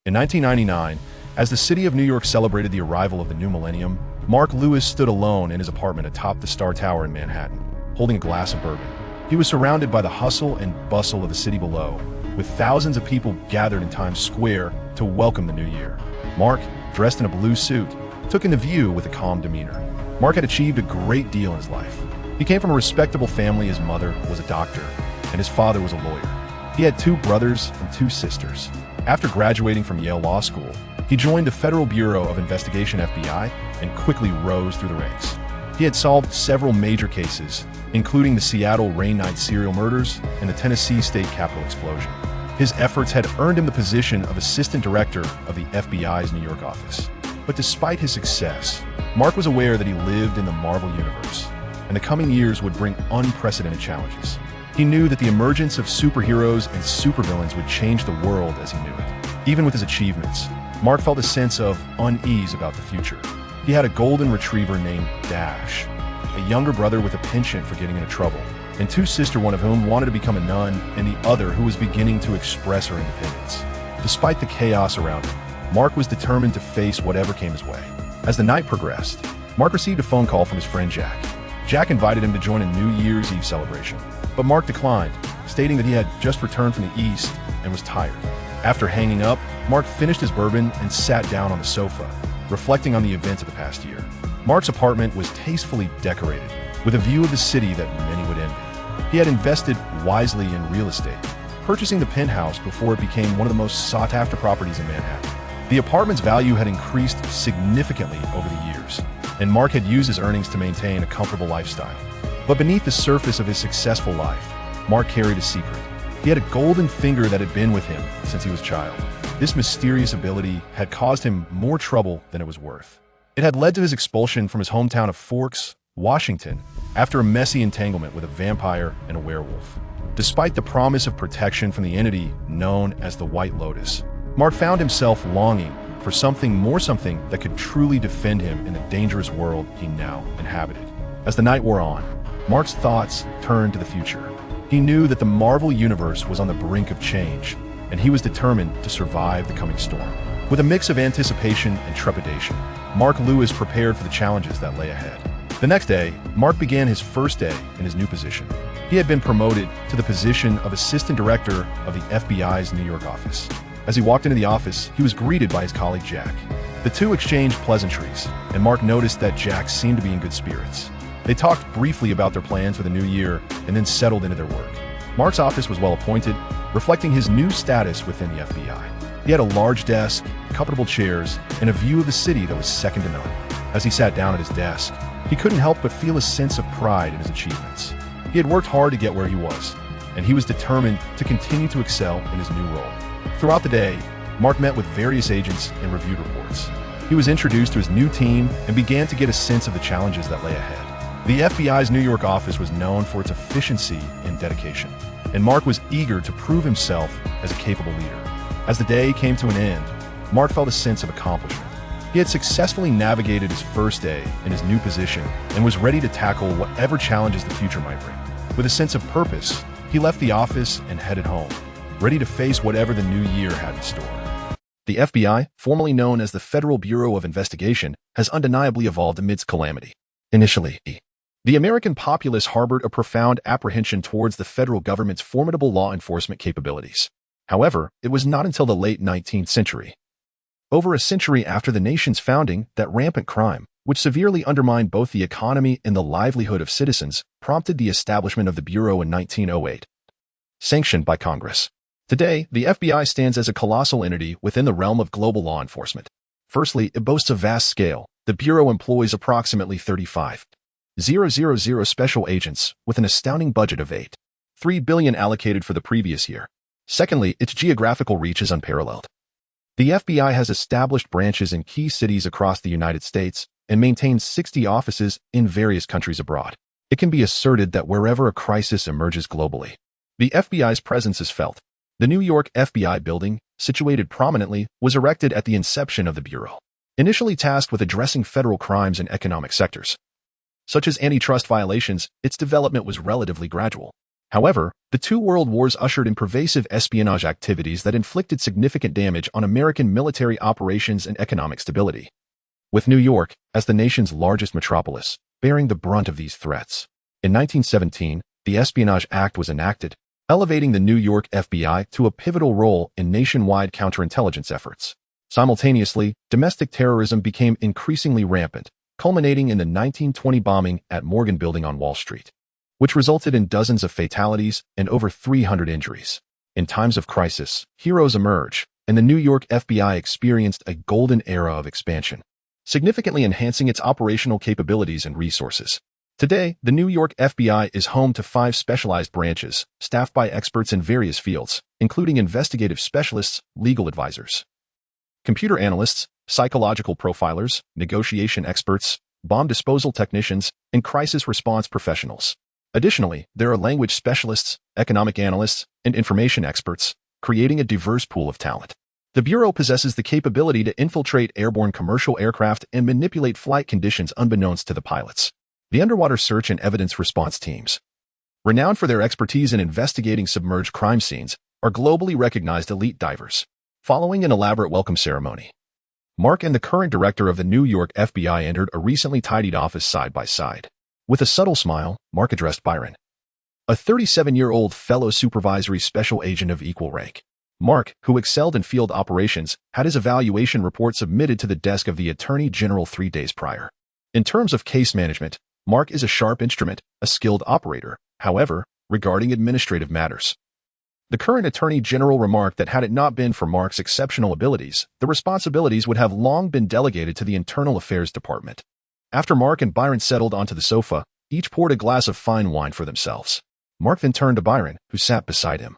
In 1999, as the city of New York celebrated the arrival of the new millennium, Mark Lewis stood alone in his apartment atop the Star Tower in Manhattan, holding a glass of bourbon. He was surrounded by the hustle and bustle of the city below, with thousands of people gathered in Times Square to welcome the new year. Mark, dressed in a blue suit, took in the view with a calm demeanor. Mark had achieved a great deal in his life. He came from a respectable family. His mother was a doctor, and his father was a lawyer. He had 2 brothers and 2 sisters. After graduating from Yale Law School, he joined the Federal Bureau of Investigation (FBI) and quickly rose through the ranks. He had solved several major cases, including the Seattle Rain Night serial murders and the Tennessee State Capitol explosion. His efforts had earned him the position of Assistant Director of the FBI's New York office. But despite his success, Mark was aware that he lived in the Marvel universe, and the coming years would bring unprecedented challenges. He knew that the emergence of superheroes and supervillains would change the world as he knew it. Even with his achievements, Mark felt a sense of unease about the future. He had a golden retriever named Dash, a younger brother with a penchant for getting into trouble, and 2 sisters, one of whom wanted to become a nun, and the other who was beginning to express her independence. Despite the chaos around him, Mark was determined to face whatever came his way. As the night progressed, Mark received a phone call from his friend Jack. Jack invited him to join a New Year's Eve celebration, but Mark declined, stating that he had just returned from the East and was tired. After hanging up, Mark finished his bourbon and sat down on the sofa, reflecting on the events of the past year. Mark's apartment was tastefully decorated, with a view of the city that many would envy. He had invested wisely in real estate, purchasing the penthouse before it became one of the most sought-after properties in Manhattan. The apartment's value had increased significantly over the years, and Mark had used his earnings to maintain a comfortable lifestyle. But beneath the surface of his successful life, Mark carried a secret. He had a golden finger that had been with him since he was a child. This mysterious ability had caused him more trouble than it was worth. It had led to his expulsion from his hometown of Forks, Washington, after a messy entanglement with a vampire and a werewolf. Despite the promise of protection from the entity known as the White Lotus, Mark found himself longing for something that could truly defend him in the dangerous world he now inhabited. As the night wore on, Mark's thoughts turned to the future. He knew that the Marvel universe was on the brink of change, and he was determined to survive the coming storm. With a mix of anticipation and trepidation, Mark Lewis prepared for the challenges that lay ahead. The next day, Mark began his first day in his new position. He had been promoted to the position of Assistant Director of the FBI's New York office. As he walked into the office, he was greeted by his colleague Jack. The 2 exchanged pleasantries, and Mark noticed that Jack seemed to be in good spirits. They talked briefly about their plans for the new year and then settled into their work. Mark's office was well appointed, reflecting his new status within the FBI. He had a large desk, comfortable chairs, and a view of the city that was second to none. As he sat down at his desk, he couldn't help but feel a sense of pride in his achievements. He had worked hard to get where he was, and he was determined to continue to excel in his new role. Throughout the day, Mark met with various agents and reviewed reports. He was introduced to his new team and began to get a sense of the challenges that lay ahead. The FBI's New York office was known for its efficiency and dedication, and Mark was eager to prove himself as a capable leader. As the day came to an end, Mark felt a sense of accomplishment. He had successfully navigated his first day in his new position and was ready to tackle whatever challenges the future might bring. With a sense of purpose, he left the office and headed home, ready to face whatever the new year had in store. The FBI, formerly known as the Federal Bureau of Investigation, has undeniably evolved amidst calamity. Initially, the American populace harbored a profound apprehension towards the federal government's formidable law enforcement capabilities. However, it was not until the late 19th century, over a century after the nation's founding, that rampant crime, which severely undermined both the economy and the livelihood of citizens, prompted the establishment of the Bureau in 1908, sanctioned by Congress. Today, the FBI stands as a colossal entity within the realm of global law enforcement. Firstly, it boasts a vast scale. The Bureau employs approximately 35,000 special agents with an astounding budget of $8.3 billion allocated for the previous year. Secondly, its geographical reach is unparalleled. The FBI has established branches in key cities across the United States and maintains 60 offices in various countries abroad. It can be asserted that wherever a crisis emerges globally, the FBI's presence is felt. The New York FBI building, situated prominently, was erected at the inception of the Bureau. Initially tasked with addressing federal crimes in economic sectors, such as antitrust violations, its development was relatively gradual. However, the two world wars ushered in pervasive espionage activities that inflicted significant damage on American military operations and economic stability, with New York, as the nation's largest metropolis, bearing the brunt of these threats. In 1917, the Espionage Act was enacted, elevating the New York FBI to a pivotal role in nationwide counterintelligence efforts. Simultaneously, domestic terrorism became increasingly rampant, culminating in the 1920 bombing at Morgan Building on Wall Street, which resulted in dozens of fatalities and over 300 injuries. In times of crisis, heroes emerge, and the New York FBI experienced a golden era of expansion, significantly enhancing its operational capabilities and resources. Today, the New York FBI is home to 5 specialized branches, staffed by experts in various fields, including investigative specialists, legal advisors, computer analysts, psychological profilers, negotiation experts, bomb disposal technicians, and crisis response professionals. Additionally, there are language specialists, economic analysts, and information experts, creating a diverse pool of talent. The Bureau possesses the capability to infiltrate airborne commercial aircraft and manipulate flight conditions unbeknownst to the pilots. The underwater search and evidence response teams, renowned for their expertise in investigating submerged crime scenes, are globally recognized elite divers. Following an elaborate welcome ceremony, Mark and the current director of the New York FBI entered a recently tidied office side by side. With a subtle smile, Mark addressed Byron, a 37-year-old fellow supervisory special agent of equal rank. Mark, who excelled in field operations, had his evaluation report submitted to the desk of the Attorney General 3 days prior. In terms of case management, Mark is a sharp instrument, a skilled operator. However, regarding administrative matters, the current Attorney General remarked that had it not been for Mark's exceptional abilities, the responsibilities would have long been delegated to the Internal Affairs Department. After Mark and Byron settled onto the sofa, each poured a glass of fine wine for themselves. Mark then turned to Byron, who sat beside him,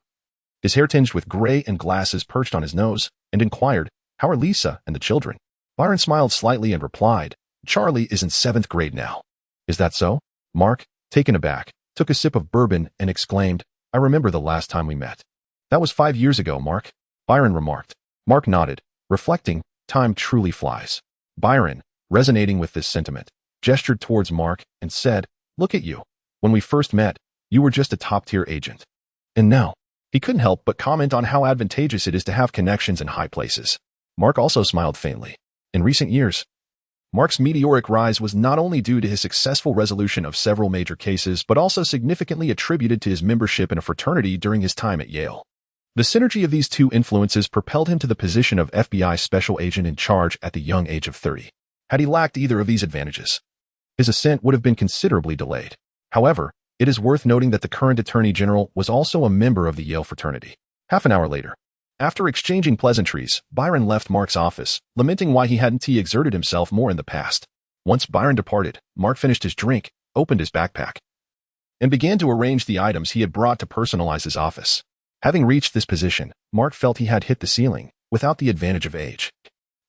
his hair tinged with gray and glasses perched on his nose, and inquired, "How are Lisa and the children?" Byron smiled slightly and replied, "Charlie is in 7th grade now." "Is that so?" Mark, taken aback, took a sip of bourbon and exclaimed, "I remember the last time we met." "That was 5 years ago, Mark," Byron remarked. Mark nodded, reflecting, time truly flies. Byron, resonating with this sentiment, gestured towards Mark and said, "Look at you. When we first met, you were just a top-tier agent. And now," he couldn't help but comment on how advantageous it is to have connections in high places. Mark also smiled faintly. In recent years, Mark's meteoric rise was not only due to his successful resolution of several major cases, but also significantly attributed to his membership in a fraternity during his time at Yale. The synergy of these two influences propelled him to the position of FBI Special Agent in Charge at the young age of 30. Had he lacked either of these advantages, his ascent would have been considerably delayed. However, it is worth noting that the current Attorney General was also a member of the Yale fraternity. Half an hour later, after exchanging pleasantries, Byron left Mark's office, lamenting why he hadn't exerted himself more in the past. Once Byron departed, Mark finished his drink, opened his backpack, and began to arrange the items he had brought to personalize his office. Having reached this position, Mark felt he had hit the ceiling, without the advantage of age.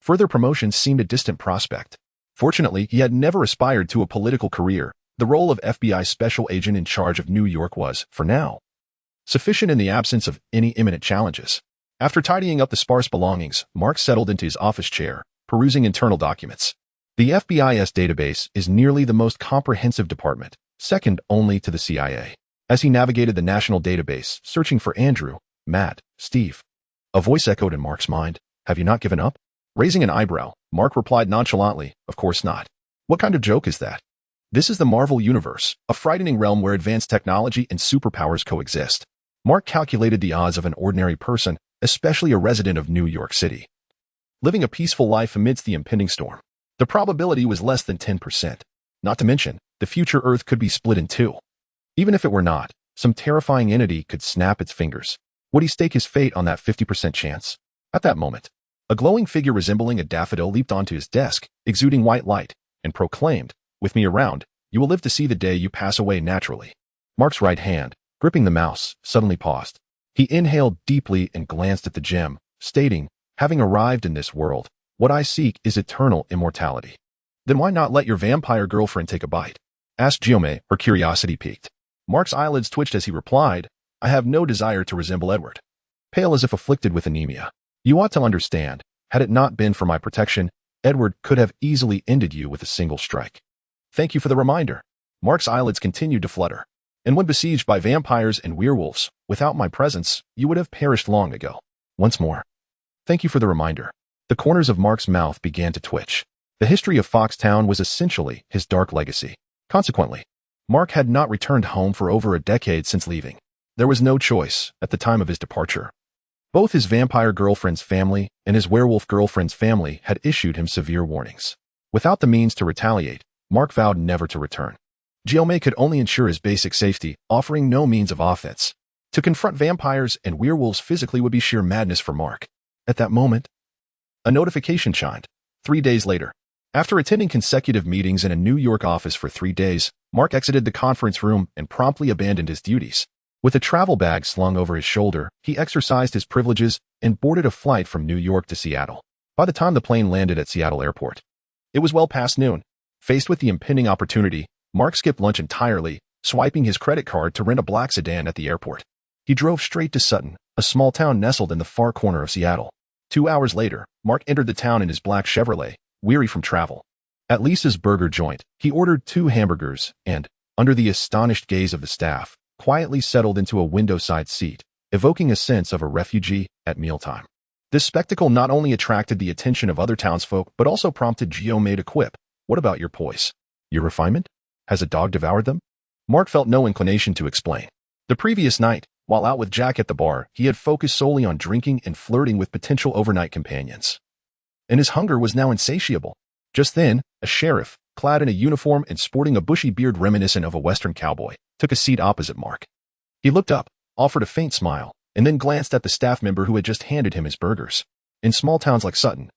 Further promotion seemed a distant prospect. Fortunately, he had never aspired to a political career. The role of FBI Special Agent in Charge of New York was, for now, sufficient in the absence of any imminent challenges. After tidying up the sparse belongings, Mark settled into his office chair, perusing internal documents. The FBI's database is nearly the most comprehensive department, second only to the CIA. As he navigated the national database, searching for Andrew, Matt, Steve, a voice echoed in Mark's mind, "Have you not given up?" Raising an eyebrow, Mark replied nonchalantly, "Of course not. What kind of joke is that? This is the Marvel Universe, a frightening realm where advanced technology and superpowers coexist." Mark calculated the odds of an ordinary person, especially a resident of New York City, living a peaceful life amidst the impending storm. The probability was less than 10%. Not to mention, the future Earth could be split in two. Even if it were not, some terrifying entity could snap its fingers. Would he stake his fate on that 50% chance? At that moment, a glowing figure resembling a daffodil leaped onto his desk, exuding white light, and proclaimed, "With me around, you will live to see the day you pass away naturally." Mark's right hand, gripping the mouse, suddenly paused. He inhaled deeply and glanced at the gem, stating, "Having arrived in this world, what I seek is eternal immortality." "Then why not let your vampire girlfriend take a bite?" asked Giome, her curiosity piqued. Mark's eyelids twitched as he replied, "I have no desire to resemble Edward. Pale as if afflicted with anemia. You ought to understand, had it not been for my protection, Edward could have easily ended you with a single strike." "Thank you for the reminder." Mark's eyelids continued to flutter. And when besieged by vampires and werewolves, without my presence, you would have perished long ago. Once more. Thank you for the reminder. The corners of Mark's mouth began to twitch. The history of Foxtown was essentially his dark legacy. Consequently, Mark had not returned home for over a decade since leaving. There was no choice at the time of his departure. Both his vampire girlfriend's family and his werewolf girlfriend's family had issued him severe warnings. Without the means to retaliate, Mark vowed never to return. Jiomei could only ensure his basic safety, offering no means of offense. To confront vampires and werewolves physically would be sheer madness for Mark. At that moment, a notification chimed. 3 days later. After attending consecutive meetings in a New York office for 3 days, Mark exited the conference room and promptly abandoned his duties. With a travel bag slung over his shoulder, he exercised his privileges and boarded a flight from New York to Seattle. By the time the plane landed at Seattle Airport, it was well past noon. Faced with the impending opportunity, Mark skipped lunch entirely, swiping his credit card to rent a black sedan at the airport. He drove straight to Sutton, a small town nestled in the far corner of Seattle. 2 hours later, Mark entered the town in his black Chevrolet, weary from travel. At Lisa's burger joint, he ordered 2 hamburgers and, under the astonished gaze of the staff, quietly settled into a window-side seat, evoking a sense of a refugee at mealtime. This spectacle not only attracted the attention of other townsfolk but also prompted Jiomei to quip, "What about your poise? Your refinement? Has a dog devoured them?" Mark felt no inclination to explain. The previous night, while out with Jack at the bar, he had focused solely on drinking and flirting with potential overnight companions. And his hunger was now insatiable. Just then, a sheriff, clad in a uniform and sporting a bushy beard reminiscent of a Western cowboy, took a seat opposite Mark. He looked up, offered a faint smile, and then glanced at the staff member who had just handed him his burgers. In small towns like Sutton,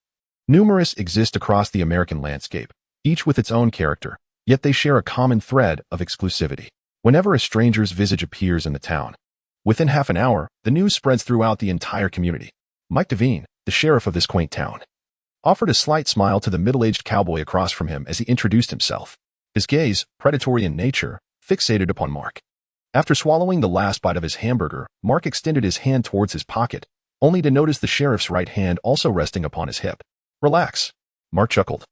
numerous exist across the American landscape, each with its own character, yet they share a common thread of exclusivity. Whenever a stranger's visage appears in the town, within half an hour, the news spreads throughout the entire community. Mike Devine, the sheriff of this quaint town, offered a slight smile to the middle-aged cowboy across from him as he introduced himself. His gaze, predatory in nature, fixated upon Mark. After swallowing the last bite of his hamburger, Mark extended his hand towards his pocket, only to notice the sheriff's right hand also resting upon his hip. "Relax," Mark chuckled.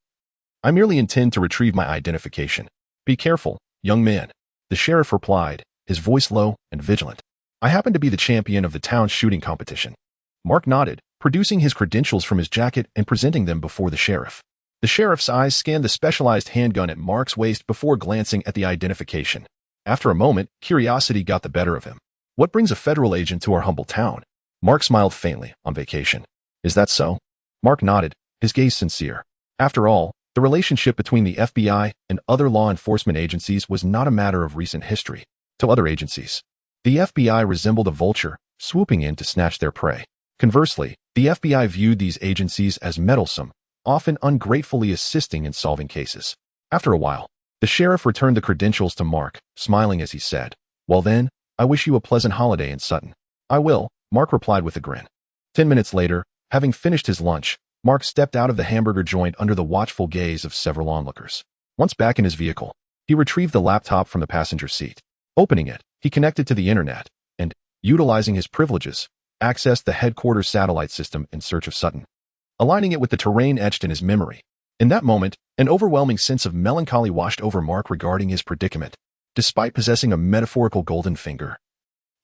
"I merely intend to retrieve my identification. Be careful, young man," the sheriff replied, his voice low and vigilant. "I happen to be the champion of the town's shooting competition." Mark nodded, producing his credentials from his jacket and presenting them before the sheriff. The sheriff's eyes scanned the specialized handgun at Mark's waist before glancing at the identification. After a moment, curiosity got the better of him. "What brings a federal agent to our humble town?" Mark smiled faintly. "On vacation." "Is that so?" Mark nodded, his gaze sincere. After all, the relationship between the FBI and other law enforcement agencies was not a matter of recent history. To other agencies, the FBI resembled a vulture, swooping in to snatch their prey. Conversely, the FBI viewed these agencies as meddlesome, often ungratefully assisting in solving cases. After a while, the sheriff returned the credentials to Mark, smiling as he said, "Well then, I wish you a pleasant holiday in Sutton." "I will," Mark replied with a grin. 10 minutes later, having finished his lunch, Mark stepped out of the hamburger joint under the watchful gaze of several onlookers. Once back in his vehicle, he retrieved the laptop from the passenger seat. Opening it, he connected to the internet and, utilizing his privileges, accessed the headquarters satellite system in search of Sutton, aligning it with the terrain etched in his memory. In that moment, an overwhelming sense of melancholy washed over Mark regarding his predicament. Despite possessing a metaphorical golden finger,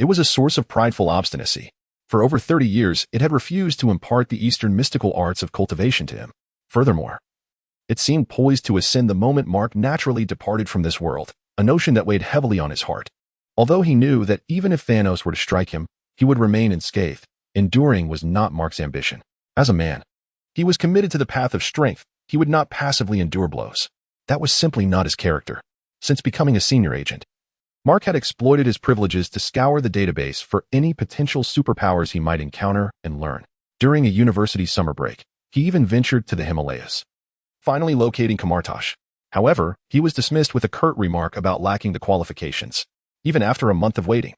it was a source of prideful obstinacy. For over 30 years, it had refused to impart the Eastern mystical arts of cultivation to him. Furthermore, it seemed poised to ascend the moment Mark naturally departed from this world, a notion that weighed heavily on his heart. Although he knew that even if Thanos were to strike him, he would remain unscathed, enduring was not Mark's ambition. As a man, he was committed to the path of strength. He would not passively endure blows. That was simply not his character. Since becoming a senior agent, Mark had exploited his privileges to scour the database for any potential superpowers he might encounter and learn. During a university summer break, he even ventured to the Himalayas, finally locating Kamartosh. However, he was dismissed with a curt remark about lacking the qualifications. Even after a month of waiting,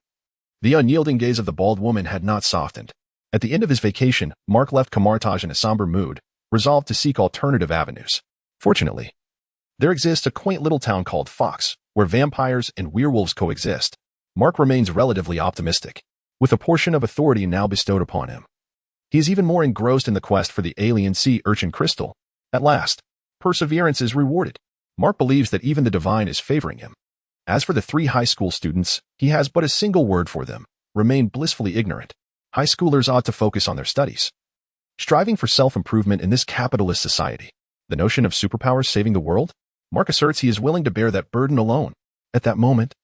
the unyielding gaze of the bald woman had not softened. At the end of his vacation, Mark left Kamartosh in a somber mood, resolved to seek alternative avenues. Fortunately, there exists a quaint little town called Fox, where vampires and werewolves coexist. Mark remains relatively optimistic, with a portion of authority now bestowed upon him. He is even more engrossed in the quest for the alien sea urchin crystal. At last, perseverance is rewarded. Mark believes that even the divine is favoring him. As for the three high school students, he has but a single word for them: remain blissfully ignorant. High schoolers ought to focus on their studies, striving for self-improvement in this capitalist society. The notion of superpowers saving the world? Mark asserts he is willing to bear that burden alone. At that moment,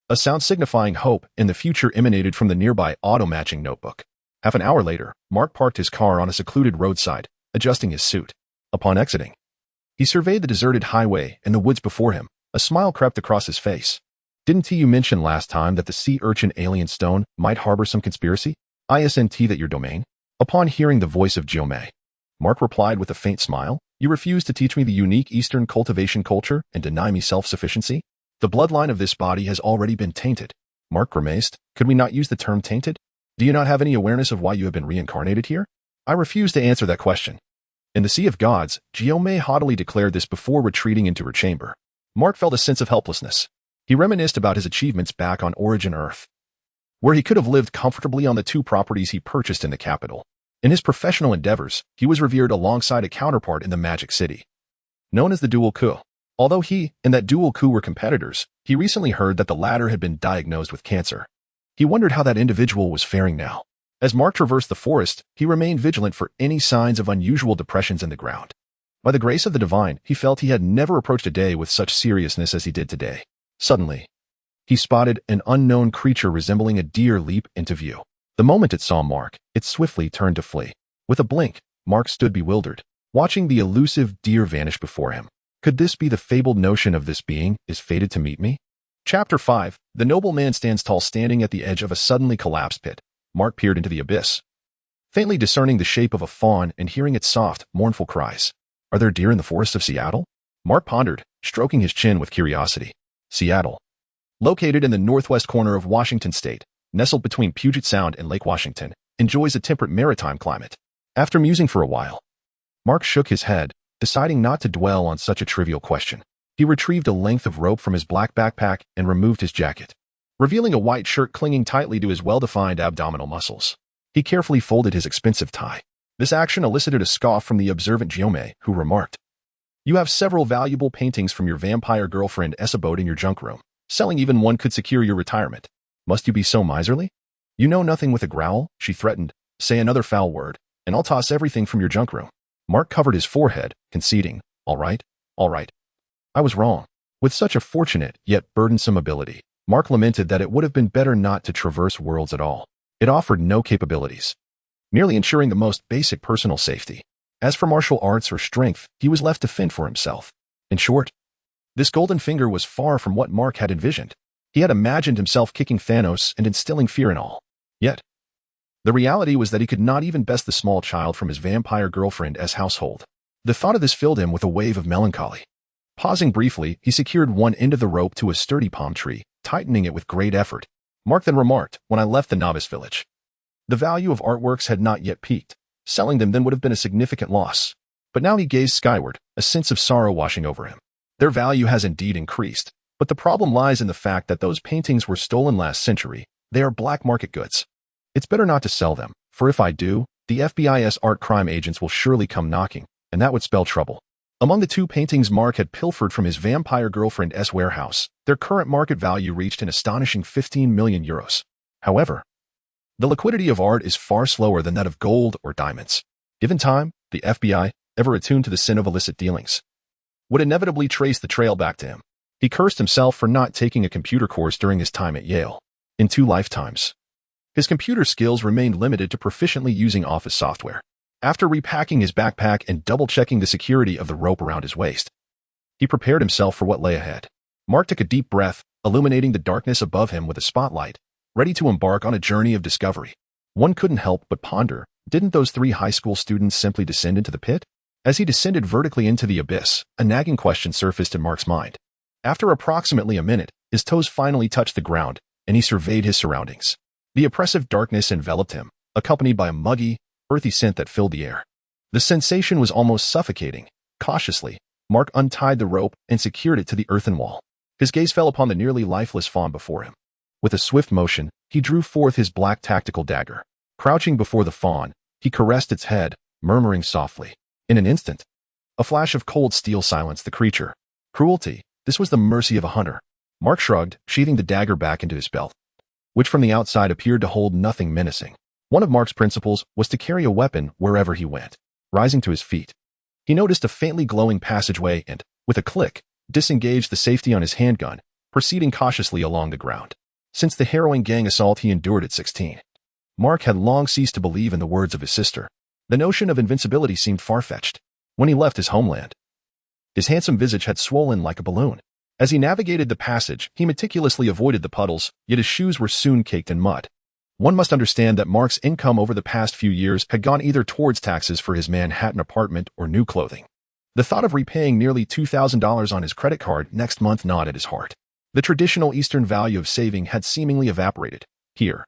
a sound signifying hope in the future emanated from the nearby auto-matching notebook. Half an hour later, Mark parked his car on a secluded roadside, adjusting his suit. Upon exiting, he surveyed the deserted highway and the woods before him. A smile crept across his face. Didn't you mention last time that the sea urchin alien stone might harbor some conspiracy? Isn't that your domain? Upon hearing the voice of Jiomei, Mark replied with a faint smile, you refuse to teach me the unique Eastern cultivation culture and deny me self-sufficiency? The bloodline of this body has already been tainted. Mark grimaced. Could we not use the term tainted? Do you not have any awareness of why you have been reincarnated here? I refuse to answer that question. In the Sea of Gods, Jiomei haughtily declared this before retreating into her chamber. Mark felt a sense of helplessness. He reminisced about his achievements back on Origin Earth, where he could have lived comfortably on the 2 properties he purchased in the capital. In his professional endeavors, he was revered alongside a counterpart in the Magic City, known as the Dual Coup. Although he and that Dual Coup were competitors, he recently heard that the latter had been diagnosed with cancer. He wondered how that individual was faring now. As Mark traversed the forest, he remained vigilant for any signs of unusual depressions in the ground. By the grace of the divine, he felt he had never approached a day with such seriousness as he did today. Suddenly, he spotted an unknown creature resembling a deer leap into view. The moment it saw Mark, it swiftly turned to flee. With a blink, Mark stood bewildered, watching the elusive deer vanish before him. Could this be the fabled notion of this being is fated to meet me? Chapter 5. The nobleman stands tall standing at the edge of a suddenly collapsed pit. Mark peered into the abyss, faintly discerning the shape of a fawn and hearing its soft, mournful cries. Are there deer in the forests of Seattle? Mark pondered, stroking his chin with curiosity. Seattle, located in the northwest corner of Washington state, nestled between Puget Sound and Lake Washington, enjoys a temperate maritime climate. After musing for a while, Mark shook his head, deciding not to dwell on such a trivial question. He retrieved a length of rope from his black backpack and removed his jacket, revealing a white shirt clinging tightly to his well-defined abdominal muscles. He carefully folded his expensive tie. This action elicited a scoff from the observant Jiomei, who remarked, you have several valuable paintings from your vampire girlfriend abode in your junk room. Selling even one could secure your retirement. Must you be so miserly? You know nothing. With a growl, she threatened. Say another foul word, and I'll toss everything from your junk room. Mark covered his forehead, conceding, all right. I was wrong. With such a fortunate, yet burdensome ability, Mark lamented that it would have been better not to traverse worlds at all. It offered no capabilities, merely ensuring the most basic personal safety. As for martial arts or strength, he was left to fend for himself. In short, this golden finger was far from what Mark had envisioned. He had imagined himself kicking Thanos and instilling fear in all. Yet, the reality was that he could not even best the small child from his vampire girlfriend's household. The thought of this filled him with a wave of melancholy. Pausing briefly, he secured one end of the rope to a sturdy palm tree, tightening it with great effort. Mark then remarked, when I left the novice village, the value of artworks had not yet peaked. Selling them then would have been a significant loss. But now he gazed skyward, a sense of sorrow washing over him. Their value has indeed increased, but the problem lies in the fact that those paintings were stolen last century. They are black market goods. It's better not to sell them, for if I do, the FBI's art crime agents will surely come knocking, and that would spell trouble. Among the 2 paintings Mark had pilfered from his vampire girlfriend's warehouse, their current market value reached an astonishing 15 million euros. However, the liquidity of art is far slower than that of gold or diamonds. Given time, the FBI, ever attuned to the sin of illicit dealings, would inevitably trace the trail back to him. He cursed himself for not taking a computer course during his time at Yale. In 2 lifetimes, his computer skills remained limited to proficiently using office software. After repacking his backpack and double-checking the security of the rope around his waist, he prepared himself for what lay ahead. Mark took a deep breath, illuminating the darkness above him with a spotlight, ready to embark on a journey of discovery. One couldn't help but ponder, didn't those 3 high school students simply descend into the pit? As he descended vertically into the abyss, a nagging question surfaced in Mark's mind. After approximately a minute, his toes finally touched the ground, and he surveyed his surroundings. The oppressive darkness enveloped him, accompanied by a muggy, earthy scent that filled the air. The sensation was almost suffocating. Cautiously, Mark untied the rope and secured it to the earthen wall. His gaze fell upon the nearly lifeless fawn before him. With a swift motion, he drew forth his black tactical dagger. Crouching before the fawn, he caressed its head, murmuring softly. In an instant, a flash of cold steel silenced the creature. Cruelty, this was the mercy of a hunter. Mark shrugged, sheathing the dagger back into his belt, which from the outside appeared to hold nothing menacing. One of Mark's principles was to carry a weapon wherever he went. Rising to his feet, he noticed a faintly glowing passageway and, with a click, disengaged the safety on his handgun, proceeding cautiously along the ground. Since the harrowing gang assault he endured at 16, Mark had long ceased to believe in the words of his sister. The notion of invincibility seemed far-fetched. When he left his homeland, his handsome visage had swollen like a balloon. As he navigated the passage, he meticulously avoided the puddles, yet his shoes were soon caked in mud. One must understand that Mark's income over the past few years had gone either towards taxes for his Manhattan apartment or new clothing. The thought of repaying nearly $2,000 on his credit card next month gnawed at his heart. The traditional Eastern value of saving had seemingly evaporated. Here,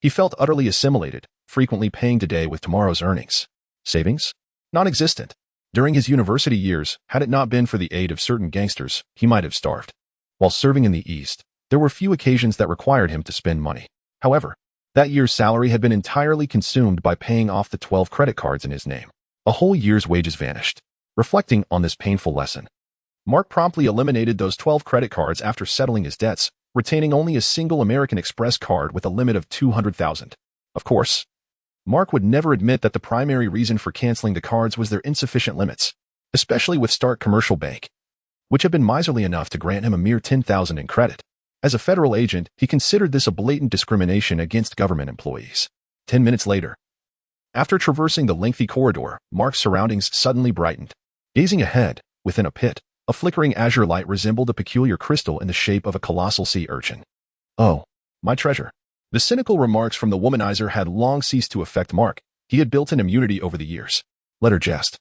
he felt utterly assimilated, frequently paying today with tomorrow's earnings. Savings? Non-existent. During his university years, had it not been for the aid of certain gangsters, he might have starved. While serving in the East, there were few occasions that required him to spend money. However, that year's salary had been entirely consumed by paying off the 12 credit cards in his name. A whole year's wages vanished. Reflecting on this painful lesson, Mark promptly eliminated those 12 credit cards after settling his debts, retaining only a single American Express card with a limit of $200,000. Of course, Mark would never admit that the primary reason for canceling the cards was their insufficient limits, especially with Stark Commercial Bank, which had been miserly enough to grant him a mere $10,000 in credit. As a federal agent, he considered this a blatant discrimination against government employees. 10 minutes later, after traversing the lengthy corridor, Mark's surroundings suddenly brightened. Gazing ahead, within a pit, a flickering azure light resembled a peculiar crystal in the shape of a colossal sea urchin. "Oh, my treasure." The cynical remarks from the womanizer had long ceased to affect Mark. He had built an immunity over the years. Let her jest.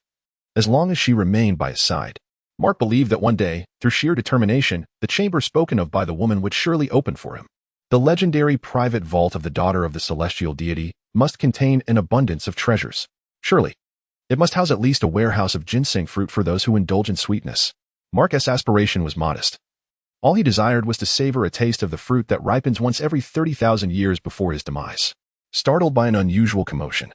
As long as she remained by his side, Mark believed that one day, through sheer determination, the chamber spoken of by the woman would surely open for him. The legendary private vault of the daughter of the celestial deity must contain an abundance of treasures. Surely, it must house at least a warehouse of ginseng fruit for those who indulge in sweetness. Mark's aspiration was modest. All he desired was to savor a taste of the fruit that ripens once every 30,000 years before his demise. Startled by an unusual commotion,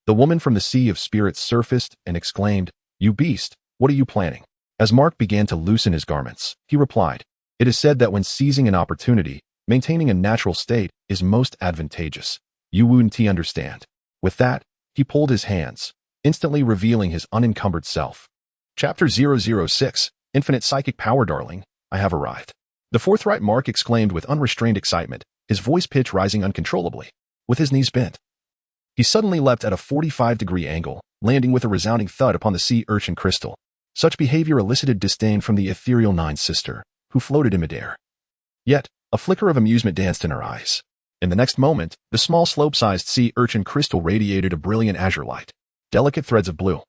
the woman from the Sea of Spirits surfaced and exclaimed, "You beast, what are you planning?" As Mark began to loosen his garments, he replied, "It is said that when seizing an opportunity, maintaining a natural state is most advantageous. You wouldn't understand." With that, he pulled his hands, instantly revealing his unencumbered self. Chapter 006, Infinite Psychic Power, darling. I have arrived. The forthright Mark exclaimed with unrestrained excitement, his voice pitch rising uncontrollably. With his knees bent, he suddenly leapt at a 45-degree angle, landing with a resounding thud upon the sea urchin crystal. Such behavior elicited disdain from the ethereal Nine Sister, who floated in midair. Yet, a flicker of amusement danced in her eyes. In the next moment, the small slope-sized sea urchin crystal radiated a brilliant azure light. Delicate threads of blue,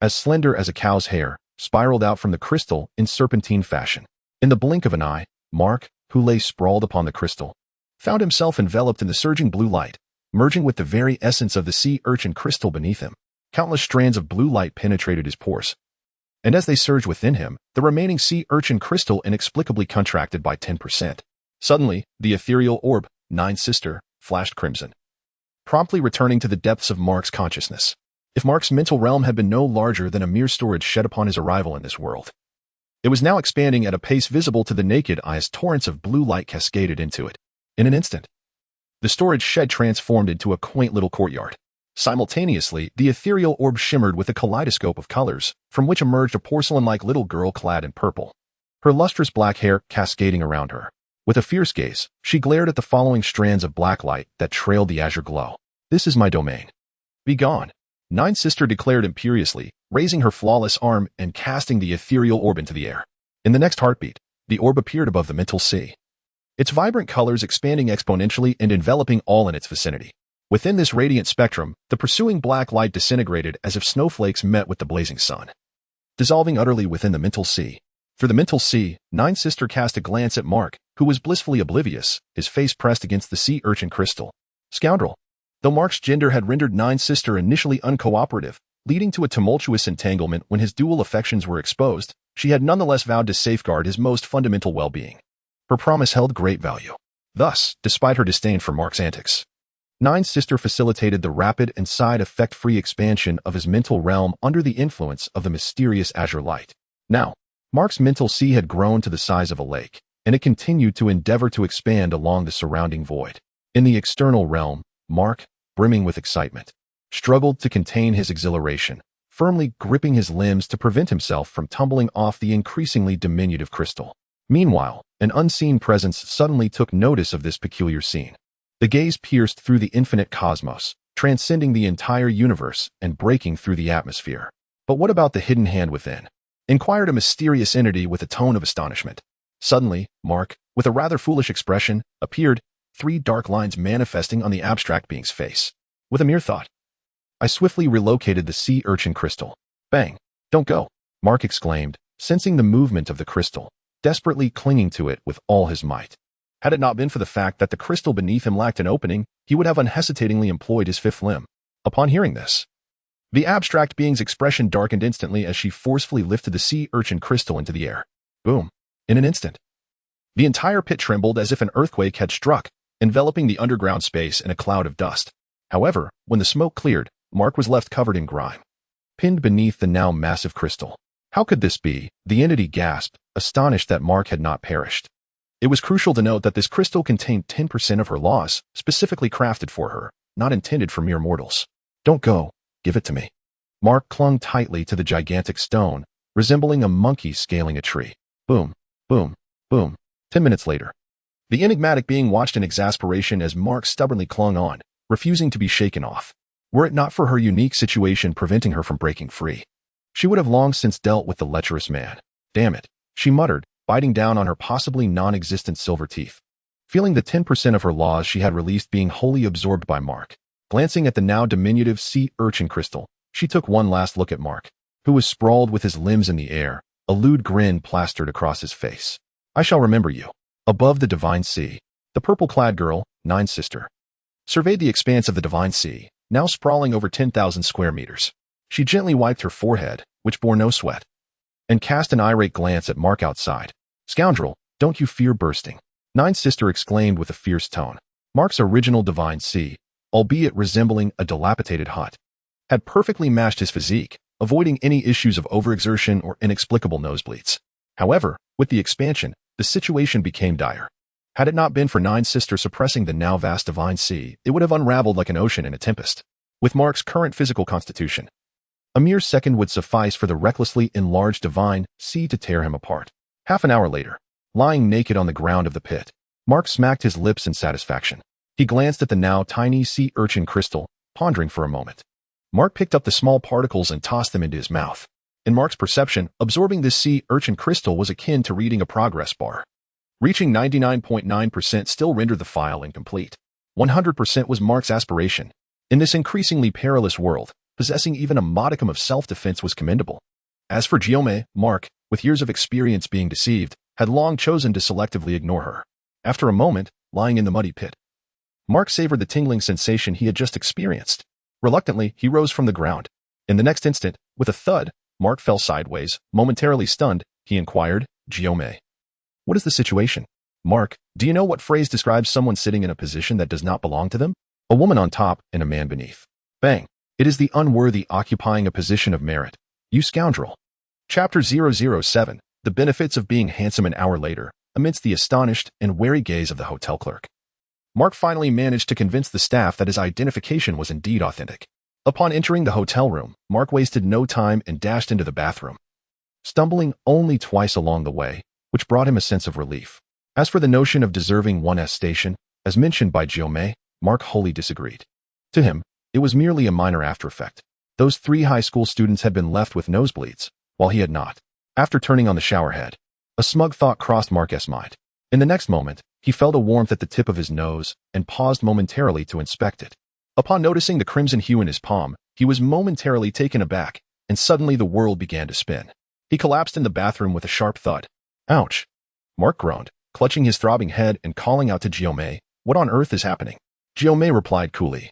as slender as a cow's hair, spiraled out from the crystal in serpentine fashion. In the blink of an eye, Mark, who lay sprawled upon the crystal, found himself enveloped in the surging blue light, merging with the very essence of the sea urchin crystal beneath him. Countless strands of blue light penetrated his pores, and as they surged within him, the remaining sea urchin crystal inexplicably contracted by 10%. Suddenly, the ethereal orb, Nine Sister, flashed crimson, promptly returning to the depths of Mark's consciousness. If Mark's mental realm had been no larger than a mere storage shed upon his arrival in this world, it was now expanding at a pace visible to the naked eye as torrents of blue light cascaded into it. In an instant, the storage shed transformed into a quaint little courtyard. Simultaneously, the ethereal orb shimmered with a kaleidoscope of colors, from which emerged a porcelain-like little girl clad in purple, her lustrous black hair cascading around her. With a fierce gaze, she glared at the following strands of black light that trailed the azure glow. "This is my domain. Be gone," Nine Sister declared imperiously, raising her flawless arm and casting the ethereal orb into the air. In the next heartbeat, the orb appeared above the mental sea, its vibrant colors expanding exponentially and enveloping all in its vicinity. Within this radiant spectrum, the pursuing black light disintegrated as if snowflakes met with the blazing sun, dissolving utterly within the mental sea. Through the mental sea, Nine Sister cast a glance at Mark, who was blissfully oblivious, his face pressed against the sea urchin crystal. Scoundrel. Though Mark's gender had rendered Nine Sister initially uncooperative, leading to a tumultuous entanglement when his dual affections were exposed, she had nonetheless vowed to safeguard his most fundamental well-being. Her promise held great value. Thus, despite her disdain for Mark's antics, Nine Sister facilitated the rapid and side-effect-free expansion of his mental realm under the influence of the mysterious azure light. Now, Mark's mental sea had grown to the size of a lake, and it continued to endeavor to expand along the surrounding void. In the external realm, Mark, brimming with excitement, struggled to contain his exhilaration, firmly gripping his limbs to prevent himself from tumbling off the increasingly diminutive crystal. Meanwhile, an unseen presence suddenly took notice of this peculiar scene. The gaze pierced through the infinite cosmos, transcending the entire universe and breaking through the atmosphere. But what about the hidden hand within? Inquired a mysterious entity with a tone of astonishment. Suddenly, Mark, with a rather foolish expression, appeared, 3 dark lines manifesting on the abstract being's face. With a mere thought, I swiftly relocated the sea urchin crystal. Bang! Don't go! Mark exclaimed, sensing the movement of the crystal, desperately clinging to it with all his might. Had it not been for the fact that the crystal beneath him lacked an opening, he would have unhesitatingly employed his 5th limb. Upon hearing this, the abstract being's expression darkened instantly as she forcefully lifted the sea urchin crystal into the air. Boom! In an instant, the entire pit trembled as if an earthquake had struck, enveloping the underground space in a cloud of dust. However, when the smoke cleared, Mark was left covered in grime, pinned beneath the now massive crystal. How could this be? The entity gasped, astonished that Mark had not perished. It was crucial to note that this crystal contained 10% of her laws, specifically crafted for her, not intended for mere mortals. Don't go. Give it to me. Mark clung tightly to the gigantic stone, resembling a monkey scaling a tree. Boom, boom, boom. 10 minutes later, the enigmatic being watched in exasperation as Mark stubbornly clung on, refusing to be shaken off. Were it not for her unique situation preventing her from breaking free, she would have long since dealt with the lecherous man. Damn it, she muttered, biting down on her possibly non-existent silver teeth. Feeling the 10% of her laws she had released being wholly absorbed by Mark. Glancing at the now diminutive sea urchin crystal, she took one last look at Mark, who was sprawled with his limbs in the air, a lewd grin plastered across his face. I shall remember you. Above the divine sea, the purple-clad girl, Nine's sister, surveyed the expanse of the divine sea, now sprawling over 10,000 square meters. She gently wiped her forehead, which bore no sweat, and cast an irate glance at Mark outside. Scoundrel, don't you fear bursting? Nine's sister exclaimed with a fierce tone. Mark's original divine sea, albeit resembling a dilapidated hut, had perfectly matched his physique, avoiding any issues of overexertion or inexplicable nosebleeds. However, with the expansion, the situation became dire. Had it not been for Nine's sister suppressing the now vast divine sea, it would have unraveled like an ocean in a tempest. With Mark's current physical constitution, a mere second would suffice for the recklessly enlarged divine sea to tear him apart. Half an hour later, lying naked on the ground of the pit, Mark smacked his lips in satisfaction. He glanced at the now tiny sea urchin crystal, pondering for a moment. Mark picked up the small particles and tossed them into his mouth. In Mark's perception, absorbing this sea urchin crystal was akin to reading a progress bar. Reaching 99.9% still rendered the file incomplete. 100% was Mark's aspiration. In this increasingly perilous world, possessing even a modicum of self-defense was commendable. As for Giome, Mark, with years of experience being deceived, had long chosen to selectively ignore her. After a moment, lying in the muddy pit, Mark savored the tingling sensation he had just experienced. Reluctantly, he rose from the ground. In the next instant, with a thud, Mark fell sideways. Momentarily stunned, he inquired, Giome, what is the situation? Mark, do you know what phrase describes someone sitting in a position that does not belong to them? A woman on top and a man beneath. Bang. It is the unworthy occupying a position of merit. You scoundrel. Chapter 007. The benefits of being handsome. An hour later, amidst the astonished and wary gaze of the hotel clerk, Mark finally managed to convince the staff that his identification was indeed authentic. Upon entering the hotel room, Mark wasted no time and dashed into the bathroom, stumbling only twice along the way, which brought him a sense of relief. As for the notion of deserving 1S station, as mentioned by Giome, Mark wholly disagreed. To him, it was merely a minor after-effect. Those 3 high school students had been left with nosebleeds, while he had not. After turning on the shower head, a smug thought crossed Mark's mind. In the next moment, he felt a warmth at the tip of his nose and paused momentarily to inspect it. Upon noticing the crimson hue in his palm, he was momentarily taken aback, and suddenly the world began to spin. He collapsed in the bathroom with a sharp thud. Ouch! Mark groaned, clutching his throbbing head and calling out to Giome, what on earth is happening? Giome replied coolly,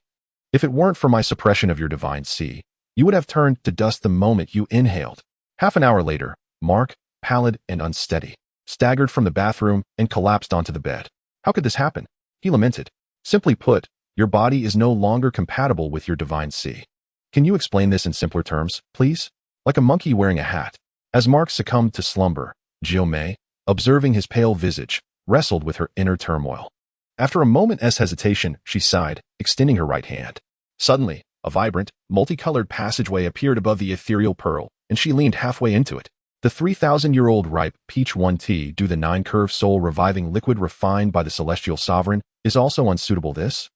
if it weren't for my suppression of your divine sea, you would have turned to dust the moment you inhaled. Half an hour later, Mark, pallid and unsteady, staggered from the bathroom and collapsed onto the bed. How could this happen? He lamented. Simply put, your body is no longer compatible with your divine sea. Can you explain this in simpler terms, please? Like a monkey wearing a hat. As Mark succumbed to slumber, Giome, observing his pale visage, wrestled with her inner turmoil. After a moment's hesitation, she sighed, extending her right hand. Suddenly, a vibrant, multicolored passageway appeared above the ethereal pearl, and she leaned halfway into it. The 3,000-year-old ripe peach 1T do the 9-curve soul-reviving liquid refined by the celestial sovereign is also unsuitable this?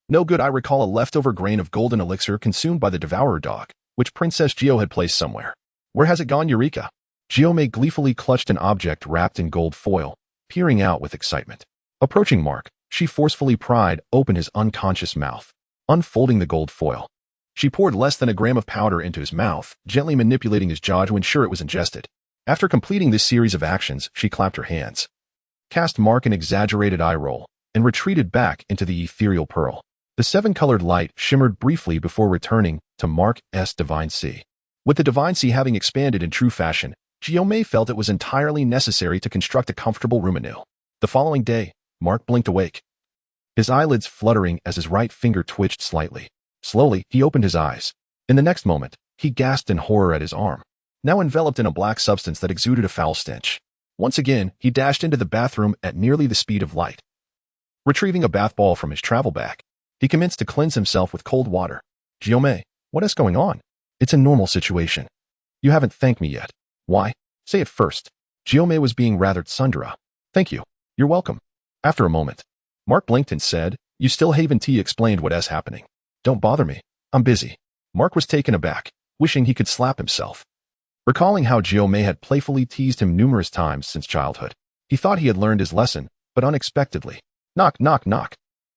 No good. I recall a leftover grain of golden elixir consumed by the devourer dog, which Princess Geo had placed somewhere. Where has it gone, Eureka? Geomay gleefully clutched an object wrapped in gold foil, peering out with excitement. Approaching Mark, she forcefully pried open his unconscious mouth, unfolding the gold foil. She poured less than a gram of powder into his mouth, gently manipulating his jaw to ensure it was ingested. After completing this series of actions, she clapped her hands, cast Mark an exaggerated eye roll, and retreated back into the ethereal pearl. The 7-colored light shimmered briefly before returning to Mark's divine sea. With the divine sea having expanded in true fashion, Geomay felt it was entirely necessary to construct a comfortable room anew. The following day, Mark blinked awake, his eyelids fluttering as his right finger twitched slightly. Slowly, he opened his eyes. In the next moment, he gasped in horror at his arm, now enveloped in a black substance that exuded a foul stench. Once again, he dashed into the bathroom at nearly the speed of light. Retrieving a bath ball from his travel bag, he commenced to cleanse himself with cold water. Geomay, what is going on? It's a normal situation. You haven't thanked me yet. Why? Say it first. Geomay was being rather tsundere. Thank you. You're welcome. After a moment, Mark blinked and said, You still haven't explained what is happening. Don't bother me. I'm busy. Mark was taken aback, wishing he could slap himself. Recalling how Geomay had playfully teased him numerous times since childhood, he thought he had learned his lesson, but unexpectedly. Knock, knock, knock.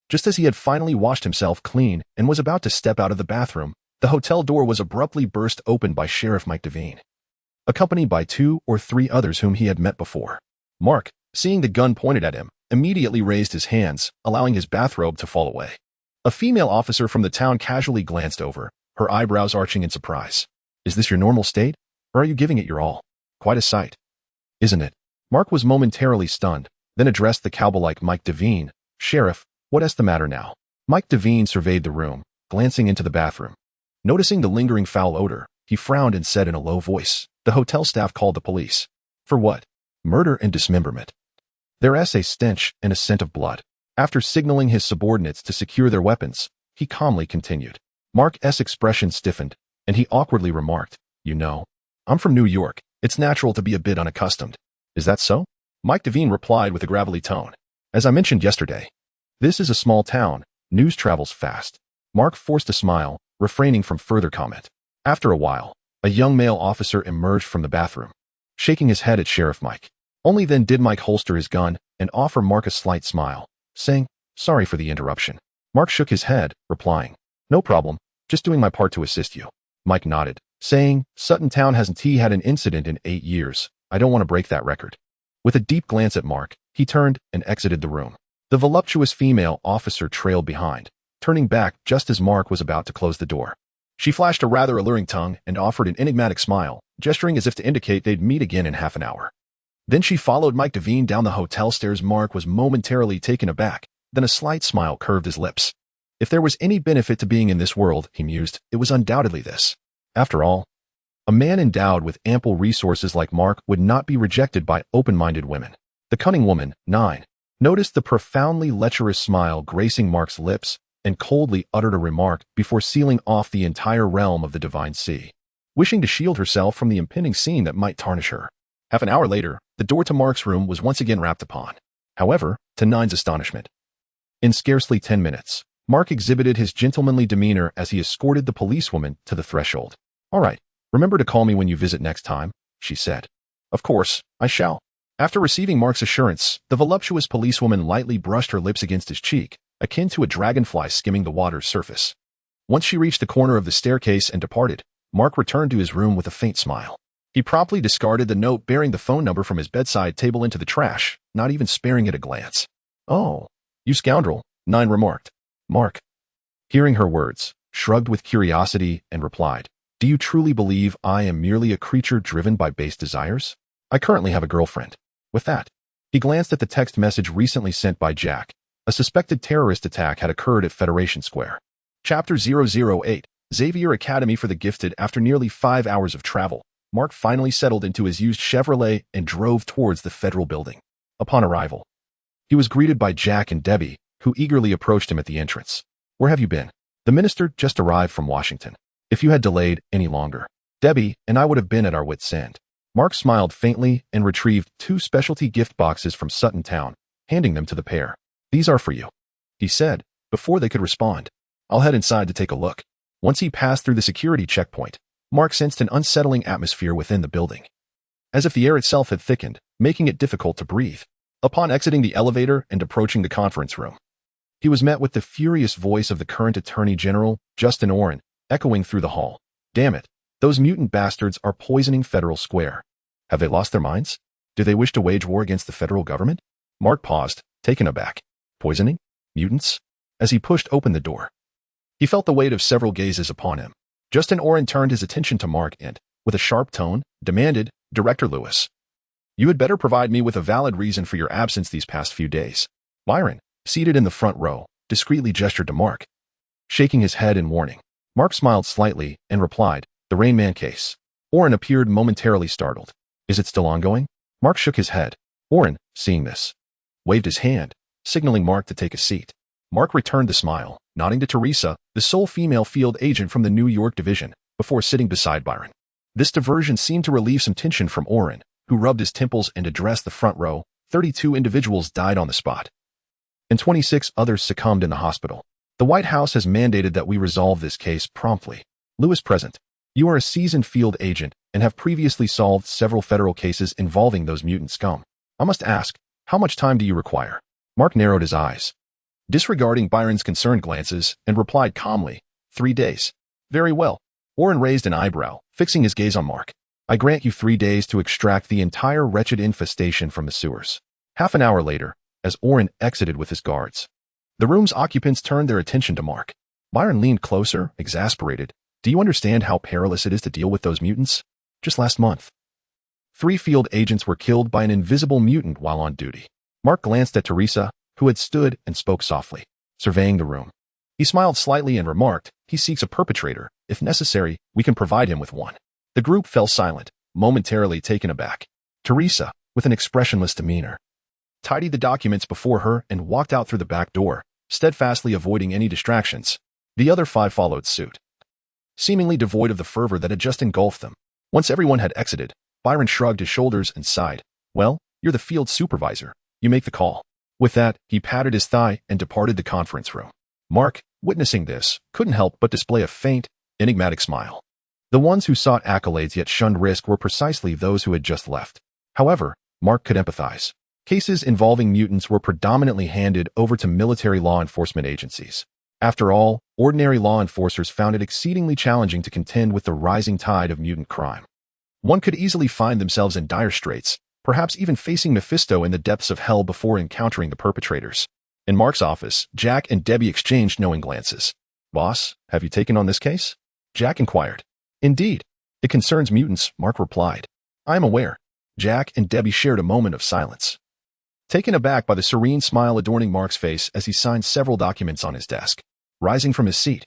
Just as he had finally washed himself clean and was about to step out of the bathroom, the hotel door was abruptly burst open by Sheriff Mike Devine, accompanied by 2 or 3 others whom he had met before. Mark, seeing the gun pointed at him, immediately raised his hands, allowing his bathrobe to fall away. A female officer from the town casually glanced over, her eyebrows arching in surprise. Is this your normal state, or are you giving it your all? Quite a sight, isn't it? Mark was momentarily stunned, then addressed the cowboy-like Mike Devine. Sheriff, what is the matter now? Mike Devine surveyed the room, glancing into the bathroom. Noticing the lingering foul odor, he frowned and said in a low voice, The hotel staff called the police. For what? Murder and dismemberment. There's a stench and a scent of blood. After signaling his subordinates to secure their weapons, he calmly continued. Mark's expression stiffened, and he awkwardly remarked, You know, I'm from New York. It's natural to be a bit unaccustomed. Is that so? Mike Devine replied with a gravelly tone. As I mentioned yesterday, this is a small town. News travels fast. Mark forced a smile, refraining from further comment. After a while, a young male officer emerged from the bathroom, shaking his head at Sheriff Mike. Only then did Mike holster his gun and offer Mark a slight smile, saying, Sorry for the interruption. Mark shook his head, replying, No problem, just doing my part to assist you. Mike nodded, saying, Sutton Town hasn't had an incident in 8 years. I don't want to break that record. With a deep glance at Mark, he turned and exited the room. The voluptuous female officer trailed behind, turning back just as Mark was about to close the door. She flashed a rather alluring tongue and offered an enigmatic smile, gesturing as if to indicate they'd meet again in half an hour. Then she followed Mike Devine down the hotel stairs. Mark was momentarily taken aback, then a slight smile curved his lips. If there was any benefit to being in this world, he mused, it was undoubtedly this. After all, a man endowed with ample resources like Mark would not be rejected by open-minded women. The cunning woman, 9, noticed the profoundly lecherous smile gracing Mark's lips and coldly uttered a remark before sealing off the entire realm of the divine sea, wishing to shield herself from the impending scene that might tarnish her. Half an hour later, the door to Mark's room was once again rapped upon. However, to 9's astonishment, in scarcely 10 minutes, Mark exhibited his gentlemanly demeanor as he escorted the policewoman to the threshold. All right, remember to call me when you visit next time, she said. Of course, I shall. After receiving Mark's assurance, the voluptuous policewoman lightly brushed her lips against his cheek, akin to a dragonfly skimming the water's surface. Once she reached the corner of the staircase and departed, Mark returned to his room with a faint smile. He promptly discarded the note bearing the phone number from his bedside table into the trash, not even sparing it a glance. Oh, you scoundrel, 9 remarked. Mark, hearing her words, shrugged with curiosity and replied, Do you truly believe I am merely a creature driven by base desires? I currently have a girlfriend. With that, he glanced at the text message recently sent by Jack. A suspected terrorist attack had occurred at Federation Square. Chapter 008, Xavier Academy for the Gifted. After nearly 5 hours of travel, Mark finally settled into his used Chevrolet and drove towards the federal building. Upon arrival, he was greeted by Jack and Debbie, who eagerly approached him at the entrance. "Where have you been?" "The minister just arrived from Washington. If you had delayed any longer, Debbie and I would have been at our wits' end." Mark smiled faintly and retrieved 2 specialty gift boxes from Sutton Town, handing them to the pair. "These are for you," he said, before they could respond. "I'll head inside to take a look." Once he passed through the security checkpoint, Mark sensed an unsettling atmosphere within the building, as if the air itself had thickened, making it difficult to breathe. Upon exiting the elevator and approaching the conference room, he was met with the furious voice of the current Attorney General, Justin Orrin, echoing through the hall. "Damn it, those mutant bastards are poisoning Federal Square. Have they lost their minds? Do they wish to wage war against the federal government?" Mark paused, taken aback. Poisoning? Mutants? As he pushed open the door, he felt the weight of several gazes upon him. Justin Orrin turned his attention to Mark and, with a sharp tone, demanded, "Director Lewis, you had better provide me with a valid reason for your absence these past few days." Byron, seated in the front row, discreetly gestured to Mark, shaking his head in warning. Mark smiled slightly and replied, "The Rain Man case." Orrin appeared momentarily startled. "Is it still ongoing?" Mark shook his head. Orrin, seeing this, waved his hand, signaling Mark to take a seat. Mark returned the smile, nodding to Teresa, the sole female field agent from the New York division, before sitting beside Byron. This diversion seemed to relieve some tension from Orrin, who rubbed his temples and addressed the front row. 32 individuals died on the spot, and 26 others succumbed in the hospital. "The White House has mandated that we resolve this case promptly. Lewis present. You are a seasoned field agent and have previously solved several federal cases involving those mutant scum. I must ask, how much time do you require?" Mark narrowed his eyes, disregarding Byron's concerned glances, and replied calmly, 3 days. "Very well." Orrin raised an eyebrow, fixing his gaze on Mark. "I grant you 3 days to extract the entire wretched infestation from the sewers." Half an hour later, as Orrin exited with his guards, the room's occupants turned their attention to Mark. Byron leaned closer, exasperated. "Do you understand how perilous it is to deal with those mutants? Just last month, 3 field agents were killed by an invisible mutant while on duty." Mark glanced at Teresa, who had stood and spoke softly, surveying the room. He smiled slightly and remarked, "He seeks a perpetrator. If necessary, we can provide him with one." The group fell silent, momentarily taken aback. Teresa, with an expressionless demeanor, tidied the documents before her and walked out through the back door, steadfastly avoiding any distractions. The other 5 followed suit, seemingly devoid of the fervor that had just engulfed them. Once everyone had exited, Byron shrugged his shoulders and sighed. "Well, you're the field supervisor. You make the call." With that, he patted his thigh and departed the conference room. Mark, witnessing this, couldn't help but display a faint, enigmatic smile. The ones who sought accolades yet shunned risk were precisely those who had just left. However, Mark could empathize. Cases involving mutants were predominantly handed over to military law enforcement agencies. After all, ordinary law enforcers found it exceedingly challenging to contend with the rising tide of mutant crime. One could easily find themselves in dire straits, perhaps even facing Mephisto in the depths of hell before encountering the perpetrators. In Mark's office, Jack and Debbie exchanged knowing glances. "Boss, have you taken on this case?" Jack inquired. "Indeed. It concerns mutants," Mark replied. "I am aware." Jack and Debbie shared a moment of silence, taken aback by the serene smile adorning Mark's face as he signed several documents on his desk. Rising from his seat,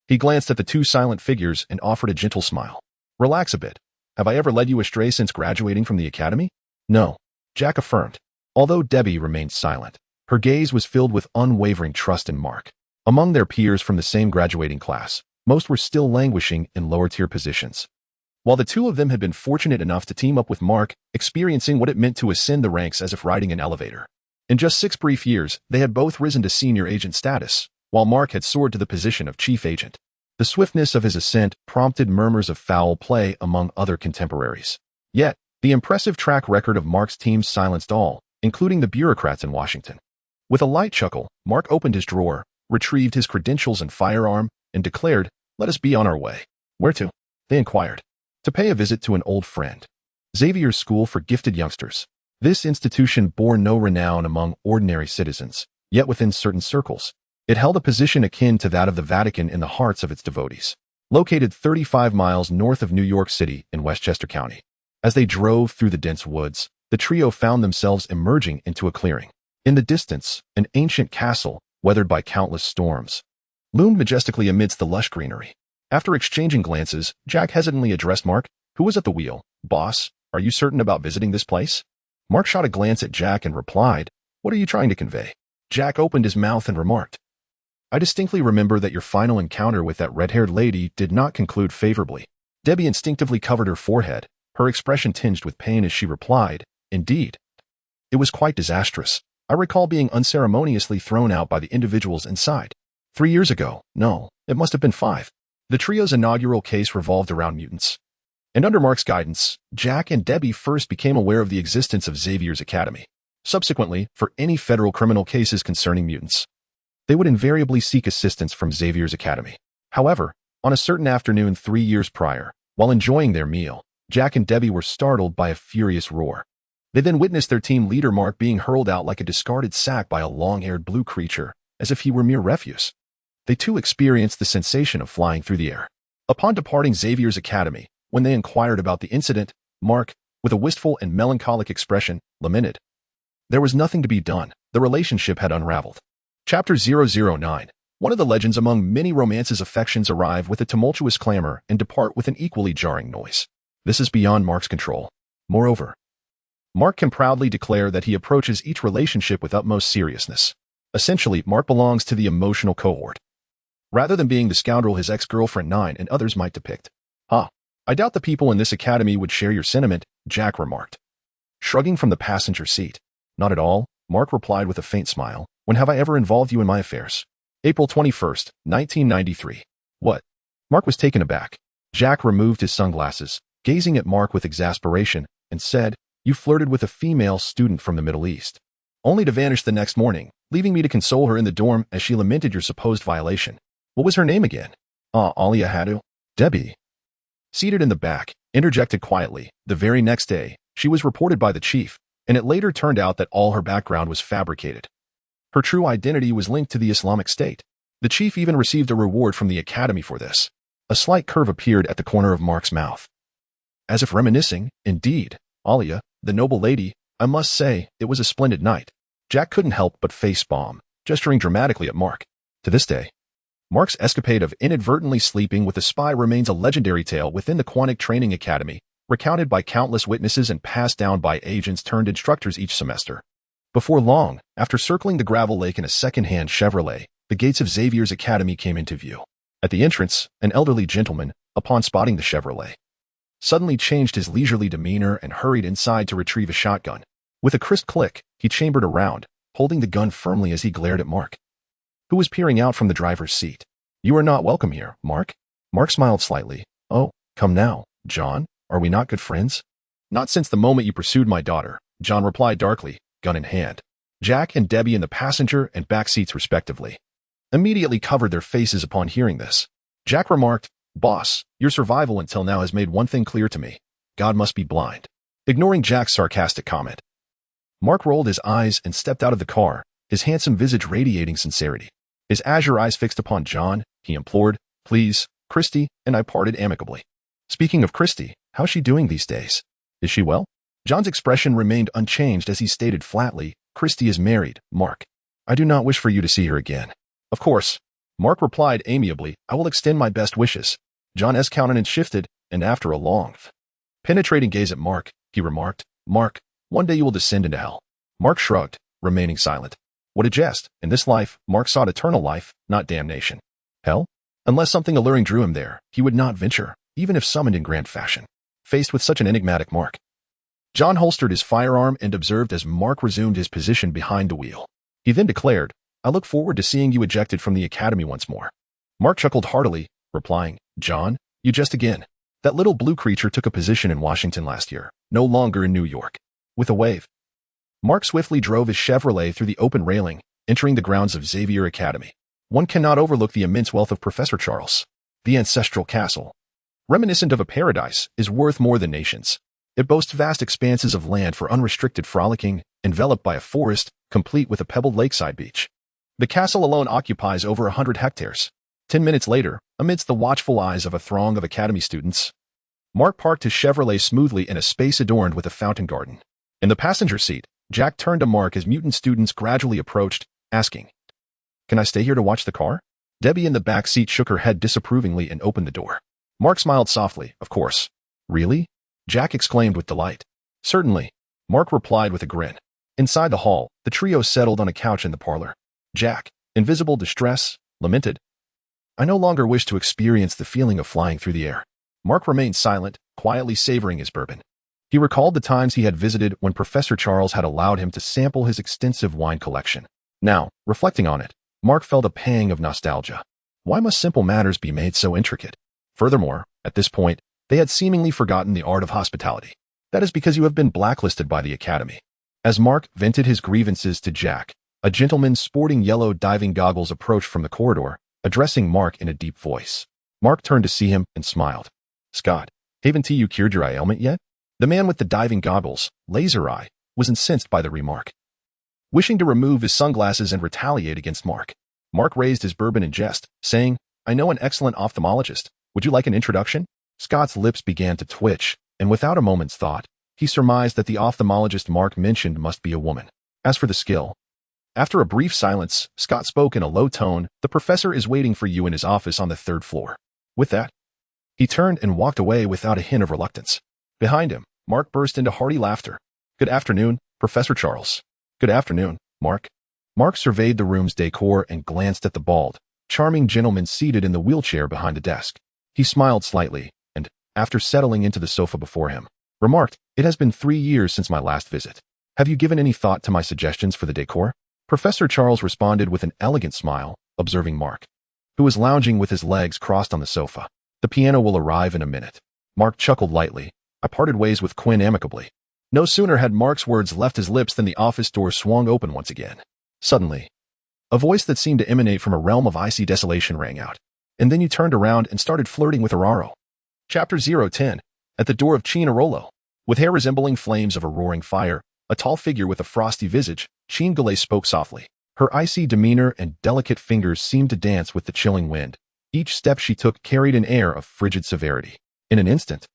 he glanced at the 2 silent figures and offered a gentle smile. "Relax a bit. Have I ever led you astray since graduating from the academy?" "No," Jack affirmed. Although Debbie remained silent, her gaze was filled with unwavering trust in Mark. Among their peers from the same graduating class, most were still languishing in lower-tier positions, while the 2 of them had been fortunate enough to team up with Mark, experiencing what it meant to ascend the ranks as if riding an elevator. In just 6 brief years, they had both risen to senior agent status, while Mark had soared to the position of chief agent. The swiftness of his ascent prompted murmurs of foul play among other contemporaries. Yet, the impressive track record of Mark's team silenced all, including the bureaucrats in Washington. With a light chuckle, Mark opened his drawer, retrieved his credentials and firearm, and declared, "Let us be on our way." "Where to?" they inquired. "To pay a visit to an old friend. Xavier's School for Gifted Youngsters." This institution bore no renown among ordinary citizens, yet within certain circles, it held a position akin to that of the Vatican in the hearts of its devotees. Located 35 miles north of New York City in Westchester County. As they drove through the dense woods, the trio found themselves emerging into a clearing. In the distance, an ancient castle, weathered by countless storms, loomed majestically amidst the lush greenery. After exchanging glances, Jack hesitantly addressed Mark, Who was at the wheel? Boss, are you certain about visiting this place? Mark shot a glance at Jack and replied, what are you trying to convey? Jack opened his mouth and remarked, I distinctly remember that your final encounter with that red-haired lady did not conclude favorably. Debbie instinctively covered her forehead, her expression tinged with pain as she replied, indeed. It was quite disastrous. I recall being unceremoniously thrown out by the individuals inside. 3 years ago, no, it must have been 5. The trio's inaugural case revolved around mutants. And under Mark's guidance, Jack and Debbie first became aware of the existence of Xavier's Academy. Subsequently, for any federal criminal cases concerning mutants, they would invariably seek assistance from Xavier's Academy. However, on a certain afternoon 3 years prior, while enjoying their meal, Jack and Debbie were startled by a furious roar. They then witnessed their team leader Mark being hurled out like a discarded sack by a long-haired blue creature, as if he were mere refuse. They too experienced the sensation of flying through the air. Upon departing Xavier's Academy, when they inquired about the incident, Mark, with a wistful and melancholic expression, lamented. There was nothing to be done. The relationship had unraveled. Chapter 009. One of the legends among many romances affections arrive with a tumultuous clamor and depart with an equally jarring noise. This is beyond Mark's control. Moreover, Mark can proudly declare that he approaches each relationship with utmost seriousness. Essentially, Mark belongs to the emotional cohort, rather than being the scoundrel his ex-girlfriend 9 and others might depict. I doubt the people in this academy would share your sentiment, Jack remarked, shrugging from the passenger seat. Not at all, Mark replied with a faint smile. When have I ever involved you in my affairs? April 21st, 1993. What? Mark was taken aback. Jack removed his sunglasses, gazing at Mark with exasperation, and said, you flirted with a female student from the Middle East, only to vanish the next morning, leaving me to console her in the dorm as she lamented your supposed violation. What was her name again? Alia Hadu? Debbie, seated in the back, interjected quietly. The very next day, she was reported by the chief, and it later turned out that all her background was fabricated. Her true identity was linked to the Islamic State. The chief even received a reward from the academy for this. A slight curve appeared at the corner of Mark's mouth. As if reminiscing, indeed, Alia, the noble lady, I must say, it was a splendid night. Jack couldn't help but face-palm, gesturing dramatically at Mark. To this day, Mark's escapade of inadvertently sleeping with a spy remains a legendary tale within the Quantic Training Academy, recounted by countless witnesses and passed down by agents turned instructors each semester. Before long, after circling the gravel lake in a second-hand Chevrolet, the gates of Xavier's Academy came into view. At the entrance, an elderly gentleman, upon spotting the Chevrolet, suddenly changed his leisurely demeanor and hurried inside to retrieve a shotgun. With a crisp click, he chambered a round, holding the gun firmly as he glared at Mark, who was peering out from the driver's seat. You are not welcome here, Mark. Mark smiled slightly. Oh, come now, John, are we not good friends? Not since the moment you pursued my daughter, John replied darkly, gun in hand. Jack and Debbie in the passenger and back seats respectively immediately covered their faces upon hearing this. Jack remarked, Boss, your survival until now has made one thing clear to me. God must be blind. Ignoring Jack's sarcastic comment, Mark rolled his eyes and stepped out of the car, his handsome visage radiating sincerity. His azure eyes fixed upon John, he implored, Please, Christy, and I parted amicably. Speaking of Christy, how's she doing these days? Is she well? John's expression remained unchanged as he stated flatly, Christy is married, Mark. I do not wish for you to see her again. Of course, Mark replied amiably, I will extend my best wishes. John's countenance shifted, and after a long, penetrating gaze at Mark, he remarked, Mark, one day you will descend into hell. Mark shrugged, remaining silent. What a jest. In this life, Mark sought eternal life, not damnation. Hell? Unless something alluring drew him there, he would not venture, even if summoned in grand fashion. Faced with such an enigmatic Mark, John holstered his firearm and observed as Mark resumed his position behind the wheel. He then declared, I look forward to seeing you ejected from the academy once more. Mark chuckled heartily, replying, John, you jest again. That little blue creature took a position in Washington last year, no longer in New York. With a wave, Mark swiftly drove his Chevrolet through the open railing, entering the grounds of Xavier Academy. One cannot overlook the immense wealth of Professor Charles. The ancestral castle, reminiscent of a paradise, is worth more than nations. It boasts vast expanses of land for unrestricted frolicking, enveloped by a forest, complete with a pebbled lakeside beach. The castle alone occupies over 100 hectares. 10 minutes later, amidst the watchful eyes of a throng of academy students, Mark parked his Chevrolet smoothly in a space adorned with a fountain garden. In the passenger seat, Jack turned to Mark as mutant students gradually approached, asking, Can I stay here to watch the car? Debbie in the back seat shook her head disapprovingly and opened the door. Mark smiled softly, Of course. Really? Jack exclaimed with delight. Certainly, Mark replied with a grin. Inside the hall, the trio settled on a couch in the parlor. Jack, in visible distress, lamented, I no longer wish to experience the feeling of flying through the air. Mark remained silent, quietly savoring his bourbon. He recalled the times he had visited when Professor Charles had allowed him to sample his extensive wine collection. Now, reflecting on it, Mark felt a pang of nostalgia. Why must simple matters be made so intricate? Furthermore, at this point, they had seemingly forgotten the art of hospitality. That is because you have been blacklisted by the Academy. As Mark vented his grievances to Jack, a gentleman sporting yellow diving goggles approached from the corridor, addressing Mark in a deep voice. Mark turned to see him and smiled. Scott, haven't you cured your eye ailment yet? The man with the diving goggles, laser eye, was incensed by the remark. Wishing to remove his sunglasses and retaliate against Mark, Mark raised his bourbon in jest, saying, I know an excellent ophthalmologist. Would you like an introduction? Scott's lips began to twitch, and without a moment's thought, he surmised that the ophthalmologist Mark mentioned must be a woman. As for the skill, after a brief silence, Scott spoke in a low tone, the professor is waiting for you in his office on the 3rd floor. With that, he turned and walked away without a hint of reluctance. Behind him, Mark burst into hearty laughter. Good afternoon, Professor Charles. Good afternoon, Mark. Mark surveyed the room's decor and glanced at the bald, charming gentleman seated in the wheelchair behind the desk. He smiled slightly, and, after settling into the sofa before him, remarked, It has been 3 years since my last visit. Have you given any thought to my suggestions for the decor? Professor Charles responded with an elegant smile, observing Mark, who was lounging with his legs crossed on the sofa. The piano will arrive in a minute. Mark chuckled lightly. I parted ways with Quinn amicably. No sooner had Mark's words left his lips than the office door swung open once again. Suddenly, a voice that seemed to emanate from a realm of icy desolation rang out. And then you turned around and started flirting with Araro. Chapter 010. At the door of Chinarolo. With hair resembling flames of a roaring fire, a tall figure with a frosty visage, Chingale spoke softly. Her icy demeanor and delicate fingers seemed to dance with the chilling wind. Each step she took carried an air of frigid severity. In an instant,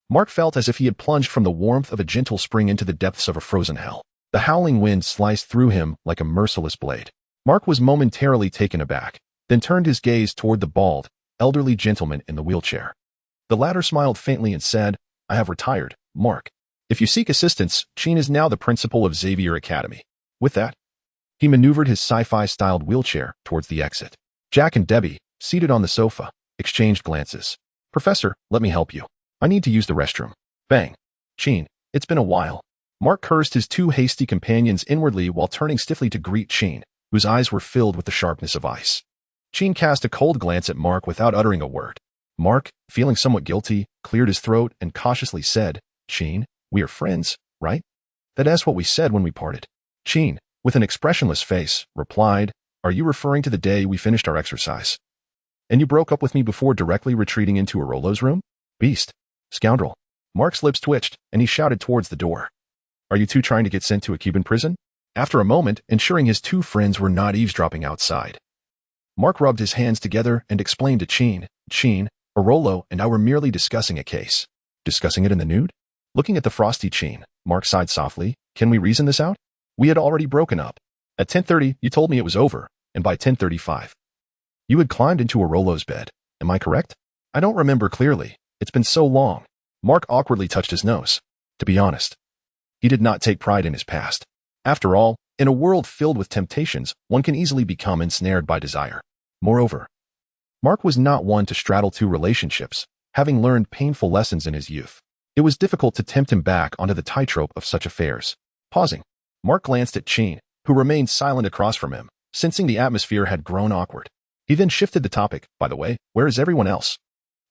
Mark felt as if he had plunged from the warmth of a gentle spring into the depths of a frozen hell. The howling wind sliced through him like a merciless blade. Mark was momentarily taken aback, then turned his gaze toward the bald, elderly gentleman in the wheelchair. The latter smiled faintly and said, I have retired, Mark. If you seek assistance, Chin is now the principal of Xavier Academy. With that, he maneuvered his sci-fi-styled wheelchair towards the exit. Jack and Debbie, seated on the sofa, exchanged glances. Professor, let me help you. I need to use the restroom. Bang. Chin, it's been a while. Mark cursed his 2 hasty companions inwardly while turning stiffly to greet Chin, whose eyes were filled with the sharpness of ice. Chin cast a cold glance at Mark without uttering a word. Mark, feeling somewhat guilty, cleared his throat and cautiously said, Chin, we are friends, right? That's what we said when we parted. Chin, with an expressionless face, replied, Are you referring to the day we finished our exercise? And you broke up with me before directly retreating into Arolo's room? Beast. Scoundrel. Mark's lips twitched, and he shouted towards the door. Are you 2 trying to get sent to a Cuban prison? After a moment, ensuring his 2 friends were not eavesdropping outside, Mark rubbed his hands together and explained to Chin, Arolo and I were merely discussing a case. Discussing it in the nude? Looking at the frosty Chin, Mark sighed softly. Can we reason this out? We had already broken up. At 10:30, you told me it was over, and by 10:35, you had climbed into Arolo's bed. Am I correct? I don't remember clearly. It's been so long. Mark awkwardly touched his nose. To be honest, he did not take pride in his past. After all, in a world filled with temptations, one can easily become ensnared by desire. Moreover, Mark was not one to straddle 2 relationships, having learned painful lessons in his youth. It was difficult to tempt him back onto the tightrope of such affairs. Pausing, Mark glanced at Chin, who remained silent across from him, sensing the atmosphere had grown awkward. He then shifted the topic. By the way, where is everyone else?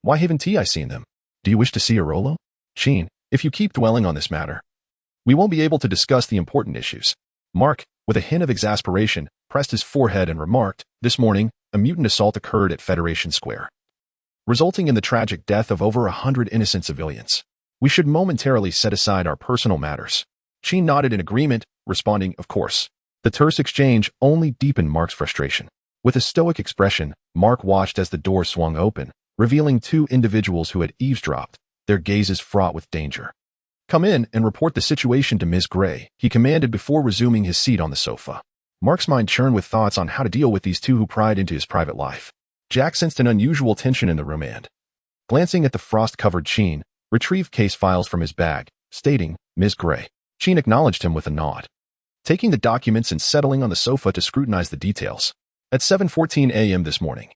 Why haven't I seen them? Do you wish to see Arolo? Chin, if you keep dwelling on this matter, we won't be able to discuss the important issues. Mark, with a hint of exasperation, pressed his forehead and remarked, This morning, a mutant assault occurred at Federation Square, resulting in the tragic death of over 100 innocent civilians. We should momentarily set aside our personal matters. Chin nodded in agreement, responding, Of course. The terse exchange only deepened Mark's frustration. With a stoic expression, Mark watched as the door swung open, revealing 2 individuals who had eavesdropped, their gazes fraught with danger. Come in and report the situation to Ms. Gray, he commanded before resuming his seat on the sofa. Mark's mind churned with thoughts on how to deal with these 2 who pried into his private life. Jack sensed an unusual tension in the room and, glancing at the frost-covered Chin, retrieved case files from his bag, stating, Ms. Gray. Sheen acknowledged him with a nod, taking the documents and settling on the sofa to scrutinize the details. At 7:14 a.m. this morning,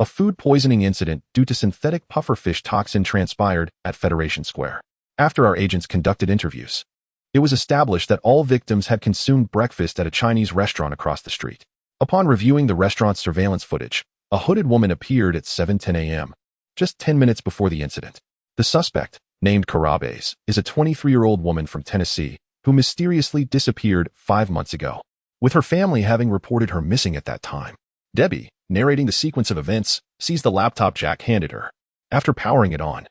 a food poisoning incident due to synthetic pufferfish toxin transpired at Federation Square. After our agents conducted interviews, it was established that all victims had consumed breakfast at a Chinese restaurant across the street. Upon reviewing the restaurant's surveillance footage, a hooded woman appeared at 7:10 a.m., just 10 minutes before the incident. The suspect, named Carves, is a 23-year-old woman from Tennessee who mysteriously disappeared 5 months ago, with her family having reported her missing at that time. Debbie, narrating the sequence of events, sees the laptop Jack handed her. After powering it on,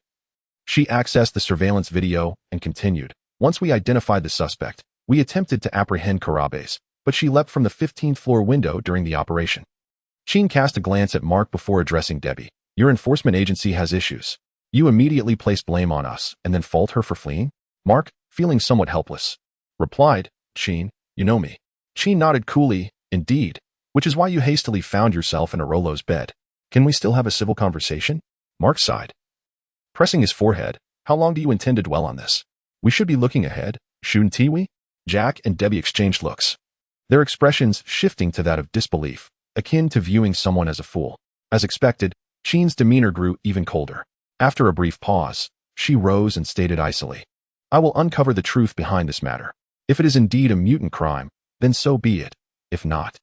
she accessed the surveillance video and continued. Once we identified the suspect, we attempted to apprehend Carves, but she leapt from the 15th floor window during the operation. Sheen cast a glance at Mark before addressing Debbie. Your enforcement agency has issues. You immediately place blame on us and then fault her for fleeing? Mark, feeling somewhat helpless, replied, Sheen, you know me. Sheen nodded coolly, indeed, which is why you hastily found yourself in a Rolo's bed. Can we still have a civil conversation? Mark sighed, pressing his forehead. How long do you intend to dwell on this? We should be looking ahead, shouldn't we? Jack and Debbie exchanged looks, their expressions shifting to that of disbelief, akin to viewing someone as a fool. As expected, Sheen's demeanor grew even colder. After a brief pause, she rose and stated icily, I will uncover the truth behind this matter. If it is indeed a mutant crime, then so be it. If not,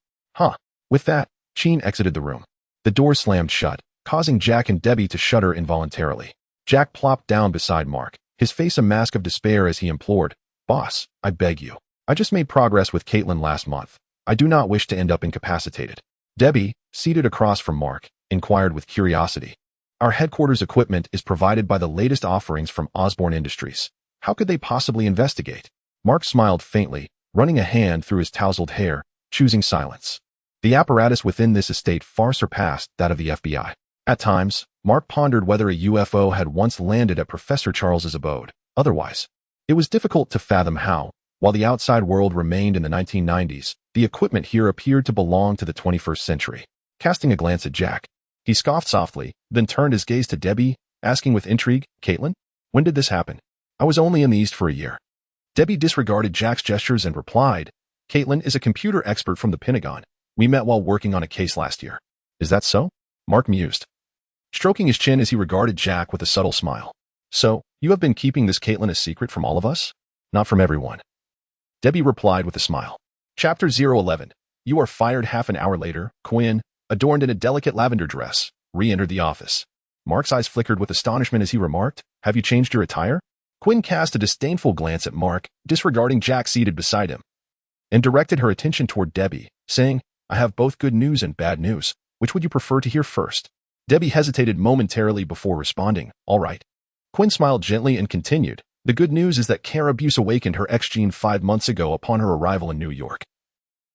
With that, Sheen exited the room. The door slammed shut, causing Jack and Debbie to shudder involuntarily. Jack plopped down beside Mark, his face a mask of despair as he implored, Boss, I beg you. I just made progress with Caitlin last month. I do not wish to end up incapacitated. Debbie, seated across from Mark, inquired with curiosity. Our headquarters equipment is provided by the latest offerings from Osborne Industries. How could they possibly investigate? Mark smiled faintly, running a hand through his tousled hair, choosing silence. The apparatus within this estate far surpassed that of the FBI. At times, Mark pondered whether a UFO had once landed at Professor Charles's abode. Otherwise, it was difficult to fathom how, while the outside world remained in the 1990s, the equipment here appeared to belong to the 21st century. Casting a glance at Jack, he scoffed softly, then turned his gaze to Debbie, asking with intrigue, Caitlin, when did this happen? I was only in the East for a year. Debbie disregarded Jack's gestures and replied, Caitlin is a computer expert from the Pentagon. We met while working on a case last year. Is that so? Mark mused, stroking his chin as he regarded Jack with a subtle smile. So, you have been keeping this Caitlin a secret from all of us? Not from everyone. Debbie replied with a smile. Chapter 011. You are fired. Half an hour later, Quinn, adorned in a delicate lavender dress, re-entered the office. Mark's eyes flickered with astonishment as he remarked, Have you changed your attire? Quinn cast a disdainful glance at Mark, disregarding Jack seated beside him, and directed her attention toward Debbie, saying, I have both good news and bad news. Which would you prefer to hear first? Debbie hesitated momentarily before responding, All right. Quinn smiled gently and continued, The good news is that carve awakened her X-gene 5 months ago upon her arrival in New York.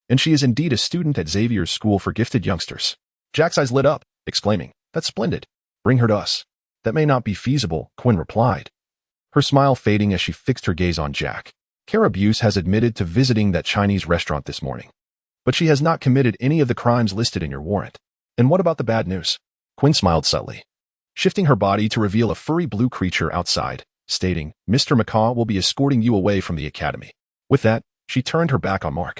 And she is indeed a student at Xavier's School for Gifted Youngsters. Jack's eyes lit up, exclaiming, That's splendid. Bring her to us. That may not be feasible, Quinn replied, her smile fading as she fixed her gaze on Jack. Carve has admitted to visiting that Chinese restaurant this morning, but she has not committed any of the crimes listed in your warrant. And what about the bad news? Quinn smiled subtly, shifting her body to reveal a furry blue creature outside, stating, Mr. McCaw will be escorting you away from the academy. With that, she turned her back on Mark,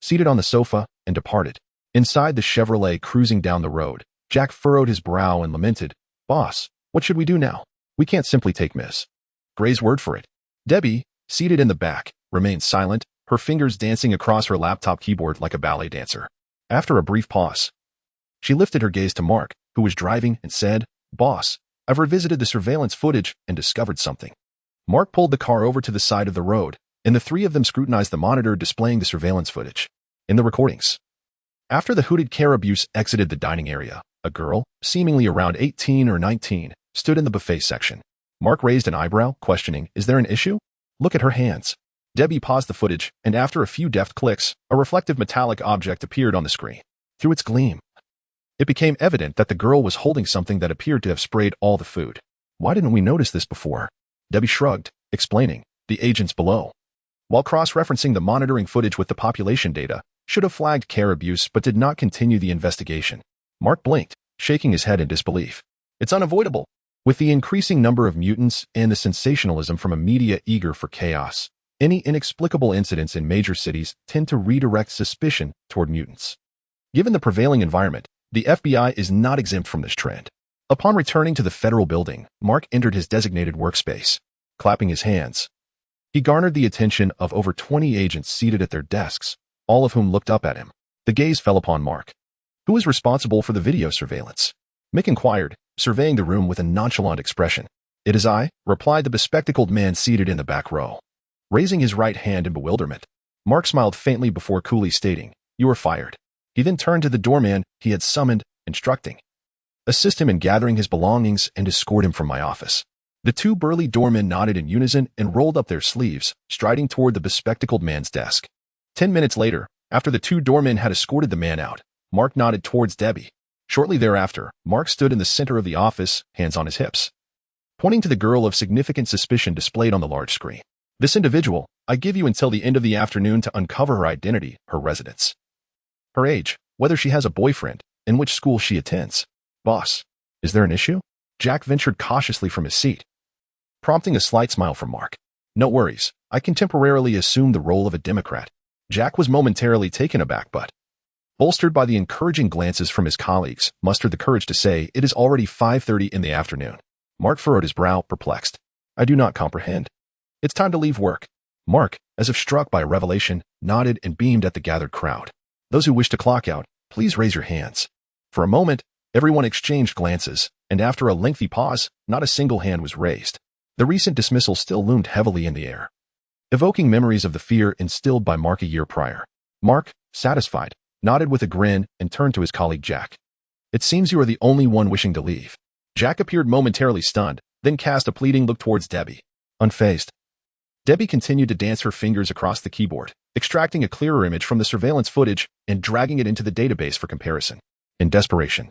seated on the sofa, and departed. Inside the Chevrolet cruising down the road, Jack furrowed his brow and lamented, Boss, what should we do now? We can't simply take Miss Gray's word for it. Debbie, seated in the back, remained silent, her fingers dancing across her laptop keyboard like a ballet dancer. After a brief pause, she lifted her gaze to Mark, who was driving, and said, Boss, I've revisited the surveillance footage and discovered something. Mark pulled the car over to the side of the road, and the three of them scrutinized the monitor displaying the surveillance footage. In the recordings, after the hooded Carve exited the dining area, a girl, seemingly around 18 or 19, stood in the buffet section. Mark raised an eyebrow, questioning, Is there an issue? Look at her hands. Debbie paused the footage, and after a few deft clicks, a reflective metallic object appeared on the screen. Through its gleam, it became evident that the girl was holding something that appeared to have sprayed all the food. Why didn't we notice this before? Debbie shrugged, explaining, The agents below, while cross-referencing the monitoring footage with the population data, should have flagged care abuse but did not continue the investigation. Mark blinked, shaking his head in disbelief. It's unavoidable. With the increasing number of mutants and the sensationalism from a media eager for chaos, any inexplicable incidents in major cities tend to redirect suspicion toward mutants. Given the prevailing environment, the FBI is not exempt from this trend. Upon returning to the federal building, Mark entered his designated workspace, clapping his hands. He garnered the attention of over 20 agents seated at their desks, all of whom looked up at him. The gaze fell upon Mark. Who is responsible for the video surveillance? Mick inquired, surveying the room with a nonchalant expression. It is I, replied the bespectacled man seated in the back row. Raising his right hand in bewilderment, Mark smiled faintly before coolly stating, "You are fired." He then turned to the doorman he had summoned, instructing, "Assist him in gathering his belongings and escort him from my office." The two burly doormen nodded in unison and rolled up their sleeves, striding toward the bespectacled man's desk. 10 minutes later, after the two doormen had escorted the man out, Mark nodded towards Debbie. Shortly thereafter, Mark stood in the center of the office, hands on his hips, pointing to the girl of significant suspicion displayed on the large screen. "This individual, I give you until the end of the afternoon to uncover her identity, her residence, her age, whether she has a boyfriend, and which school she attends." "Boss, is there an issue?" Jack ventured cautiously from his seat, prompting a slight smile from Mark. "No worries, I can temporarily assume the role of a Democrat." Jack was momentarily taken aback but, bolstered by the encouraging glances from his colleagues, mustered the courage to say, "It is already 5:30 in the afternoon." Mark furrowed his brow, perplexed. "I do not comprehend." "It's time to leave work." Mark, as if struck by a revelation, nodded and beamed at the gathered crowd. "Those who wish to clock out, please raise your hands." For a moment, everyone exchanged glances, and after a lengthy pause, not a single hand was raised. The recent dismissal still loomed heavily in the air, evoking memories of the fear instilled by Mark a year prior. Mark, satisfied, nodded with a grin and turned to his colleague Jack. "It seems you are the only one wishing to leave." Jack appeared momentarily stunned, then cast a pleading look towards Debbie. Unfazed, Debbie continued to dance her fingers across the keyboard, extracting a clearer image from the surveillance footage and dragging it into the database for comparison. In desperation,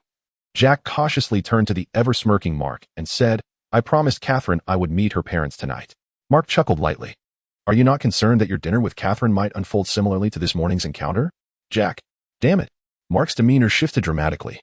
Jack cautiously turned to the ever-smirking Mark and said, "I promised Catherine I would meet her parents tonight." Mark chuckled lightly. "Are you not concerned that your dinner with Catherine might unfold similarly to this morning's encounter?" "Jack, damn it." Mark's demeanor shifted dramatically,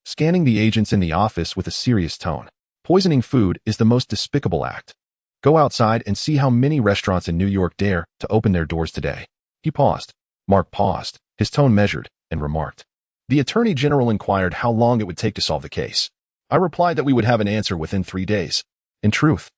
scanning the agents in the office with a serious tone. "Poisoning food is the most despicable act. Go outside and see how many restaurants in New York dare to open their doors today." He paused. Mark paused, his tone measured, and remarked, "The Attorney General inquired how long it would take to solve the case. I replied that we would have an answer within 3 days. In truth,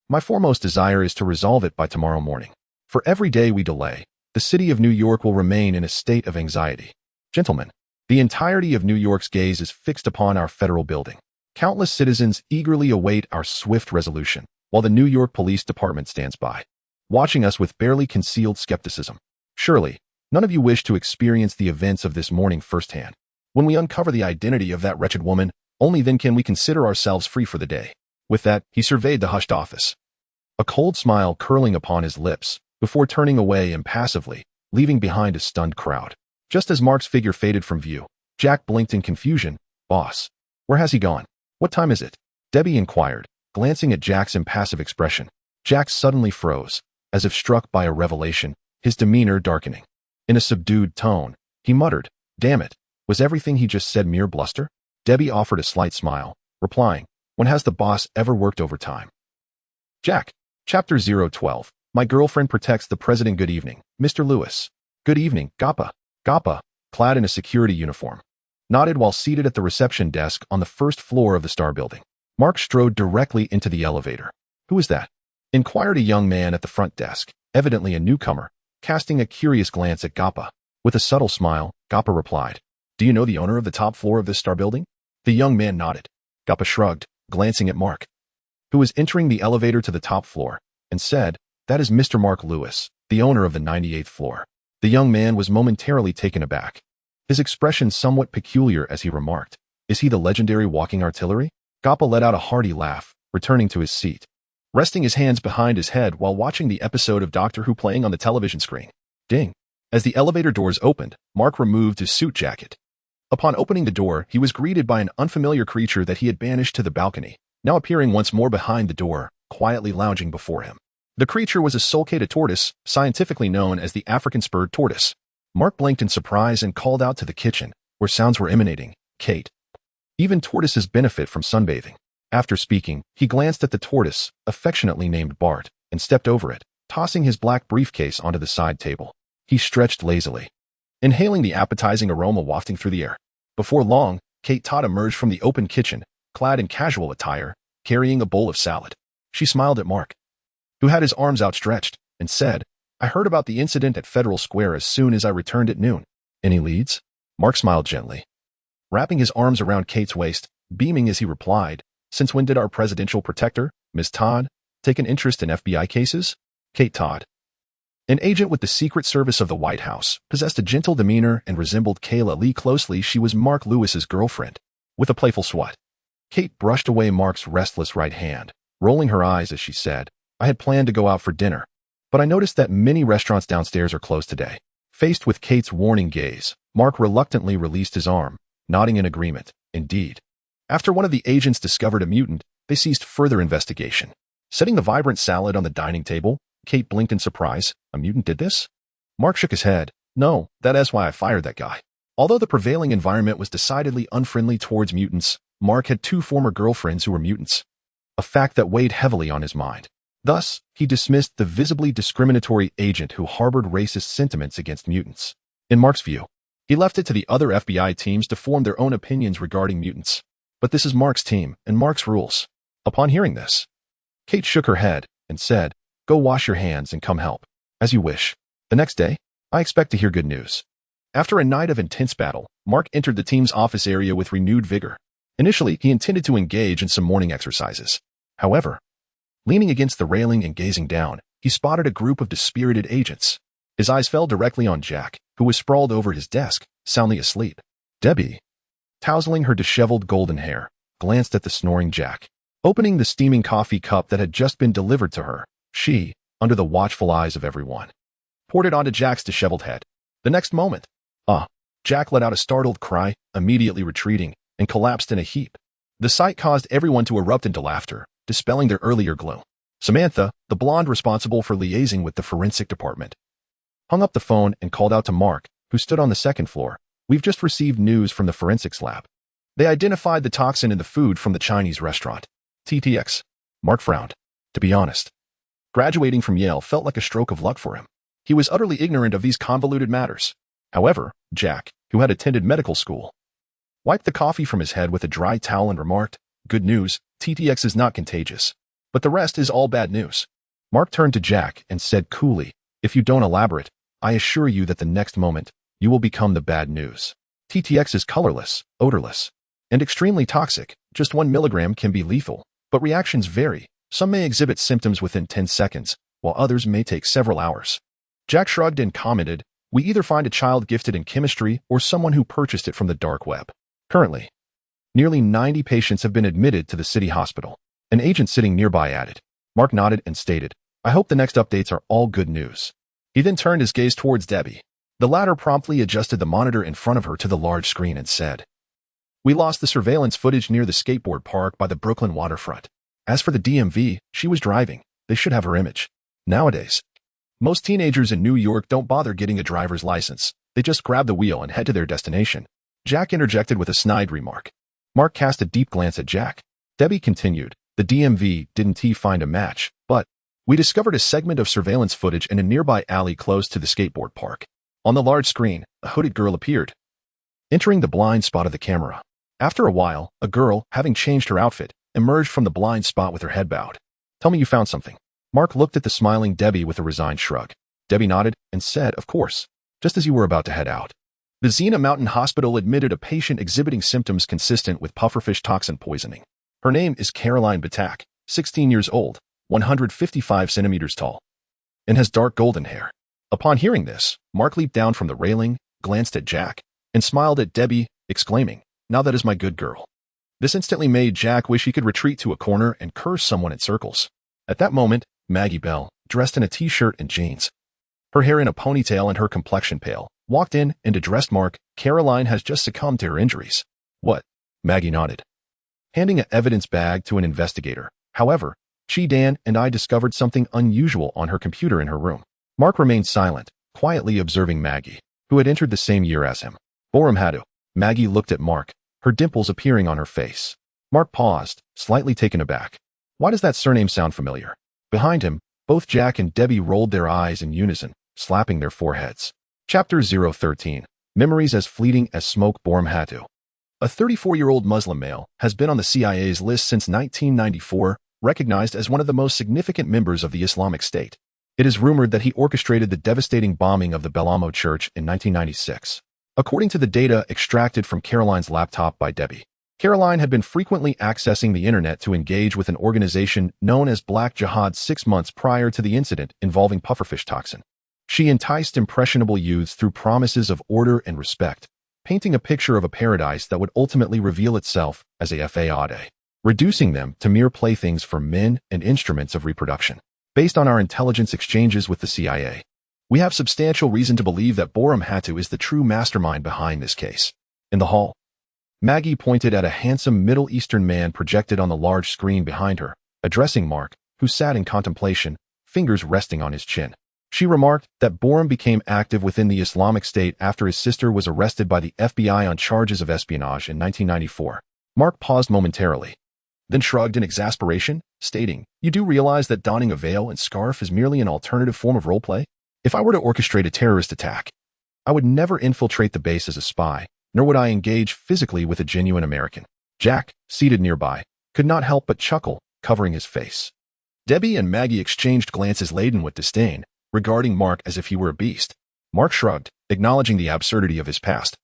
my foremost desire is to resolve it by tomorrow morning. For every day we delay, the city of New York will remain in a state of anxiety. Gentlemen, the entirety of New York's gaze is fixed upon our federal building. Countless citizens eagerly await our swift resolution, while the New York Police Department stands by, watching us with barely concealed skepticism. Surely, none of you wish to experience the events of this morning firsthand. When we uncover the identity of that wretched woman, only then can we consider ourselves free for the day." With that, he surveyed the hushed office, a cold smile curling upon his lips, before turning away impassively, leaving behind a stunned crowd. Just as Mark's figure faded from view, Jack blinked in confusion. "Boss, where has he gone? What time is it?" Debbie inquired, glancing at Jack's impassive expression. Jack suddenly froze, as if struck by a revelation, his demeanor darkening. In a subdued tone, he muttered, "Damn it, was everything he just said mere bluster?" Debbie offered a slight smile, replying, "When has the boss ever worked overtime?" Jack, Chapter 012. My girlfriend protects the president. Good evening, Mr. Lewis. Good evening, Gappa. Gappa, clad in a security uniform, nodded while seated at the reception desk on the first floor of the Star Building. Mark strode directly into the elevator. "Who is that?" inquired a young man at the front desk, evidently a newcomer, casting a curious glance at Gappa. With a subtle smile, Gappa replied, "Do you know the owner of the top floor of this Star Building?" The young man nodded. Gappa shrugged, glancing at Mark, who was entering the elevator to the top floor, and said, "That is Mr. Mark Lewis, the owner of the 98th floor." The young man was momentarily taken aback, his expression somewhat peculiar as he remarked, "Is he the legendary walking artillery?" Gappa let out a hearty laugh, returning to his seat, resting his hands behind his head while watching the episode of Doctor Who playing on the television screen. Ding. As the elevator doors opened, Mark removed his suit jacket. Upon opening the door, he was greeted by an unfamiliar creature that he had banished to the balcony, now appearing once more behind the door, quietly lounging before him. The creature was a sulcated tortoise, scientifically known as the African spurred tortoise. Mark blinked in surprise and called out to the kitchen, where sounds were emanating, "Kate. Even tortoises benefit from sunbathing." After speaking, he glanced at the tortoise, affectionately named Bart, and stepped over it, tossing his black briefcase onto the side table. He stretched lazily, inhaling the appetizing aroma wafting through the air. Before long, Kate Todd emerged from the open kitchen, clad in casual attire, carrying a bowl of salad. She smiled at Mark, who had his arms outstretched, and said, "I heard about the incident at Federal Square as soon as I returned at noon. Any leads?" Mark smiled gently, wrapping his arms around Kate's waist, beaming as he replied, "Since when did our presidential protector, Ms. Todd, take an interest in FBI cases?" Kate Todd, an agent with the Secret Service of the White House, possessed a gentle demeanor and resembled Kayla Lee closely. She was Mark Lewis's girlfriend. With a playful swat, Kate brushed away Mark's restless right hand, rolling her eyes as she said, "I had planned to go out for dinner, but I noticed that many restaurants downstairs are closed today." Faced with Kate's warning gaze, Mark reluctantly released his arm, nodding in agreement. Indeed. After one of the agents discovered a mutant, they ceased further investigation. Setting the vibrant salad on the dining table, Kate blinked in surprise. "A mutant did this?" Mark shook his head. "No, that is why I fired that guy." Although the prevailing environment was decidedly unfriendly towards mutants, Mark had 2 former girlfriends who were mutants, a fact that weighed heavily on his mind. Thus, he dismissed the visibly discriminatory agent who harbored racist sentiments against mutants. In Mark's view, he left it to the other FBI teams to form their own opinions regarding mutants. But this is Mark's team and Mark's rules. Upon hearing this, Kate shook her head and said, "Go wash your hands and come help." "As you wish." The next day, I expect to hear good news. After a night of intense battle, Mark entered the team's office area with renewed vigor. Initially, he intended to engage in some morning exercises. However, leaning against the railing and gazing down, he spotted a group of dispirited agents. His eyes fell directly on Jack, who was sprawled over his desk, soundly asleep. Debbie, tousling her disheveled golden hair, glanced at the snoring Jack. Opening the steaming coffee cup that had just been delivered to her, she, under the watchful eyes of everyone, poured it onto Jack's disheveled head. The next moment, Jack let out a startled cry, immediately retreating, and collapsed in a heap. The sight caused everyone to erupt into laughter, dispelling their earlier gloom. Samantha, the blonde responsible for liaising with the forensic department, hung up the phone and called out to Mark, who stood on the second floor. "We've just received news from the forensics lab. They identified the toxin in the food from the Chinese restaurant." TTX. Mark frowned. To be honest, graduating from Yale felt like a stroke of luck for him. He was utterly ignorant of these convoluted matters. However, Jack, who had attended medical school, wiped the coffee from his head with a dry towel and remarked, "Good news, TTX is not contagious. But the rest is all bad news." Mark turned to Jack and said coolly, "If you don't elaborate, I assure you that the next moment, you will become the bad news. TTX is colorless, odorless, and extremely toxic. Just 1 milligram can be lethal, but reactions vary. Some may exhibit symptoms within 10 seconds, while others may take several hours." Jack shrugged and commented, "We either find a child gifted in chemistry or someone who purchased it from the dark web." Currently, nearly 90 patients have been admitted to the city hospital. An agent sitting nearby added. Mark nodded and stated, "I hope the next updates are all good news." He then turned his gaze towards Debbie. The latter promptly adjusted the monitor in front of her to the large screen and said, "We lost the surveillance footage near the skateboard park by the Brooklyn waterfront. As for the DMV, she was driving. They should have her image. Nowadays, most teenagers in New York don't bother getting a driver's license. They just grab the wheel and head to their destination." Jack interjected with a snide remark. Mark cast a deep glance at Jack. Debbie continued, "The DMV didn't find a match, but we discovered a segment of surveillance footage in a nearby alley close to the skateboard park. On the large screen, a hooded girl appeared, entering the blind spot of the camera. After a while, a girl, having changed her outfit, emerged from the blind spot with her head bowed. Tell me you found something." Mark looked at the smiling Debbie with a resigned shrug. Debbie nodded and said, "Of course, just as you were about to head out. The Xena Mountain Hospital admitted a patient exhibiting symptoms consistent with pufferfish toxin poisoning. Her name is Caroline Batak, 16 years old, 155 centimeters tall, and has dark golden hair." Upon hearing this, Mark leaped down from the railing, glanced at Jack, and smiled at Debbie, exclaiming, "Now that is my good girl." This instantly made Jack wish he could retreat to a corner and curse someone in circles. At that moment, Maggie Bell, dressed in a t-shirt and jeans, her hair in a ponytail and her complexion pale, walked in and addressed Mark. "Caroline has just succumbed to her injuries." "What?" Maggie nodded, handing an evidence bag to an investigator. "However, Dan and I discovered something unusual on her computer in her room." Mark remained silent, quietly observing Maggie, who had entered the same year as him. "Borum Hadu." Maggie looked at Mark, her dimples appearing on her face. Mark paused, slightly taken aback. Why does that surname sound familiar? Behind him, both Jack and Debbie rolled their eyes in unison, slapping their foreheads. Chapter 013. Memories as Fleeting as Smoke. Boram Hattu. A 34-year-old Muslim male has been on the CIA's list since 1994, recognized as one of the most significant members of the Islamic State. It is rumored that he orchestrated the devastating bombing of the Belamo Church in 1996. According to the data extracted from Caroline's laptop by Debbie, Caroline had been frequently accessing the internet to engage with an organization known as Black Jihad 6 months prior to the incident involving pufferfish toxin. She enticed impressionable youths through promises of order and respect, painting a picture of a paradise that would ultimately reveal itself as a fade, reducing them to mere playthings for men and instruments of reproduction. Based on our intelligence exchanges with the CIA, we have substantial reason to believe that Boram Hattu is the true mastermind behind this case. In the hall, Maggie pointed at a handsome Middle Eastern man projected on the large screen behind her, addressing Mark, who sat in contemplation, fingers resting on his chin. She remarked that Boram became active within the Islamic State after his sister was arrested by the FBI on charges of espionage in 1994. Mark paused momentarily, then shrugged in exasperation, stating, "You do realize that donning a veil and scarf is merely an alternative form of roleplay? If I were to orchestrate a terrorist attack, I would never infiltrate the base as a spy, nor would I engage physically with a genuine American." Jack, seated nearby, could not help but chuckle, covering his face. Debbie and Maggie exchanged glances laden with disdain, regarding Mark as if he were a beast. Mark shrugged, acknowledging the absurdity of his past,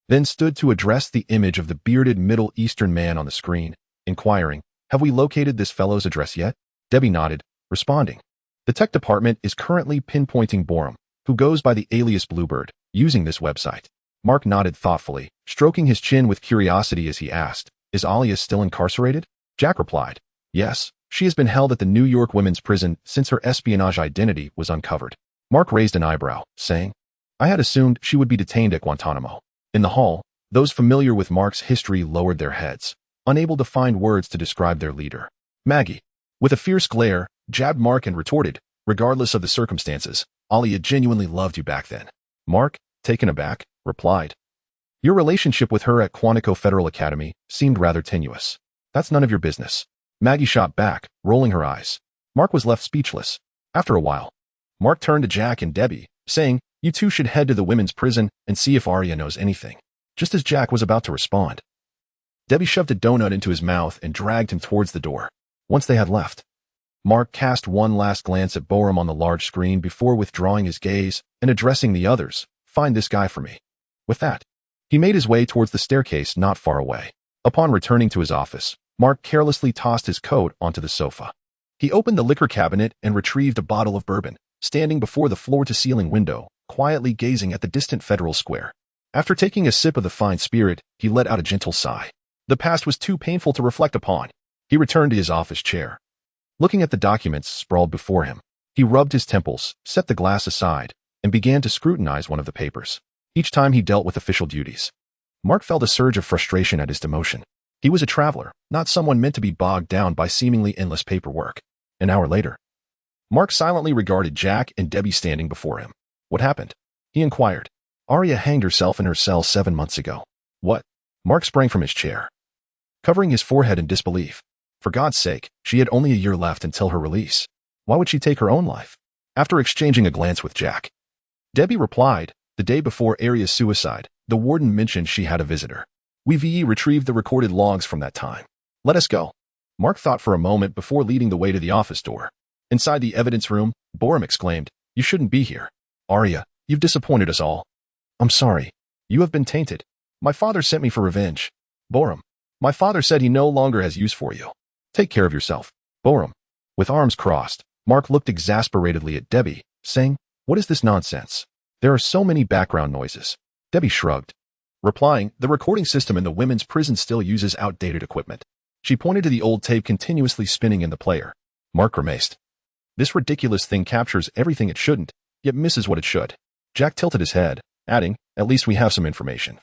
then stood to address the image of the bearded Middle Eastern man on the screen, inquiring, "Have we located this fellow's address yet?" Debbie nodded, responding, "The tech department is currently pinpointing Boram, who goes by the alias Bluebird, using this website." Mark nodded thoughtfully, stroking his chin with curiosity as he asked, "Is Alia still incarcerated?" Jack replied, "Yes, she has been held at the New York women's prison since her espionage identity was uncovered." Mark raised an eyebrow, saying, "I had assumed she would be detained at Guantanamo." In the hall, those familiar with Mark's history lowered their heads, unable to find words to describe their leader. Maggie, with a fierce glare, jabbed Mark and retorted, "Regardless of the circumstances, Alia genuinely loved you back then." Mark, taken aback, replied, "Your relationship with her at Quantico Federal Academy seemed rather tenuous. That's none of your business." Maggie shot back, rolling her eyes. Mark was left speechless. After a while, Mark turned to Jack and Debbie, saying, "You two should head to the women's prison and see if Arya knows anything." Just as Jack was about to respond, Debbie shoved a donut into his mouth and dragged him towards the door. Once they had left, Mark cast one last glance at Boram on the large screen before withdrawing his gaze and addressing the others, "Find this guy for me." With that, he made his way towards the staircase not far away. Upon returning to his office, Mark carelessly tossed his coat onto the sofa. He opened the liquor cabinet and retrieved a bottle of bourbon, standing before the floor-to-ceiling window, quietly gazing at the distant Federal Square. After taking a sip of the fine spirit, he let out a gentle sigh. The past was too painful to reflect upon. He returned to his office chair. Looking at the documents sprawled before him, he rubbed his temples, set the glass aside, and began to scrutinize one of the papers. Each time he dealt with official duties, Mark felt a surge of frustration at his demotion. He was a traveler, not someone meant to be bogged down by seemingly endless paperwork. An hour later, Mark silently regarded Jack and Debbie standing before him. "What happened?" he inquired. "Arya hanged herself in her cell 7 months ago." "What?" Mark sprang from his chair, covering his forehead in disbelief. For God's sake, she had only a year left until her release. Why would she take her own life? After exchanging a glance with Jack, Debbie replied, "The day before Arya's suicide, the warden mentioned she had a visitor. We've retrieved the recorded logs from that time. Let us go." Mark thought for a moment before leading the way to the office door. Inside the evidence room, Boram exclaimed, "You shouldn't be here. Arya, you've disappointed us all." "I'm sorry. You have been tainted. My father sent me for revenge." "Boram, my father said he no longer has use for you. Take care of yourself." Boram, with arms crossed, Mark looked exasperatedly at Debbie, saying, "What is this nonsense? There are so many background noises." Debbie shrugged, replying, "The recording system in the women's prison still uses outdated equipment." She pointed to the old tape continuously spinning in the player. Mark grimaced. "This ridiculous thing captures everything it shouldn't, yet misses what it should." Jack tilted his head, adding, "At least we have some information.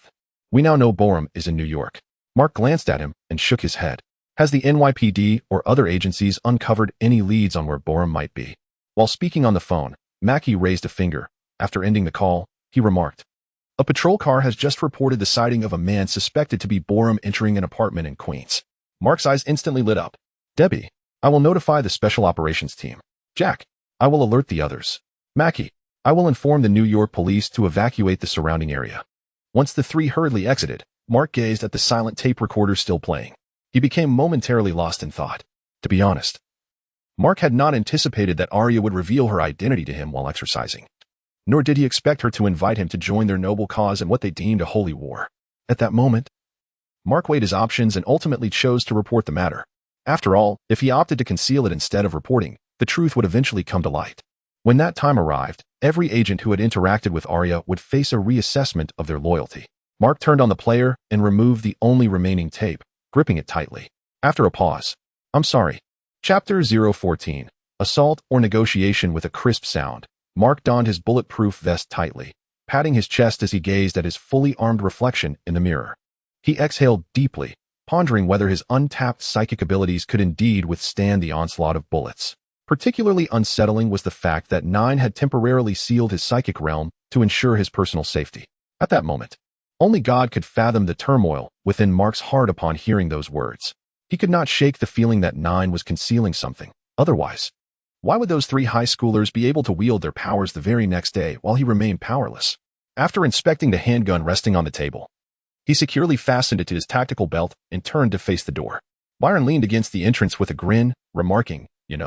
We now know Boram is in New York." Mark glanced at him and shook his head. "Has the NYPD or other agencies uncovered any leads on where Boram might be?" While speaking on the phone, Mackie raised a finger. After ending the call, he remarked, "A patrol car has just reported the sighting of a man suspected to be Boram entering an apartment in Queens." Mark's eyes instantly lit up. Debbie, I will notify the special operations team. Jack, I will alert the others. Mackie, I will inform the New York police to evacuate the surrounding area. Once the three hurriedly exited, Mark gazed at the silent tape recorder still playing. He became momentarily lost in thought. To be honest, Mark had not anticipated that Arya would reveal her identity to him while exercising. Nor did he expect her to invite him to join their noble cause in what they deemed a holy war. At that moment, Mark weighed his options and ultimately chose to report the matter. After all, if he opted to conceal it instead of reporting, the truth would eventually come to light. When that time arrived, every agent who had interacted with Arya would face a reassessment of their loyalty. Mark turned on the player and removed the only remaining tape, gripping it tightly. After a pause, I'm sorry. Chapter 014, Assault or Negotiation with a crisp sound. Mark donned his bulletproof vest tightly, patting his chest as he gazed at his fully armed reflection in the mirror. He exhaled deeply, pondering whether his untapped psychic abilities could indeed withstand the onslaught of bullets. Particularly unsettling was the fact that Nine had temporarily sealed his psychic realm to ensure his personal safety. At that moment, only God could fathom the turmoil within Mark's heart upon hearing those words. He could not shake the feeling that Nine was concealing something. Otherwise, why would those three high schoolers be able to wield their powers the very next day while he remained powerless? After inspecting the handgun resting on the table, he securely fastened it to his tactical belt and turned to face the door. Byron leaned against the entrance with a grin, remarking, You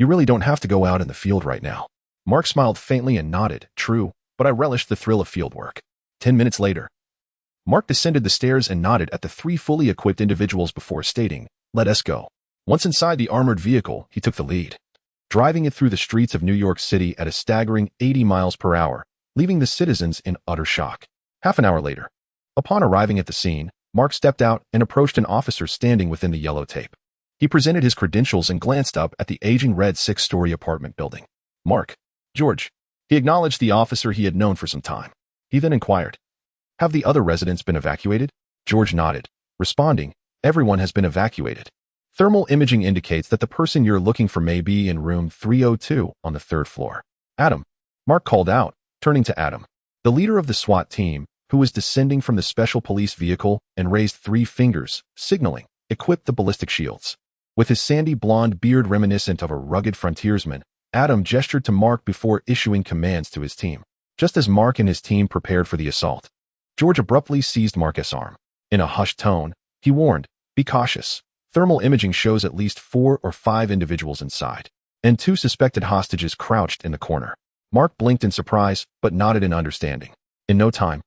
really don't have to go out in the field right now. Mark smiled faintly and nodded. True, but I relished the thrill of field work. 10 minutes later, Mark descended the stairs and nodded at the three fully equipped individuals before stating, Let us go. Once inside the armored vehicle, he took the lead, driving it through the streets of New York City at a staggering 80 miles per hour, leaving the citizens in utter shock. Half an hour later, upon arriving at the scene, Mark stepped out and approached an officer standing within the yellow tape. He presented his credentials and glanced up at the aging red 6-story apartment building. Mark, George. He acknowledged the officer he had known for some time. He then inquired, Have the other residents been evacuated? George nodded, responding, Everyone has been evacuated. Thermal imaging indicates that the person you're looking for may be in room 302 on the 3rd floor. Adam, Mark called out, turning to Adam, the leader of the SWAT team, who was descending from the special police vehicle and raised 3 fingers, signaling, equipped the ballistic shields. With his sandy blonde beard reminiscent of a rugged frontiersman, Adam gestured to Mark before issuing commands to his team. Just as Mark and his team prepared for the assault, George abruptly seized Mark's arm. In a hushed tone, he warned, Be cautious. Thermal imaging shows at least 4 or 5 individuals inside, and 2 suspected hostages crouched in the corner. Mark blinked in surprise, but nodded in understanding. In no time,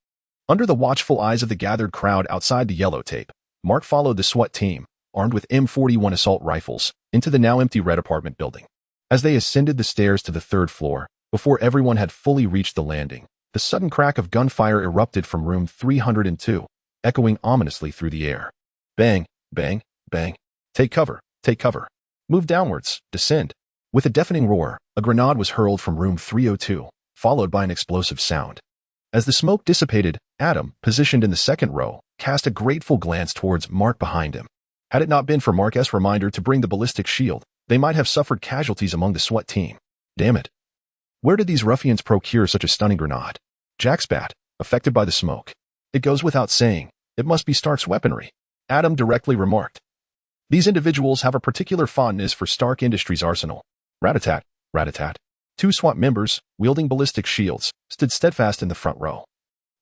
under the watchful eyes of the gathered crowd outside the yellow tape, Mark followed the SWAT team, armed with M41 assault rifles, into the now empty red apartment building. As they ascended the stairs to the 3rd floor, before everyone had fully reached the landing, the sudden crack of gunfire erupted from room 302, echoing ominously through the air. Bang, bang, bang. Take cover, take cover. Move downwards, descend. With a deafening roar, a grenade was hurled from room 302, followed by an explosive sound. As the smoke dissipated, Adam, positioned in the 2nd row, cast a grateful glance towards Mark behind him. Had it not been for Mark's reminder to bring the ballistic shield, they might have suffered casualties among the SWAT team. Damn it. Where did these ruffians procure such a stunning grenade? Jack spat, affected by the smoke. It goes without saying, it must be Stark's weaponry. Adam directly remarked. These individuals have a particular fondness for Stark Industries' arsenal. Rat-a-tat, rat-a-tat. 2 SWAT members, wielding ballistic shields, stood steadfast in the front row,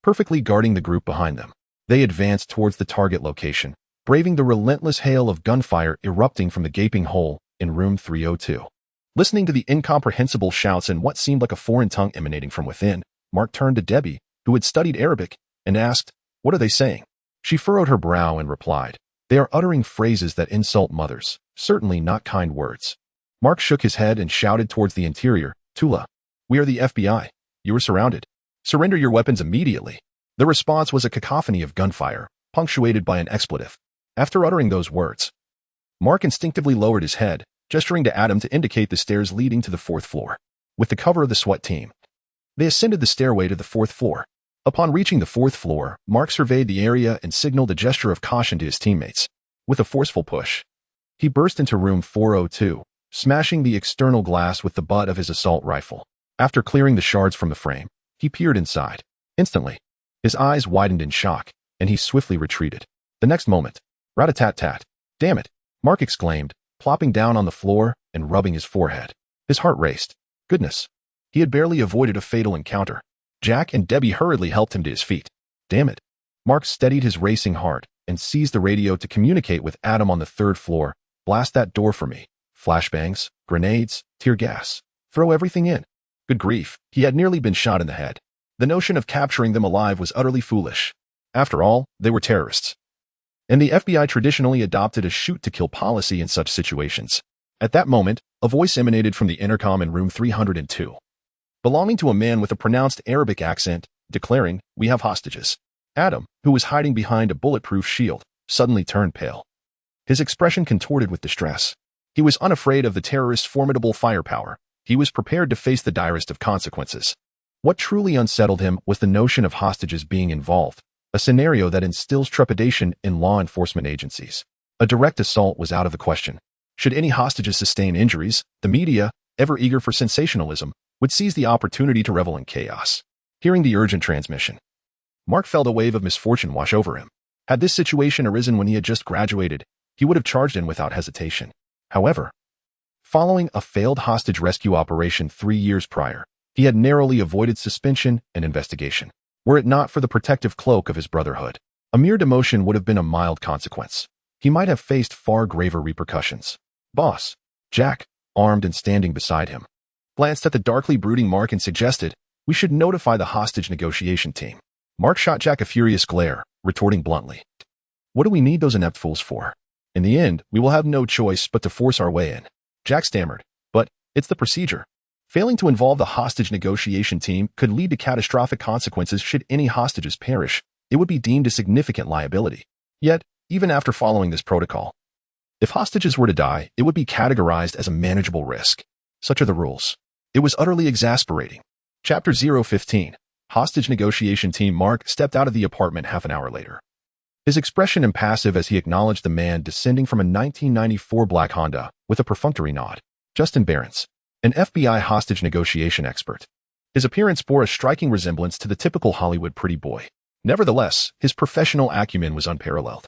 perfectly guarding the group behind them. They advanced towards the target location, braving the relentless hail of gunfire erupting from the gaping hole in room 302. Listening to the incomprehensible shouts and what seemed like a foreign tongue emanating from within, Mark turned to Debbie, who had studied Arabic, and asked, What are they saying? She furrowed her brow and replied, They are uttering phrases that insult mothers, certainly not kind words. Mark shook his head and shouted towards the interior, Tula, we are the FBI. You are surrounded. Surrender your weapons immediately. The response was a cacophony of gunfire, punctuated by an expletive. After uttering those words, Mark instinctively lowered his head, gesturing to Adam to indicate the stairs leading to the 4th floor. With the cover of the SWAT team, they ascended the stairway to the 4th floor. Upon reaching the 4th floor, Mark surveyed the area and signaled a gesture of caution to his teammates. With a forceful push, he burst into room 402, smashing the external glass with the butt of his assault rifle. After clearing the shards from the frame, he peered inside. Instantly, his eyes widened in shock, and he swiftly retreated. The next moment, rat-a-tat-tat, Damn it, Mark exclaimed, plopping down on the floor and rubbing his forehead. His heart raced. Goodness. He had barely avoided a fatal encounter. Jack and Debbie hurriedly helped him to his feet. Damn it. Mark steadied his racing heart and seized the radio to communicate with Adam on the 3rd floor. Blast that door for me. Flashbangs, grenades, tear gas. Throw everything in. Good grief, he had nearly been shot in the head. The notion of capturing them alive was utterly foolish. After all, they were terrorists. And the FBI traditionally adopted a shoot-to-kill policy in such situations. At that moment, a voice emanated from the intercom in room 302, belonging to a man with a pronounced Arabic accent, declaring, "We have hostages." Adam, who was hiding behind a bulletproof shield, suddenly turned pale. His expression contorted with distress. He was unafraid of the terrorists' formidable firepower. He was prepared to face the direst of consequences. What truly unsettled him was the notion of hostages being involved, a scenario that instills trepidation in law enforcement agencies. A direct assault was out of the question. Should any hostages sustain injuries, the media, ever eager for sensationalism, would seize the opportunity to revel in chaos. Hearing the urgent transmission, Mark felt a wave of misfortune wash over him. Had this situation arisen when he had just graduated, he would have charged in without hesitation. However, following a failed hostage rescue operation 3 years prior, he had narrowly avoided suspension and investigation. Were it not for the protective cloak of his brotherhood, a mere demotion would have been a mild consequence. He might have faced far graver repercussions. Boss, Jack, armed and standing beside him, glanced at the darkly brooding Mark and suggested, "We should notify the hostage negotiation team." Mark shot Jack a furious glare, retorting bluntly, "What do we need those inept fools for? In the end, we will have no choice but to force our way in." Jack stammered, "But it's the procedure. Failing to involve the hostage negotiation team could lead to catastrophic consequences should any hostages perish. It would be deemed a significant liability. Yet, even after following this protocol, if hostages were to die, it would be categorized as a manageable risk. Such are the rules." It was utterly exasperating. Chapter 015. Hostage negotiation team. Mark stepped out of the apartment half an hour later, his expression impassive as he acknowledged the man descending from a 1994 black Honda with a perfunctory nod. Justin Behrens, an FBI hostage negotiation expert. His appearance bore a striking resemblance to the typical Hollywood pretty boy. Nevertheless, his professional acumen was unparalleled.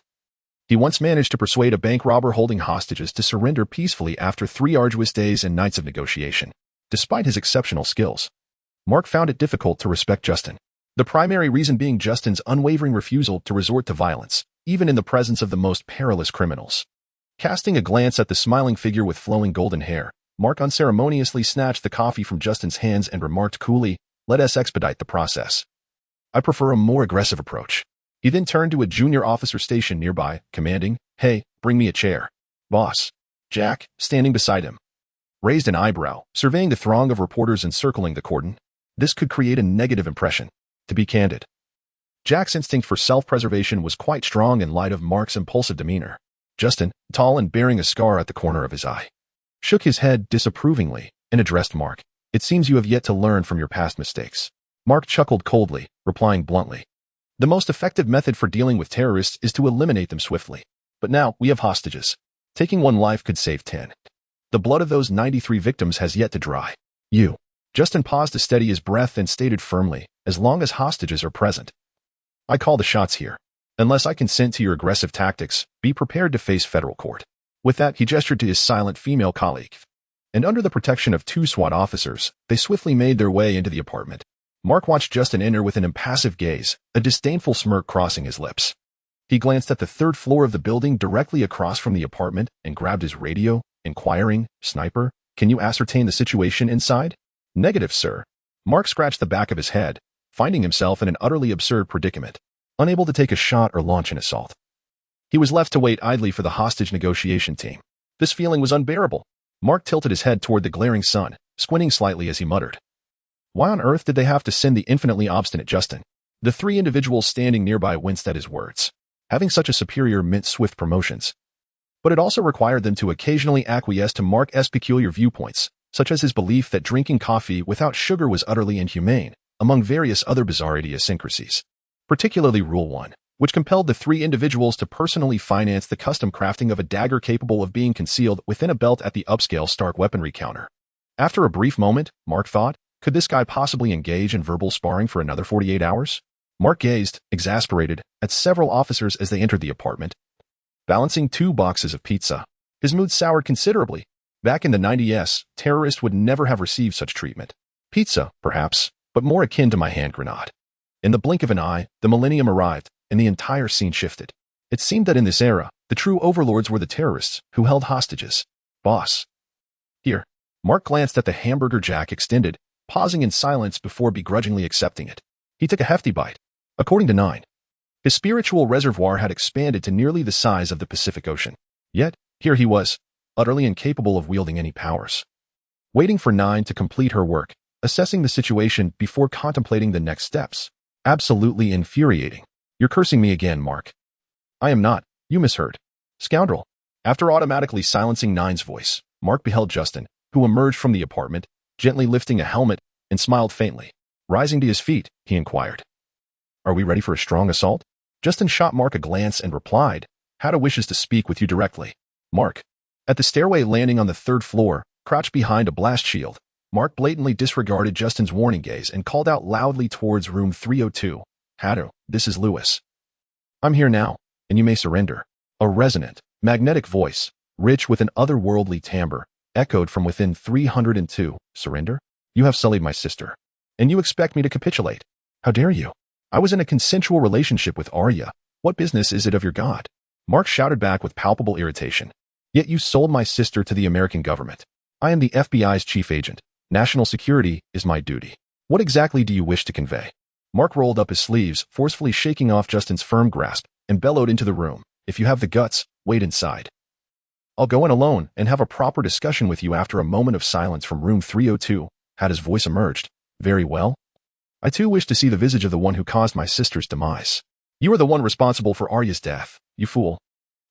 He once managed to persuade a bank robber holding hostages to surrender peacefully after 3 arduous days and nights of negotiation. Despite his exceptional skills, Mark found it difficult to respect Justin. The primary reason being Justin's unwavering refusal to resort to violence, even in the presence of the most perilous criminals. Casting a glance at the smiling figure with flowing golden hair, Mark unceremoniously snatched the coffee from Justin's hands and remarked coolly, "Let us expedite the process. I prefer a more aggressive approach." He then turned to a junior officer stationed nearby, commanding, "Hey, bring me a chair." Boss, Jack, standing beside him, raised an eyebrow, surveying the throng of reporters encircling the cordon. This could create a negative impression. To be candid, Jack's instinct for self-preservation was quite strong in light of Mark's impulsive demeanor. Justin, tall and bearing a scar at the corner of his eye, shook his head disapprovingly and addressed Mark. "It seems you have yet to learn from your past mistakes." Mark chuckled coldly, replying bluntly, "The most effective method for dealing with terrorists is to eliminate them swiftly. But now we have hostages. Taking one life could save 10. The blood of those 93 victims has yet to dry. You." Justin paused to steady his breath and stated firmly, "As long as hostages are present, I call the shots here. Unless I consent to your aggressive tactics, be prepared to face federal court." With that, he gestured to his silent female colleague, and under the protection of 2 SWAT officers, they swiftly made their way into the apartment. Mark watched Justin enter with an impassive gaze, a disdainful smirk crossing his lips. He glanced at the 3rd floor of the building directly across from the apartment and grabbed his radio, inquiring, "Sniper, can you ascertain the situation inside?" "Negative, sir." Mark scratched the back of his head, finding himself in an utterly absurd predicament, unable to take a shot or launch an assault. He was left to wait idly for the hostage negotiation team. This feeling was unbearable. Mark tilted his head toward the glaring sun, squinting slightly as he muttered, "Why on earth did they have to send the infinitely obstinate Justin?" The 3 individuals standing nearby winced at his words. Having such a superior meant swift promotions, but it also required them to occasionally acquiesce to Mark's peculiar viewpoints, such as his belief that drinking coffee without sugar was utterly inhumane, among various other bizarre idiosyncrasies. Particularly Rule 1, which compelled the 3 individuals to personally finance the custom crafting of a dagger capable of being concealed within a belt at the upscale Stark weaponry counter. After a brief moment, Mark thought, could this guy possibly engage in verbal sparring for another 48 hours? Mark gazed, exasperated, at several officers as they entered the apartment. balancing 2 boxes of pizza. His mood soured considerably. Back in the 90s, terrorists would never have received such treatment. Pizza, perhaps, but more akin to my hand grenade. In the blink of an eye, the millennium arrived, and the entire scene shifted. It seemed that in this era, the true overlords were the terrorists who held hostages. Boss. Here. Mark glanced at the hamburger Jack extended, pausing in silence before begrudgingly accepting it. He took a hefty bite. According to 9, his spiritual reservoir had expanded to nearly the size of the Pacific Ocean. Yet, here he was, utterly incapable of wielding any powers. Waiting for 9 to complete her work, assessing the situation before contemplating the next steps. Absolutely infuriating. You're cursing me again, Mark. I am not. You misheard. Scoundrel. After automatically silencing 9's voice, Mark beheld Justin, who emerged from the apartment, gently lifting a helmet, and smiled faintly. Rising to his feet, he inquired, "Are we ready for a strong assault?" Justin shot Mark a glance and replied, "Hada wishes to speak with you directly." Mark. At the stairway landing on the 3rd floor, crouched behind a blast shield, Mark blatantly disregarded Justin's warning gaze and called out loudly towards room 302. "Hada, this is Lewis. I'm here now, and you may surrender." A resonant, magnetic voice, rich with an otherworldly timbre, echoed from within 302. "Surrender? You have sullied my sister. And you expect me to capitulate? How dare you? I was in a consensual relationship with Arya. What business is it of your god?" Mark shouted back with palpable irritation. "Yet you sold my sister to the American government. I am the FBI's chief agent. National security is my duty. What exactly do you wish to convey?" Mark rolled up his sleeves, forcefully shaking off Justin's firm grasp, and bellowed into the room, "If you have the guts, wait inside. I'll go in alone and have a proper discussion with you." After a moment of silence from room 302, Hada's voice emerged. "Very well. I too wish to see the visage of the one who caused my sister's demise. You are the one responsible for Arya's death, you fool."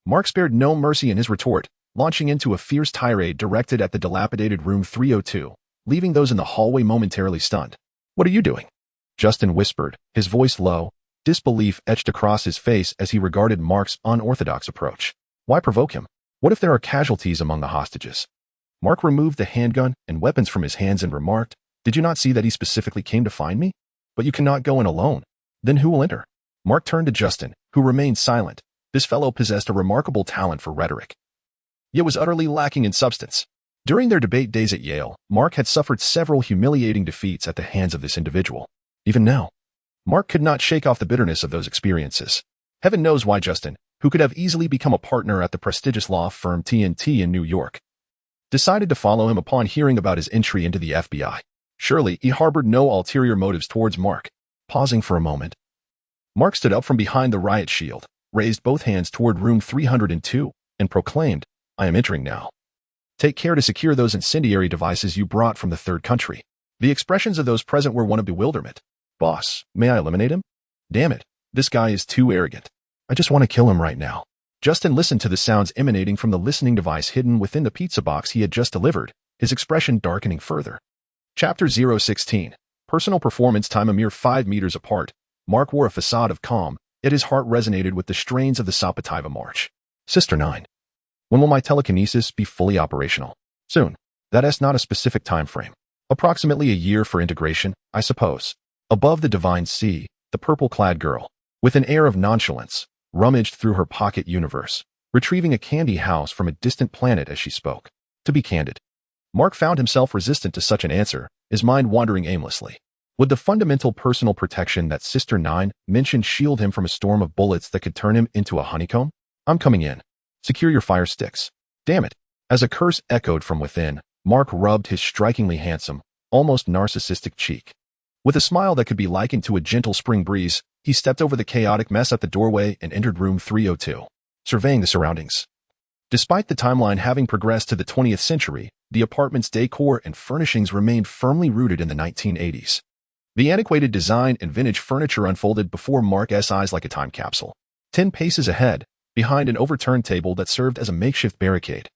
Mark spared no mercy in his retort, launching into a fierce tirade directed at the dilapidated room 302, leaving those in the hallway momentarily stunned. "What are you doing?" Justin whispered, his voice low, disbelief etched across his face as he regarded Mark's unorthodox approach. Why provoke him? What if there are casualties among the hostages? Mark removed the handgun and weapons from his hands and remarked, "Did you not see that he specifically came to find me? But you cannot go in alone. Then who will enter?" Mark turned to Justin, who remained silent. This fellow possessed a remarkable talent for rhetoric, yet was utterly lacking in substance. During their debate days at Yale, Mark had suffered several humiliating defeats at the hands of this individual. Even now, Mark could not shake off the bitterness of those experiences. Heaven knows why Justin, who could have easily become a partner at the prestigious law firm T&T in New York, decided to follow him upon hearing about his entry into the FBI. Surely he harbored no ulterior motives towards Mark. Pausing for a moment, Mark stood up from behind the riot shield, raised both hands toward room 302, and proclaimed, "I am entering now. Take care to secure those incendiary devices you brought from the 3rd country." The expressions of those present were one of bewilderment. "Boss, may I eliminate him? Damn it, this guy is too arrogant. I just want to kill him right now." Justin listened to the sounds emanating from the listening device hidden within the pizza box he had just delivered, his expression darkening further. Chapter 016. Personal performance time. A mere 5 meters apart, Mark wore a facade of calm, yet his heart resonated with the strains of the Sapativa March. "Sister 9. When will my telekinesis be fully operational?" "Soon. That's not a specific time frame. Approximately a year for integration, I suppose." Above the divine sea, the purple-clad girl, with an air of nonchalance, rummaged through her pocket universe, retrieving a candy house from a distant planet as she spoke. To be candid, Mark found himself resistant to such an answer, his mind wandering aimlessly. Would the fundamental personal protection that Sister 9 mentioned shield him from a storm of bullets that could turn him into a honeycomb? "I'm coming in. Secure your fire sticks." "Damn it." As a curse echoed from within, Mark rubbed his strikingly handsome, almost narcissistic cheek. With a smile that could be likened to a gentle spring breeze, he stepped over the chaotic mess at the doorway and entered room 302, surveying the surroundings. Despite the timeline having progressed to the 20th century, the apartment's decor and furnishings remained firmly rooted in the 1980s. The antiquated design and vintage furniture unfolded before Mark's eyes like a time capsule. 10 paces ahead, behind an overturned table that served as a makeshift barricade,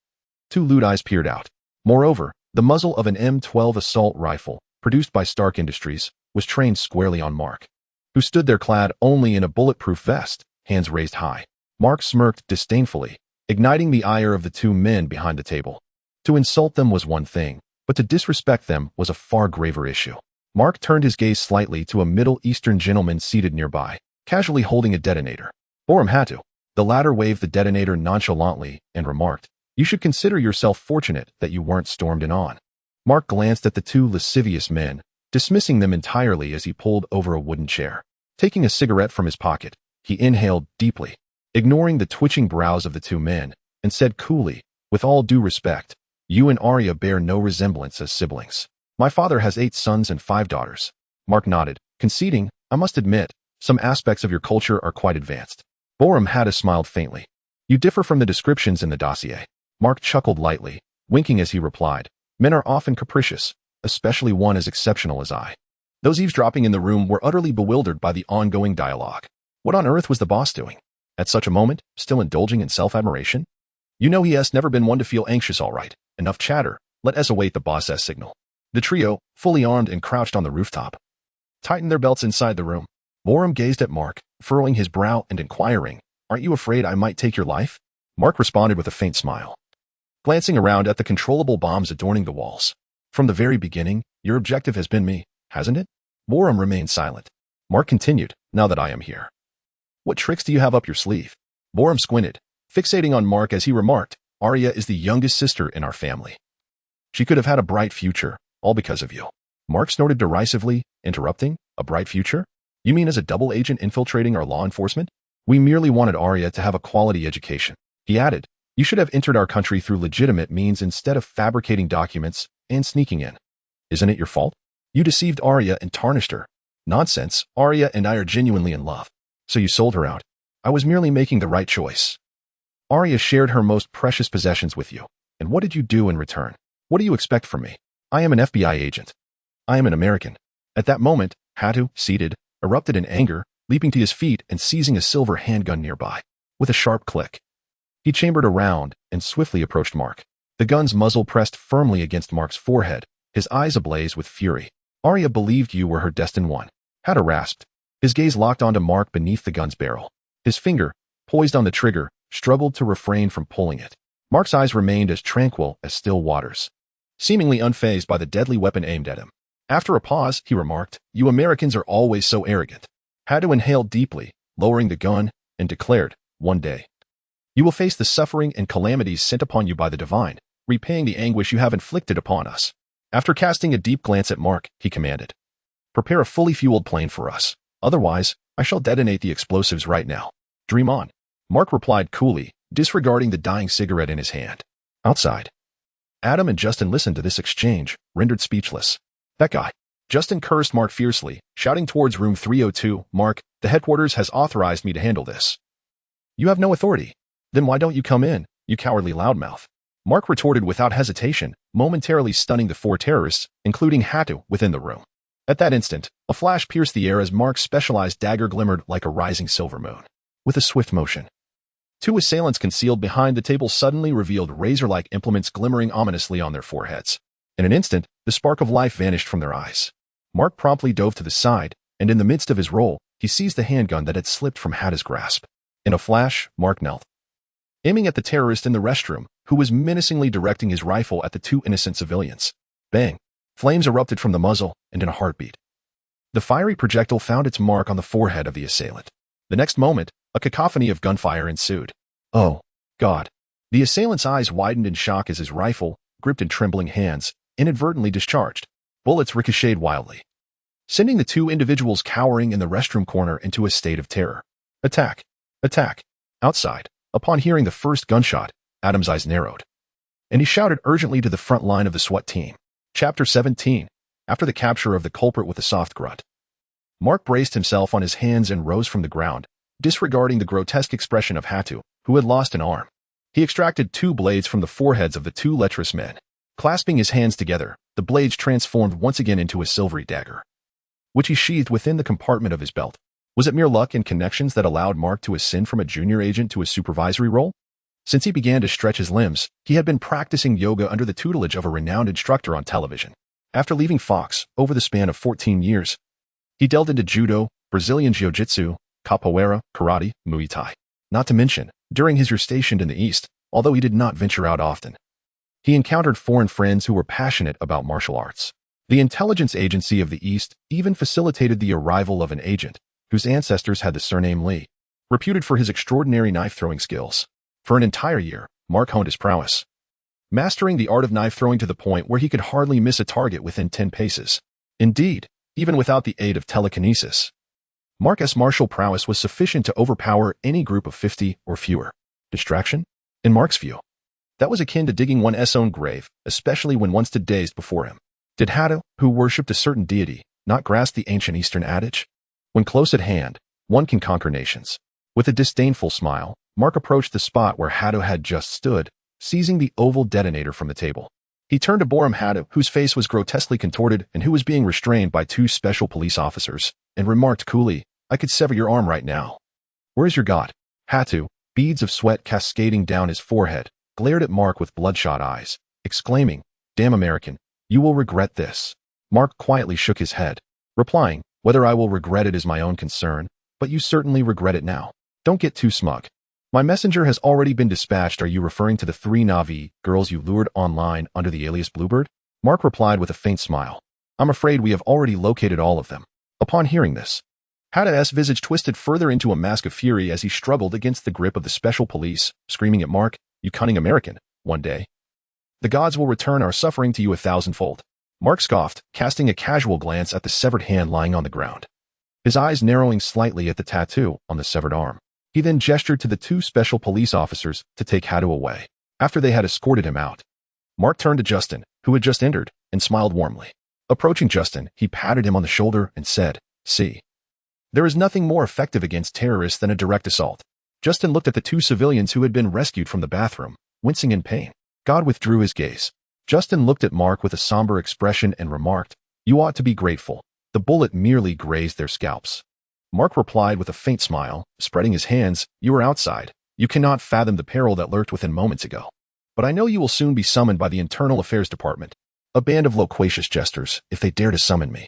2 lewd eyes peered out. Moreover, the muzzle of an M12 assault rifle, produced by Stark Industries, was trained squarely on Mark, who stood there clad only in a bulletproof vest, hands raised high. Mark smirked disdainfully, igniting the ire of the 2 men behind the table. To insult them was one thing, but to disrespect them was a far graver issue. Mark turned his gaze slightly to a Middle Eastern gentleman seated nearby, casually holding a detonator. Borum Hatu. The latter waved the detonator nonchalantly and remarked, "You should consider yourself fortunate that you weren't stormed in on." Mark glanced at the two lascivious men, dismissing them entirely as he pulled over a wooden chair. Taking a cigarette from his pocket, he inhaled deeply, ignoring the twitching brows of the two men, and said coolly, "With all due respect, you and Arya bear no resemblance as siblings. My father has 8 sons and 5 daughters." Mark nodded, conceding, "I must admit, some aspects of your culture are quite advanced." Borum Hadda smiled faintly. "You differ from the descriptions in the dossier." Mark chuckled lightly, winking as he replied, "Men are often capricious, especially one as exceptional as I." Those eavesdropping in the room were utterly bewildered by the ongoing dialogue. What on earth was the boss doing? At such a moment, still indulging in self-admiration? You know he has never been one to feel anxious, all right. Enough chatter, let us await the boss's signal. The trio, fully armed and crouched on the rooftop, tightened their belts inside the room. Borum gazed at Mark, furrowing his brow and inquiring, "Aren't you afraid I might take your life?" Mark responded with a faint smile, glancing around at the controllable bombs adorning the walls. "From the very beginning, your objective has been me, hasn't it?" Borum remained silent. Mark continued, "Now that I am here, what tricks do you have up your sleeve?" Borum squinted, fixating on Mark as he remarked, "Arya is the youngest sister in our family. She could have had a bright future, all because of you." Mark snorted derisively, interrupting, "A bright future? You mean as a double agent infiltrating our law enforcement?" "We merely wanted Arya to have a quality education." He added, "You should have entered our country through legitimate means instead of fabricating documents and sneaking in. Isn't it your fault? You deceived Arya and tarnished her." "Nonsense, Arya and I are genuinely in love." "So you sold her out." "I was merely making the right choice." "Arya shared her most precious possessions with you. And what did you do in return? What do you expect from me? I am an FBI agent. I am an American." At that moment, Hatu, seated, erupted in anger, leaping to his feet and seizing a silver handgun nearby. With a sharp click, he chambered around and swiftly approached Mark. The gun's muzzle pressed firmly against Mark's forehead, his eyes ablaze with fury. "Arya believed you were her destined one." Hatu rasped. His gaze locked onto Mark beneath the gun's barrel. His finger, poised on the trigger, struggled to refrain from pulling it. Mark's eyes remained as tranquil as still waters, seemingly unfazed by the deadly weapon aimed at him. After a pause, he remarked, "You Americans are always so arrogant." Hatu inhaled deeply, lowering the gun, and declared, "One day, you will face the suffering and calamities sent upon you by the divine, repaying the anguish you have inflicted upon us." After casting a deep glance at Mark, he commanded, "Prepare a fully fueled plane for us. Otherwise, I shall detonate the explosives right now." "Dream on." Mark replied coolly, disregarding the dying cigarette in his hand. Outside, Adam and Justin listened to this exchange, rendered speechless. "That guy." Justin cursed Mark fiercely, shouting towards room 302, "Mark, the headquarters has authorized me to handle this." "You have no authority. Then why don't you come in, you cowardly loudmouth?" Mark retorted without hesitation, momentarily stunning the 4 terrorists, including Hatu, within the room. At that instant, a flash pierced the air as Mark's specialized dagger glimmered like a rising silver moon. With a swift motion, 2 assailants concealed behind the table suddenly revealed razor-like implements glimmering ominously on their foreheads. In an instant, the spark of life vanished from their eyes. Mark promptly dove to the side, and in the midst of his roll, he seized the handgun that had slipped from Hatu's grasp. In a flash, Mark knelt, aiming at the terrorist in the restroom, who was menacingly directing his rifle at the 2 innocent civilians. Bang! Flames erupted from the muzzle, and in a heartbeat, the fiery projectile found its mark on the forehead of the assailant. The next moment, a cacophony of gunfire ensued. "Oh, God." The assailant's eyes widened in shock as his rifle, gripped in trembling hands, inadvertently discharged. Bullets ricocheted wildly, sending the 2 individuals cowering in the restroom corner into a state of terror. "Attack! Attack!" Outside, upon hearing the first gunshot, Adam's eyes narrowed, and he shouted urgently to the front line of the SWAT team. Chapter 17. After the capture of the culprit with a soft grunt, Mark braced himself on his hands and rose from the ground, disregarding the grotesque expression of Hatu, who had lost an arm. He extracted 2 blades from the foreheads of the 2 lecherous men. Clasping his hands together, the blades transformed once again into a silvery dagger, which he sheathed within the compartment of his belt. Was it mere luck and connections that allowed Mark to ascend from a junior agent to a supervisory role? Since he began to stretch his limbs, he had been practicing yoga under the tutelage of a renowned instructor on television. After leaving Fox, over the span of 14 years, he delved into judo, Brazilian jiu-jitsu, capoeira, karate, Muay Thai. Not to mention, during his year stationed in the East, although he did not venture out often, he encountered foreign friends who were passionate about martial arts. The intelligence agency of the East even facilitated the arrival of an agent whose ancestors had the surname Lee. reputed for his extraordinary knife-throwing skills. For an entire year, Mark honed his prowess, mastering the art of knife-throwing to the point where he could hardly miss a target within 10 paces. Indeed, even without the aid of telekinesis, Mark's martial prowess was sufficient to overpower any group of 50 or fewer. Distraction? In Mark's view, that was akin to digging one's own grave, especially when one stood dazed before him. Did Hatto, who worshipped a certain deity, not grasp the ancient Eastern adage? When close at hand, one can conquer nations. With a disdainful smile, Mark approached the spot where Hatto had just stood, seizing the oval detonator from the table. He turned to Borum Hatto, whose face was grotesquely contorted and who was being restrained by 2 special police officers, and remarked coolly, "I could sever your arm right now. Where is your god?" Hatto, beads of sweat cascading down his forehead, glared at Mark with bloodshot eyes, exclaiming, "Damn American, you will regret this." Mark quietly shook his head, replying, "Whether I will regret it is my own concern, but you certainly regret it now. Don't get too smug. My messenger has already been dispatched. Are you referring to the 3 Na'vi girls you lured online under the alias Bluebird?" Mark replied with a faint smile. "I'm afraid we have already located all of them." Upon hearing this, Hatto's visage twisted further into a mask of fury as he struggled against the grip of the special police, screaming at Mark, "You cunning American, one day the gods will return our suffering to you 1,000-fold." Mark scoffed, casting a casual glance at the severed hand lying on the ground, his eyes narrowing slightly at the tattoo on the severed arm. He then gestured to the 2 special police officers to take Hatto away. After they had escorted him out, Mark turned to Justin, who had just entered, and smiled warmly. Approaching Justin, he patted him on the shoulder and said, "See, there is nothing more effective against terrorists than a direct assault." Justin looked at the 2 civilians who had been rescued from the bathroom, wincing in pain. God withdrew his gaze. Justin looked at Mark with a somber expression and remarked, "You ought to be grateful. The bullet merely grazed their scalps." Mark replied with a faint smile, spreading his hands, "You were outside. You cannot fathom the peril that lurked within moments ago. But I know you will soon be summoned by the Internal Affairs Department, a band of loquacious jesters, if they dare to summon me.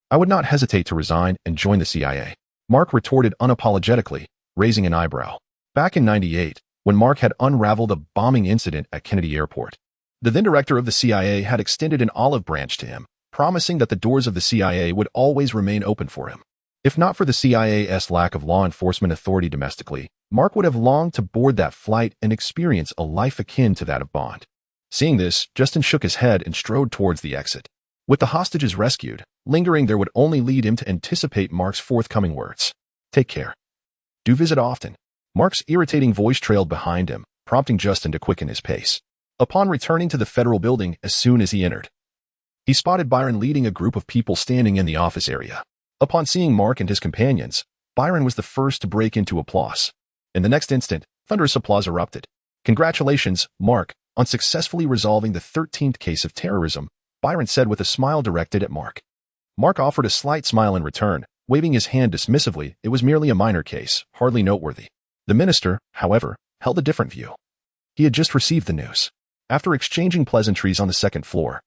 I would not hesitate to resign and join the CIA." Mark retorted unapologetically, raising an eyebrow. Back in '98, when Mark had unraveled a bombing incident at Kennedy Airport, the then director of the CIA had extended an olive branch to him, promising that the doors of the CIA would always remain open for him. If not for the CIA's lack of law enforcement authority domestically, Mark would have longed to board that flight and experience a life akin to that of Bond. Seeing this, Justin shook his head and strode towards the exit. With the hostages rescued, lingering there would only lead him to anticipate Mark's forthcoming words. "Take care. Do visit often." Mark's irritating voice trailed behind him, prompting Justin to quicken his pace. Upon returning to the federal building as soon as he entered, he spotted Byron leading a group of people standing in the office area. Upon seeing Mark and his companions, Byron was the first to break into applause. In the next instant, thunderous applause erupted. "Congratulations, Mark, on successfully resolving the 13th case of terrorism," Byron said with a smile directed at Mark. Mark offered a slight smile in return, waving his hand dismissively. It was merely a minor case, hardly noteworthy. The minister, however, held a different view. He had just received the news. After exchanging pleasantries on the 2nd floor,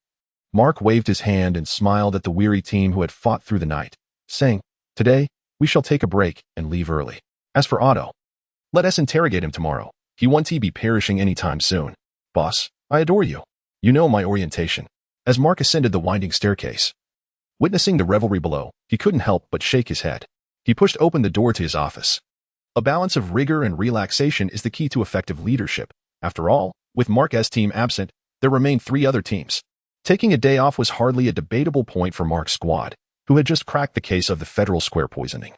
Mark waved his hand and smiled at the weary team who had fought through the night, saying, "Today, we shall take a break and leave early. As for Otto, let us interrogate him tomorrow. He won't be perishing any time soon. Boss, I adore you. You know my orientation." As Mark ascended the winding staircase, witnessing the revelry below, he couldn't help but shake his head. He pushed open the door to his office. A balance of rigor and relaxation is the key to effective leadership. After all, with Mark's team absent, there remained 3 other teams. Taking a day off was hardly a debatable point for Mark's squad, who had just cracked the case of the Federal Square poisoning.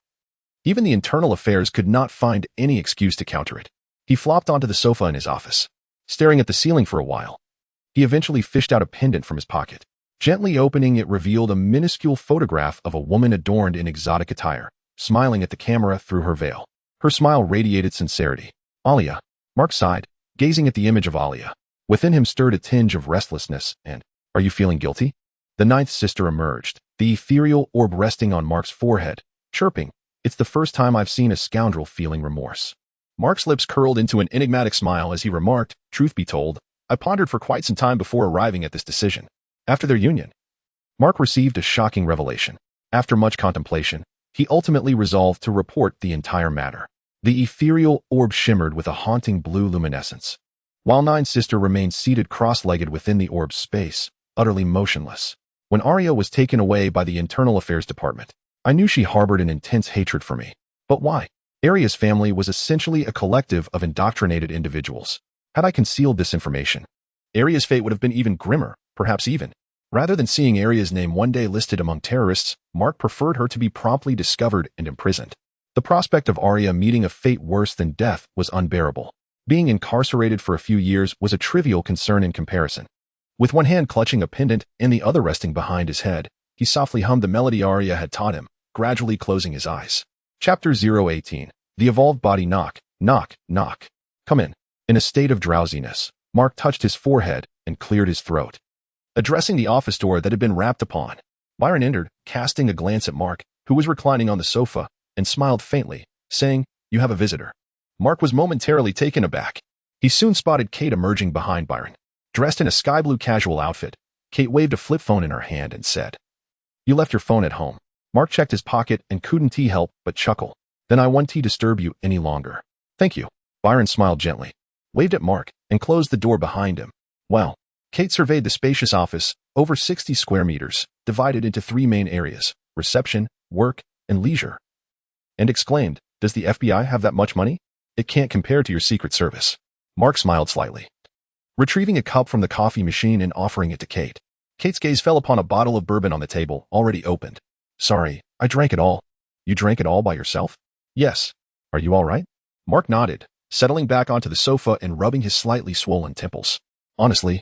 Even the Internal Affairs could not find any excuse to counter it. He flopped onto the sofa in his office, staring at the ceiling for a while. He eventually fished out a pendant from his pocket. Gently opening it revealed a minuscule photograph of a woman adorned in exotic attire, smiling at the camera through her veil. Her smile radiated sincerity. "Alia." Mark sighed, gazing at the image of Alia. Within him stirred a tinge of restlessness and, "Are you feeling guilty?" The 9th sister emerged, the ethereal orb resting on Mark's forehead, chirping, "It's the first time I've seen a scoundrel feeling remorse." Mark's lips curled into an enigmatic smile as he remarked, "Truth be told, I pondered for quite some time before arriving at this decision." After their union, Mark received a shocking revelation. After much contemplation, he ultimately resolved to report the entire matter. The ethereal orb shimmered with a haunting blue luminescence, while 9 Sister remained seated cross-legged within the orb's space, utterly motionless. When Arya was taken away by the Internal Affairs Department, I knew she harbored an intense hatred for me. But why? Aria's family was essentially a collective of indoctrinated individuals. Had I concealed this information, Aria's fate would have been even grimmer, perhaps even. Rather than seeing Aria's name one day listed among terrorists, Mark preferred her to be promptly discovered and imprisoned. The prospect of Aria meeting a fate worse than death was unbearable. Being incarcerated for a few years was a trivial concern in comparison. With one hand clutching a pendant and the other resting behind his head, he softly hummed the melody Aria had taught him, gradually closing his eyes. Chapter 018. The Evolved Body. Knock, knock, knock. Come in. In a state of drowsiness, Mark touched his forehead and cleared his throat. Addressing the office door that had been rapped upon, Byron entered, casting a glance at Mark, who was reclining on the sofa, and smiled faintly, saying, "You have a visitor." Mark was momentarily taken aback. He soon spotted Kate emerging behind Byron. Dressed in a sky-blue casual outfit, Kate waved a flip phone in her hand and said, "You left your phone at home." Mark checked his pocket and couldn't help but chuckle. "Then I won't disturb you any longer." "Thank you." Byron smiled gently, waved at Mark, and closed the door behind him. Well, Kate surveyed the spacious office, over 60 square meters, divided into 3 main areas: reception, work, and leisure, and exclaimed, "Does the FBI have that much money? It can't compare to your Secret Service." Mark smiled slightly, retrieving a cup from the coffee machine and offering it to Kate. Kate's gaze fell upon a bottle of bourbon on the table, already opened. "Sorry, I drank it all." "You drank it all by yourself?" "Yes." "Are you all right?" Mark nodded, settling back onto the sofa and rubbing his slightly swollen temples. Honestly,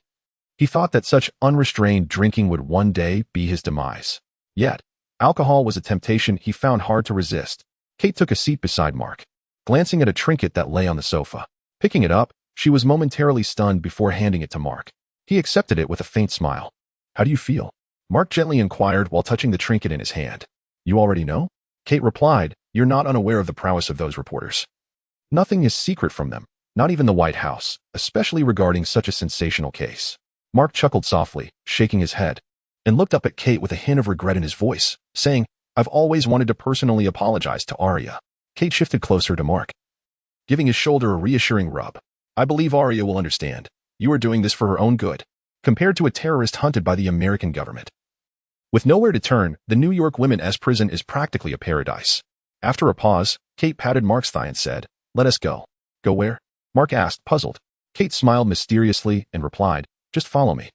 he thought that such unrestrained drinking would one day be his demise. Yet, alcohol was a temptation he found hard to resist. Kate took a seat beside Mark, glancing at a trinket that lay on the sofa. Picking it up, she was momentarily stunned before handing it to Mark. He accepted it with a faint smile. "How do you feel?" Mark gently inquired while touching the trinket in his hand. "You already know?" Kate replied, "You're not unaware of the prowess of those reporters. Nothing is secret from them, not even the White House, especially regarding such a sensational case." Mark chuckled softly, shaking his head, and looked up at Kate with a hint of regret in his voice, saying, "I've always wanted to personally apologize to Aria." Kate shifted closer to Mark, giving his shoulder a reassuring rub. "I believe Aria will understand. You are doing this for her own good, compared to a terrorist hunted by the American government." With nowhere to turn, the New York women's prison is practically a paradise. After a pause, Kate patted Mark's thigh and said, "Let us go." "Go where?" Mark asked, puzzled. Kate smiled mysteriously and replied, "Just follow me."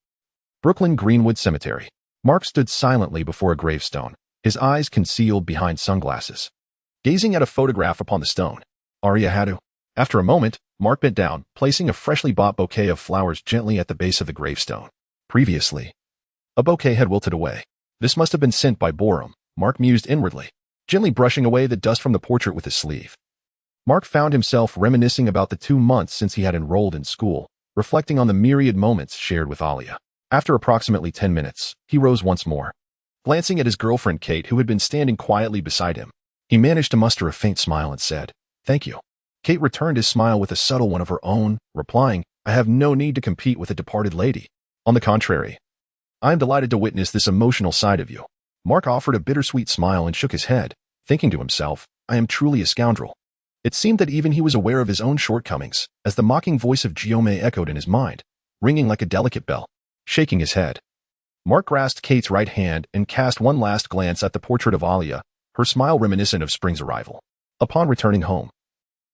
Brooklyn Greenwood Cemetery. Mark stood silently before a gravestone, his eyes concealed behind sunglasses, gazing at a photograph upon the stone. Aria had to. After a moment, Mark bent down, placing a freshly bought bouquet of flowers gently at the base of the gravestone. Previously, a bouquet had wilted away. This must have been sent by Borum, Mark mused inwardly, gently brushing away the dust from the portrait with his sleeve. Mark found himself reminiscing about the 2 months since he had enrolled in school, reflecting on the myriad moments shared with Alia. After approximately 10 minutes, he rose once more, glancing at his girlfriend Kate, who had been standing quietly beside him. He managed to muster a faint smile and said, "Thank you." Kate returned his smile with a subtle one of her own, replying, "I have no need to compete with a departed lady. On the contrary, I am delighted to witness this emotional side of you." Mark offered a bittersweet smile and shook his head, thinking to himself, "I am truly a scoundrel." It seemed that even he was aware of his own shortcomings, as the mocking voice of Giome echoed in his mind, ringing like a delicate bell. Shaking his head, Mark grasped Kate's right hand and cast one last glance at the portrait of Alia, her smile reminiscent of spring's arrival. Upon returning home,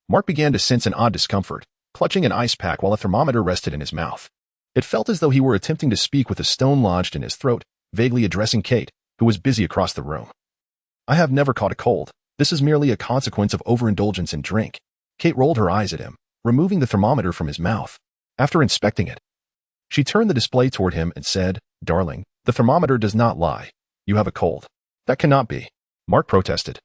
Mark began to sense an odd discomfort, clutching an ice pack while a thermometer rested in his mouth. It felt as though he were attempting to speak with a stone lodged in his throat, vaguely addressing Kate, who was busy across the room. "I have never caught a cold. This is merely a consequence of overindulgence in drink." Kate rolled her eyes at him, removing the thermometer from his mouth. After inspecting it, she turned the display toward him and said, "Darling, the thermometer does not lie. You have a cold." "That cannot be," Mark protested,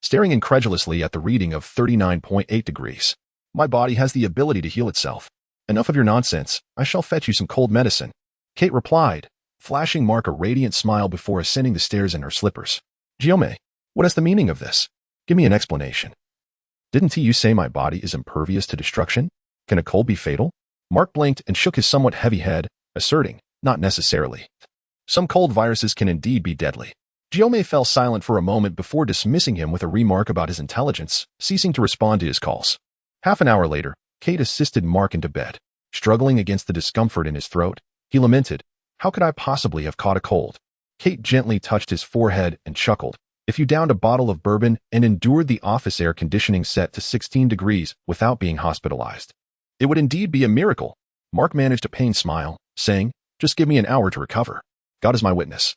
staring incredulously at the reading of 39.8 degrees. "My body has the ability to heal itself." "Enough of your nonsense. I shall fetch you some cold medicine," Kate replied, flashing Mark a radiant smile before ascending the stairs in her slippers. "Giome, what is the meaning of this? Give me an explanation." "Didn't you say my body is impervious to destruction? Can a cold be fatal?" Mark blinked and shook his somewhat heavy head, asserting, "Not necessarily. Some cold viruses can indeed be deadly." Giome fell silent for a moment before dismissing him with a remark about his intelligence, ceasing to respond to his calls. Half an hour later, Kate assisted Mark into bed. Struggling against the discomfort in his throat, he lamented, "How could I possibly have caught a cold?" Kate gently touched his forehead and chuckled, If you downed a bottle of bourbon and endured the office air conditioning set to 16 degrees without being hospitalized, it would indeed be a miracle. Mark managed a pained smile, saying, "Just give me an hour to recover. God is my witness.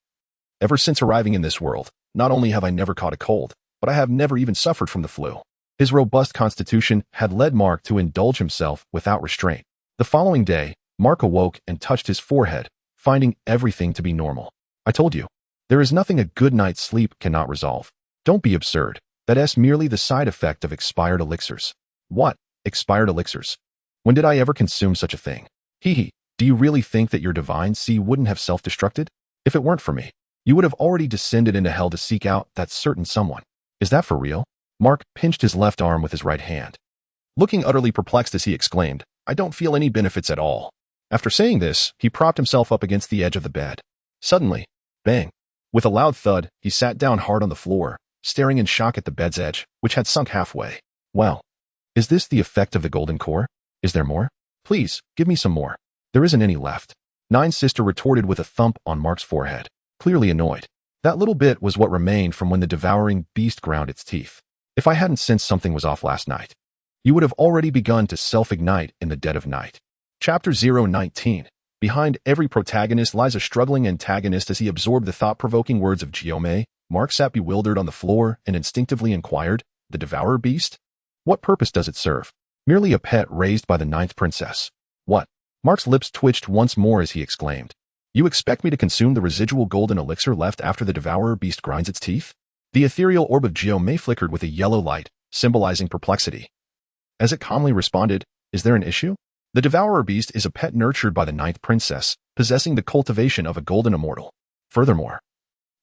Ever since arriving in this world, not only have I never caught a cold, but I have never even suffered from the flu." His robust constitution had led Mark to indulge himself without restraint. The following day, Mark awoke and touched his forehead, finding everything to be normal. "I told you. There is nothing a good night's sleep cannot resolve. Don't be absurd. That's merely the side effect of expired elixirs." "What? Expired elixirs? When did I ever consume such a thing?" "Hee hee. Do you really think that your divine sea wouldn't have self-destructed? If it weren't for me, you would have already descended into hell to seek out that certain someone." "Is that for real?" Mark pinched his left arm with his right hand. Looking utterly perplexed as he exclaimed, "I don't feel any benefits at all." After saying this, he propped himself up against the edge of the bed. Suddenly, bang! With a loud thud, he sat down hard on the floor, staring in shock at the bed's edge, which had sunk halfway. "Well, is this the effect of the golden core? Is there more? Please, give me some more." "There isn't any left," Nine's sister retorted with a thump on Mark's forehead, clearly annoyed. "That little bit was what remained from when the devouring beast ground its teeth. If I hadn't sensed something was off last night, you would have already begun to self-ignite in the dead of night." Chapter 019. Behind every protagonist lies a struggling antagonist. As he absorbed the thought-provoking words of Guillaume, Mark sat bewildered on the floor and instinctively inquired, "The devourer beast? What purpose does it serve? Merely a pet raised by the ninth princess." "What?" Mark's lips twitched once more as he exclaimed, "You expect me to consume the residual golden elixir left after the devourer beast grinds its teeth?" The ethereal orb of Guillaume flickered with a yellow light, symbolizing perplexity. As it calmly responded, "Is there an issue? The devourer beast is a pet nurtured by the ninth princess, possessing the cultivation of a golden immortal. Furthermore,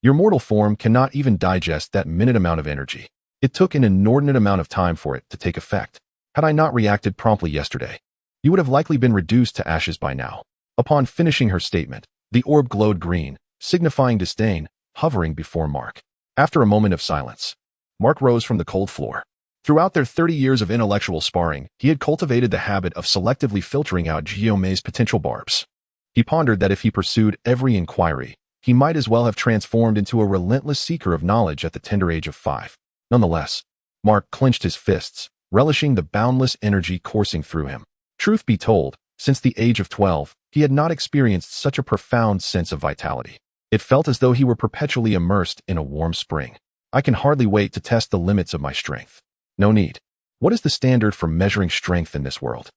your mortal form cannot even digest that minute amount of energy. It took an inordinate amount of time for it to take effect. Had I not reacted promptly yesterday, you would have likely been reduced to ashes by now." Upon finishing her statement, the orb glowed green, signifying disdain, hovering before Mark. After a moment of silence, Mark rose from the cold floor. Throughout their 30 years of intellectual sparring, he had cultivated the habit of selectively filtering out Guillaume's potential barbs. He pondered that if he pursued every inquiry, he might as well have transformed into a relentless seeker of knowledge at the tender age of 5. Nonetheless, Mark clenched his fists, relishing the boundless energy coursing through him. Truth be told, since the age of 12, he had not experienced such a profound sense of vitality. It felt as though he were perpetually immersed in a warm spring. "I can hardly wait to test the limits of my strength." "No need. What is the standard for measuring strength in this world?"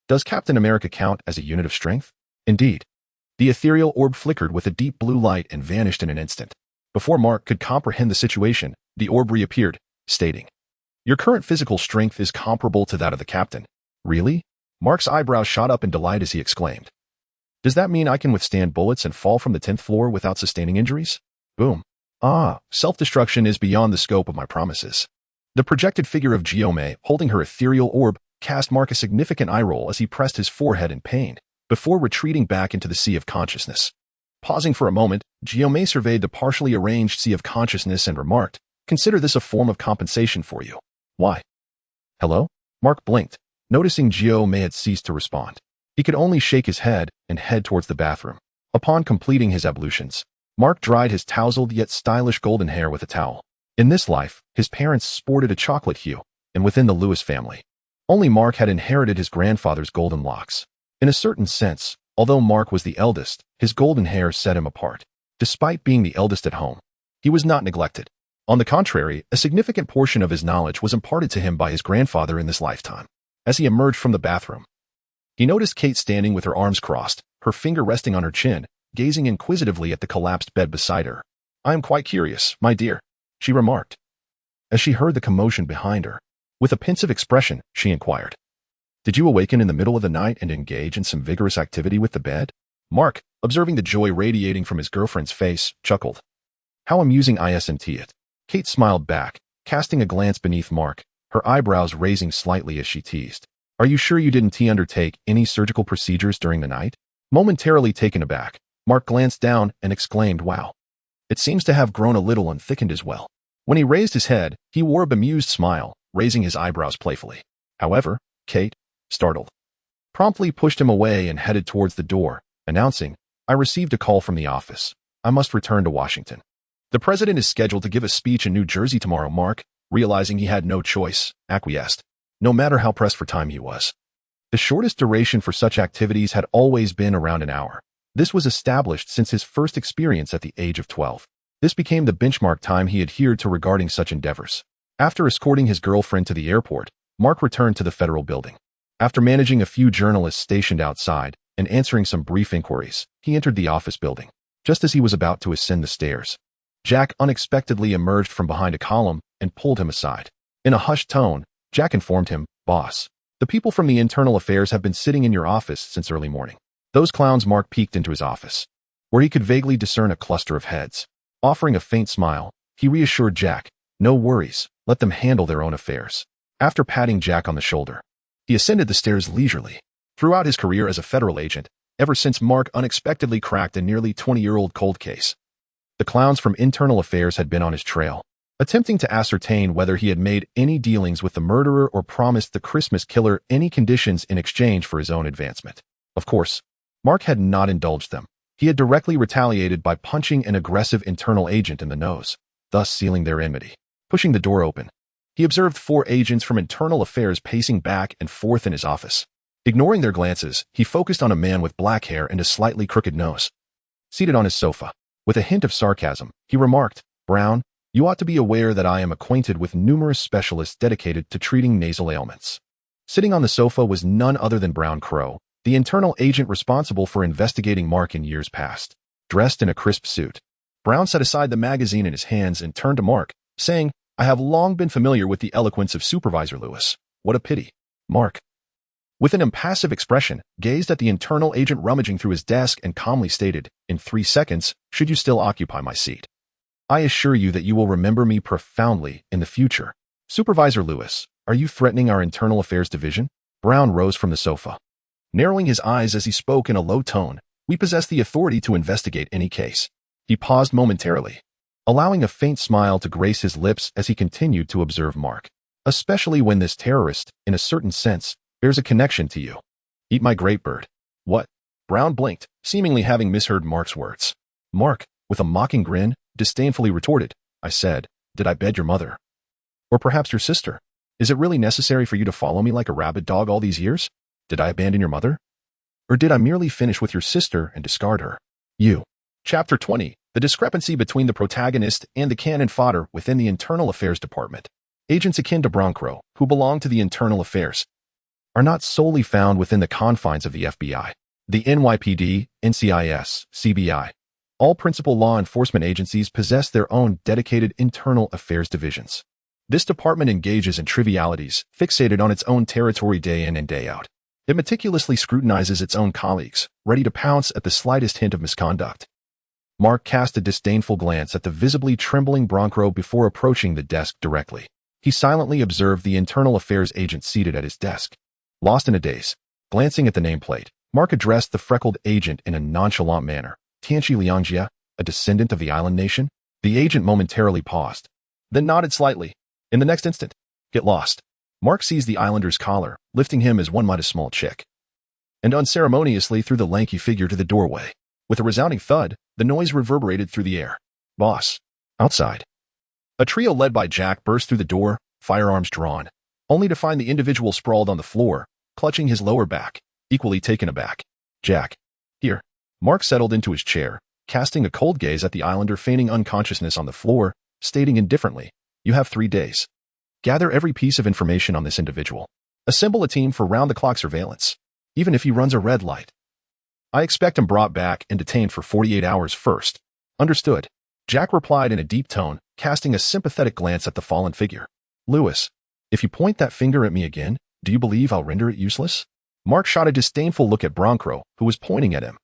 Does Captain America count as a unit of strength?" "Indeed." The ethereal orb flickered with a deep blue light and vanished in an instant. Before Mark could comprehend the situation, the orb reappeared, stating, "Your current physical strength is comparable to that of the captain." "Really?" Mark's eyebrows shot up in delight as he exclaimed, "Does that mean I can withstand bullets and fall from the 10th floor without sustaining injuries?" Boom. Self-destruction is beyond the scope of my promises. The projected figure of Guillaume, holding her ethereal orb, cast Mark a significant eye roll as he pressed his forehead in pain, before retreating back into the sea of consciousness. Pausing for a moment, Guillaume surveyed the partially arranged sea of consciousness and remarked, "Consider this a form of compensation for you." "Why?" "Hello?" Mark blinked, noticing Guillaume had ceased to respond. He could only shake his head and head towards the bathroom. Upon completing his ablutions, Mark dried his tousled yet stylish golden hair with a towel. In this life, his parents sported a chocolate hue, and within the Lewis family, only Mark had inherited his grandfather's golden locks. In a certain sense, although Mark was the eldest, his golden hair set him apart. Despite being the eldest at home, he was not neglected. On the contrary, a significant portion of his knowledge was imparted to him by his grandfather in this lifetime. As he emerged from the bathroom, he noticed Kate standing with her arms crossed, her finger resting on her chin, gazing inquisitively at the collapsed bed beside her. "I am quite curious, my dear," she remarked, as she heard the commotion behind her. With a pensive expression, she inquired, "Did you awaken in the middle of the night and engage in some vigorous activity with the bed?" Mark, observing the joy radiating from his girlfriend's face, chuckled. "How amusing isn't it?" Kate smiled back, casting a glance beneath Mark, her eyebrows raising slightly as she teased. "Are you sure you didn't undertake any surgical procedures during the night?" Momentarily taken aback, Mark glanced down and exclaimed, "Wow. It seems to have grown a little and thickened as well." When he raised his head, he wore a bemused smile, raising his eyebrows playfully. However, Kate, startled, promptly pushed him away and headed towards the door, announcing, "I received a call from the office. I must return to Washington." The president is scheduled to give a speech in New Jersey tomorrow, Mark, realizing he had no choice, acquiesced, no matter how pressed for time he was. The shortest duration for such activities had always been around an hour. This was established since his first experience at the age of 12. This became the benchmark time he adhered to regarding such endeavors. After escorting his girlfriend to the airport, Mark returned to the federal building. After managing a few journalists stationed outside and answering some brief inquiries, he entered the office building. Just as he was about to ascend the stairs, Jack unexpectedly emerged from behind a column and pulled him aside. In a hushed tone, Jack informed him, "Boss, the people from the internal affairs have been sitting in your office since early morning." Those clowns. Mark peeked into his office, where he could vaguely discern a cluster of heads. Offering a faint smile, he reassured Jack, "No worries, let them handle their own affairs." After patting Jack on the shoulder, he ascended the stairs leisurely. Throughout his career as a federal agent, ever since Mark unexpectedly cracked a nearly 20-year-old cold case, the clowns from internal affairs had been on his trail, attempting to ascertain whether he had made any dealings with the murderer or promised the Christmas killer any conditions in exchange for his own advancement. Of course, Mark had not indulged them. He had directly retaliated by punching an aggressive internal agent in the nose, thus sealing their enmity. Pushing the door open, he observed 4 agents from internal affairs pacing back and forth in his office. Ignoring their glances, he focused on a man with black hair and a slightly crooked nose. Seated on his sofa, with a hint of sarcasm, he remarked, "Brown, you ought to be aware that I am acquainted with numerous specialists dedicated to treating nasal ailments." Sitting on the sofa was none other than Brown Crow, the internal agent responsible for investigating Mark in years past. Dressed in a crisp suit, Brown set aside the magazine in his hands and turned to Mark, saying, "I have long been familiar with the eloquence of Supervisor Lewis. What a pity." Mark, with an impassive expression, gazed at the internal agent rummaging through his desk and calmly stated, "In 3 seconds, should you still occupy my seat, I assure you that you will remember me profoundly in the future." "Supervisor Lewis, are you threatening our internal affairs division?" Brown rose from the sofa, narrowing his eyes as he spoke in a low tone. "We possess the authority to investigate any case." He paused momentarily, allowing a faint smile to grace his lips as he continued to observe Mark. "Especially when this terrorist, in a certain sense, bears a connection to you." "Eat my great bird." "What?" Brown blinked, seemingly having misheard Mark's words. Mark, with a mocking grin, disdainfully retorted, "I said, did I bed your mother? Or perhaps your sister? Is it really necessary for you to follow me like a rabid dog all these years? Did I abandon your mother? Or did I merely finish with your sister and discard her?" You. Chapter 20. The discrepancy between the protagonist and the cannon fodder within the Internal Affairs Department. Agents akin to Broncro, who belong to the Internal Affairs, are not solely found within the confines of the FBI, the NYPD, NCIS, CBI. All principal law enforcement agencies possess their own dedicated internal affairs divisions. This department engages in trivialities, fixated on its own territory day in and day out. It meticulously scrutinizes its own colleagues, ready to pounce at the slightest hint of misconduct. Mark cast a disdainful glance at the visibly trembling Broncro before approaching the desk directly. He silently observed the internal affairs agent seated at his desk. Lost in a daze, glancing at the nameplate, Mark addressed the freckled agent in a nonchalant manner. "Tianchi Liangjia, a descendant of the island nation?" The agent momentarily paused, then nodded slightly. In the next instant, "Get lost." Mark seized the islander's collar, lifting him as one might a small chick, and unceremoniously threw the lanky figure to the doorway. With a resounding thud, the noise reverberated through the air. "Boss." Outside, a trio led by Jack burst through the door, firearms drawn, only to find the individual sprawled on the floor, clutching his lower back, equally taken aback. "Jack." "Here." Mark settled into his chair, casting a cold gaze at the islander feigning unconsciousness on the floor, stating indifferently, "You have 3 days. Gather every piece of information on this individual. Assemble a team for round-the-clock surveillance, even if he runs a red light. I expect him brought back and detained for 48 hours first." "Understood," Jack replied in a deep tone, casting a sympathetic glance at the fallen figure. "Lewis, if you point that finger at me again, do you believe I'll render it useless?" Mark shot a disdainful look at Broncro, who was pointing at him,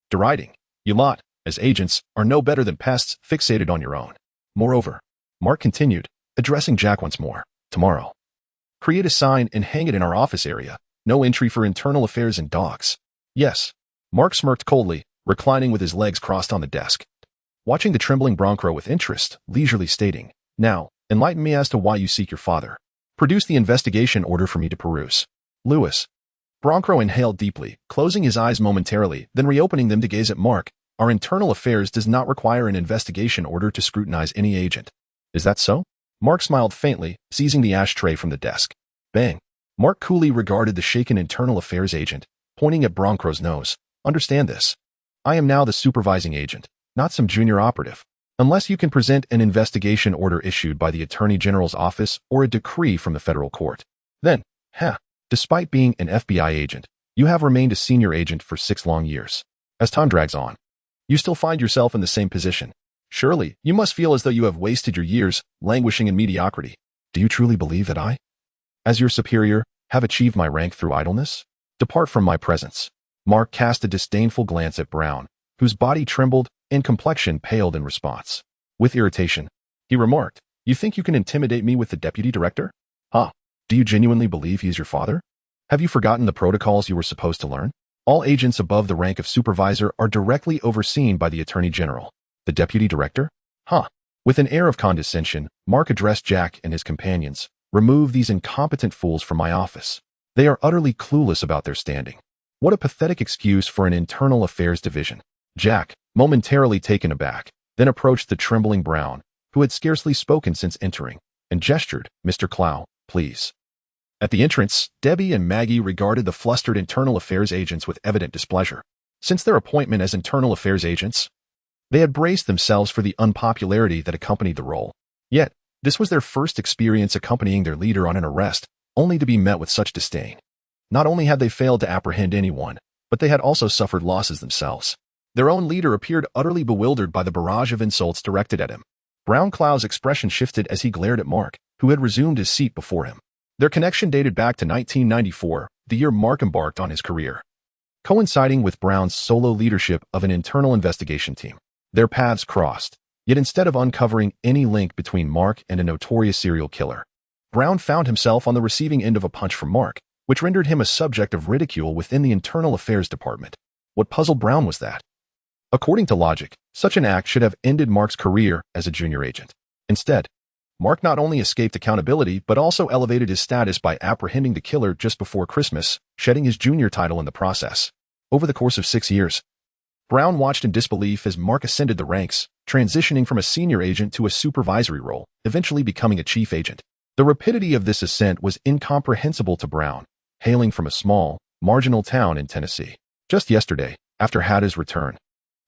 deriding, "You lot, as agents, are no better than pests fixated on your own. Moreover," Mark continued, addressing Jack once more, "tomorrow, create a sign and hang it in our office area. No entry for internal affairs and dogs." "Yes." Mark smirked coldly, reclining with his legs crossed on the desk, watching the trembling Broncro with interest, leisurely stating, "Now, enlighten me as to why you seek your father. Produce the investigation order for me to peruse." "Lewis." Broncro inhaled deeply, closing his eyes momentarily, then reopening them to gaze at Mark, Our internal affairs does not require an investigation order to scrutinize any agent. Is that so? Mark smiled faintly, seizing the ashtray from the desk. Bang. Mark coolly regarded the shaken internal affairs agent, pointing at Broncro's nose. Understand this. I am now the supervising agent, not some junior operative. Unless you can present an investigation order issued by the Attorney General's office or a decree from the federal court. Then, despite being an FBI agent, you have remained a senior agent for 6 long years. As time drags on, you still find yourself in the same position. Surely, you must feel as though you have wasted your years languishing in mediocrity. Do you truly believe that I, as your superior, have achieved my rank through idleness? Depart from my presence. Mark cast a disdainful glance at Brown, whose body trembled and complexion paled in response. With irritation, he remarked, You think you can intimidate me with the deputy director? Do you genuinely believe he is your father? Have you forgotten the protocols you were supposed to learn? All agents above the rank of supervisor are directly overseen by the Attorney General. The deputy director? With an air of condescension, Mark addressed Jack and his companions. Remove these incompetent fools from my office. They are utterly clueless about their standing. What a pathetic excuse for an internal affairs division. Jack, momentarily taken aback, then approached the trembling Brown, who had scarcely spoken since entering, and gestured, Mr. Clow, please. At the entrance, Debbie and Maggie regarded the flustered internal affairs agents with evident displeasure. Since their appointment as internal affairs agents, they had braced themselves for the unpopularity that accompanied the role. Yet, this was their first experience accompanying their leader on an arrest, only to be met with such disdain. Not only had they failed to apprehend anyone, but they had also suffered losses themselves. Their own leader appeared utterly bewildered by the barrage of insults directed at him. Brown Clow's expression shifted as he glared at Mark, who had resumed his seat before him. Their connection dated back to 1994, the year Mark embarked on his career. Coinciding with Brown's solo leadership of an internal investigation team, their paths crossed. Yet instead of uncovering any link between Mark and a notorious serial killer, Brown found himself on the receiving end of a punch from Mark, which rendered him a subject of ridicule within the Internal Affairs Department. What puzzled Brown was that, according to logic, such an act should have ended Mark's career as a junior agent. Instead, Mark not only escaped accountability but also elevated his status by apprehending the killer just before Christmas, shedding his junior title in the process. Over the course of 6 years, Brown watched in disbelief as Mark ascended the ranks, transitioning from a senior agent to a supervisory role, eventually becoming a chief agent. The rapidity of this ascent was incomprehensible to Brown, hailing from a small, marginal town in Tennessee. Just yesterday, after Hatta's return,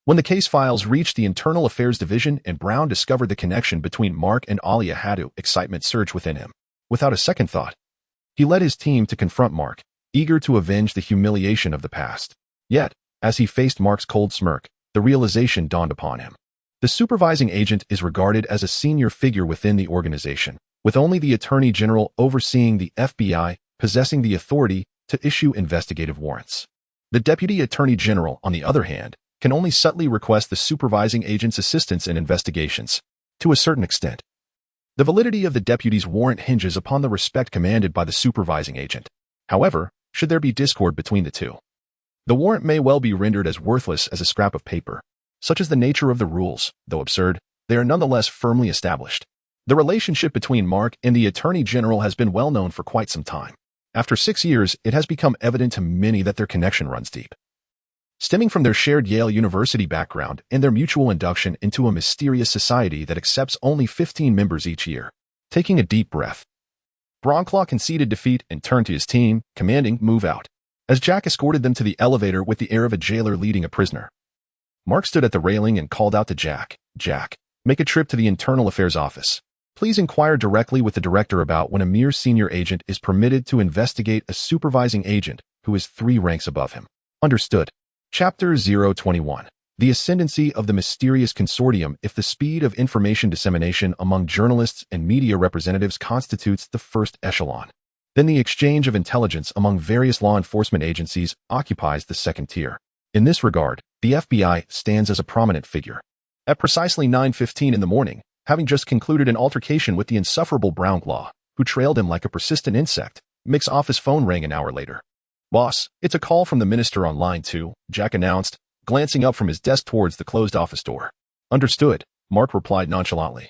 when the case files reached the Internal Affairs Division and Brown discovered the connection between Mark and Alia Haddu, excitement surged within him. Without a second thought, he led his team to confront Mark, eager to avenge the humiliation of the past. Yet, as he faced Mark's cold smirk, the realization dawned upon him. The supervising agent is regarded as a senior figure within the organization, with only the Attorney General overseeing the FBI possessing the authority to issue investigative warrants. The Deputy Attorney General, on the other hand, can only subtly request the supervising agent's assistance in investigations. To a certain extent, the validity of the deputy's warrant hinges upon the respect commanded by the supervising agent. However, should there be discord between the two, the warrant may well be rendered as worthless as a scrap of paper. Such is the nature of the rules. Though absurd, they are nonetheless firmly established. The relationship between Mark and the Attorney General has been well known for quite some time. After 6 years, it has become evident to many that their connection runs deep, stemming from their shared Yale University background and their mutual induction into a mysterious society that accepts only 15 members each year. Taking a deep breath, Bronclaw conceded defeat and turned to his team, commanding, "Move out," as Jack escorted them to the elevator with the air of a jailer leading a prisoner. Mark stood at the railing and called out to Jack, "Jack, make a trip to the Internal Affairs Office. Please inquire directly with the director about when a mere senior agent is permitted to investigate a supervising agent who is 3 ranks above him." Understood. Chapter 021. The Ascendancy of the Mysterious Consortium. If the speed of information dissemination among journalists and media representatives constitutes the first echelon, then the exchange of intelligence among various law enforcement agencies occupies the second tier. In this regard, the FBI stands as a prominent figure. At precisely 9:15 in the morning, having just concluded an altercation with the insufferable Brownclaw, who trailed him like a persistent insect, Mick's office phone rang an hour later. "Boss, it's a call from the minister on line 2, Jack announced, glancing up from his desk towards the closed office door. "Understood," Mark replied nonchalantly,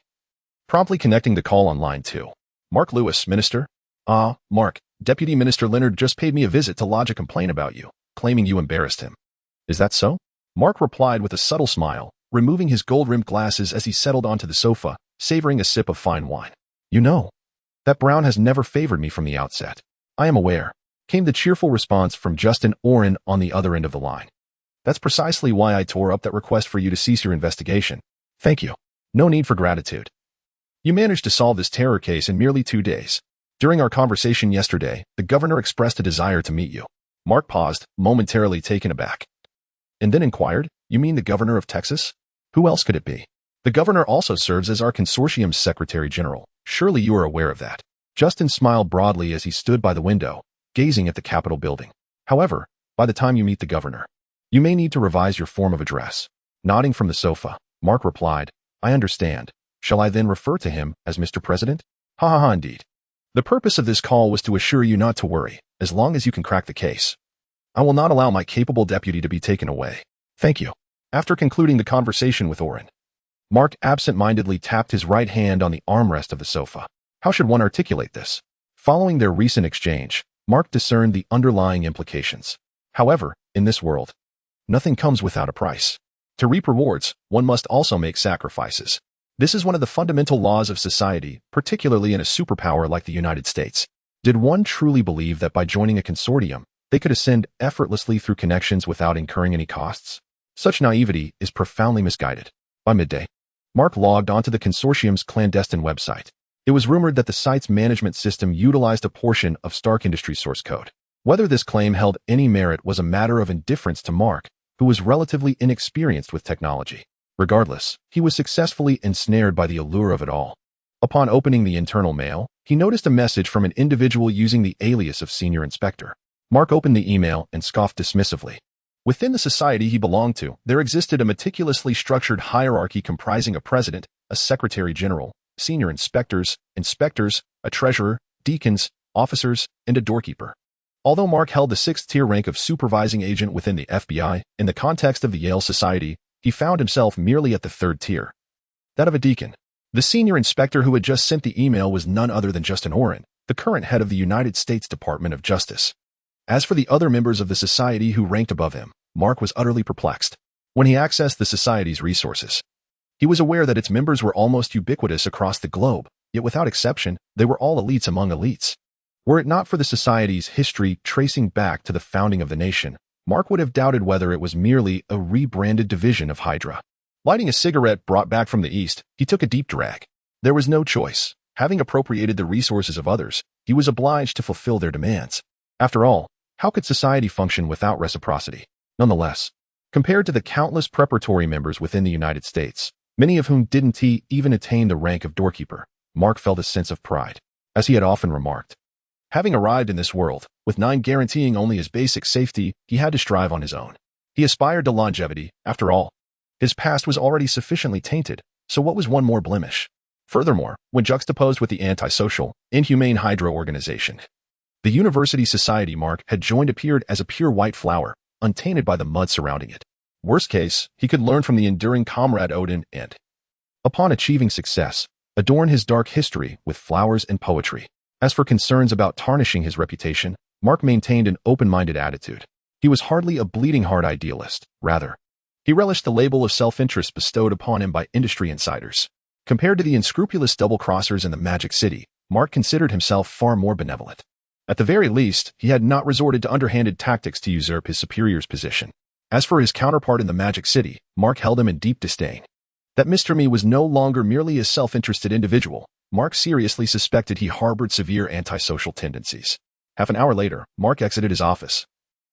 promptly connecting the call on line 2. "Mark Lewis, Minister?" Mark, Deputy Minister Leonard just paid me a visit to lodge a complaint about you, claiming you embarrassed him." "Is that so?" Mark replied with a subtle smile, removing his gold-rimmed glasses as he settled onto the sofa, savoring a sip of fine wine. You know, that Brown has never favored me from the outset. I am aware, came the cheerful response from Justin Oren on the other end of the line. That's precisely why I tore up that request for you to cease your investigation. Thank you. No need for gratitude. You managed to solve this terror case in merely 2 days. During our conversation yesterday, the governor expressed a desire to meet you. Mark paused, momentarily taken aback. And then inquired, you mean the governor of Texas? Who else could it be? The governor also serves as our consortium's secretary general. Surely you are aware of that. Justin smiled broadly as he stood by the window, gazing at the Capitol building. However, by the time you meet the governor, you may need to revise your form of address. Nodding from the sofa, Mark replied, I understand. Shall I then refer to him as Mr. President? Ha ha ha, indeed. The purpose of this call was to assure you not to worry, as long as you can crack the case. I will not allow my capable deputy to be taken away. Thank you. After concluding the conversation with Oren, Mark absent-mindedly tapped his right hand on the armrest of the sofa. How should one articulate this? Following their recent exchange, Mark discerned the underlying implications. However, in this world, nothing comes without a price. To reap rewards, one must also make sacrifices. This is one of the fundamental laws of society, particularly in a superpower like the United States. Did one truly believe that by joining a consortium, they could ascend effortlessly through connections without incurring any costs? Such naivety is profoundly misguided. By midday, Mark logged onto the consortium's clandestine website. It was rumored that the site's management system utilized a portion of Stark Industries' source code. Whether this claim held any merit was a matter of indifference to Mark, who was relatively inexperienced with technology. Regardless, he was successfully ensnared by the allure of it all. Upon opening the internal mail, he noticed a message from an individual using the alias of Senior Inspector. Mark opened the email and scoffed dismissively. Within the society he belonged to, there existed a meticulously structured hierarchy comprising a president, a secretary general, senior inspectors, a treasurer, deacons, officers, and a doorkeeper. Although Mark held the 6th-tier rank of supervising agent within the FBI, in the context of the Yale Society, he found himself merely at the 3rd tier, that of a deacon. The senior inspector who had just sent the email was none other than Justin Oren, the current head of the United States Department of Justice. As for the other members of the society who ranked above him, Mark was utterly perplexed. When he accessed the society's resources, he was aware that its members were almost ubiquitous across the globe, yet without exception, they were all elites among elites. Were it not for the society's history tracing back to the founding of the nation, Mark would have doubted whether it was merely a rebranded division of Hydra. Lighting a cigarette brought back from the east, he took a deep drag. There was no choice. Having appropriated the resources of others, he was obliged to fulfill their demands. After all, how could society function without reciprocity? Nonetheless, compared to the countless preparatory members within the United States, many of whom didn't even attain the rank of doorkeeper, Mark felt a sense of pride. As he had often remarked, having arrived in this world, with 9 guaranteeing only his basic safety, he had to strive on his own. He aspired to longevity, after all. His past was already sufficiently tainted, so what was one more blemish? Furthermore, when juxtaposed with the antisocial, inhumane Hydra organization, the university society Mark had joined appeared as a pure white flower, untainted by the mud surrounding it. Worst case, he could learn from the enduring comrade Odin and, upon achieving success, adorn his dark history with flowers and poetry. As for concerns about tarnishing his reputation, Mark maintained an open-minded attitude. He was hardly a bleeding-heart idealist. Rather, he relished the label of self-interest bestowed upon him by industry insiders. Compared to the unscrupulous double-crossers in the Magic City, Mark considered himself far more benevolent. At the very least, he had not resorted to underhanded tactics to usurp his superior's position. As for his counterpart in the Magic City, Mark held him in deep disdain. That Mr. Me was no longer merely a self-interested individual. Mark seriously suspected he harbored severe antisocial tendencies. Half an hour later, Mark exited his office,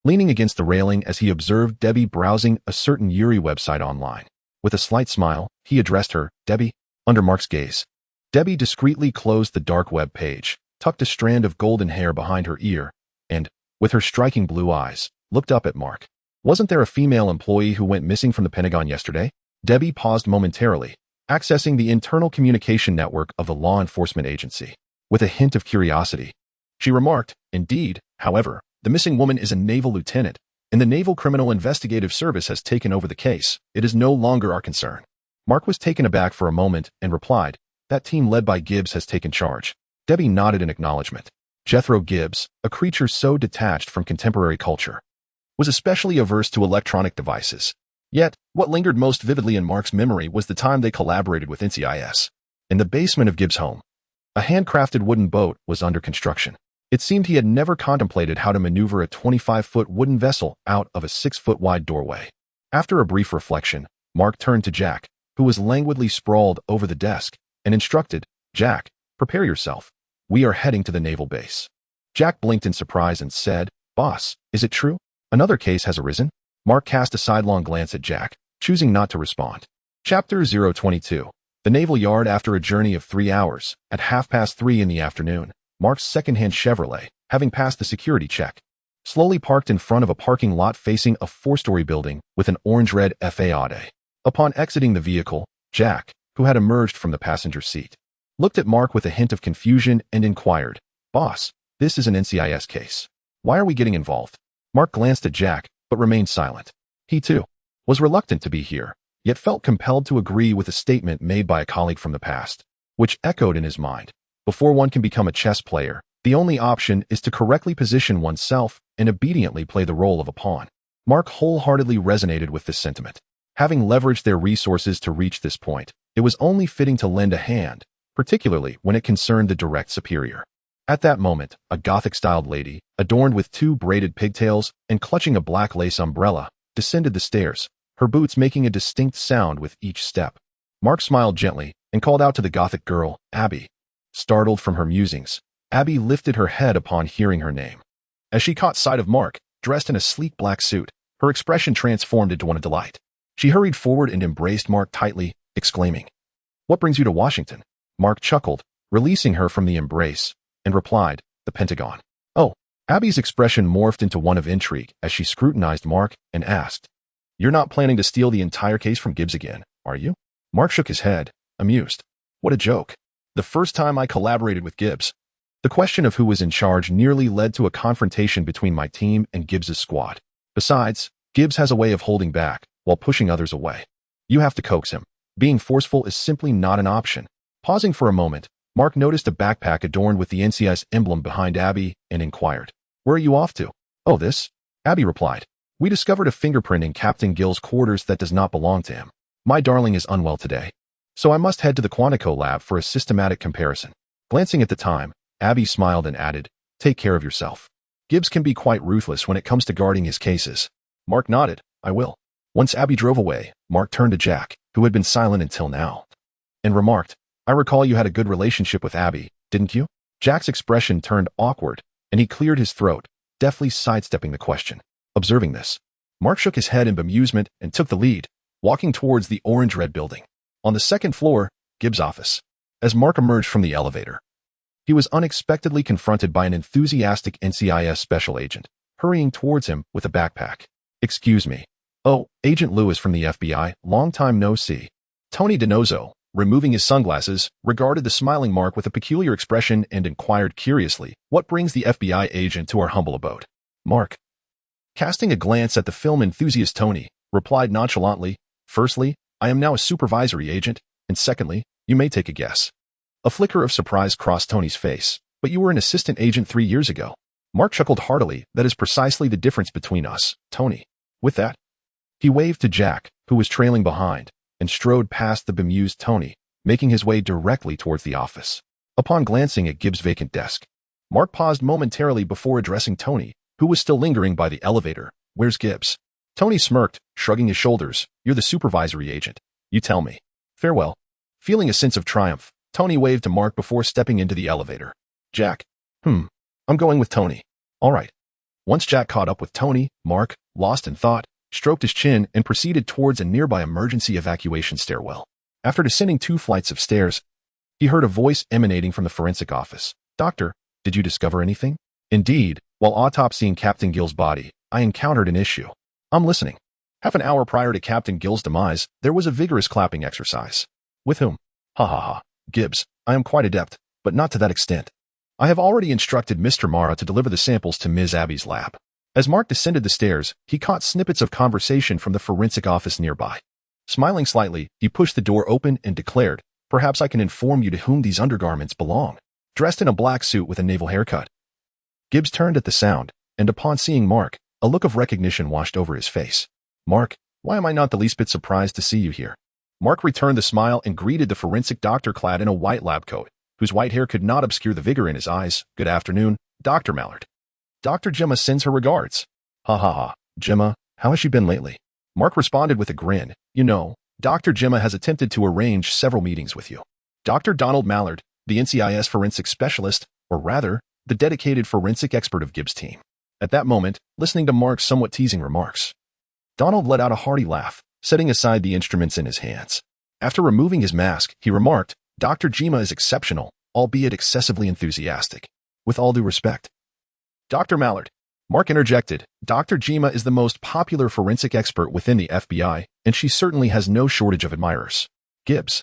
leaning against the railing as he observed Debbie browsing a certain Yuri website online. With a slight smile, he addressed her, Debbie, under Mark's gaze. Debbie discreetly closed the dark web page, tucked a strand of golden hair behind her ear, and, with her striking blue eyes, looked up at Mark. Wasn't there a female employee who went missing from the Pentagon yesterday? Debbie paused momentarily, accessing the internal communication network of the law enforcement agency. With a hint of curiosity, she remarked, indeed, however, the missing woman is a naval lieutenant, and the Naval Criminal Investigative Service has taken over the case. It is no longer our concern. Mark was taken aback for a moment and replied, that team led by Gibbs has taken charge. Debbie nodded in acknowledgement. Jethro Gibbs, a creature so detached from contemporary culture, was especially averse to electronic devices. Yet, what lingered most vividly in Mark's memory was the time they collaborated with NCIS. In the basement of Gibbs' home, a handcrafted wooden boat was under construction. It seemed he had never contemplated how to maneuver a 25-foot wooden vessel out of a 6-foot-wide doorway. After a brief reflection, Mark turned to Jack, who was languidly sprawled over the desk, and instructed, "Jack, prepare yourself. We are heading to the naval base." Jack blinked in surprise and said, "Boss, is it true? Another case has arisen?" Mark cast a sidelong glance at Jack, choosing not to respond. Chapter 022. The Naval Yard. After a journey of 3 hours, at 3:30 in the afternoon, Mark's second-hand Chevrolet, having passed the security check, slowly parked in front of a parking lot facing a 4-story building with an orange-red faade. Upon exiting the vehicle, Jack, who had emerged from the passenger seat, looked at Mark with a hint of confusion and inquired, "Boss, this is an NCIS case. Why are we getting involved?" Mark glanced at Jack, but remained silent. He, too, was reluctant to be here, yet felt compelled to agree with a statement made by a colleague from the past, which echoed in his mind. Before one can become a chess player, the only option is to correctly position oneself and obediently play the role of a pawn. Mark wholeheartedly resonated with this sentiment. Having leveraged their resources to reach this point, it was only fitting to lend a hand, particularly when it concerned the direct superior. At that moment, a Gothic-styled lady, adorned with 2 braided pigtails and clutching a black lace umbrella, descended the stairs, her boots making a distinct sound with each step. Mark smiled gently and called out to the Gothic girl, "Abby." Startled from her musings, Abby lifted her head upon hearing her name. As she caught sight of Mark, dressed in a sleek black suit, her expression transformed into one of delight. She hurried forward and embraced Mark tightly, exclaiming, "What brings you to Washington?" Mark chuckled, releasing her from the embrace, and replied, "The Pentagon." "Oh." Abby's expression morphed into one of intrigue as she scrutinized Mark and asked, "You're not planning to steal the entire case from Gibbs again, are you?" Mark shook his head, amused. "What a joke. The first time I collaborated with Gibbs, the question of who was in charge nearly led to a confrontation between my team and Gibbs's squad. Besides, Gibbs has a way of holding back while pushing others away. You have to coax him. Being forceful is simply not an option." Pausing for a moment, Mark noticed a backpack adorned with the NCIS emblem behind Abby and inquired, "Where are you off to?" "Oh, this?" Abby replied. "We discovered a fingerprint in Captain Gill's quarters that does not belong to him. My darling is unwell today, so I must head to the Quantico lab for a systematic comparison." Glancing at the time, Abby smiled and added, "Take care of yourself. Gibbs can be quite ruthless when it comes to guarding his cases." Mark nodded, "I will." Once Abby drove away, Mark turned to Jack, who had been silent until now, and remarked, "I recall you had a good relationship with Abby, didn't you?" Jack's expression turned awkward, and he cleared his throat, deftly sidestepping the question. Observing this, Mark shook his head in bemusement and took the lead, walking towards the orange-red building. On the second floor, Gibbs' office. As Mark emerged from the elevator, he was unexpectedly confronted by an enthusiastic NCIS special agent, hurrying towards him with a backpack. "Excuse me." "Oh, Agent Lewis from the FBI, long time no see." Tony DiNozzo, removing his sunglasses, regarded the smiling Mark with a peculiar expression and inquired curiously, "What brings the FBI agent to our humble abode?" Mark, casting a glance at the film enthusiast Tony, replied nonchalantly, "Firstly, I am now a supervisory agent, and secondly, you may take a guess." A flicker of surprise crossed Tony's face. "But you were an assistant agent 3 years ago." Mark chuckled heartily. "That is precisely the difference between us, Tony." With that, he waved to Jack, who was trailing behind, and strode past the bemused Tony, making his way directly towards the office. Upon glancing at Gibbs' vacant desk, Mark paused momentarily before addressing Tony, who was still lingering by the elevator. "Where's Gibbs?" Tony smirked, shrugging his shoulders. "You're the supervisory agent. You tell me. Farewell." Feeling a sense of triumph, Tony waved to Mark before stepping into the elevator. Jack. I'm going with Tony." "All right." Once Jack caught up with Tony, Mark, lost in thought, stroked his chin and proceeded towards a nearby emergency evacuation stairwell. After descending 2 flights of stairs, he heard a voice emanating from the forensic office. "Doctor, did you discover anything?" "Indeed, while autopsying Captain Gill's body, I encountered an issue." "I'm listening." "Half an hour prior to Captain Gill's demise, there was a vigorous clapping exercise." "With whom?" "Ha ha ha. Gibbs. I am quite adept, but not to that extent. I have already instructed Mr. Mara to deliver the samples to Ms. Abby's lab." As Mark descended the stairs, he caught snippets of conversation from the forensic office nearby. Smiling slightly, he pushed the door open and declared, "Perhaps I can inform you to whom these undergarments belong." Dressed in a black suit with a naval haircut, Gibbs turned at the sound, and upon seeing Mark, a look of recognition washed over his face. "Mark, Why am I not the least bit surprised to see you here? Mark returned the smile and greeted the forensic doctor clad in a white lab coat, whose white hair could not obscure the vigor in his eyes. Good afternoon, Dr. Mallard. Dr. Gemma sends her regards. Ha ha ha, Gemma, how has she been lately? Mark responded with a grin. You know, Dr. Gemma has attempted to arrange several meetings with you. Dr. Donald Mallard, the NCIS forensic specialist, or rather, the dedicated forensic expert of Gibbs' team. At that moment, listening to Mark's somewhat teasing remarks, Donald let out a hearty laugh, setting aside the instruments in his hands. After removing his mask, he remarked, Dr. Gemma is exceptional, albeit excessively enthusiastic. With all due respect. Dr. Mallard. Mark interjected, Dr. Gemma is the most popular forensic expert within the FBI, and she certainly has no shortage of admirers. Gibbs,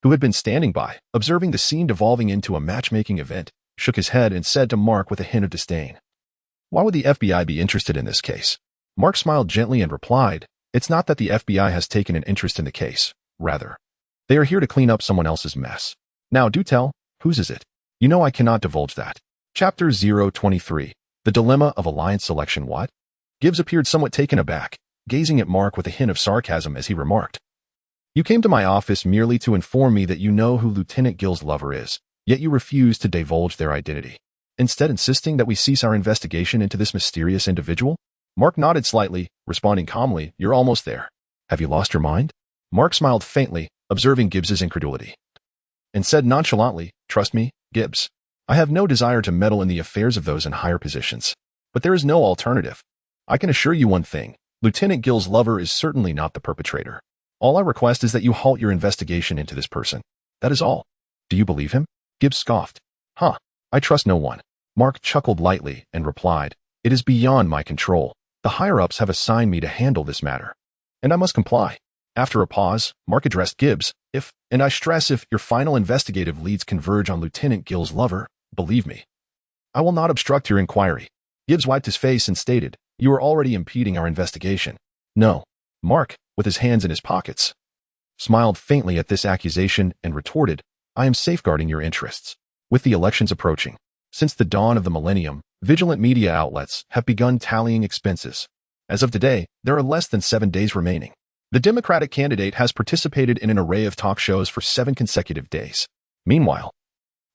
who had been standing by, observing the scene devolving into a matchmaking event, shook his head and said to Mark with a hint of disdain, Why would the FBI be interested in this case? Mark smiled gently and replied, It's not that the FBI has taken an interest in the case. Rather, they are here to clean up someone else's mess. Now do tell, whose is it? You know I cannot divulge that. Chapter 023. The Dilemma of Alliance Selection. What? Gibbs appeared somewhat taken aback, gazing at Mark with a hint of sarcasm as he remarked, You came to my office merely to inform me that you know who Lieutenant Gill's lover is, yet you refuse to divulge their identity, instead insisting that we cease our investigation into this mysterious individual? Mark nodded slightly, responding calmly, You're almost there. Have you lost your mind? Mark smiled faintly, observing Gibbs's incredulity, and said nonchalantly, Trust me, Gibbs. I have no desire to meddle in the affairs of those in higher positions. But there is no alternative. I can assure you one thing. Lieutenant Gill's lover is certainly not the perpetrator. All I request is that you halt your investigation into this person. That is all. Do you believe him? Gibbs scoffed. Huh. I trust no one. Mark chuckled lightly and replied, It is beyond my control. The higher-ups have assigned me to handle this matter, and I must comply. After a pause, Mark addressed Gibbs, If, and I stress if, your final investigative leads converge on Lieutenant Gill's lover, believe me, I will not obstruct your inquiry. Gibbs wiped his face and stated, You are already impeding our investigation. No. Mark, with his hands in his pockets, smiled faintly at this accusation and retorted, I am safeguarding your interests. With the elections approaching, since the dawn of the millennium, vigilant media outlets have begun tallying expenses. As of today, there are less than 7 days remaining. The Democratic candidate has participated in an array of talk shows for 7 consecutive days. Meanwhile,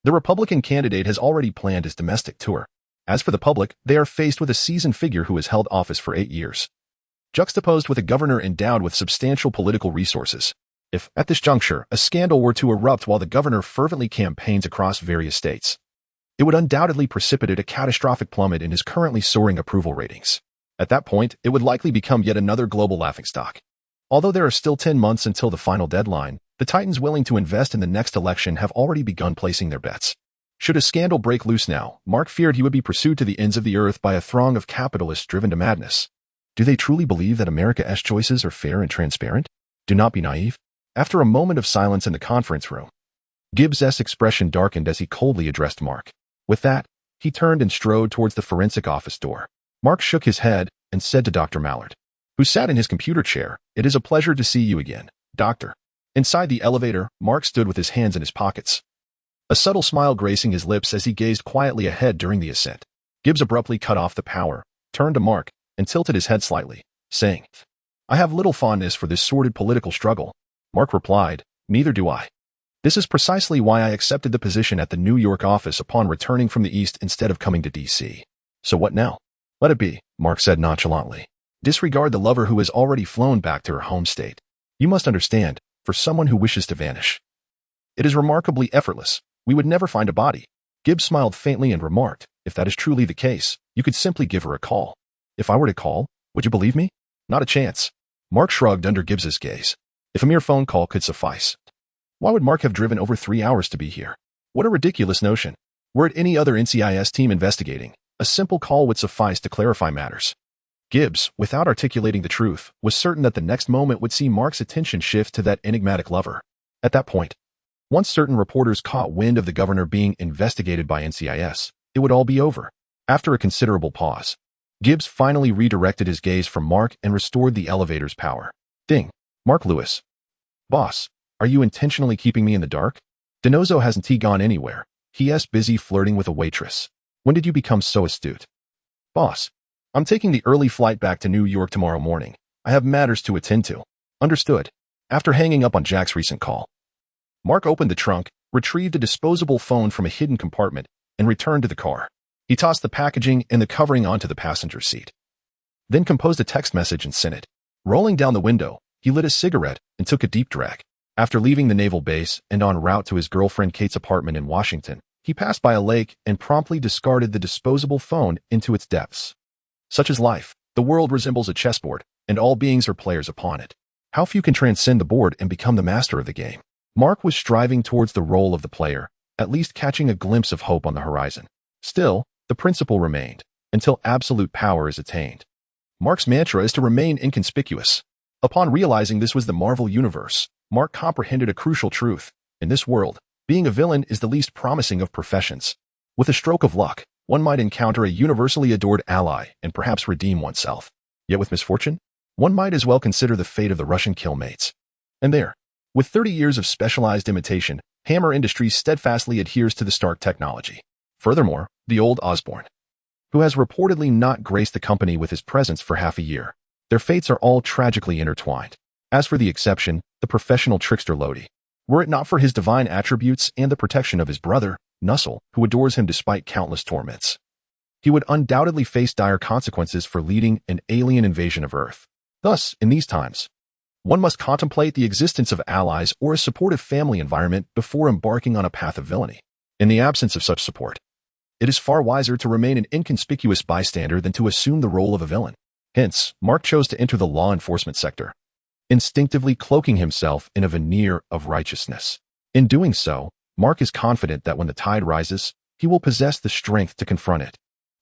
the Republican candidate has already planned his domestic tour. As for the public, they are faced with a seasoned figure who has held office for 8 years, juxtaposed with a governor endowed with substantial political resources. If, at this juncture, a scandal were to erupt while the governor fervently campaigns across various states, it would undoubtedly precipitate a catastrophic plummet in his currently soaring approval ratings. At that point, it would likely become yet another global laughingstock. Although there are still 10 months until the final deadline, the titans willing to invest in the next election have already begun placing their bets. Should a scandal break loose now, Mark feared he would be pursued to the ends of the earth by a throng of capitalists driven to madness. Do they truly believe that America's choices are fair and transparent? Do not be naive. After a moment of silence in the conference room, Gibbs's expression darkened as he coldly addressed Mark. With that, he turned and strode towards the forensic office door. Mark shook his head and said to Dr. Mallard, who sat in his computer chair, It is a pleasure to see you again, Doctor. Inside the elevator, Mark stood with his hands in his pockets, a subtle smile gracing his lips as he gazed quietly ahead during the ascent. Gibbs abruptly cut off the power, turned to Mark, and tilted his head slightly, saying, I have little fondness for this sordid political struggle. Mark replied, Neither do I. This is precisely why I accepted the position at the New York office upon returning from the East instead of coming to D.C. So what now? Let it be, Mark said nonchalantly. Disregard the lover who has already flown back to her home state. You must understand, for someone who wishes to vanish, it is remarkably effortless. We would never find a body. Gibbs smiled faintly and remarked, If that is truly the case, you could simply give her a call. If I were to call, would you believe me? Not a chance. Mark shrugged under Gibbs's gaze. If a mere phone call could suffice, why would Mark have driven over 3 hours to be here? What a ridiculous notion. Were it any other NCIS team investigating, a simple call would suffice to clarify matters. Gibbs, without articulating the truth, was certain that the next moment would see Mark's attention shift to that enigmatic lover. At that point, once certain reporters caught wind of the governor being investigated by NCIS, it would all be over. After a considerable pause, Gibbs finally redirected his gaze from Mark and restored the elevator's power. Ding. Mark Lewis. Boss, are you intentionally keeping me in the dark? Denozo hasn't he gone anywhere. He's busy flirting with a waitress. When did you become so astute? Boss, I'm taking the early flight back to New York tomorrow morning. I have matters to attend to. Understood. After hanging up on Jack's recent call, Mark opened the trunk, retrieved a disposable phone from a hidden compartment, and returned to the car. He tossed the packaging and the covering onto the passenger seat, then composed a text message and sent it. Rolling down the window, he lit a cigarette and took a deep drag. After leaving the naval base and en route to his girlfriend Kate's apartment in Washington, he passed by a lake and promptly discarded the disposable phone into its depths. Such is life. The world resembles a chessboard, and all beings are players upon it. How few can transcend the board and become the master of the game? Mark was striving towards the role of the player, at least catching a glimpse of hope on the horizon. Still, the principle remained, until absolute power is attained. Mark's mantra is to remain inconspicuous. Upon realizing this was the Marvel Universe, Mark comprehended a crucial truth. In this world, being a villain is the least promising of professions. With a stroke of luck, one might encounter a universally adored ally and perhaps redeem oneself. Yet with misfortune, one might as well consider the fate of the Russian killmates. And there, with 30 years of specialized imitation, Hammer Industries steadfastly adheres to the Stark technology. Furthermore, the old Osborn, who has reportedly not graced the company with his presence for half a year. Their fates are all tragically intertwined. As for the exception, the professional trickster Lodi, were it not for his divine attributes and the protection of his brother, Nussel, who adores him despite countless torments, he would undoubtedly face dire consequences for leading an alien invasion of Earth. Thus, in these times, one must contemplate the existence of allies or a supportive family environment before embarking on a path of villainy. In the absence of such support, it is far wiser to remain an inconspicuous bystander than to assume the role of a villain. Hence, Mark chose to enter the law enforcement sector, instinctively cloaking himself in a veneer of righteousness. In doing so, Mark is confident that when the tide rises, he will possess the strength to confront it.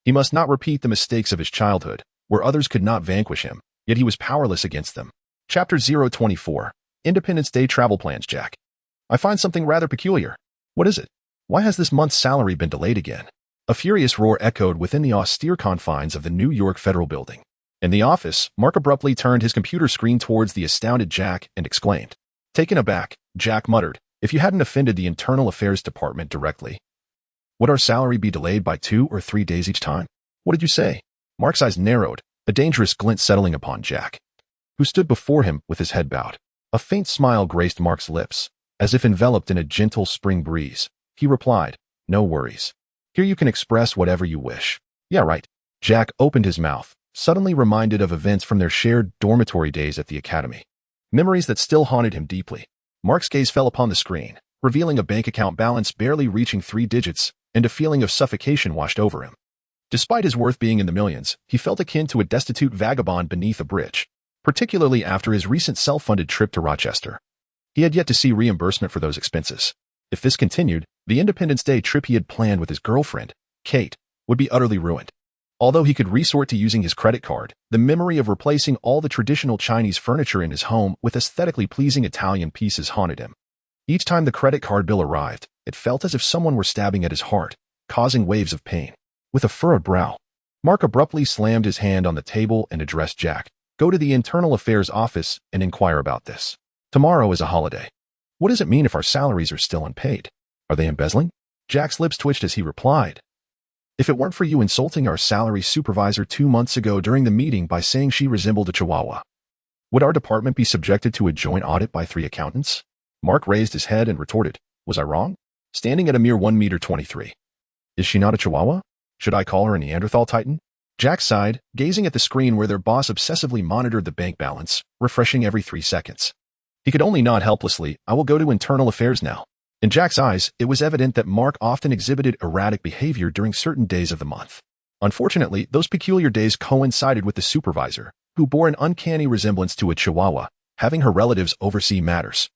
He must not repeat the mistakes of his childhood, where others could not vanquish him, yet he was powerless against them. Chapter 024. Independence Day Travel Plans. Jack, I find something rather peculiar. What is it? Why has this month's salary been delayed again? A furious roar echoed within the austere confines of the New York Federal Building. In the office, Mark abruptly turned his computer screen towards the astounded Jack and exclaimed. Taken aback, Jack muttered, if you hadn't offended the Internal Affairs Department directly, would our salary be delayed by 2 or 3 days each time? What did you say? Mark's eyes narrowed, a dangerous glint settling upon Jack, who stood before him with his head bowed. A faint smile graced Mark's lips, as if enveloped in a gentle spring breeze. He replied, no worries. Here you can express whatever you wish. Yeah, right. Jack opened his mouth, suddenly reminded of events from their shared dormitory days at the academy. Memories that still haunted him deeply. Mark's gaze fell upon the screen, revealing a bank account balance barely reaching 3 digits, and a feeling of suffocation washed over him. Despite his worth being in the millions, he felt akin to a destitute vagabond beneath a bridge, particularly after his recent self-funded trip to Rochester. He had yet to see reimbursement for those expenses. If this continued, the Independence Day trip he had planned with his girlfriend, Kate, would be utterly ruined. Although he could resort to using his credit card, the memory of replacing all the traditional Chinese furniture in his home with aesthetically pleasing Italian pieces haunted him. Each time the credit card bill arrived, it felt as if someone were stabbing at his heart, causing waves of pain. With a furrowed brow, Mark abruptly slammed his hand on the table and addressed Jack. Go to the Internal Affairs office and inquire about this. Tomorrow is a holiday. What does it mean if our salaries are still unpaid? Are they embezzling? Jack's lips twitched as he replied. If it weren't for you insulting our salary supervisor 2 months ago during the meeting by saying she resembled a chihuahua, would our department be subjected to a joint audit by 3 accountants? Mark raised his head and retorted, was I wrong? Standing at a mere 1 meter 23. Is she not a chihuahua? Should I call her a Neanderthal Titan? Jack sighed, gazing at the screen where their boss obsessively monitored the bank balance, refreshing every 3 seconds. He could only nod helplessly. I will go to Internal Affairs now. In Jack's eyes, it was evident that Mark often exhibited erratic behavior during certain days of the month. Unfortunately, those peculiar days coincided with the supervisor, who bore an uncanny resemblance to a chihuahua, having her relatives oversee matters.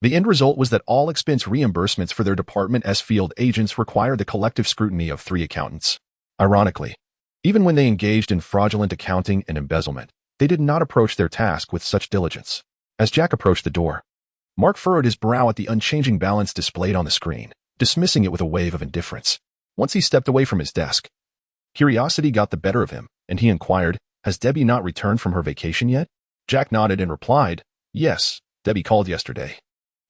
The end result was that all expense reimbursements for their department as field agents required the collective scrutiny of 3 accountants. Ironically, even when they engaged in fraudulent accounting and embezzlement, they did not approach their task with such diligence. As Jack approached the door, Mark furrowed his brow at the unchanging balance displayed on the screen, dismissing it with a wave of indifference. Once he stepped away from his desk, curiosity got the better of him, and he inquired, has Debbie not returned from her vacation yet? Jack nodded and replied, yes, Debbie called yesterday,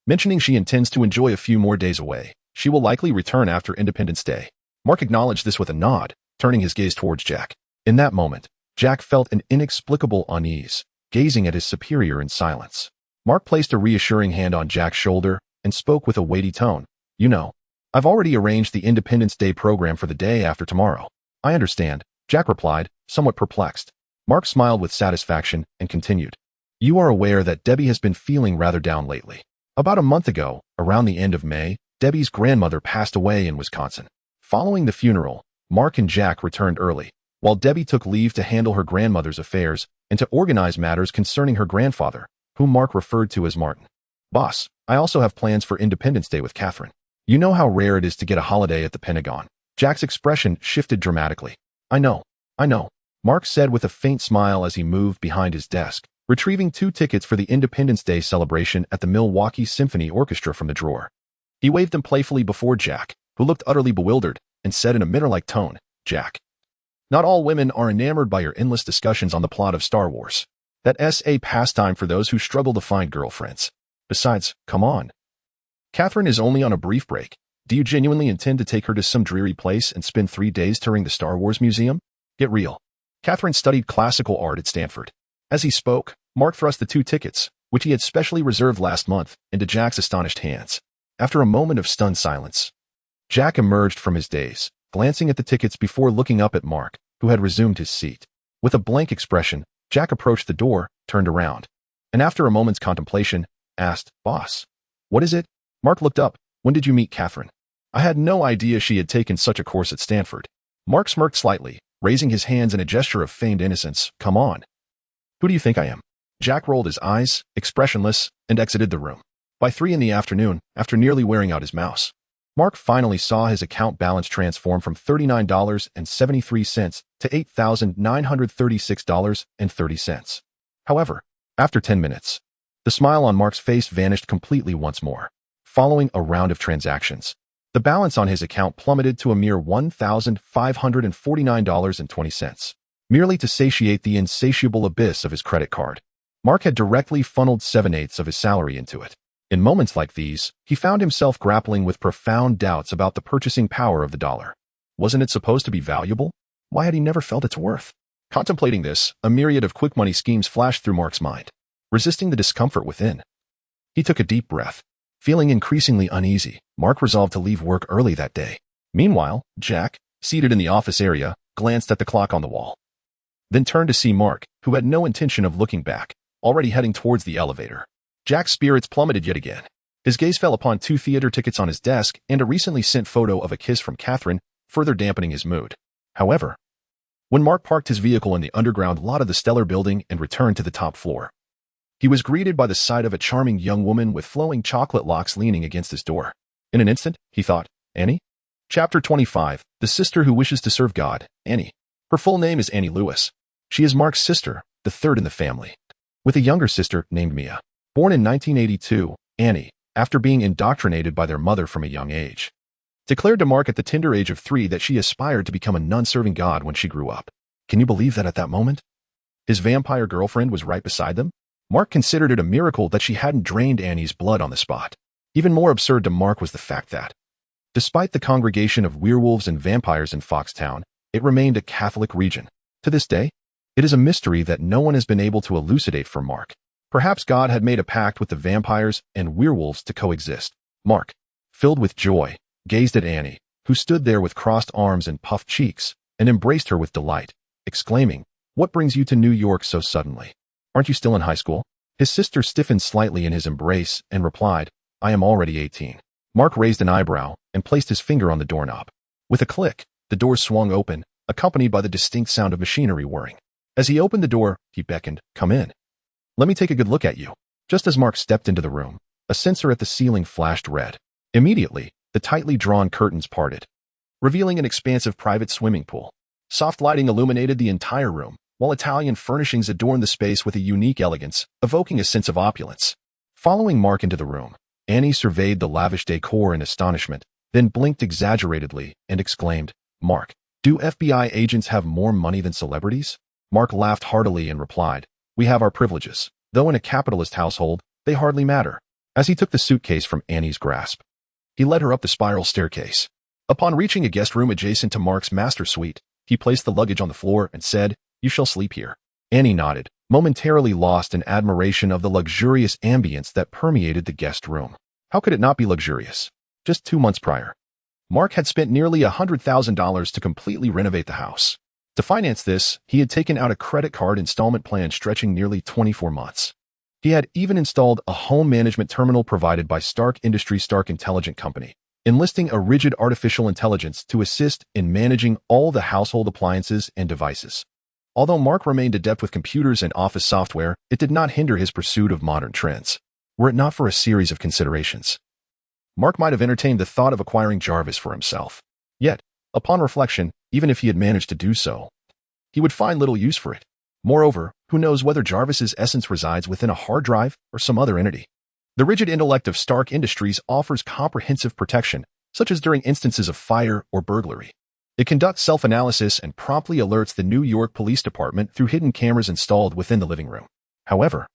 mentioning she intends to enjoy a few more days away. She will likely return after Independence Day. Mark acknowledged this with a nod, turning his gaze towards Jack. In that moment, Jack felt an inexplicable unease. gazing at his superior in silence. Mark placed a reassuring hand on Jack's shoulder and spoke with a weighty tone. You know, I've already arranged the Independence Day program for the day after tomorrow. I understand, Jack replied, somewhat perplexed. Mark smiled with satisfaction and continued. You are aware that Debbie has been feeling rather down lately. About a month ago, around the end of May, Debbie's grandmother passed away in Wisconsin. Following the funeral, Mark and Jack returned early, while Debbie took leave to handle her grandmother's affairs and to organize matters concerning her grandfather, whom Mark referred to as Martin. Boss, I also have plans for Independence Day with Catherine. You know how rare it is to get a holiday at the Pentagon. Jack's expression shifted dramatically. I know, Mark said with a faint smile as he moved behind his desk, retrieving 2 tickets for the Independence Day celebration at the Milwaukee Symphony Orchestra from the drawer. He waved them playfully before Jack, who looked utterly bewildered, and said in a mirror-like tone, Jack, not all women are enamored by your endless discussions on the plot of Star Wars. That's a pastime for those who struggle to find girlfriends. Besides, come on. Catherine is only on a brief break. Do you genuinely intend to take her to some dreary place and spend 3 days touring the Star Wars Museum? Get real. Catherine studied classical art at Stanford. As he spoke, Mark thrust the 2 tickets, which he had specially reserved last month, into Jack's astonished hands. After a moment of stunned silence, Jack emerged from his daze, glancing at the tickets before looking up at Mark, who had resumed his seat. With a blank expression, Jack approached the door, turned around, and after a moment's contemplation, asked, Boss, what is it? Mark looked up. When did you meet Catherine? I had no idea she had taken such a course at Stanford. Mark smirked slightly, raising his hands in a gesture of feigned innocence. Come on. Who do you think I am? Jack rolled his eyes, expressionless, and exited the room. By 3 in the afternoon, after nearly wearing out his mouse, Mark finally saw his account balance transform from $39.73 to $8,936.30. However, after 10 minutes, the smile on Mark's face vanished completely once more. Following a round of transactions, the balance on his account plummeted to a mere $1,549.20, merely to satiate the insatiable abyss of his credit card. Mark had directly funneled 7/8 of his salary into it. In moments like these, he found himself grappling with profound doubts about the purchasing power of the dollar. Wasn't it supposed to be valuable? Why had he never felt its worth? Contemplating this, a myriad of quick money schemes flashed through Mark's mind. Resisting the discomfort within, he took a deep breath. Feeling increasingly uneasy, Mark resolved to leave work early that day. Meanwhile, Jack, seated in the office area, glanced at the clock on the wall, then turned to see Mark, who had no intention of looking back, already heading towards the elevator. Jack's spirits plummeted yet again. His gaze fell upon 2 theater tickets on his desk and a recently sent photo of a kiss from Catherine, further dampening his mood. However, when Mark parked his vehicle in the underground lot of the Stellar building and returned to the top floor, he was greeted by the sight of a charming young woman with flowing chocolate locks leaning against his door. In an instant, he thought, Annie? Chapter 25, The Sister Who Wishes to Serve God, Annie. Her full name is Annie Lewis. She is Mark's sister, the third in the family, with a younger sister named Mia. Born in 1982, Annie, after being indoctrinated by their mother from a young age, declared to Mark at the tender age of 3 that she aspired to become a nun serving God when she grew up. Can you believe that at that moment, his vampire girlfriend was right beside them? Mark considered it a miracle that she hadn't drained Annie's blood on the spot. Even more absurd to Mark was the fact that, despite the congregation of werewolves and vampires in Foxtown, it remained a Catholic region. To this day, it is a mystery that no one has been able to elucidate for Mark. Perhaps God had made a pact with the vampires and werewolves to coexist. Mark, filled with joy, gazed at Annie, who stood there with crossed arms and puffed cheeks, and embraced her with delight, exclaiming, What brings you to New York so suddenly? Aren't you still in high school? His sister stiffened slightly in his embrace and replied, I am already 18. Mark raised an eyebrow and placed his finger on the doorknob. With a click, the door swung open, accompanied by the distinct sound of machinery whirring. As he opened the door, he beckoned, Come in. Let me take a good look at you. Just as Mark stepped into the room, a sensor at the ceiling flashed red. Immediately, the tightly drawn curtains parted, revealing an expansive private swimming pool. Soft lighting illuminated the entire room, while Italian furnishings adorned the space with a unique elegance, evoking a sense of opulence. Following Mark into the room, Annie surveyed the lavish decor in astonishment, then blinked exaggeratedly and exclaimed, Mark, do FBI agents have more money than celebrities? Mark laughed heartily and replied, We have our privileges, though in a capitalist household, they hardly matter. As he took the suitcase from Annie's grasp, he led her up the spiral staircase. Upon reaching a guest room adjacent to Mark's master suite, he placed the luggage on the floor and said, You shall sleep here. Annie nodded, momentarily lost in admiration of the luxurious ambience that permeated the guest room. How could it not be luxurious? Just 2 months prior, Mark had spent nearly $100,000 to completely renovate the house. To finance this, he had taken out a credit card installment plan stretching nearly 24 months. He had even installed a home management terminal provided by Stark Industries Stark Intelligent Company, enlisting a rigid artificial intelligence to assist in managing all the household appliances and devices. Although Mark remained adept with computers and office software, it did not hinder his pursuit of modern trends. Were it not for a series of considerations, Mark might have entertained the thought of acquiring Jarvis for himself. Yet, upon reflection, even if he had managed to do so, he would find little use for it. Moreover, who knows whether Jarvis's essence resides within a hard drive or some other entity? The rigid intellect of Stark Industries offers comprehensive protection, such as during instances of fire or burglary. It conducts self-analysis and promptly alerts the New York Police Department through hidden cameras installed within the living room. However,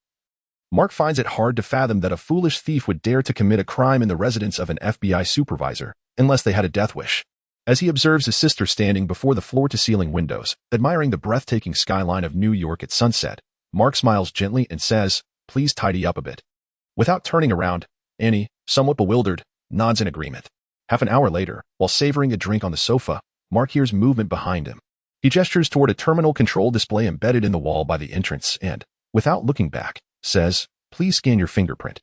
Mark finds it hard to fathom that a foolish thief would dare to commit a crime in the residence of an FBI supervisor unless they had a death wish. As he observes his sister standing before the floor-to-ceiling windows, admiring the breathtaking skyline of New York at sunset, Mark smiles gently and says, "Please tidy up a bit." Without turning around, Annie, somewhat bewildered, nods in agreement. Half an hour later, while savoring a drink on the sofa, Mark hears movement behind him. He gestures toward a terminal control display embedded in the wall by the entrance and, without looking back, says, "Please scan your fingerprint."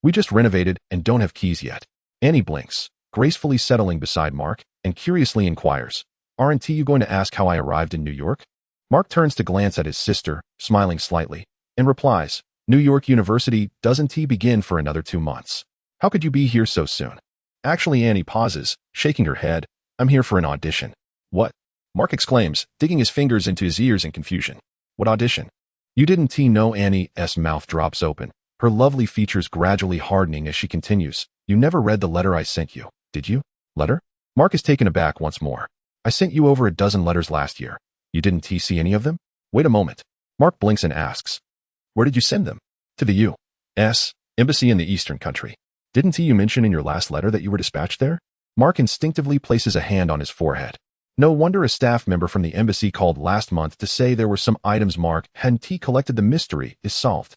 "We just renovated and don't have keys yet." Annie blinks, gracefully settling beside Mark, and curiously inquires, "Aren't you going to ask how I arrived in New York?" Mark turns to glance at his sister, smiling slightly, and replies, "New York University doesn't begin for another 2 months. How could you be here so soon?" Actually, Annie pauses, shaking her head. "I'm here for an audition." "What?" Mark exclaims, digging his fingers into his ears in confusion. "What audition?" "You didn't know?" Annie's mouth drops open, her lovely features gradually hardening as she continues. "You never read the letter I sent you, did you?" "Letter?" Mark is taken aback once more. "I sent you over a dozen letters last year. You didn't see any of them?" "Wait a moment." Mark blinks and asks, "Where did you send them?" "To the U.S. Embassy in the Eastern country." "Didn't you mention in your last letter that you were dispatched there?" Mark instinctively places a hand on his forehead. No wonder a staff member from the embassy called last month to say there were some items Mark hadn't collected. The mystery is solved.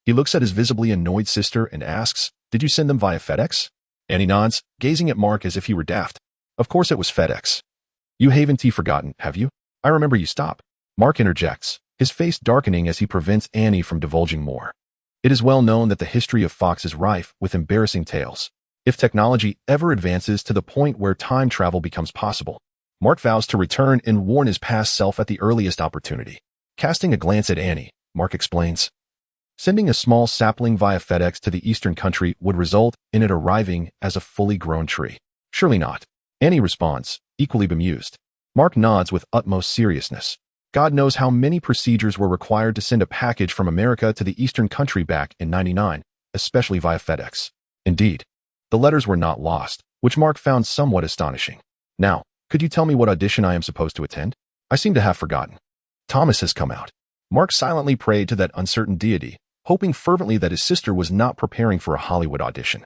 He looks at his visibly annoyed sister and asks, "Did you send them via FedEx?" Annie nods, gazing at Mark as if he were daft. "Of course it was FedEx. You haven't forgotten, have you?" "I remember you stop." Mark interjects, his face darkening as he prevents Annie from divulging more. It is well known that the history of Fox is rife with embarrassing tales. If technology ever advances to the point where time travel becomes possible, Mark vows to return and warn his past self at the earliest opportunity. Casting a glance at Annie, Mark explains, "Sending a small sapling via FedEx to the Eastern country would result in it arriving as a fully grown tree." "Surely not." Annie responds, equally bemused. Mark nods with utmost seriousness. God knows how many procedures were required to send a package from America to the Eastern country back in '99, especially via FedEx. Indeed, the letters were not lost, which Mark found somewhat astonishing. "Now, could you tell me what audition I am supposed to attend? I seem to have forgotten." "Thomas has come out." Mark silently prayed to that uncertain deity, hoping fervently that his sister was not preparing for a Hollywood audition.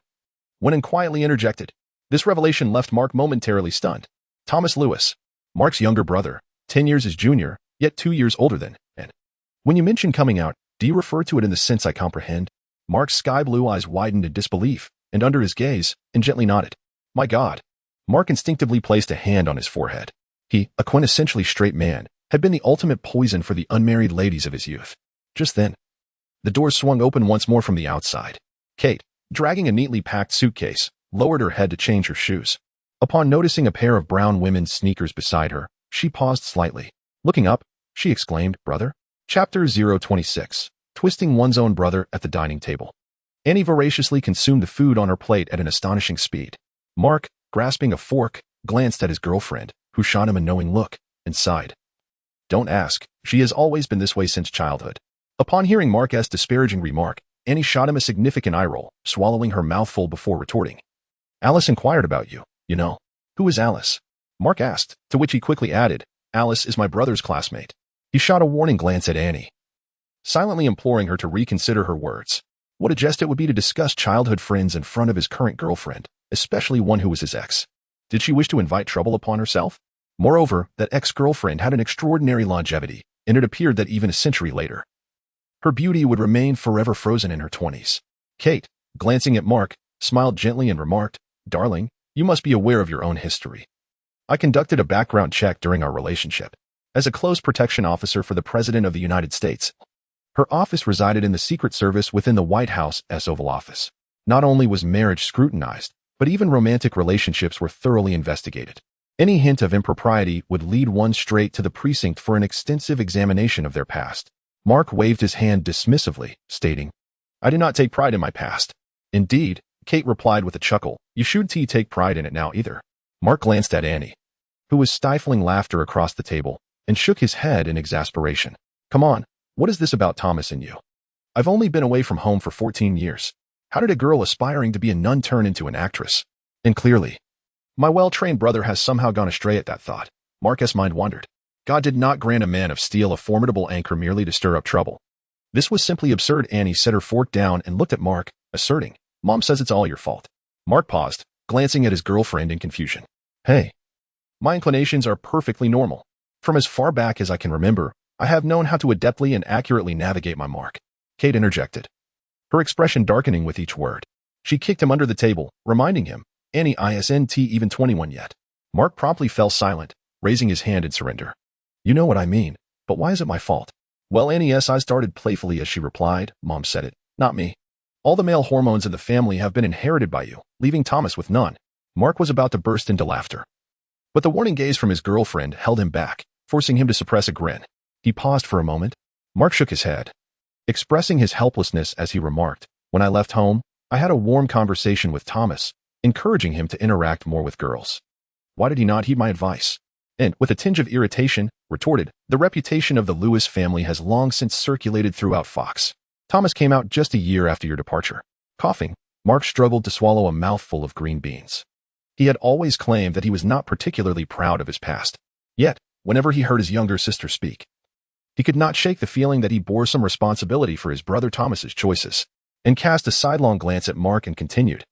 When quietly interjected, this revelation left Mark momentarily stunned. Thomas Lewis, Mark's younger brother, 10 years his junior, yet 2 years older than, and when you mention coming out, do you refer to it in the sense I comprehend? Mark's sky-blue eyes widened in disbelief, and under his gaze, and gently nodded. "My God." Mark instinctively placed a hand on his forehead. He, a quintessentially straight man, had been the ultimate poison for the unmarried ladies of his youth. Just then, the doors swung open once more from the outside. Kate, dragging a neatly packed suitcase, lowered her head to change her shoes. Upon noticing a pair of brown women's sneakers beside her, she paused slightly. Looking up, she exclaimed, "Brother?" Chapter 026, Twisting One's Own Brother at the Dining Table. Annie voraciously consumed the food on her plate at an astonishing speed. Mark, grasping a fork, glanced at his girlfriend, who shot him a knowing look, and sighed. "Don't ask. She has always been this way since childhood." Upon hearing Mark's disparaging remark, Annie shot him a significant eye roll, swallowing her mouthful before retorting. "Alice inquired about you, you know." "Who is Alice?" Mark asked, to which he quickly added, "Alice is my brother's classmate." He shot a warning glance at Annie, silently imploring her to reconsider her words. What a jest it would be to discuss childhood friends in front of his current girlfriend, especially one who was his ex. Did she wish to invite trouble upon herself? Moreover, that ex-girlfriend had an extraordinary longevity, and it appeared that even a century later, Her beauty would remain forever frozen in her 20s. Kate, glancing at Mark, smiled gently and remarked, "Darling, you must be aware of your own history. I conducted a background check during our relationship. As a close protection officer for the President of the United States, her office resided in the Secret Service within the White House's Oval Office. Not only was marriage scrutinized, but even romantic relationships were thoroughly investigated. Any hint of impropriety would lead one straight to the precinct for an extensive examination of their past." Mark waved his hand dismissively, stating, "I do not take pride in my past." "Indeed," Kate replied with a chuckle, "you shouldn't take pride in it now either." Mark glanced at Annie, who was stifling laughter across the table, and shook his head in exasperation. "Come on, what is this about Thomas and you? I've only been away from home for 14 years. How did a girl aspiring to be a nun turn into an actress? And clearly, my well-trained brother has somehow gone astray at that thought." Mark's mind wandered. God did not grant a man of steel a formidable anchor merely to stir up trouble. This was simply absurd. Annie set her fork down and looked at Mark, asserting, "Mom says it's all your fault." Mark paused, glancing at his girlfriend in confusion. "Hey, my inclinations are perfectly normal. From as far back as I can remember, I have known how to adeptly and accurately navigate my mark." Kate interjected, her expression darkening with each word. She kicked him under the table, reminding him, "Annie isn't even 21 yet." Mark promptly fell silent, raising his hand in surrender. "You know what I mean, but why is it my fault?" "Well, Annie, I started playfully as she replied. Mom said it, not me. All the male hormones in the family have been inherited by you, leaving Thomas with none." Mark was about to burst into laughter, but the warning gaze from his girlfriend held him back, forcing him to suppress a grin. He paused for a moment. Mark shook his head, expressing his helplessness as he remarked, "When I left home, I had a warm conversation with Thomas, encouraging him to interact more with girls. Why did he not heed my advice?" And, with a tinge of irritation, retorted, "The reputation of the Lewis family has long since circulated throughout Fox. Thomas came out just a year after your departure." Coughing, Mark struggled to swallow a mouthful of green beans. He had always claimed that he was not particularly proud of his past. Yet, whenever he heard his younger sister speak, he could not shake the feeling that he bore some responsibility for his brother Thomas's choices, and cast a sidelong glance at Mark and continued,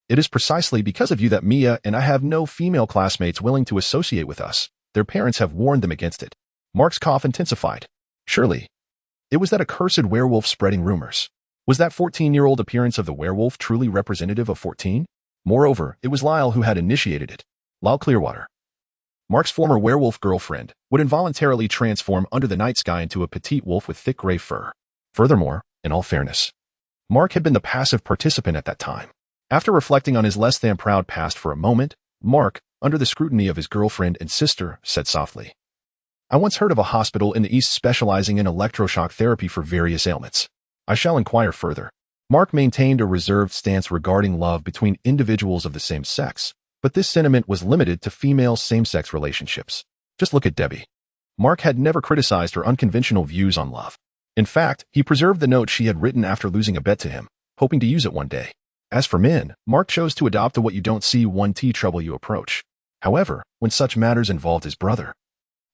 "It is precisely because of you that Mia and I have no female classmates willing to associate with us. Their parents have warned them against it." Mark's cough intensified. Surely, it was that accursed werewolf spreading rumors. Was that 14-year-old appearance of the werewolf truly representative of 14? Moreover, it was Lyle who had initiated it. Lyle Clearwater, Mark's former werewolf girlfriend, would involuntarily transform under the night sky into a petite wolf with thick gray fur. Furthermore, in all fairness, Mark had been the passive participant at that time. After reflecting on his less-than-proud past for a moment, Mark, under the scrutiny of his girlfriend and sister, said softly, "I once heard of a hospital in the East specializing in electroshock therapy for various ailments. I shall inquire further." Mark maintained a reserved stance regarding love between individuals of the same sex, but this sentiment was limited to female same-sex relationships. Just look at Debbie. Mark had never criticized her unconventional views on love. In fact, he preserved the note she had written after losing a bet to him, hoping to use it one day. As for men, Mark chose to adopt a what you don't see, one T trouble you approach. However, when such matters involved his brother,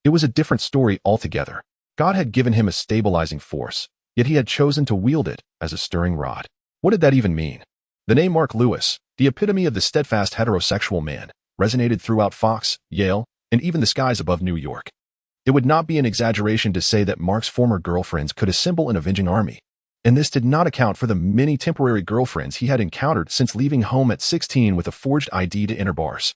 it was a different story altogether. God had given him a stabilizing force, yet he had chosen to wield it as a stirring rod. What did that even mean? The name Mark Lewis, the epitome of the steadfast heterosexual man, resonated throughout Fox, Yale, and even the skies above New York. It would not be an exaggeration to say that Mark's former girlfriends could assemble an avenging army. And this did not account for the many temporary girlfriends he had encountered since leaving home at 16 with a forged ID to enter bars.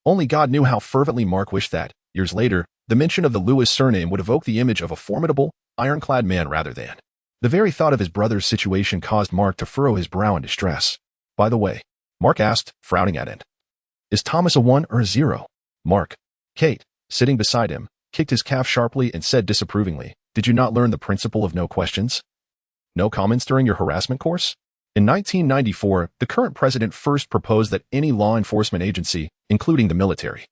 Only God knew how fervently Mark wished that, years later, the mention of the Lewis surname would evoke the image of a formidable, ironclad man rather than. The very thought of his brother's situation caused Mark to furrow his brow in distress. "By the way," Mark asked, frowning at it, "is Thomas a 1 or a 0? Mark. Kate, sitting beside him, kicked his calf sharply and said disapprovingly, "Did you not learn the principle of no questions? No comments during your harassment course?" In 1994, the current president first proposed that any law enforcement agency, including the military,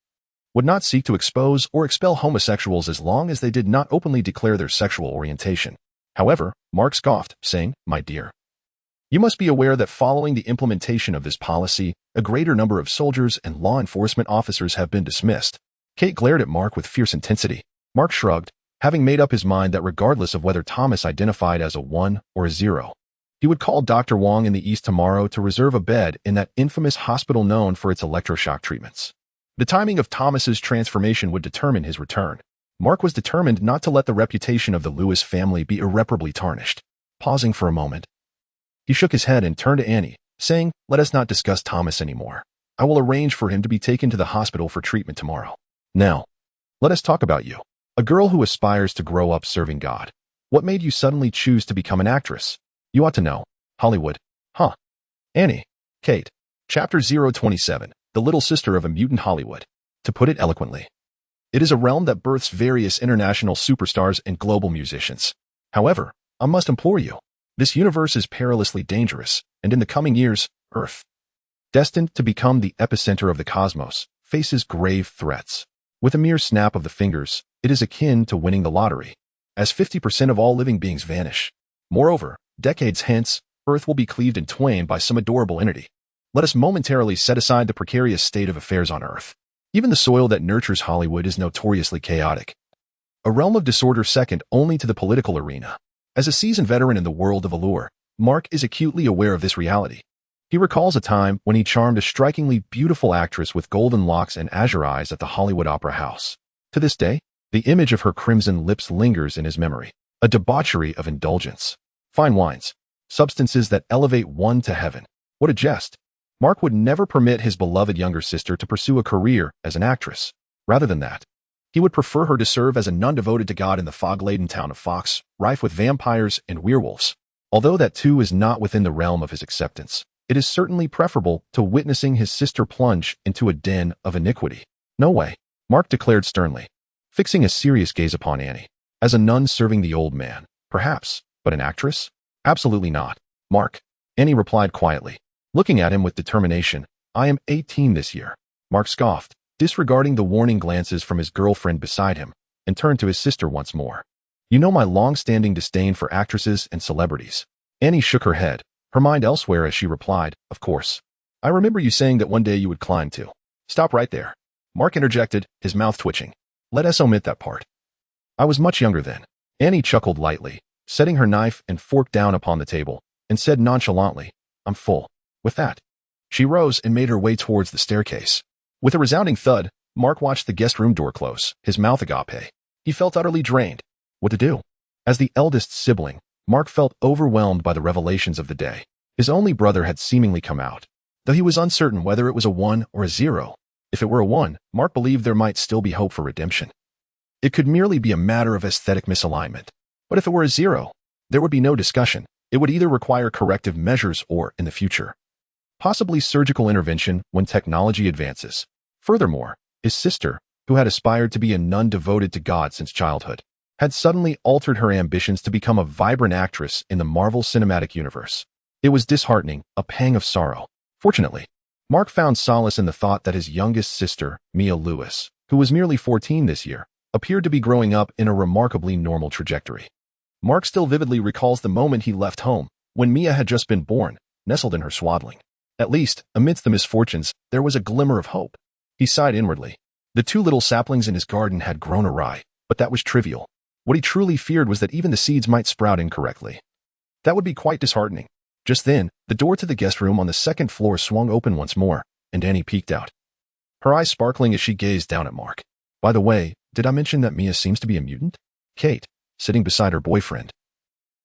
would not seek to expose or expel homosexuals as long as they did not openly declare their sexual orientation. However, Mark scoffed, saying, "My dear, you must be aware that following the implementation of this policy, a greater number of soldiers and law enforcement officers have been dismissed." Kate glared at Mark with fierce intensity. Mark shrugged, having made up his mind that regardless of whether Thomas identified as a 1 or a 0, he would call Dr. Wong in the East tomorrow to reserve a bed in that infamous hospital known for its electroshock treatments. The timing of Thomas's transformation would determine his return. Mark was determined not to let the reputation of the Lewis family be irreparably tarnished. Pausing for a moment, he shook his head and turned to Annie, saying, "Let us not discuss Thomas anymore. I will arrange for him to be taken to the hospital for treatment tomorrow. Now, let us talk about you. A girl who aspires to grow up serving God. What made you suddenly choose to become an actress? You ought to know. Hollywood. Huh. Annie. Kate. Chapter 027. The Little Sister of a Mutant Hollywood. To put it eloquently, it is a realm that births various international superstars and global musicians. However, I must implore you, this universe is perilously dangerous, and in the coming years, Earth, destined to become the epicenter of the cosmos, faces grave threats. With a mere snap of the fingers, it is akin to winning the lottery, as 50% of all living beings vanish. Moreover, decades hence, Earth will be cleaved in twain by some adorable entity. Let us momentarily set aside the precarious state of affairs on Earth. Even the soil that nurtures Hollywood is notoriously chaotic, a realm of disorder second only to the political arena. As a seasoned veteran in the world of allure, Mark is acutely aware of this reality. He recalls a time when he charmed a strikingly beautiful actress with golden locks and azure eyes at the Hollywood Opera House. To this day, the image of her crimson lips lingers in his memory, a debauchery of indulgence. Fine wines, substances that elevate one to heaven. What a jest! Mark would never permit his beloved younger sister to pursue a career as an actress. Rather than that, he would prefer her to serve as a nun devoted to God in the fog-laden town of Fox, rife with vampires and werewolves. Although that too is not within the realm of his acceptance, it is certainly preferable to witnessing his sister plunge into a den of iniquity. No way, Mark declared sternly, fixing a serious gaze upon Annie. As a nun serving the old man, perhaps, but an actress? Absolutely not, Mark, Annie replied quietly, looking at him with determination. I am 18 this year, Mark scoffed, disregarding the warning glances from his girlfriend beside him, and turned to his sister once more. You know my long-standing disdain for actresses and celebrities. Annie shook her head, her mind elsewhere as she replied, Of course. I remember you saying that one day you would climb too. Stop right there, Mark interjected, his mouth twitching. Let us omit that part. I was much younger then. Annie chuckled lightly, setting her knife and fork down upon the table, and said nonchalantly, I'm full. With that, she rose and made her way towards the staircase. With a resounding thud, Mark watched the guest room door close, his mouth agape. He felt utterly drained. What to do? As the eldest sibling, Mark felt overwhelmed by the revelations of the day. His only brother had seemingly come out, though he was uncertain whether it was a 1 or a 0. If it were a 1, Mark believed there might still be hope for redemption. It could merely be a matter of aesthetic misalignment. But if it were a 0, there would be no discussion. It would either require corrective measures or, in the future, possibly surgical intervention when technology advances. Furthermore, his sister, who had aspired to be a nun devoted to God since childhood, had suddenly altered her ambitions to become a vibrant actress in the Marvel Cinematic Universe. It was disheartening, a pang of sorrow. Fortunately, Mark found solace in the thought that his youngest sister, Mia Lewis, who was merely 14 this year, appeared to be growing up in a remarkably normal trajectory. Mark still vividly recalls the moment he left home, when Mia had just been born, nestled in her swaddling. At least, amidst the misfortunes, there was a glimmer of hope. He sighed inwardly. The 2 little saplings in his garden had grown awry, but that was trivial. What he truly feared was that even the seeds might sprout incorrectly. That would be quite disheartening. Just then, the door to the guest room on the 2nd floor swung open once more, and Annie peeked out, her eyes sparkling as she gazed down at Mark. By the way, did I mention that Mia seems to be a mutant? Kate, sitting beside her boyfriend,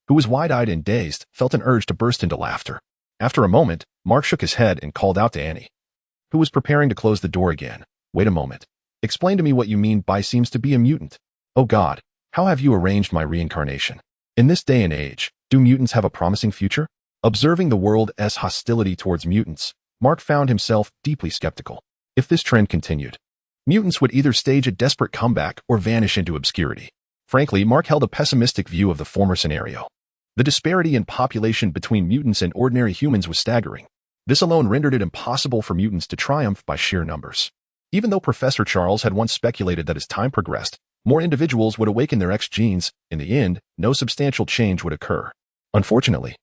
who was wide-eyed and dazed, felt an urge to burst into laughter. After a moment, Mark shook his head and called out to Annie, who was preparing to close the door again. Wait a moment. Explain to me what you mean by seems to be a mutant. Oh God, how have you arranged my reincarnation? In this day and age, do mutants have a promising future? Observing the world's hostility towards mutants, Mark found himself deeply skeptical. If this trend continued, mutants would either stage a desperate comeback or vanish into obscurity. Frankly, Mark held a pessimistic view of the former scenario. The disparity in population between mutants and ordinary humans was staggering. This alone rendered it impossible for mutants to triumph by sheer numbers. Even though Professor Charles had once speculated that as time progressed, more individuals would awaken their X genes, in the end, no substantial change would occur. Unfortunately,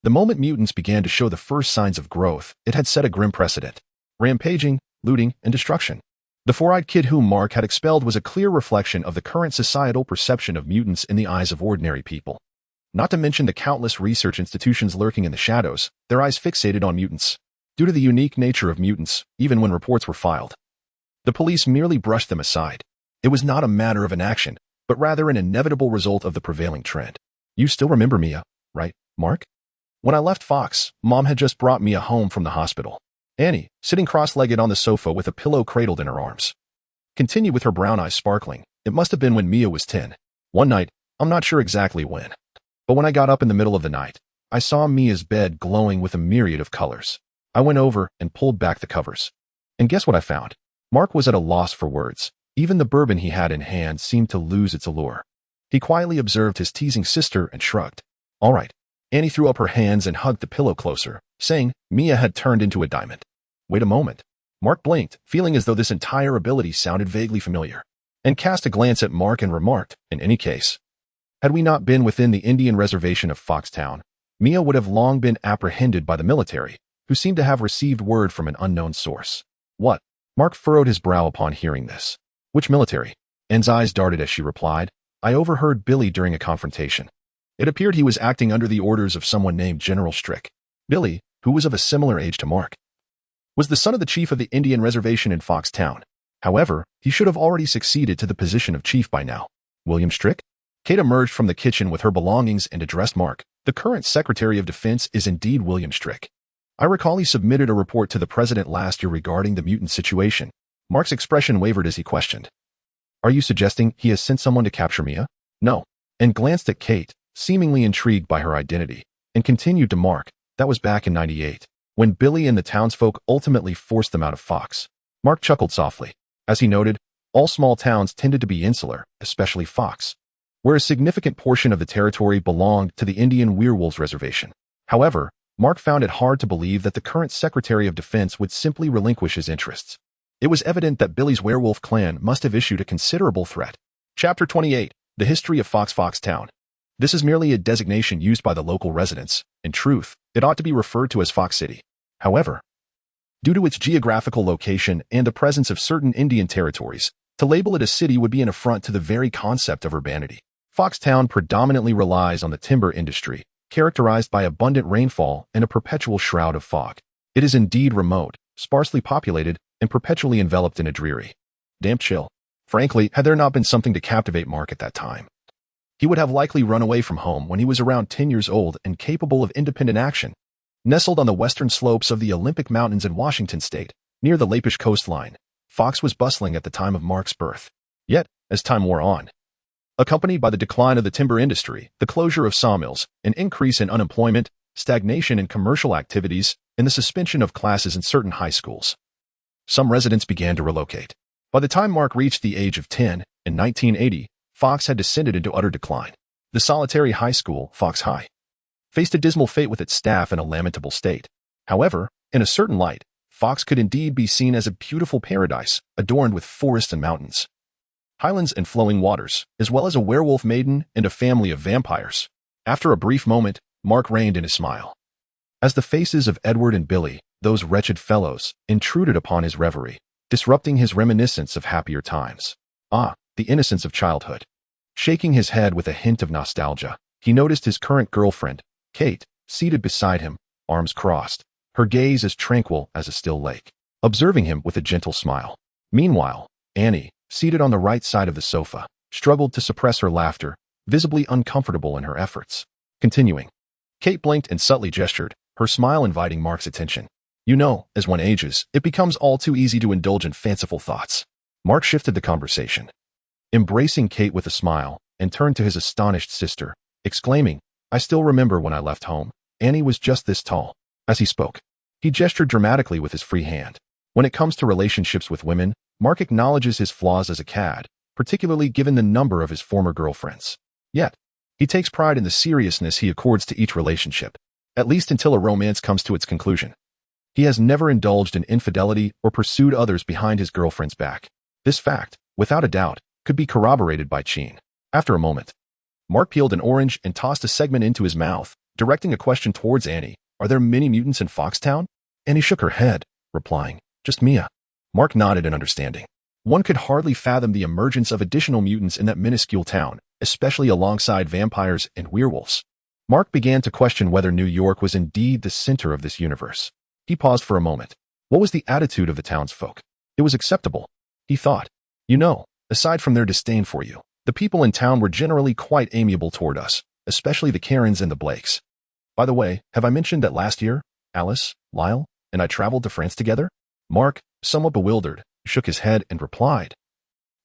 the moment mutants began to show the first signs of growth, it had set a grim precedent. Rampaging, looting, and destruction. The 4-eyed kid whom Mark had expelled was a clear reflection of the current societal perception of mutants in the eyes of ordinary people. Not to mention the countless research institutions lurking in the shadows, their eyes fixated on mutants. Due to the unique nature of mutants, even when reports were filed, the police merely brushed them aside. It was not a matter of inaction, but rather an inevitable result of the prevailing trend. You still remember Mia? right, Mark? When I left Fox, Mom had just brought Mia home from the hospital. Annie, sitting cross-legged on the sofa with a pillow cradled in her arms, continued with her brown eyes sparkling. It must have been when Mia was 10. One night, I'm not sure exactly when, but when I got up in the middle of the night, I saw Mia's bed glowing with a myriad of colors. I went over and pulled back the covers. And guess what I found? Mark was at a loss for words. Even the bourbon he had in hand seemed to lose its allure. He quietly observed his teasing sister and shrugged. All right. Annie threw up her hands and hugged the pillow closer, saying Mia had turned into a diamond. Wait a moment. Mark blinked, feeling as though this entire ability sounded vaguely familiar, and cast a glance at Mark and remarked, in any case, had we not been within the Indian reservation of Foxtown, Mia would have long been apprehended by the military, who seemed to have received word from an unknown source. What? Mark furrowed his brow upon hearing this. Which military? Anne's eyes darted as she replied, I overheard Billy during a confrontation. It appeared he was acting under the orders of someone named General Strick. Billy, who was of a similar age to Mark, was the son of the chief of the Indian reservation in Foxtown. However, he should have already succeeded to the position of chief by now. William Strick? Kate emerged from the kitchen with her belongings and addressed Mark. The current Secretary of Defense is indeed William Strick. I recall he submitted a report to the president last year regarding the mutant situation. Mark's expression wavered as he questioned. Are you suggesting he has sent someone to capture Mia? No. And glanced at Kate, seemingly intrigued by her identity, and continued to Mark. That was back in '98, when Billy and the townsfolk ultimately forced them out of Fox. Mark chuckled softly. As he noted, all small towns tended to be insular, especially Fox, where a significant portion of the territory belonged to the Indian werewolves reservation. However, Mark found it hard to believe that the current Secretary of Defense would simply relinquish his interests. It was evident that Billy's werewolf clan must have issued a considerable threat. Chapter 28. The History of Foxtown. This is merely a designation used by the local residents. In truth, it ought to be referred to as Fox City. However, due to its geographical location and the presence of certain Indian territories, to label it a city would be an affront to the very concept of urbanity. Foxtown predominantly relies on the timber industry, characterized by abundant rainfall and a perpetual shroud of fog. It is indeed remote, sparsely populated, and perpetually enveloped in a dreary, damp chill. Frankly, had there not been something to captivate Mark at that time, he would have likely run away from home when he was around 10 years old and capable of independent action. Nestled on the western slopes of the Olympic Mountains in Washington state, near the Lapish coastline, Fox was bustling at the time of Mark's birth. Yet, as time wore on, accompanied by the decline of the timber industry, the closure of sawmills, an increase in unemployment, stagnation in commercial activities, and the suspension of classes in certain high schools, some residents began to relocate. By the time Mark reached the age of 10, in 1980, Fox had descended into utter decline. The solitary high school, Fox High, faced a dismal fate with its staff in a lamentable state. However, in a certain light, Fox could indeed be seen as a beautiful paradise, adorned with forests and mountains, highlands and flowing waters, as well as a werewolf maiden and a family of vampires. After a brief moment, Mark reined in his smile, as the faces of Edward and Billy, those wretched fellows, intruded upon his reverie, disrupting his reminiscence of happier times. Ah, the innocence of childhood. Shaking his head with a hint of nostalgia, he noticed his current girlfriend, Kate, seated beside him, arms crossed, her gaze as tranquil as a still lake, observing him with a gentle smile. Meanwhile, Annie, seated on the right side of the sofa, struggled to suppress her laughter, visibly uncomfortable in her efforts. Continuing, Kate blinked and subtly gestured, her smile inviting Mark's attention. You know, as one ages, it becomes all too easy to indulge in fanciful thoughts. Mark shifted the conversation, embracing Kate with a smile, and turned to his astonished sister, exclaiming, I still remember when I left home. Annie was just this tall. As he spoke, he gestured dramatically with his free hand. When it comes to relationships with women, Mark acknowledges his flaws as a cad, particularly given the number of his former girlfriends. Yet, he takes pride in the seriousness he accords to each relationship, at least until a romance comes to its conclusion. He has never indulged in infidelity or pursued others behind his girlfriend's back. This fact, without a doubt, could be corroborated by Cheen. After a moment, Mark peeled an orange and tossed a segment into his mouth, directing a question towards Annie. Are there many mutants in Foxtown? Annie shook her head, replying, just Mia. Mark nodded in understanding. One could hardly fathom the emergence of additional mutants in that minuscule town, especially alongside vampires and werewolves. Mark began to question whether New York was indeed the center of this universe. He paused for a moment. What was the attitude of the townsfolk? It was acceptable, he thought. You know, aside from their disdain for you, the people in town were generally quite amiable toward us. especially the Karens and the Blakes. By the way, have I mentioned that last year, Alice, Lyle, and I traveled to France together? Mark, somewhat bewildered, shook his head and replied,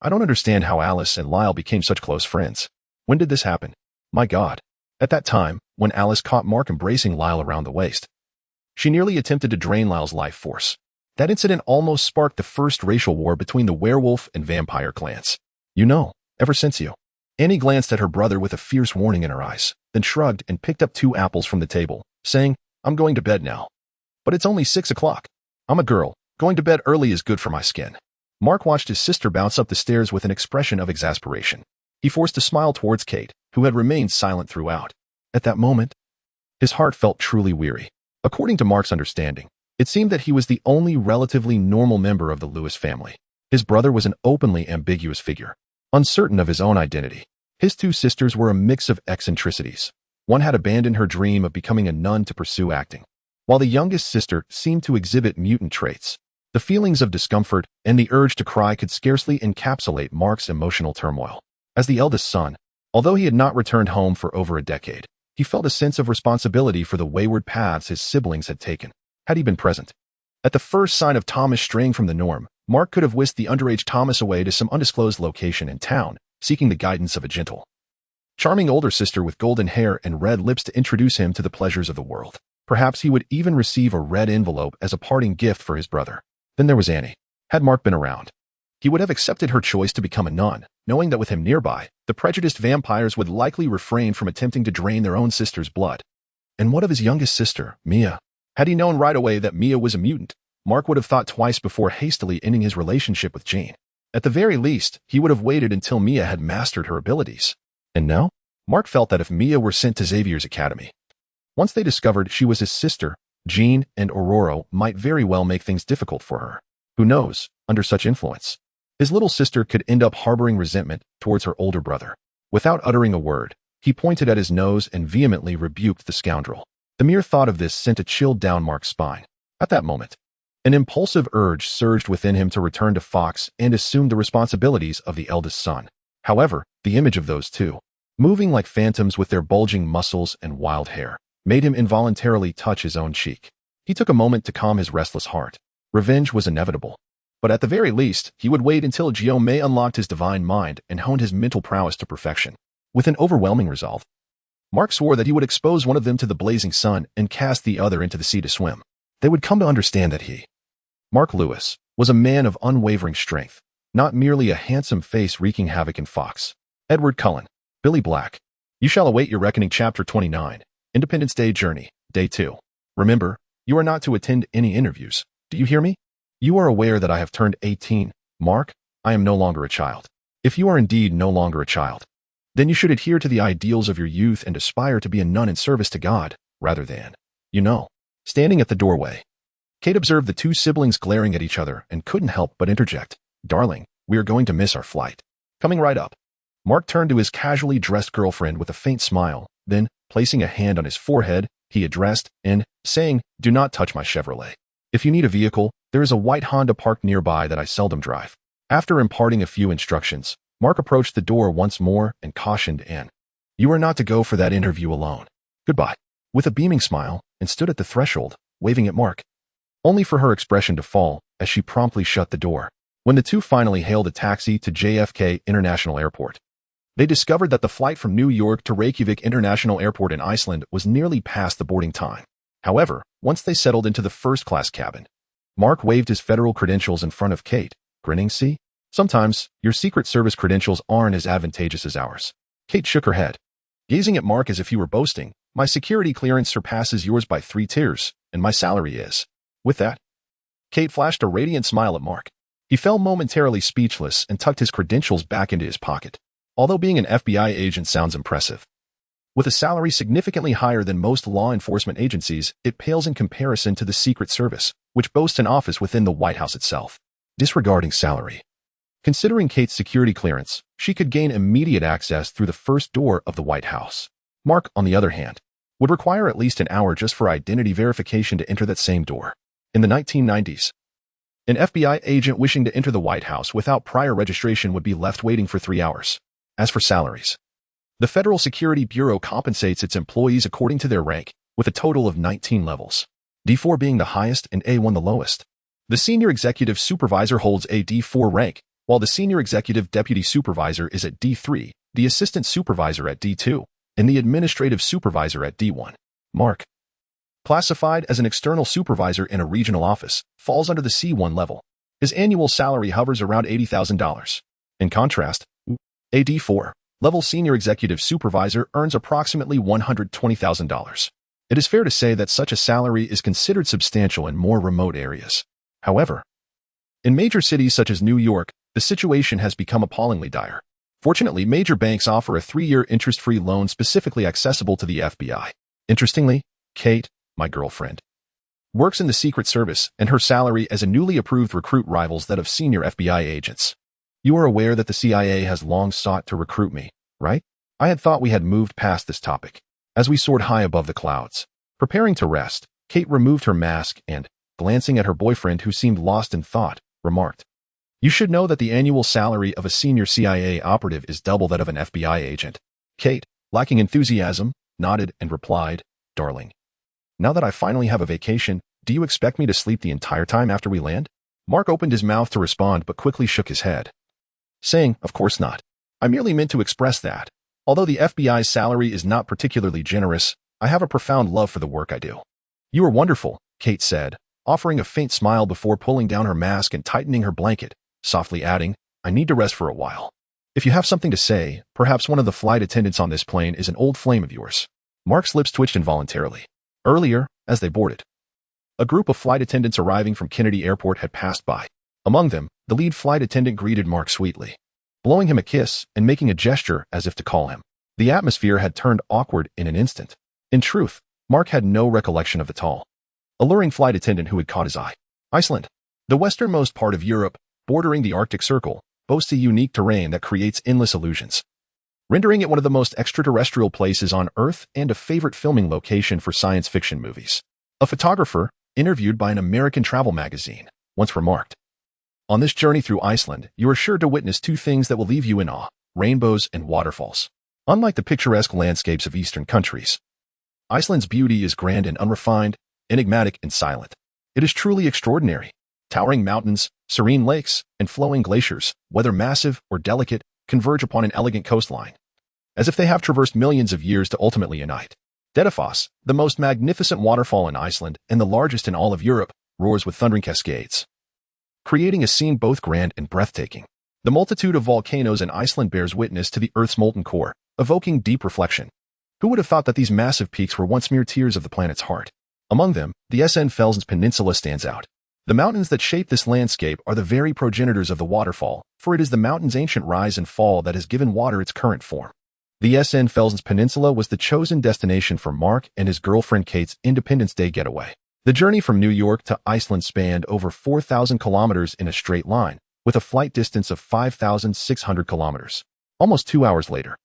I don't understand how Alice and Lyle became such close friends. When did this happen? My God. At that time, when Alice caught Mark embracing Lyle around the waist, she nearly attempted to drain Lyle's life force. That incident almost sparked the first racial war between the werewolf and vampire clans. You know, ever since you. Annie glanced at her brother with a fierce warning in her eyes, then shrugged and picked up 2 apples from the table, saying, I'm going to bed now. But it's only 6 o'clock. I'm a girl. Going to bed early is good for my skin. Mark watched his sister bounce up the stairs with an expression of exasperation. He forced a smile towards Kate, who had remained silent throughout. At that moment, his heart felt truly weary. According to Mark's understanding, it seemed that he was the only relatively normal member of the Lewis family. His brother was an openly ambiguous figure, uncertain of his own identity. His 2 sisters were a mix of eccentricities. One had abandoned her dream of becoming a nun to pursue acting, while the youngest sister seemed to exhibit mutant traits. The feelings of discomfort and the urge to cry could scarcely encapsulate Mark's emotional turmoil. As the eldest son, although he had not returned home for over a decade, he felt a sense of responsibility for the wayward paths his siblings had taken. Had he been present, at the first sign of Thomas straying from the norm, Mark could have whisked the underage Thomas away to some undisclosed location in town, seeking the guidance of a gentle, charming older sister with golden hair and red lips to introduce him to the pleasures of the world. Perhaps he would even receive a red envelope as a parting gift for his brother. Then there was Annie. Had Mark been around, he would have accepted her choice to become a nun, knowing that with him nearby, the prejudiced vampires would likely refrain from attempting to drain their own sister's blood. And what of his youngest sister, Mia? Had he known right away that Mia was a mutant, Mark would have thought twice before hastily ending his relationship with Jane. At the very least, he would have waited until Mia had mastered her abilities. And now? Mark felt that if Mia were sent to Xavier's academy, once they discovered she was his sister, Jean and Aurora might very well make things difficult for her. Who knows, under such influence, his little sister could end up harboring resentment towards her older brother. Without uttering a word, he pointed at his nose and vehemently rebuked the scoundrel. The mere thought of this sent a chill down Mark's spine. At that moment, an impulsive urge surged within him to return to Fox and assume the responsibilities of the eldest son. However, the image of those 2, moving like phantoms with their bulging muscles and wild hair, made him involuntarily touch his own cheek. He took a moment to calm his restless heart. Revenge was inevitable. But at the very least, he would wait until Guillaume unlocked his divine mind and honed his mental prowess to perfection. With an overwhelming resolve, Mark swore that he would expose one of them to the blazing sun and cast the other into the sea to swim. They would come to understand that he, Mark Lewis, was a man of unwavering strength, not merely a handsome face wreaking havoc in Fox. Edward Cullen, Billy Black. You shall await your reckoning. Chapter 29. Independence Day Journey, Day 2. Remember, you are not to attend any interviews. Do you hear me? You are aware that I have turned 18. Mark, I am no longer a child. If you are indeed no longer a child, then you should adhere to the ideals of your youth and aspire to be a nun in service to God, rather than, Standing at the doorway, Kate observed the 2 siblings glaring at each other and couldn't help but interject. Darling, we are going to miss our flight. Coming right up. Mark turned to his casually dressed girlfriend with a faint smile, then, placing a hand on his forehead, he addressed, and, saying, Do not touch my Chevrolet. If you need a vehicle, there is a white Honda parked nearby that I seldom drive. After imparting a few instructions, Mark approached the door once more and cautioned Anne. You are not to go for that interview alone. Goodbye. With a beaming smile, and stood at the threshold, waving at Mark, only for her expression to fall as she promptly shut the door. When the 2 finally hailed a taxi to JFK International Airport, they discovered that the flight from New York to Reykjavik International Airport in Iceland was nearly past the boarding time. However, once they settled into the first-class cabin, Mark waved his federal credentials in front of Kate, grinning. See? Sometimes, your Secret Service credentials aren't as advantageous as ours. Kate shook her head, gazing at Mark as if he were boasting. My security clearance surpasses yours by 3 tiers, and my salary is. With that, Kate flashed a radiant smile at Mark. He fell momentarily speechless and tucked his credentials back into his pocket. Although being an FBI agent sounds impressive, with a salary significantly higher than most law enforcement agencies, it pales in comparison to the Secret Service, which boasts an office within the White House itself. Disregarding salary, considering Kate's security clearance, she could gain immediate access through the first door of the White House. Mark, on the other hand, would require at least an hour just for identity verification to enter that same door. In the 1990s, an FBI agent wishing to enter the White House without prior registration would be left waiting for 3 hours. As for salaries, The Federal Security Bureau compensates its employees according to their rank, with a total of 19 levels, D4 being the highest and A1 the lowest. The Senior Executive Supervisor holds a D4 rank, while the Senior Executive Deputy Supervisor is at D3, the Assistant Supervisor at D2, and the Administrative Supervisor at D1. Mark, classified as an external supervisor in a regional office, falls under the C1 level. His annual salary hovers around $80,000. In contrast, a D4 level Senior Executive Supervisor earns approximately $120,000. It is fair to say that such a salary is considered substantial in more remote areas. However, in major cities such as New York, the situation has become appallingly dire. Fortunately, major banks offer a 3-year interest-free loan specifically accessible to the FBI. Interestingly, Kate, my girlfriend, works in the Secret Service, and her salary as a newly approved recruit rivals that of senior FBI agents. You are aware that the CIA has long sought to recruit me, right? I had thought we had moved past this topic. As we soared high above the clouds, preparing to rest, Kate removed her mask and, glancing at her boyfriend who seemed lost in thought, remarked, "You should know that the annual salary of a senior CIA operative is double that of an FBI agent." Kate, lacking enthusiasm, nodded and replied, "Darling, now that I finally have a vacation, do you expect me to sleep the entire time after we land?" Mark opened his mouth to respond but quickly shook his head, saying, "Of course not. I merely meant to express that, although the FBI's salary is not particularly generous, I have a profound love for the work I do." "You are wonderful," Kate said, offering a faint smile before pulling down her mask and tightening her blanket, softly adding, "I need to rest for a while. If you have something to say, perhaps one of the flight attendants on this plane is an old flame of yours." Mark's lips twitched involuntarily. Earlier, as they boarded, a group of flight attendants arriving from Kennedy Airport had passed by. Among them, the lead flight attendant greeted Mark sweetly, blowing him a kiss and making a gesture as if to call him. The atmosphere had turned awkward in an instant. In truth, Mark had no recollection of the tall, alluring flight attendant who had caught his eye. Iceland, the westernmost part of Europe, bordering the Arctic Circle, boasts a unique terrain that creates endless illusions, rendering it one of the most extraterrestrial places on Earth and a favorite filming location for science fiction movies. A photographer, interviewed by an American travel magazine, once remarked, "On this journey through Iceland, you are sure to witness two things that will leave you in awe: rainbows and waterfalls. Unlike the picturesque landscapes of Eastern countries, Iceland's beauty is grand and unrefined, enigmatic and silent. It is truly extraordinary. Towering mountains, serene lakes, and flowing glaciers, whether massive or delicate, converge upon an elegant coastline, as if they have traversed millions of years to ultimately unite. Dettifoss, the most magnificent waterfall in Iceland and the largest in all of Europe, roars with thundering cascades, creating a scene both grand and breathtaking. The multitude of volcanoes in Iceland bears witness to the Earth's molten core, evoking deep reflection. Who would have thought that these massive peaks were once mere tears of the planet's heart? Among them, the SN Fellsnes Peninsula stands out. The mountains that shape this landscape are the very progenitors of the waterfall, for it is the mountain's ancient rise and fall that has given water its current form. The SN Fellsnes Peninsula was the chosen destination for Mark and his girlfriend Kate's Independence Day getaway. The journey from New York to Iceland spanned over 4,000 kilometers in a straight line, with a flight distance of 5,600 kilometers. Almost 2 hours later,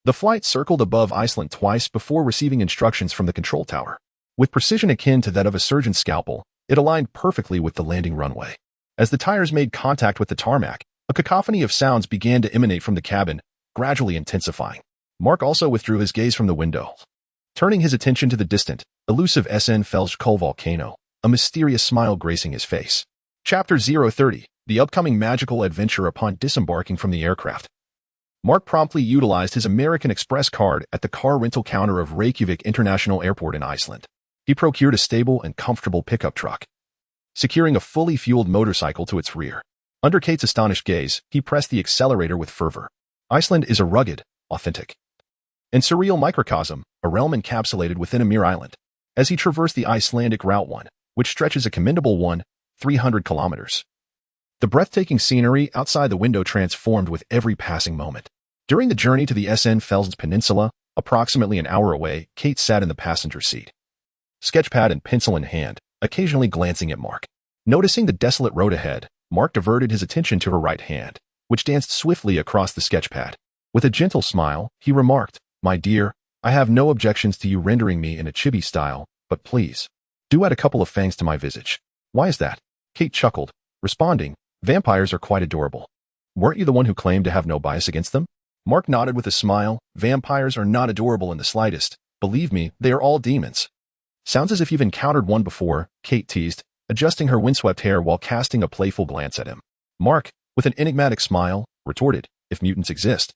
the flight circled above Iceland twice before receiving instructions from the control tower. With precision akin to that of a surgeon's scalpel, it aligned perfectly with the landing runway. As the tires made contact with the tarmac, a cacophony of sounds began to emanate from the cabin, gradually intensifying. Mark also withdrew his gaze from the window, turning his attention to the distant, elusive SN Fellsnes volcano, a mysterious smile gracing his face. Chapter 030, the upcoming magical adventure upon disembarking from the aircraft. Mark promptly utilized his American Express card at the car rental counter of Reykjavik International Airport in Iceland. He procured a stable and comfortable pickup truck, securing a fully fueled motorcycle to its rear. Under Kate's astonished gaze, he pressed the accelerator with fervor. Iceland is a rugged, authentic, and surreal microcosm, a realm encapsulated within a mere island. As he traversed the Icelandic Route 1, which stretches a commendable 300 kilometers, the breathtaking scenery outside the window transformed with every passing moment. During the journey to the SN Fellsnes Peninsula, approximately an hour away, Kate sat in the passenger seat, sketchpad and pencil in hand, occasionally glancing at Mark. Noticing the desolate road ahead, Mark diverted his attention to her right hand, which danced swiftly across the sketchpad. With a gentle smile, he remarked, "My dear, I have no objections to you rendering me in a chibi style, but please, do add a couple of fangs to my visage." "Why is that?" Kate chuckled, responding, "Vampires are quite adorable. Weren't you the one who claimed to have no bias against them?" Mark nodded with a smile. Vampires are not adorable in the slightest. Believe me, they are all demons. Sounds as if you've encountered one before, Kate teased, adjusting her windswept hair while casting a playful glance at him. Mark, with an enigmatic smile, retorted, if mutants exist,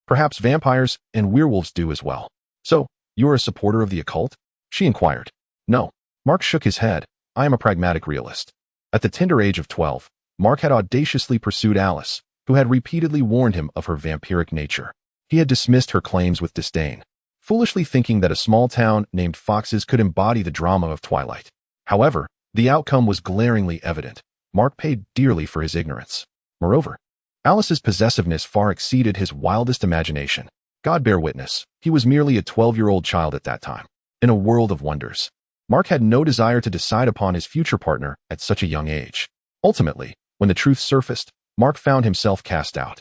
perhaps vampires and werewolves do as well. So, you are a supporter of the occult? She inquired. No. Mark shook his head. I am a pragmatic realist. At the tender age of 12, Mark had audaciously pursued Alice, who had repeatedly warned him of her vampiric nature. He had dismissed her claims with disdain, foolishly thinking that a small town named Foxes could embody the drama of Twilight. However, the outcome was glaringly evident. Mark paid dearly for his ignorance. Moreover, Alice's possessiveness far exceeded his wildest imagination. God bear witness, he was merely a 12-year-old child at that time, in a world of wonders. Mark had no desire to decide upon his future partner at such a young age. Ultimately, when the truth surfaced, Mark found himself cast out.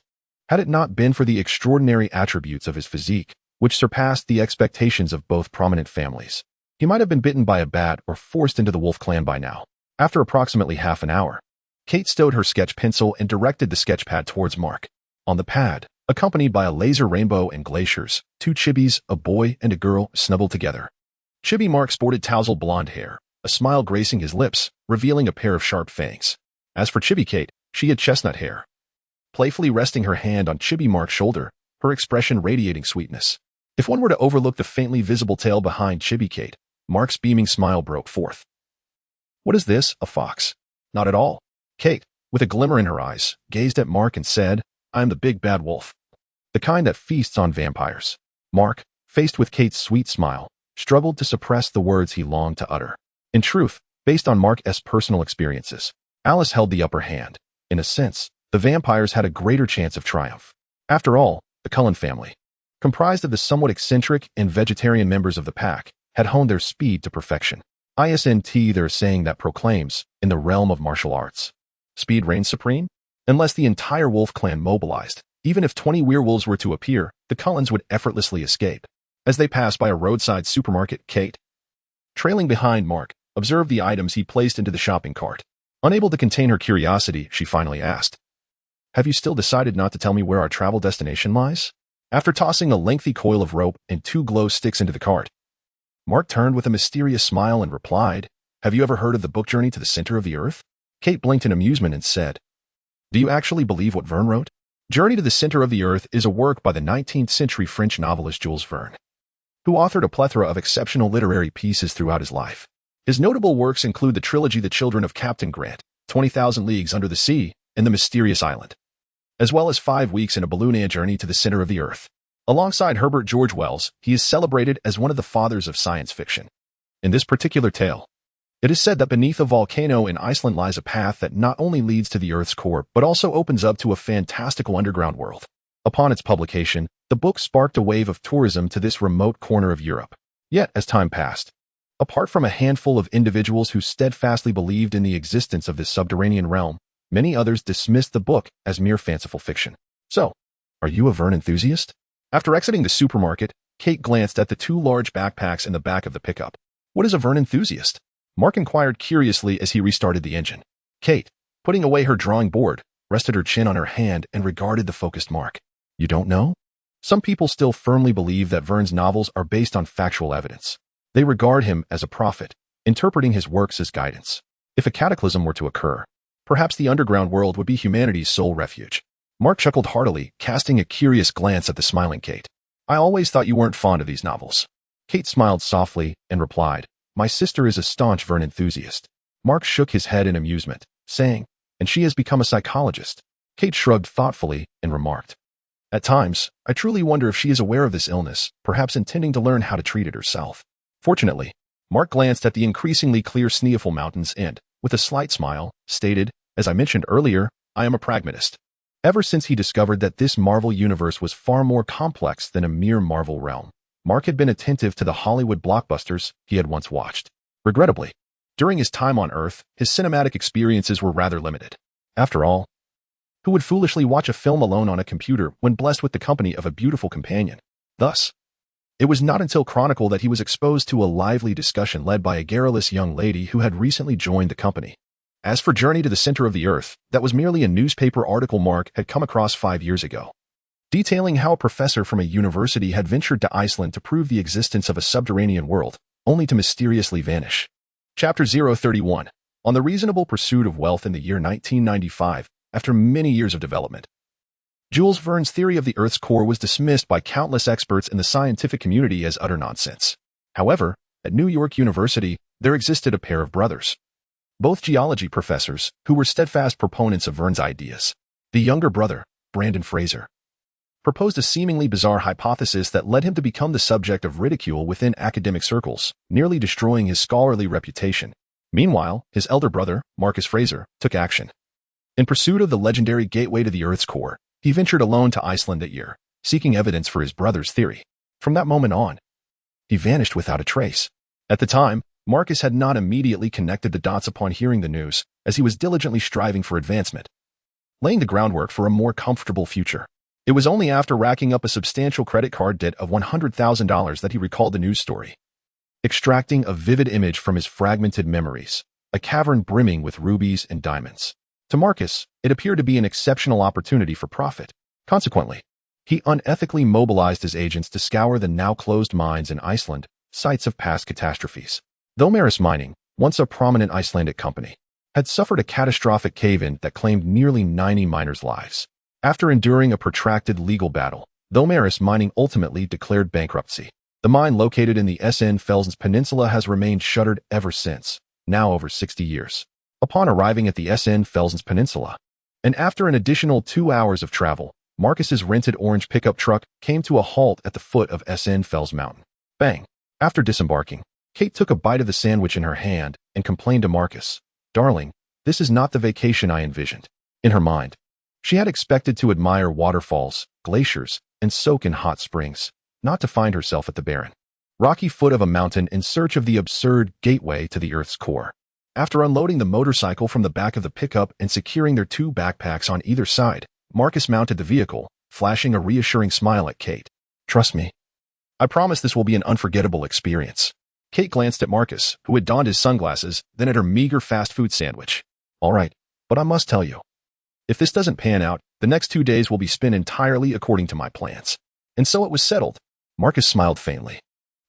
Had it not been for the extraordinary attributes of his physique, which surpassed the expectations of both prominent families, he might have been bitten by a bat or forced into the wolf clan by now. After approximately half an hour, Kate stowed her sketch pencil and directed the sketch pad towards Mark. On the pad, accompanied by a laser rainbow and glaciers, two chibis, a boy and a girl, snuggled together. Chibi Mark sported tousled blonde hair, a smile gracing his lips, revealing a pair of sharp fangs. As for Chibi Kate, she had chestnut hair. Playfully resting her hand on Chibi Mark's shoulder, her expression radiating sweetness. If one were to overlook the faintly visible tail behind Chibi Kate, Mark's beaming smile broke forth. What is this, a fox? Not at all. Kate, with a glimmer in her eyes, gazed at Mark and said, I am the big bad wolf. The kind that feasts on vampires. Mark, faced with Kate's sweet smile, struggled to suppress the words he longed to utter. In truth, based on Mark's personal experiences, Alice held the upper hand. In a sense, the vampires had a greater chance of triumph. After all, the Cullen family, comprised of the somewhat eccentric and vegetarian members of the pack, had honed their speed to perfection. ISNT, there is saying that proclaims, in the realm of martial arts, speed reigns supreme? Unless the entire wolf clan mobilized, even if 20 werewolves were to appear, the Cullens would effortlessly escape. As they passed by a roadside supermarket, Kate, trailing behind Mark, observed the items he placed into the shopping cart. Unable to contain her curiosity, she finally asked, Have you still decided not to tell me where our travel destination lies? After tossing a lengthy coil of rope and 2 glow sticks into the cart, Mark turned with a mysterious smile and replied, Have you ever heard of the book Journey to the Center of the Earth? Kate blinked in amusement and said, Do you actually believe what Verne wrote? Journey to the Center of the Earth is a work by the 19th century French novelist Jules Verne, who authored a plethora of exceptional literary pieces throughout his life. His notable works include the trilogy The Children of Captain Grant, 20,000 Leagues Under the Sea, and The Mysterious Island, as well as 5 Weeks in a Balloon and Journey to the Center of the Earth. Alongside Herbert George Wells, he is celebrated as one of the fathers of science fiction. In this particular tale, it is said that beneath a volcano in Iceland lies a path that not only leads to the Earth's core but also opens up to a fantastical underground world. Upon its publication, the book sparked a wave of tourism to this remote corner of Europe. Yet, as time passed, apart from a handful of individuals who steadfastly believed in the existence of this subterranean realm, many others dismissed the book as mere fanciful fiction. So, are you a Verne enthusiast? After exiting the supermarket, Kate glanced at the 2 large backpacks in the back of the pickup. What is a Verne enthusiast? Mark inquired curiously as he restarted the engine. Kate, putting away her drawing board, rested her chin on her hand and regarded the focused Mark. You don't know? Some people still firmly believe that Verne's novels are based on factual evidence. They regard him as a prophet, interpreting his works as guidance. If a cataclysm were to occur, perhaps the underground world would be humanity's sole refuge. Mark chuckled heartily, casting a curious glance at the smiling Kate. I always thought you weren't fond of these novels. Kate smiled softly and replied, My sister is a staunch Verne enthusiast. Mark shook his head in amusement, saying, And she has become a psychologist. Kate shrugged thoughtfully and remarked, At times, I truly wonder if she is aware of this illness, perhaps intending to learn how to treat it herself. Fortunately, Mark glanced at the increasingly clear Sneeful Mountains and, with a slight smile, stated, As I mentioned earlier, I am a pragmatist. Ever since he discovered that this Marvel universe was far more complex than a mere Marvel realm, Mark had been attentive to the Hollywood blockbusters he had once watched. Regrettably, during his time on Earth, his cinematic experiences were rather limited. After all, who would foolishly watch a film alone on a computer when blessed with the company of a beautiful companion? Thus, it was not until Chronicle that he was exposed to a lively discussion led by a garrulous young lady who had recently joined the company. As for Journey to the Center of the Earth, that was merely a newspaper article Mark had come across 5 years ago. detailing how a professor from a university had ventured to Iceland to prove the existence of a subterranean world, only to mysteriously vanish. Chapter 031. On the reasonable pursuit of wealth in the year 1995, after many years of development. Jules Verne's theory of the Earth's core was dismissed by countless experts in the scientific community as utter nonsense. However, at New York University, there existed a pair of brothers, both geology professors, who were steadfast proponents of Verne's ideas. The younger brother, Brandon Fraser, proposed a seemingly bizarre hypothesis that led him to become the subject of ridicule within academic circles, nearly destroying his scholarly reputation. Meanwhile, his elder brother, Marcus Fraser, took action. In pursuit of the legendary gateway to the Earth's core, he ventured alone to Iceland that year, seeking evidence for his brother's theory. From that moment on, he vanished without a trace. At the time, Marcus had not immediately connected the dots upon hearing the news, as he was diligently striving for advancement, laying the groundwork for a more comfortable future. It was only after racking up a substantial credit card debt of $100,000 that he recalled the news story, extracting a vivid image from his fragmented memories, a cavern brimming with rubies and diamonds. To Marcus, it appeared to be an exceptional opportunity for profit. Consequently, he unethically mobilized his agents to scour the now-closed mines in Iceland, sites of past catastrophes. Though Maris Mining, once a prominent Icelandic company, had suffered a catastrophic cave-in that claimed nearly 90 miners' lives. After enduring a protracted legal battle, though Maris Mining ultimately declared bankruptcy, the mine located in the SN Felsens Peninsula has remained shuttered ever since, now over 60 years. Upon arriving at the SN Felsens Peninsula, and after an additional 2 hours of travel, Marcus's rented orange pickup truck came to a halt at the foot of SN Fels Mountain. Bang! After disembarking, Kate took a bite of the sandwich in her hand and complained to Marcus, "Darling, this is not the vacation I envisioned." In her mind, she had expected to admire waterfalls, glaciers, and soak in hot springs, not to find herself at the barren, rocky foot of a mountain in search of the absurd gateway to the Earth's core. After unloading the motorcycle from the back of the pickup and securing their 2 backpacks on either side, Marcus mounted the vehicle, flashing a reassuring smile at Kate. "Trust me. I promise this will be an unforgettable experience." Kate glanced at Marcus, who had donned his sunglasses, then at her meager fast food sandwich. "All right, but I must tell you, if this doesn't pan out, the next 2 days will be spent entirely according to my plans." And so it was settled. Marcus smiled faintly.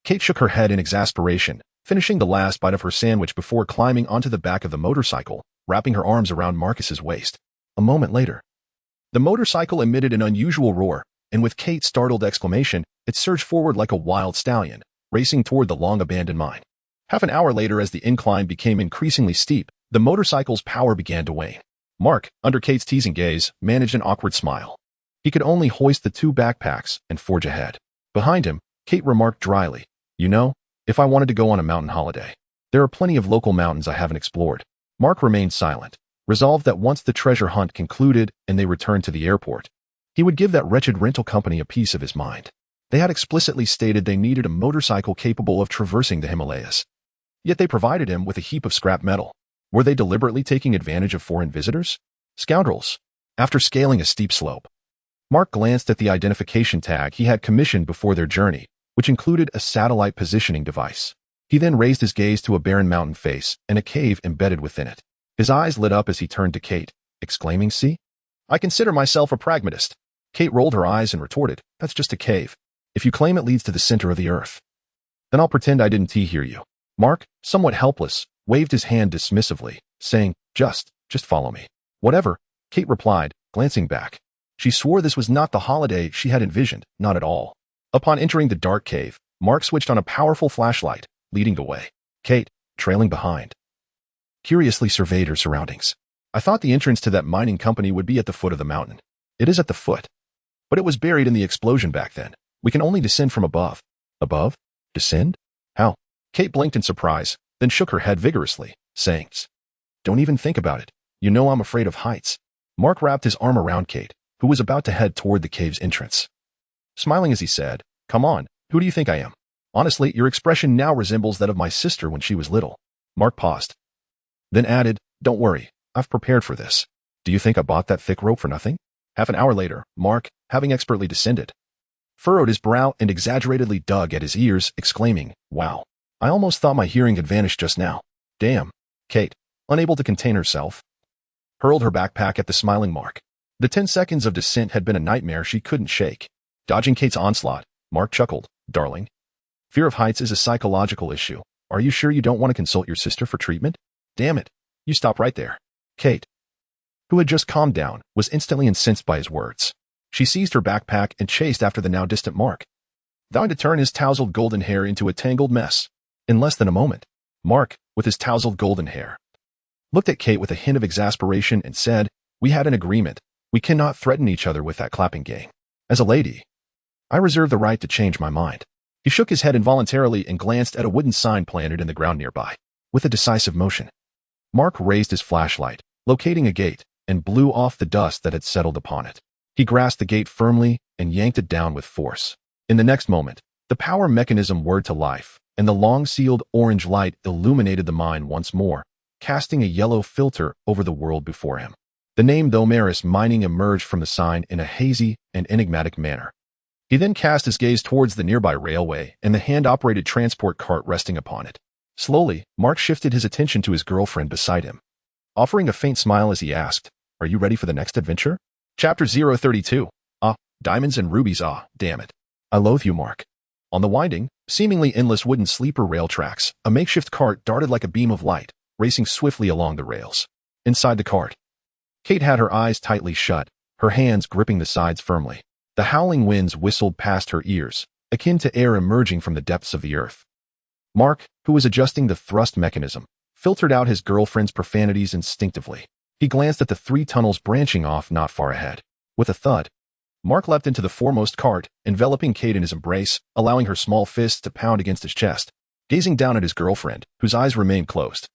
Kate shook her head in exasperation, finishing the last bite of her sandwich before climbing onto the back of the motorcycle, wrapping her arms around Marcus's waist. A moment later, the motorcycle emitted an unusual roar, and with Kate's startled exclamation, it surged forward like a wild stallion, racing toward the long-abandoned mine. Half an hour later, as the incline became increasingly steep, the motorcycle's power began to wane. Mark, under Kate's teasing gaze, managed an awkward smile. He could only hoist the 2 backpacks and forge ahead. Behind him, Kate remarked dryly, "You know, if I wanted to go on a mountain holiday, there are plenty of local mountains I haven't explored." Mark remained silent, resolved that once the treasure hunt concluded and they returned to the airport, he would give that wretched rental company a piece of his mind. They had explicitly stated they needed a motorcycle capable of traversing the Himalayas. Yet they provided him with a heap of scrap metal. Were they deliberately taking advantage of foreign visitors? Scoundrels. After scaling a steep slope, Mark glanced at the identification tag he had commissioned before their journey, which included a satellite positioning device. He then raised his gaze to a barren mountain face and a cave embedded within it. His eyes lit up as he turned to Kate, exclaiming, "See? I consider myself a pragmatist." Kate rolled her eyes and retorted, "That's just a cave. If you claim it leads to the center of the Earth, then I'll pretend I didn't hear you." Mark, somewhat helpless, waved his hand dismissively, saying, Just follow me." "Whatever," Kate replied, glancing back. She swore this was not the holiday she had envisioned, not at all. Upon entering the dark cave, Mark switched on a powerful flashlight, leading the way. Kate, trailing behind, curiously surveyed her surroundings. "I thought the entrance to that mining company would be at the foot of the mountain." "It is at the foot. But it was buried in the explosion back then. We can only descend from above." "Above? Descend? How?" Kate blinked in surprise, then shook her head vigorously, saying, "Don't even think about it. You know I'm afraid of heights." Mark wrapped his arm around Kate, who was about to head toward the cave's entrance, smiling as he said, "Come on, who do you think I am? Honestly, your expression now resembles that of my sister when she was little." Mark paused, then added, "Don't worry, I've prepared for this. Do you think I bought that thick rope for nothing?" Half an hour later, Mark, having expertly descended, furrowed his brow and exaggeratedly dug at his ears, exclaiming, "Wow, I almost thought my hearing had vanished just now." "Damn." Kate, unable to contain herself, hurled her backpack at the smiling Mark. The 10 seconds of descent had been a nightmare she couldn't shake. Dodging Kate's onslaught, Mark chuckled. Darling, fear of heights is a psychological issue. Are you sure you don't want to consult your sister for treatment? Damn it. You stop right there. Kate, who had just calmed down, was instantly incensed by his words. She seized her backpack and chased after the now distant Mark, vowing to turn his tousled golden hair into a tangled mess. In less than a moment, Mark, with his tousled golden hair, looked at Kate with a hint of exasperation and said, "We had an agreement. We cannot threaten each other with that clapping gang. As a lady, I reserve the right to change my mind." He shook his head involuntarily and glanced at a wooden sign planted in the ground nearby. With a decisive motion, Mark raised his flashlight, locating a gate, and blew off the dust that had settled upon it. He grasped the gate firmly and yanked it down with force. In the next moment, the power mechanism whirred to life, and the long-sealed orange light illuminated the mine once more, casting a yellow filter over the world before him. The name Thomaris Mining emerged from the sign in a hazy and enigmatic manner. He then cast his gaze towards the nearby railway and the hand-operated transport cart resting upon it. Slowly, Mark shifted his attention to his girlfriend beside him, offering a faint smile as he asked, "Are you ready for the next adventure?" Chapter 032. Diamonds and rubies. Damn it. I loathe you, Mark. On the winding, seemingly endless wooden sleeper rail tracks, a makeshift cart darted like a beam of light, racing swiftly along the rails. Inside the cart, Kate had her eyes tightly shut, her hands gripping the sides firmly. The howling winds whistled past her ears, akin to air emerging from the depths of the earth. Mark, who was adjusting the thrust mechanism, filtered out his girlfriend's profanities instinctively. He glanced at the 3 tunnels branching off not far ahead. With a thud, Mark leapt into the foremost cart, enveloping Kate in his embrace, allowing her small fists to pound against his chest. Gazing down at his girlfriend, whose eyes remained closed,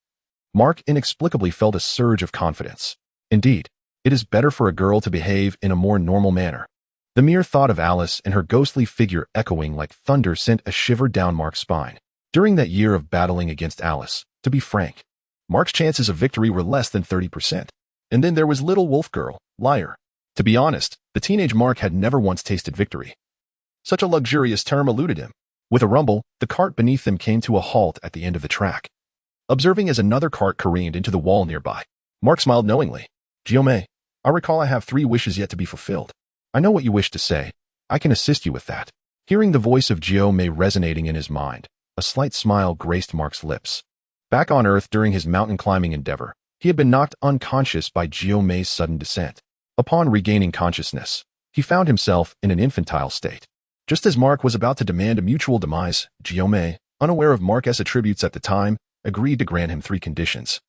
Mark inexplicably felt a surge of confidence. Indeed, it is better for a girl to behave in a more normal manner. The mere thought of Alice and her ghostly figure echoing like thunder sent a shiver down Mark's spine. During that year of battling against Alice, to be frank, Mark's chances of victory were less than 30%. And then there was little wolf girl, Liar. To be honest, the teenage Mark had never once tasted victory. Such a luxurious term eluded him. With a rumble, the cart beneath them came to a halt at the end of the track. Observing as another cart careened into the wall nearby, Mark smiled knowingly. "Guillaume, I recall I have 3 wishes yet to be fulfilled. I know what you wish to say. I can assist you with that." Hearing the voice of Guillaume resonating in his mind, a slight smile graced Mark's lips. Back on Earth during his mountain climbing endeavor, he had been knocked unconscious by Guillaume's sudden descent. Upon regaining consciousness, he found himself in an infantile state. Just as Mark was about to demand a mutual demise, Guillaume, unaware of Mark's attributes at the time, agreed to grant him 3 conditions.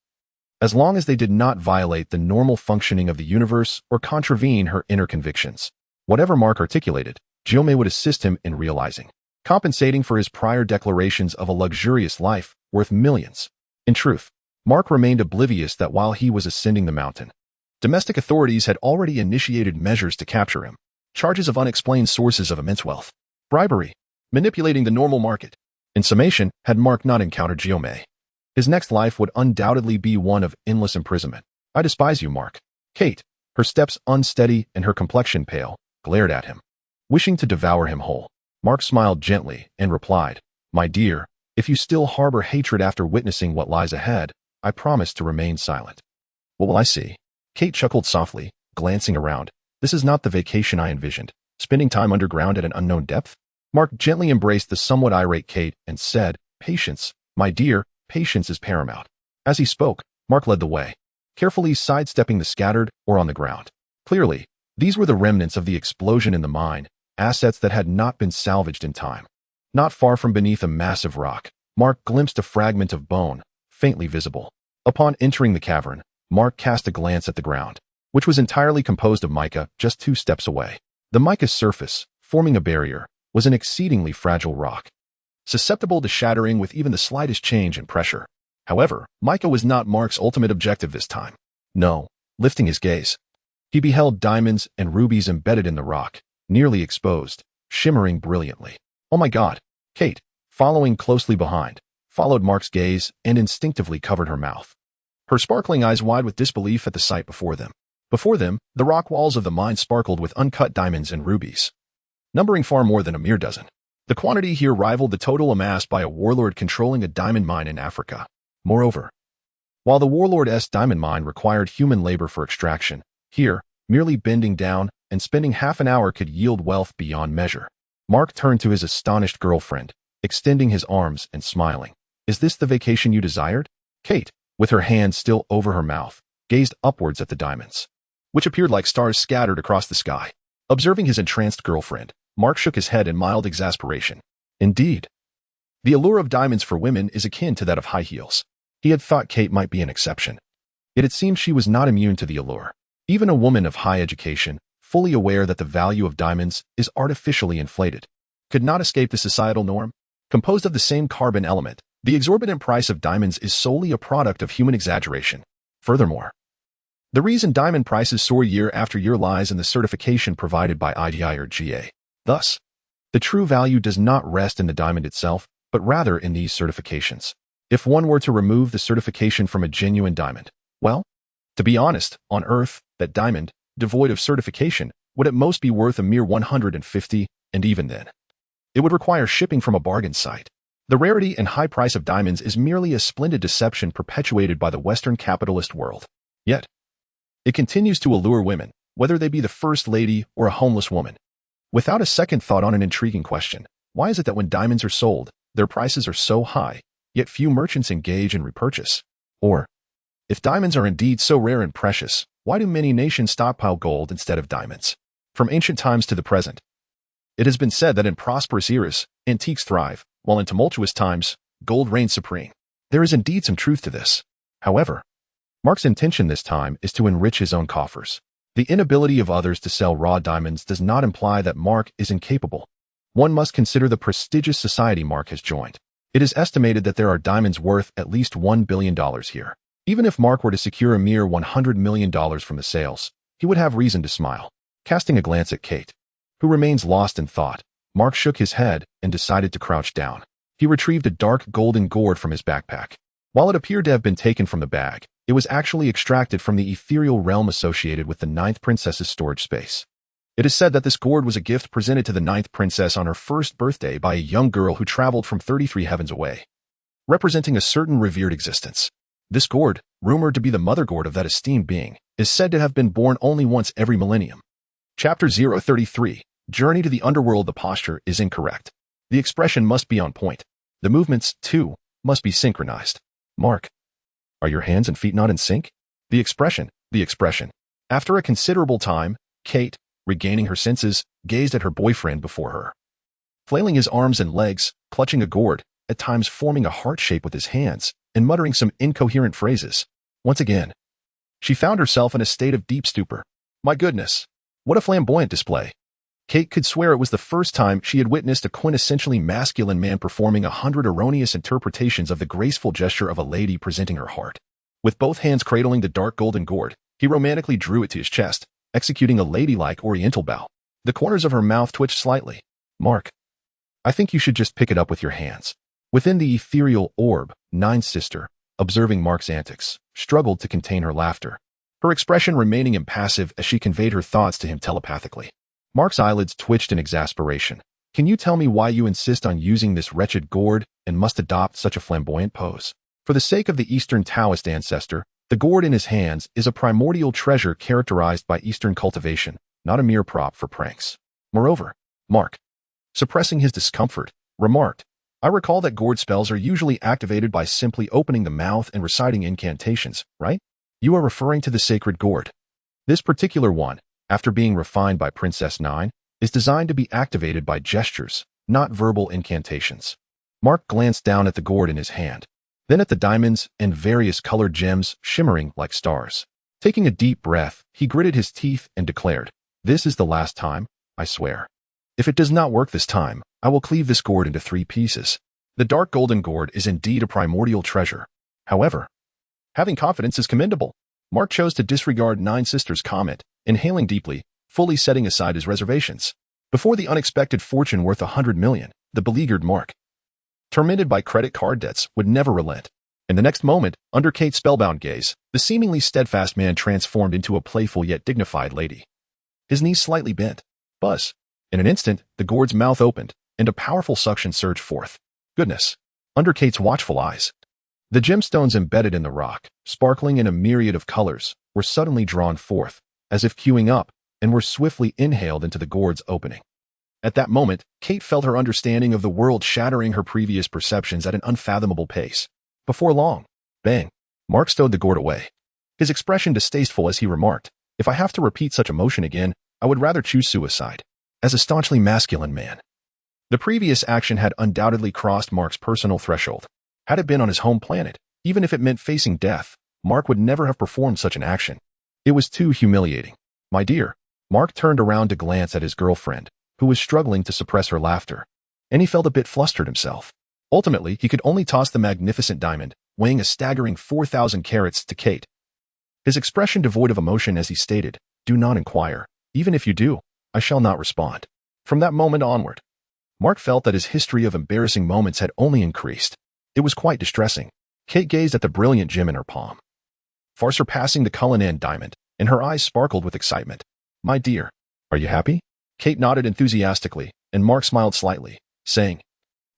As long as they did not violate the normal functioning of the universe or contravene her inner convictions. Whatever Mark articulated, Guillaume would assist him in realizing, compensating for his prior declarations of a luxurious life worth millions. In truth, Mark remained oblivious that while he was ascending the mountain, domestic authorities had already initiated measures to capture him. Charges of unexplained sources of immense wealth, bribery, manipulating the normal market. In summation, had Mark not encountered Guillaume, his next life would undoubtedly be one of endless imprisonment. "I despise you, Mark." Kate, her steps unsteady and her complexion pale, glared at him, wishing to devour him whole. Mark smiled gently and replied, "My dear, if you still harbor hatred after witnessing what lies ahead, I promise to remain silent." "What will I see?" Kate chuckled softly, glancing around. "This is not the vacation I envisioned. Spending time underground at an unknown depth?" Mark gently embraced the somewhat irate Kate and said, "Patience, my dear, patience is paramount." As he spoke, Mark led the way, carefully sidestepping the scattered or on the ground. Clearly, these were the remnants of the explosion in the mine, assets that had not been salvaged in time. Not far from beneath a massive rock, Mark glimpsed a fragment of bone, faintly visible. Upon entering the cavern, Mark cast a glance at the ground, which was entirely composed of mica just 2 steps away. The mica's surface, forming a barrier, was an exceedingly fragile rock, susceptible to shattering with even the slightest change in pressure. However, mica was not Mark's ultimate objective this time. No, lifting his gaze, he beheld diamonds and rubies embedded in the rock, nearly exposed, shimmering brilliantly. "Oh my God!" Kate, following closely behind, followed Mark's gaze and instinctively covered her mouth, her sparkling eyes wide with disbelief at the sight before them. Before them, the rock walls of the mine sparkled with uncut diamonds and rubies, numbering far more than a mere dozen. The quantity here rivaled the total amassed by a warlord controlling a diamond mine in Africa. Moreover, while the warlord's diamond mine required human labor for extraction, here, Merely bending down and spending half an hour could yield wealth beyond measure. Mark turned to his astonished girlfriend, extending his arms and smiling. Is this the vacation you desired? Kate, with her hand still over her mouth, gazed upwards at the diamonds, which appeared like stars scattered across the sky. Observing his entranced girlfriend, Mark shook his head in mild exasperation. Indeed, the allure of diamonds for women is akin to that of high heels. He had thought Kate might be an exception. Yet it seemed she was not immune to the allure. Even a woman of high education, fully aware that the value of diamonds is artificially inflated, could not escape the societal norm. Composed of the same carbon element, the exorbitant price of diamonds is solely a product of human exaggeration. Furthermore, the reason diamond prices soar year after year lies in the certification provided by IDI or GA. Thus, the true value does not rest in the diamond itself, but rather in these certifications. If one were to remove the certification from a genuine diamond, well, to be honest, on Earth, that diamond, devoid of certification, would at most be worth a mere 150, and even then, it would require shipping from a bargain site. The rarity and high price of diamonds is merely a splendid deception perpetuated by the Western capitalist world. Yet, it continues to allure women, whether they be the first lady or a homeless woman. Without a second thought on an intriguing question, why is it that when diamonds are sold, their prices are so high, yet few merchants engage in repurchase? Or, if diamonds are indeed so rare and precious, why do many nations stockpile gold instead of diamonds? From ancient times to the present, it has been said that in prosperous eras, antiques thrive, while in tumultuous times, gold reigns supreme. There is indeed some truth to this. However, Mark's intention this time is to enrich his own coffers. The inability of others to sell raw diamonds does not imply that Mark is incapable. One must consider the prestigious society Mark has joined. It is estimated that there are diamonds worth at least $1 billion here. Even if Mark were to secure a mere $100 million from the sales, he would have reason to smile. Casting a glance at Kate, who remains lost in thought, Mark shook his head and decided to crouch down. He retrieved a dark golden gourd from his backpack. While it appeared to have been taken from the bag, it was actually extracted from the ethereal realm associated with the ninth princess's storage space. It is said that this gourd was a gift presented to the ninth princess on her first birthday by a young girl who traveled from 33 heavens away, representing a certain revered existence. This gourd, rumored to be the mother gourd of that esteemed being, is said to have been born only once every millennium. Chapter 033, Journey to the Underworld. The posture is incorrect. The expression must be on point. The movements, too, must be synchronized. Mark, are your hands and feet not in sync? The expression. After a considerable time, Kate, regaining her senses, gazed at her boyfriend before her. Flailing his arms and legs, clutching a gourd, at times forming a heart shape with his hands, and muttering some incoherent phrases. Once again, she found herself in a state of deep stupor. My goodness, what a flamboyant display. Kate could swear it was the first time she had witnessed a quintessentially masculine man performing 100 erroneous interpretations of the graceful gesture of a lady presenting her heart. With both hands cradling the dark golden gourd, he romantically drew it to his chest, executing a ladylike oriental bow. The corners of her mouth twitched slightly. Mark, I think you should just pick it up with your hands. Within the ethereal orb, Nine's sister, observing Mark's antics, struggled to contain her laughter, her expression remaining impassive as she conveyed her thoughts to him telepathically. Mark's eyelids twitched in exasperation. Can you tell me why you insist on using this wretched gourd and must adopt such a flamboyant pose? For the sake of the Eastern Taoist ancestor, the gourd in his hands is a primordial treasure characterized by Eastern cultivation, not a mere prop for pranks. Moreover, Mark, suppressing his discomfort, remarked, I recall that gourd spells are usually activated by simply opening the mouth and reciting incantations, right? You are referring to the sacred gourd. This particular one, after being refined by Princess Nine, is designed to be activated by gestures, not verbal incantations. Mark glanced down at the gourd in his hand, then at the diamonds and various colored gems shimmering like stars. Taking a deep breath, he gritted his teeth and declared, This is the last time, I swear. If it does not work this time, I will cleave this gourd into 3 pieces. The dark golden gourd is indeed a primordial treasure. However, having confidence is commendable. Mark chose to disregard Nine Sisters' comment, inhaling deeply, fully setting aside his reservations. Before the unexpected fortune worth $100 million, the beleaguered Mark, tormented by credit card debts, would never relent. In the next moment, under Kate's spellbound gaze, the seemingly steadfast man transformed into a playful yet dignified lady. His knees slightly bent. Buzz. In an instant, the gourd's mouth opened, and a powerful suction surged forth. Goodness. Under Kate's watchful eyes, the gemstones embedded in the rock, sparkling in a myriad of colors, were suddenly drawn forth, as if queuing up, and were swiftly inhaled into the gourd's opening. At that moment, Kate felt her understanding of the world shattering her previous perceptions at an unfathomable pace. Before long, bang, Mark stowed the gourd away. His expression distasteful as he remarked, "If I have to repeat such emotion again, I would rather choose suicide." As a staunchly masculine man, the previous action had undoubtedly crossed Mark's personal threshold. Had it been on his home planet, even if it meant facing death, Mark would never have performed such an action. It was too humiliating. "My dear." Mark turned around to glance at his girlfriend, who was struggling to suppress her laughter, and he felt a bit flustered himself. Ultimately, he could only toss the magnificent diamond, weighing a staggering 4,000 carats, to Kate. His expression devoid of emotion as he stated, "Do not inquire. Even if you do, I shall not respond." From that moment onward, Mark felt that his history of embarrassing moments had only increased. It was quite distressing. Kate gazed at the brilliant gem in her palm, far surpassing the Cullinan diamond, and her eyes sparkled with excitement. "My dear, are you happy?" Kate nodded enthusiastically, and Mark smiled slightly, saying,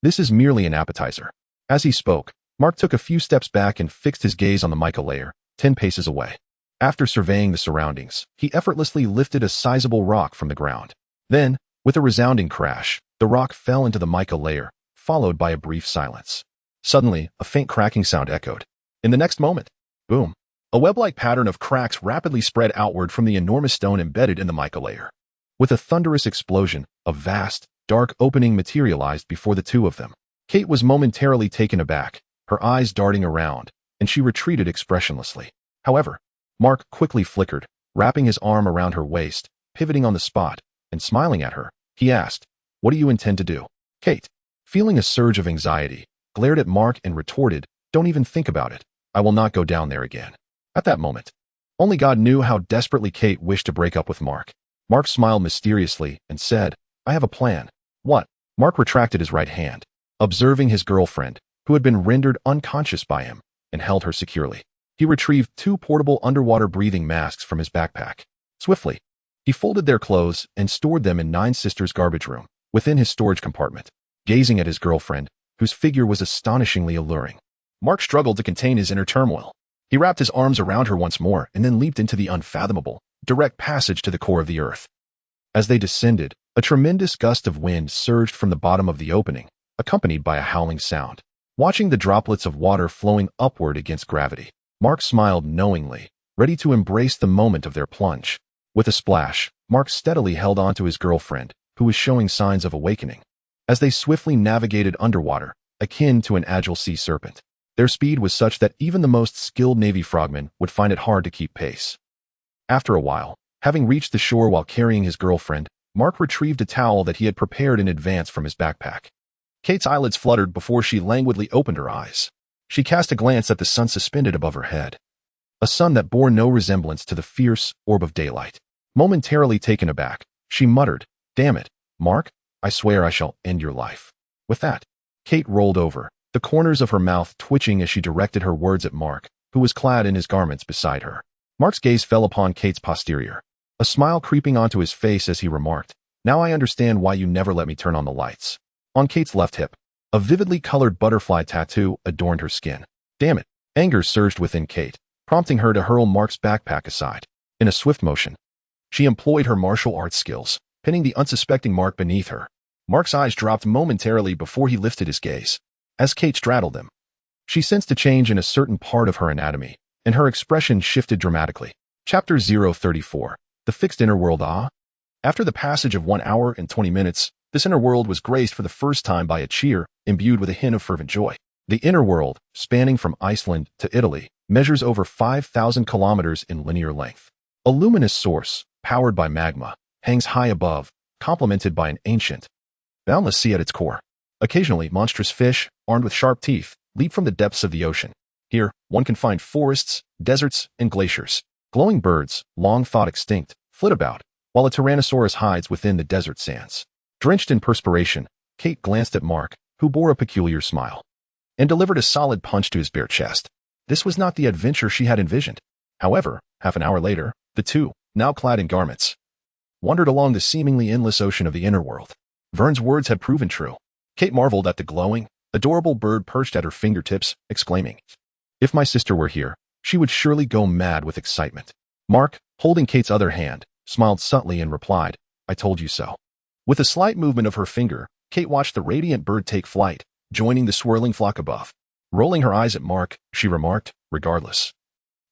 "This is merely an appetizer." As he spoke, Mark took a few steps back and fixed his gaze on the mica layer, 10 paces away. After surveying the surroundings, he effortlessly lifted a sizable rock from the ground. Then, with a resounding crash, the rock fell into the mica layer, followed by a brief silence. Suddenly, a faint cracking sound echoed. In the next moment, boom, a web-like pattern of cracks rapidly spread outward from the enormous stone embedded in the mica layer. With a thunderous explosion, a vast, dark opening materialized before the two of them. Kate was momentarily taken aback, her eyes darting around, and she retreated expressionlessly. However, Mark quickly flickered, wrapping his arm around her waist, pivoting on the spot, and smiling at her. He asked, "What do you intend to do?" Kate, feeling a surge of anxiety, glared at Mark and retorted, "Don't even think about it. I will not go down there again." At that moment, only God knew how desperately Kate wished to break up with Mark. Mark smiled mysteriously and said, "I have a plan." "What?" Mark retracted his right hand, observing his girlfriend, who had been rendered unconscious by him, and held her securely. He retrieved 2 portable underwater breathing masks from his backpack. Swiftly, he folded their clothes and stored them in Nine Sisters' garbage room, within his storage compartment. Gazing at his girlfriend, whose figure was astonishingly alluring, Mark struggled to contain his inner turmoil. He wrapped his arms around her once more and then leaped into the unfathomable, direct passage to the core of the earth. As they descended, a tremendous gust of wind surged from the bottom of the opening, accompanied by a howling sound. Watching the droplets of water flowing upward against gravity, Mark smiled knowingly, ready to embrace the moment of their plunge. With a splash, Mark steadily held on to his girlfriend, who was showing signs of awakening. As they swiftly navigated underwater, akin to an agile sea serpent, their speed was such that even the most skilled Navy frogmen would find it hard to keep pace. After a while, having reached the shore while carrying his girlfriend, Mark retrieved a towel that he had prepared in advance from his backpack. Kate's eyelids fluttered before she languidly opened her eyes. She cast a glance at the sun suspended above her head, a sun that bore no resemblance to the fierce orb of daylight. Momentarily taken aback, she muttered, "Damn it, Mark, I swear I shall end your life." With that, Kate rolled over, the corners of her mouth twitching as she directed her words at Mark, who was clad in his garments beside her. Mark's gaze fell upon Kate's posterior, a smile creeping onto his face as he remarked, "Now I understand why you never let me turn on the lights." On Kate's left hip, a vividly colored butterfly tattoo adorned her skin. Damn it! Anger surged within Kate, prompting her to hurl Mark's backpack aside. In a swift motion, she employed her martial arts skills, pinning the unsuspecting Mark beneath her. Mark's eyes dropped momentarily before he lifted his gaze. As Kate straddled them, she sensed a change in a certain part of her anatomy, and her expression shifted dramatically. Chapter 034. The Fixed Inner World. After the passage of 1 hour and 20 minutes, this inner world was graced for the first time by a cheer, imbued with a hint of fervent joy. The inner world, spanning from Iceland to Italy, measures over 5,000 kilometers in linear length. A luminous source, powered by magma, hangs high above, complemented by an ancient, boundless sea at its core. Occasionally, monstrous fish, armed with sharp teeth, leap from the depths of the ocean. Here, one can find forests, deserts, and glaciers. Glowing birds, long thought extinct, flit about, while a tyrannosaurus hides within the desert sands. Drenched in perspiration, Kate glanced at Mark, who bore a peculiar smile, and delivered a solid punch to his bare chest. This was not the adventure she had envisioned. However, half an hour later, the two, now clad in garments, wandered along the seemingly endless ocean of the inner world. Vern's words had proven true. Kate marveled at the glowing, adorable bird perched at her fingertips, exclaiming, "If my sister were here, she would surely go mad with excitement." Mark, holding Kate's other hand, smiled subtly and replied, "I told you so." With a slight movement of her finger, Kate watched the radiant bird take flight, joining the swirling flock above. Rolling her eyes at Mark, she remarked, "Regardless,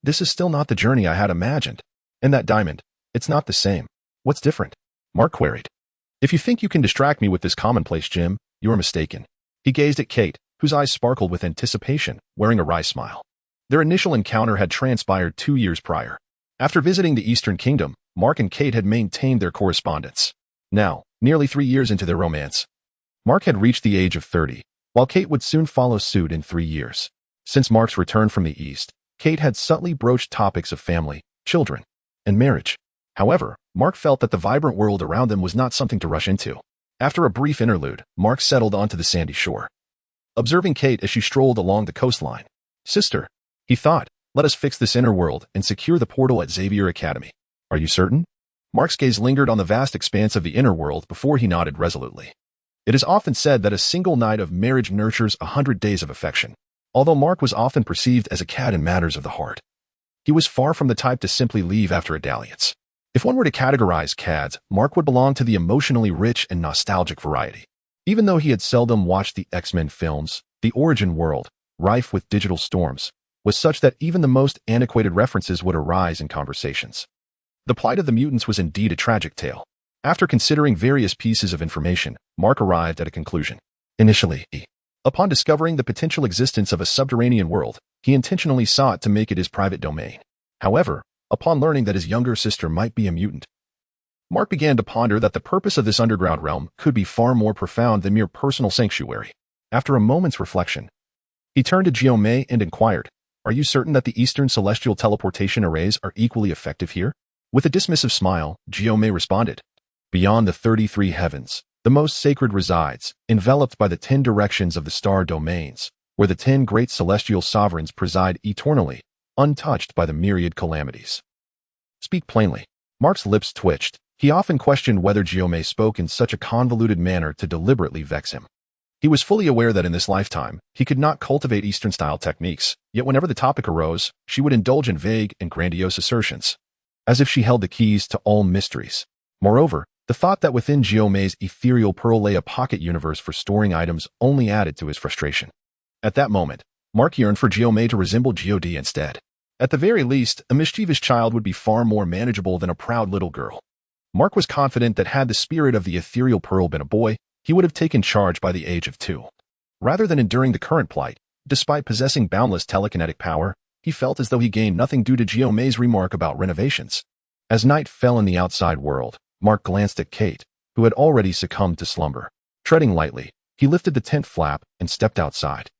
this is still not the journey I had imagined. And that diamond, it's not the same. What's different?" Mark queried. "If you think you can distract me with this commonplace, Jim, you're mistaken." He gazed at Kate, whose eyes sparkled with anticipation, wearing a wry smile. Their initial encounter had transpired 2 years prior. After visiting the Eastern Kingdom, Mark and Kate had maintained their correspondence. Now, nearly 3 years into their romance, Mark had reached the age of 30, while Kate would soon follow suit in 3 years. Since Mark's return from the East, Kate had subtly broached topics of family, children, and marriage. However, Mark felt that the vibrant world around them was not something to rush into. After a brief interlude, Mark settled onto the sandy shore, observing Kate as she strolled along the coastline. "Sister," he thought, "let us fix this inner world and secure the portal at Xavier Academy." "Are you certain?" Mark's gaze lingered on the vast expanse of the inner world before he nodded resolutely. It is often said that a single night of marriage nurtures 100 days of affection. Although Mark was often perceived as a cad in matters of the heart, he was far from the type to simply leave after a dalliance. If one were to categorize cads, Mark would belong to the emotionally rich and nostalgic variety. Even though he had seldom watched the X-Men films, the origin world, rife with digital storms, was such that even the most antiquated references would arise in conversations. The plight of the mutants was indeed a tragic tale. After considering various pieces of information, Mark arrived at a conclusion. Initially, upon discovering the potential existence of a subterranean world, he intentionally sought to make it his private domain. However, upon learning that his younger sister might be a mutant, Mark began to ponder that the purpose of this underground realm could be far more profound than mere personal sanctuary. After a moment's reflection, he turned to Jiomei and inquired, "Are you certain that the Eastern celestial teleportation arrays are equally effective here?" With a dismissive smile, Jiomei responded, "Beyond the 33 heavens, the most sacred resides, enveloped by the 10 directions of the star domains, where the 10 great celestial sovereigns preside eternally, untouched by the myriad calamities." Speak plainly. Mark's lips twitched. He often questioned whether Jiomei spoke in such a convoluted manner to deliberately vex him. He was fully aware that in this lifetime, he could not cultivate Eastern-style techniques, yet whenever the topic arose, she would indulge in vague and grandiose assertions, as if she held the keys to all mysteries. Moreover, the thought that within Jiomei's ethereal pearl lay a pocket universe for storing items only added to his frustration. At that moment, Mark yearned for Jiomei to resemble God instead. At the very least, a mischievous child would be far more manageable than a proud little girl. Mark was confident that had the spirit of the ethereal pearl been a boy, he would have taken charge by the age of 2. Rather than enduring the current plight, despite possessing boundless telekinetic power, he felt as though he gained nothing due to Jiomei's remark about renovations. As night fell in the outside world, Mark glanced at Kate, who had already succumbed to slumber. Treading lightly, he lifted the tent flap and stepped outside.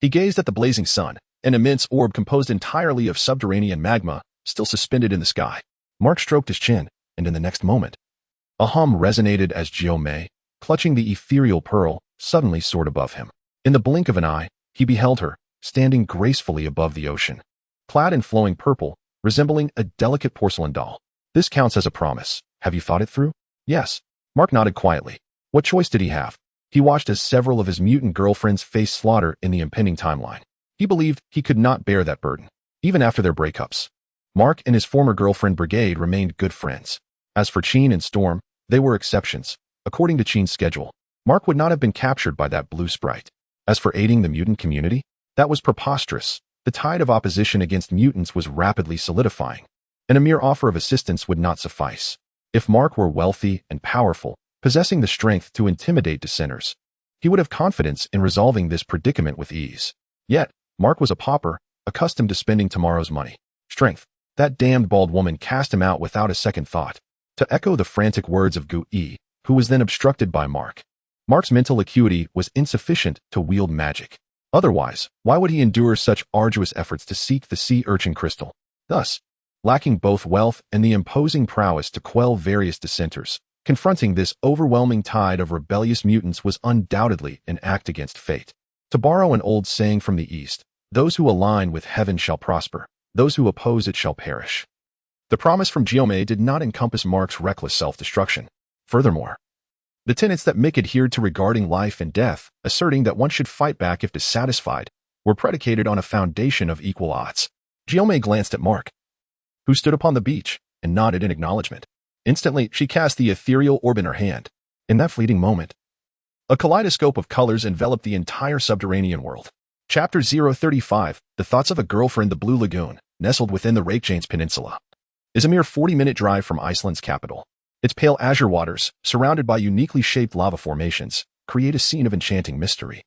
He gazed at the blazing sun, an immense orb composed entirely of subterranean magma, still suspended in the sky. Mark stroked his chin, and in the next moment, a hum resonated as Jiomei, clutching the ethereal pearl, suddenly soared above him. In the blink of an eye, he beheld her, standing gracefully above the ocean, clad in flowing purple, resembling a delicate porcelain doll. "This counts as a promise. Have you thought it through?" "Yes." Mark nodded quietly. What choice did he have? He watched as several of his mutant girlfriends faced slaughter in the impending timeline. He believed he could not bear that burden, even after their breakups. Mark and his former girlfriend Brigade remained good friends. As for Chin and Storm, they were exceptions. According to Chin's schedule, Mark would not have been captured by that blue sprite. As for aiding the mutant community, that was preposterous. The tide of opposition against mutants was rapidly solidifying, and a mere offer of assistance would not suffice. If Mark were wealthy and powerful, possessing the strength to intimidate dissenters, he would have confidence in resolving this predicament with ease. Yet, Mark was a pauper, accustomed to spending tomorrow's money. Strength. That damned bald woman cast him out without a second thought, to echo the frantic words of Gu Yi, who was then obstructed by Mark. Mark's mental acuity was insufficient to wield magic. Otherwise, why would he endure such arduous efforts to seek the sea urchin crystal? Thus, lacking both wealth and the imposing prowess to quell various dissenters, confronting this overwhelming tide of rebellious mutants was undoubtedly an act against fate. To borrow an old saying from the East, those who align with heaven shall prosper, those who oppose it shall perish. The promise from Jiomei did not encompass Mark's reckless self-destruction. Furthermore, the tenets that Mick adhered to regarding life and death, asserting that one should fight back if dissatisfied, were predicated on a foundation of equal odds. Jiomei glanced at Mark, who stood upon the beach, and nodded in acknowledgement. Instantly, she cast the ethereal orb in her hand. In that fleeting moment, a kaleidoscope of colors enveloped the entire subterranean world. Chapter 035, The Thoughts of a Girlfriend. The Blue Lagoon, nestled within the Reykjanes Peninsula, is a mere 40-minute drive from Iceland's capital. Its pale azure waters, surrounded by uniquely shaped lava formations, create a scene of enchanting mystery.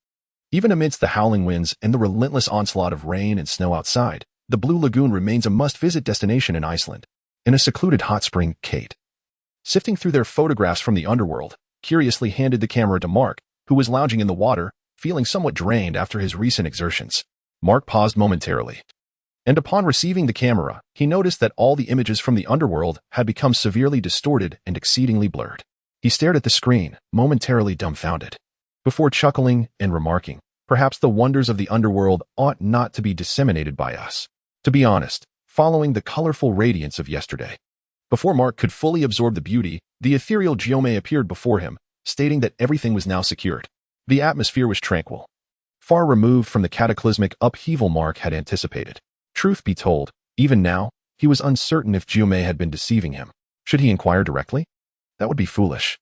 Even amidst the howling winds and the relentless onslaught of rain and snow outside, the Blue Lagoon remains a must-visit destination in Iceland. In a secluded hot spring, Kate, sifting through their photographs from the underworld, curiously handed the camera to Mark, who was lounging in the water, feeling somewhat drained after his recent exertions. Mark paused momentarily, and upon receiving the camera, he noticed that all the images from the underworld had become severely distorted and exceedingly blurred. He stared at the screen, momentarily dumbfounded, before chuckling and remarking, "Perhaps the wonders of the underworld ought not to be disseminated by us." To be honest, following the colorful radiance of yesterday, before Mark could fully absorb the beauty, the ethereal geome appeared before him, stating that everything was now secured. The atmosphere was tranquil, far removed from the cataclysmic upheaval Mark had anticipated. Truth be told, even now, he was uncertain if geome had been deceiving him. Should he inquire directly? That would be foolish.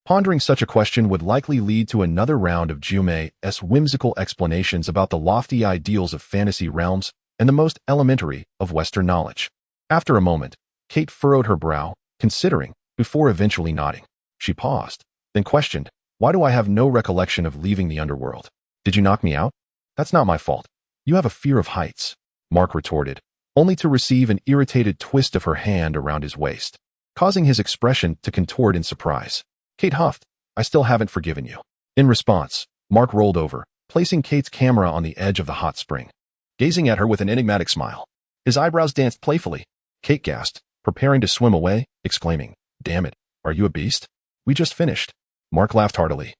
Pondering such a question would likely lead to another round of geome's whimsical explanations about the lofty ideals of fantasy realms and the most elementary of Western knowledge. After a moment, Kate furrowed her brow, considering, before eventually nodding. She paused, then questioned, "Why do I have no recollection of leaving the underworld? Did you knock me out?" "That's not my fault. You have a fear of heights," Mark retorted, only to receive an irritated twist of her hand around his waist, causing his expression to contort in surprise. Kate huffed, "I still haven't forgiven you." In response, Mark rolled over, placing Kate's camera on the edge of the hot spring, gazing at her with an enigmatic smile. His eyebrows danced playfully. Kate gasped, preparing to swim away, exclaiming, "Damn it, are you a beast?" "We just finished." Mark laughed heartily.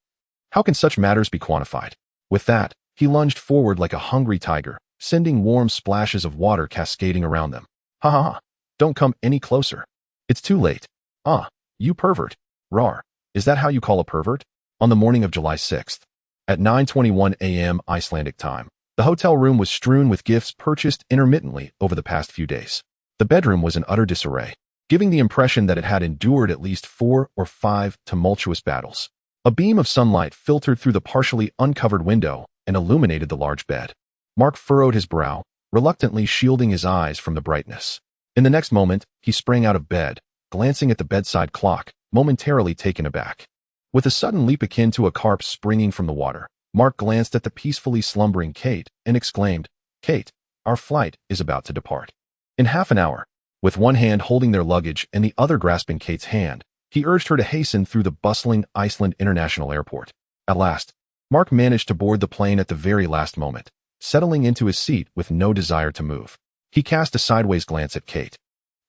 How can such matters be quantified? With that, he lunged forward like a hungry tiger, sending warm splashes of water cascading around them. "Ha ha ha, don't come any closer. It's too late." "Ah, you pervert." "Rar. Is that how you call a pervert?" On the morning of July 6th, at 9:21 a.m. Icelandic time, the hotel room was strewn with gifts purchased intermittently over the past few days. The bedroom was in utter disarray, giving the impression that it had endured at least 4 or 5 tumultuous battles. A beam of sunlight filtered through the partially uncovered window and illuminated the large bed. Mark furrowed his brow, reluctantly shielding his eyes from the brightness. In the next moment, he sprang out of bed, glancing at the bedside clock, momentarily taken aback. With a sudden leap akin to a carp springing from the water, Mark glanced at the peacefully slumbering Kate and exclaimed, "Kate, our flight is about to depart." In half an hour, with one hand holding their luggage and the other grasping Kate's hand, he urged her to hasten through the bustling Iceland International Airport. At last, Mark managed to board the plane at the very last moment, settling into his seat with no desire to move. He cast a sideways glance at Kate,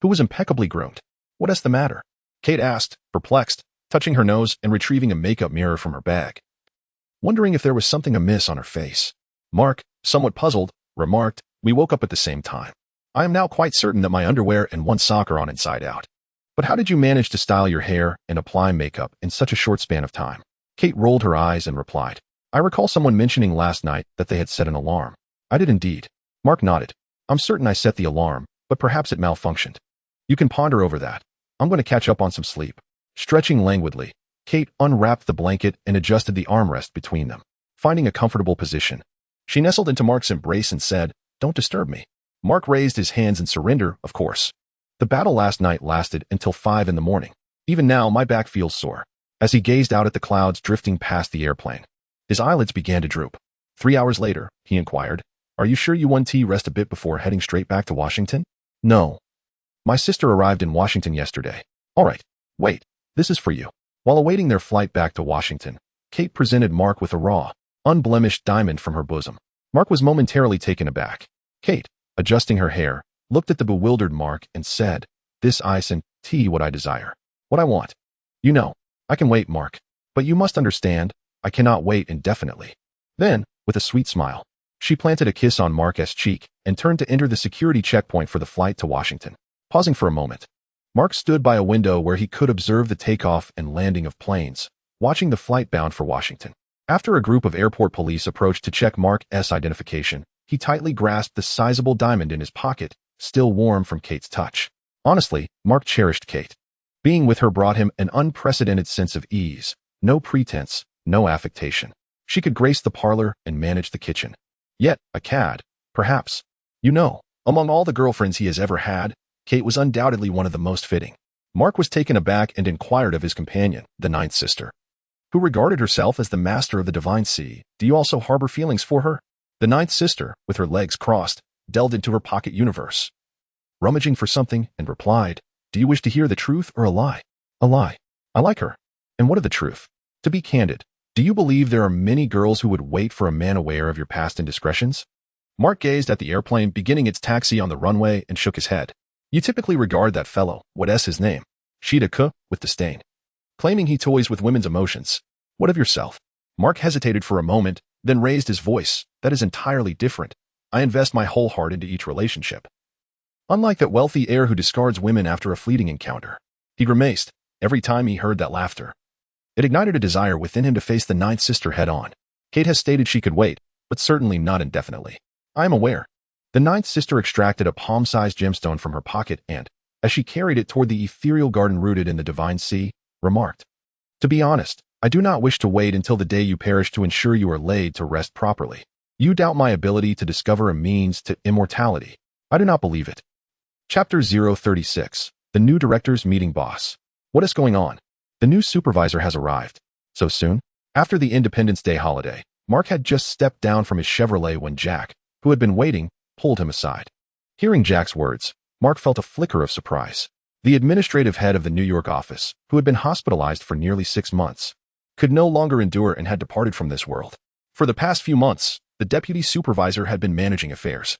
who was impeccably groomed. "What is the matter?" Kate asked, perplexed, touching her nose and retrieving a makeup mirror from her bag, wondering if there was something amiss on her face. Mark, somewhat puzzled, remarked, "We woke up at the same time. I am now quite certain that my underwear and one sock are on inside out. But how did you manage to style your hair and apply makeup in such a short span of time?" Kate rolled her eyes and replied, "I recall someone mentioning last night that they had set an alarm." "I did indeed." Mark nodded. "I'm certain I set the alarm, but perhaps it malfunctioned. You can ponder over that. I'm going to catch up on some sleep." Stretching languidly, Kate unwrapped the blanket and adjusted the armrest between them. Finding a comfortable position, she nestled into Mark's embrace and said, "Don't disturb me." Mark raised his hands in surrender, of course. "The battle last night lasted until 5 in the morning. Even now, my back feels sore." As he gazed out at the clouds drifting past the airplane, his eyelids began to droop. 3 hours later, he inquired, "Are you sure you want to rest a bit before heading straight back to Washington?" "No. My sister arrived in Washington yesterday." "All right, wait, this is for you." While awaiting their flight back to Washington, Kate presented Mark with a raw, unblemished diamond from her bosom. Mark was momentarily taken aback. Kate, adjusting her hair, looked at the bewildered Mark and said, "This ice and tea what I desire. What I want. You know, I can wait, Mark. But you must understand, I cannot wait indefinitely." Then, with a sweet smile, she planted a kiss on Mark's cheek and turned to enter the security checkpoint for the flight to Washington. Pausing for a moment, Mark stood by a window where he could observe the takeoff and landing of planes, watching the flight bound for Washington. After a group of airport police approached to check Mark's identification, he tightly grasped the sizable diamond in his pocket, still warm from Kate's touch. Honestly, Mark cherished Kate. Being with her brought him an unprecedented sense of ease, no pretense, no affectation. She could grace the parlor and manage the kitchen. Yet, a cad, perhaps. Among all the girlfriends he has ever had, Kate was undoubtedly one of the most fitting. Mark was taken aback and inquired of his companion, the ninth sister, who regarded herself as the master of the divine sea. Do you also harbor feelings for her? The ninth sister, with her legs crossed, delved into her pocket universe, rummaging for something, and replied, do you wish to hear the truth or a lie? A lie. I like her. And what of the truth? To be candid, do you believe there are many girls who would wait for a man aware of your past indiscretions? Mark gazed at the airplane beginning its taxi on the runway and shook his head. You typically regard that fellow, what's his name? Shida K, with disdain, claiming he toys with women's emotions. What of yourself? Mark hesitated for a moment, then raised his voice. That is entirely different. I invest my whole heart into each relationship. Unlike that wealthy heir who discards women after a fleeting encounter. He grimaced every time he heard that laughter. It ignited a desire within him to face the ninth sister head-on. Kate has stated she could wait, but certainly not indefinitely. I am aware. The ninth sister extracted a palm-sized gemstone from her pocket and, as she carried it toward the ethereal garden rooted in the divine sea, remarked, to be honest, I do not wish to wait until the day you perish to ensure you are laid to rest properly. You doubt my ability to discover a means to immortality. I do not believe it. Chapter 036. The new director's meeting boss. What is going on? The new supervisor has arrived. So soon? After the Independence Day holiday, Mark had just stepped down from his Chevrolet when Jack, who had been waiting, pulled him aside. Hearing Jack's words, Mark felt a flicker of surprise. The administrative head of the New York office, who had been hospitalized for nearly 6 months, could no longer endure and had departed from this world. For the past few months, the deputy supervisor had been managing affairs,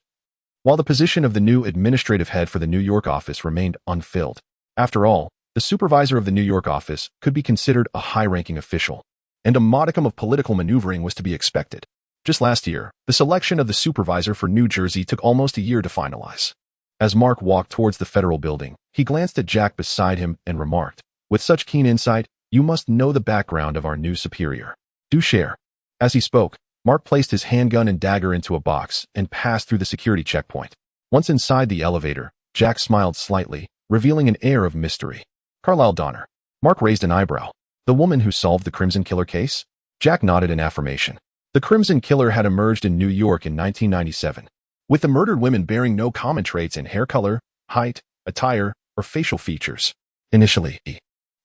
while the position of the new administrative head for the New York office remained unfilled. After all, the supervisor of the New York office could be considered a high-ranking official, and a modicum of political maneuvering was to be expected. Just last year, the selection of the supervisor for New Jersey took almost a year to finalize. As Mark walked towards the federal building, he glanced at Jack beside him and remarked, with such keen insight, you must know the background of our new superior. Do share. As he spoke, Mark placed his handgun and dagger into a box and passed through the security checkpoint. Once inside the elevator, Jack smiled slightly, revealing an air of mystery. Carlisle Donner. Mark raised an eyebrow. The woman who solved the Crimson Killer case? Jack nodded in affirmation. The Crimson Killer had emerged in New York in 1997, with the murdered women bearing no common traits in hair color, height, attire, or facial features. Initially,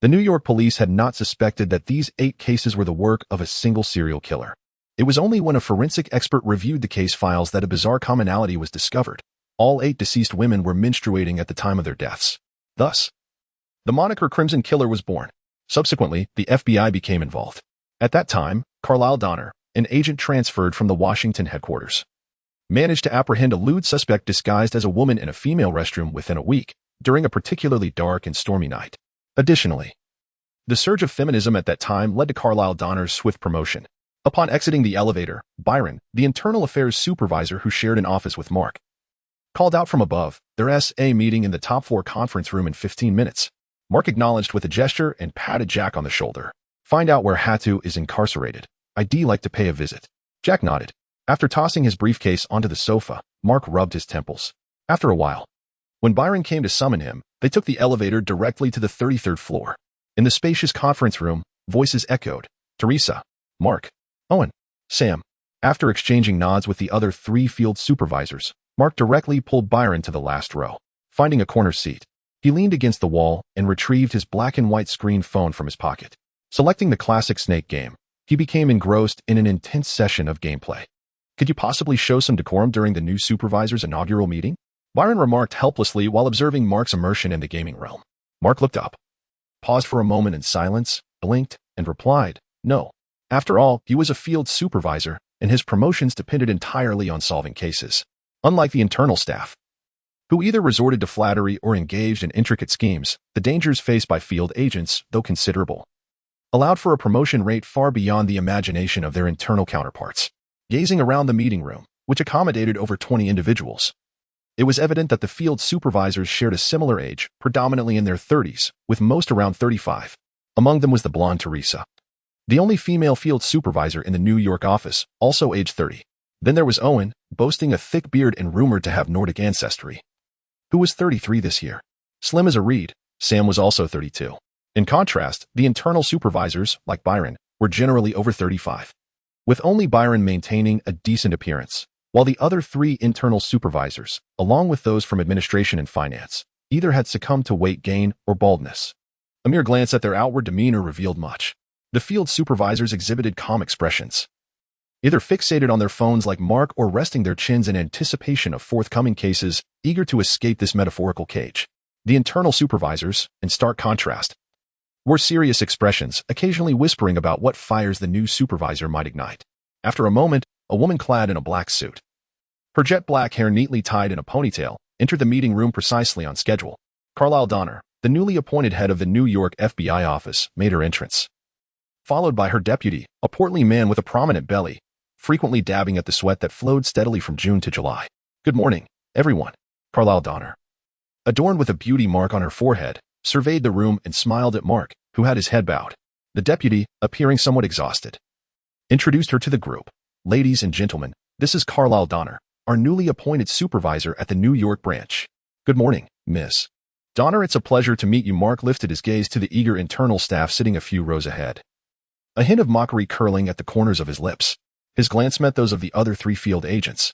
the New York police had not suspected that these 8 cases were the work of a single serial killer. It was only when a forensic expert reviewed the case files that a bizarre commonality was discovered. All 8 deceased women were menstruating at the time of their deaths. Thus, the moniker Crimson Killer was born. Subsequently, the FBI became involved. At that time, Carlisle Donner, an agent transferred from the Washington headquarters, managed to apprehend a lewd suspect disguised as a woman in a female restroom within a week, during a particularly dark and stormy night. Additionally, the surge of feminism at that time led to Carlisle Donner's swift promotion. Upon exiting the elevator, Byron, the internal affairs supervisor who shared an office with Mark, called out from above, there's a meeting in the top floor conference room in 15 minutes. Mark acknowledged with a gesture and patted Jack on the shoulder. Find out where Hatu is incarcerated. I'd like to pay a visit. Jack nodded. After tossing his briefcase onto the sofa, Mark rubbed his temples. After a while, when Byron came to summon him, they took the elevator directly to the 33rd floor. In the spacious conference room, voices echoed. Teresa, Mark, Owen, Sam. After exchanging nods with the other 3 field supervisors, Mark directly pulled Byron to the last row. Finding a corner seat, he leaned against the wall and retrieved his black and white screen phone from his pocket. Selecting the classic Snake game, he became engrossed in an intense session of gameplay. Could you possibly show some decorum during the new supervisor's inaugural meeting? Byron remarked helplessly while observing Mark's immersion in the gaming realm. Mark looked up, paused for a moment in silence, blinked, and replied, no. After all, he was a field supervisor, and his promotions depended entirely on solving cases. Unlike the internal staff, who either resorted to flattery or engaged in intricate schemes, the dangers faced by field agents, though considerable, allowed for a promotion rate far beyond the imagination of their internal counterparts. Gazing around the meeting room, which accommodated over 20 individuals, it was evident that the field supervisors shared a similar age, predominantly in their 30s, with most around 35. Among them was the blonde Teresa, the only female field supervisor in the New York office, also age 30. Then there was Owen, boasting a thick beard and rumored to have Nordic ancestry, who was 33 this year. Slim as a reed, Sam was also 32. In contrast, the internal supervisors, like Byron, were generally over 35, with only Byron maintaining a decent appearance, while the other three internal supervisors, along with those from administration and finance, either had succumbed to weight gain or baldness. A mere glance at their outward demeanor revealed much. The field supervisors exhibited calm expressions, either fixated on their phones like Mark or resting their chins in anticipation of forthcoming cases, eager to escape this metaphorical cage. The internal supervisors, in stark contrast, wore serious expressions, occasionally whispering about what fires the new supervisor might ignite. After a moment, a woman clad in a black suit, her jet black hair neatly tied in a ponytail, entered the meeting room precisely on schedule. Carlisle Donner, the newly appointed head of the New York FBI office, made her entrance, followed by her deputy, a portly man with a prominent belly, frequently dabbing at the sweat that flowed steadily from June to July. "Good morning, everyone." Carlisle Donner, adorned with a beauty mark on her forehead, surveyed the room and smiled at Mark, who had his head bowed. The deputy, appearing somewhat exhausted, introduced her to the group. "Ladies and gentlemen, this is Carlisle Donner, our newly appointed supervisor at the New York branch." "Good morning, Miss Donner. It's a pleasure to meet you." Mark lifted his gaze to the eager internal staff sitting a few rows ahead, a hint of mockery curling at the corners of his lips. His glance met those of the other three field agents,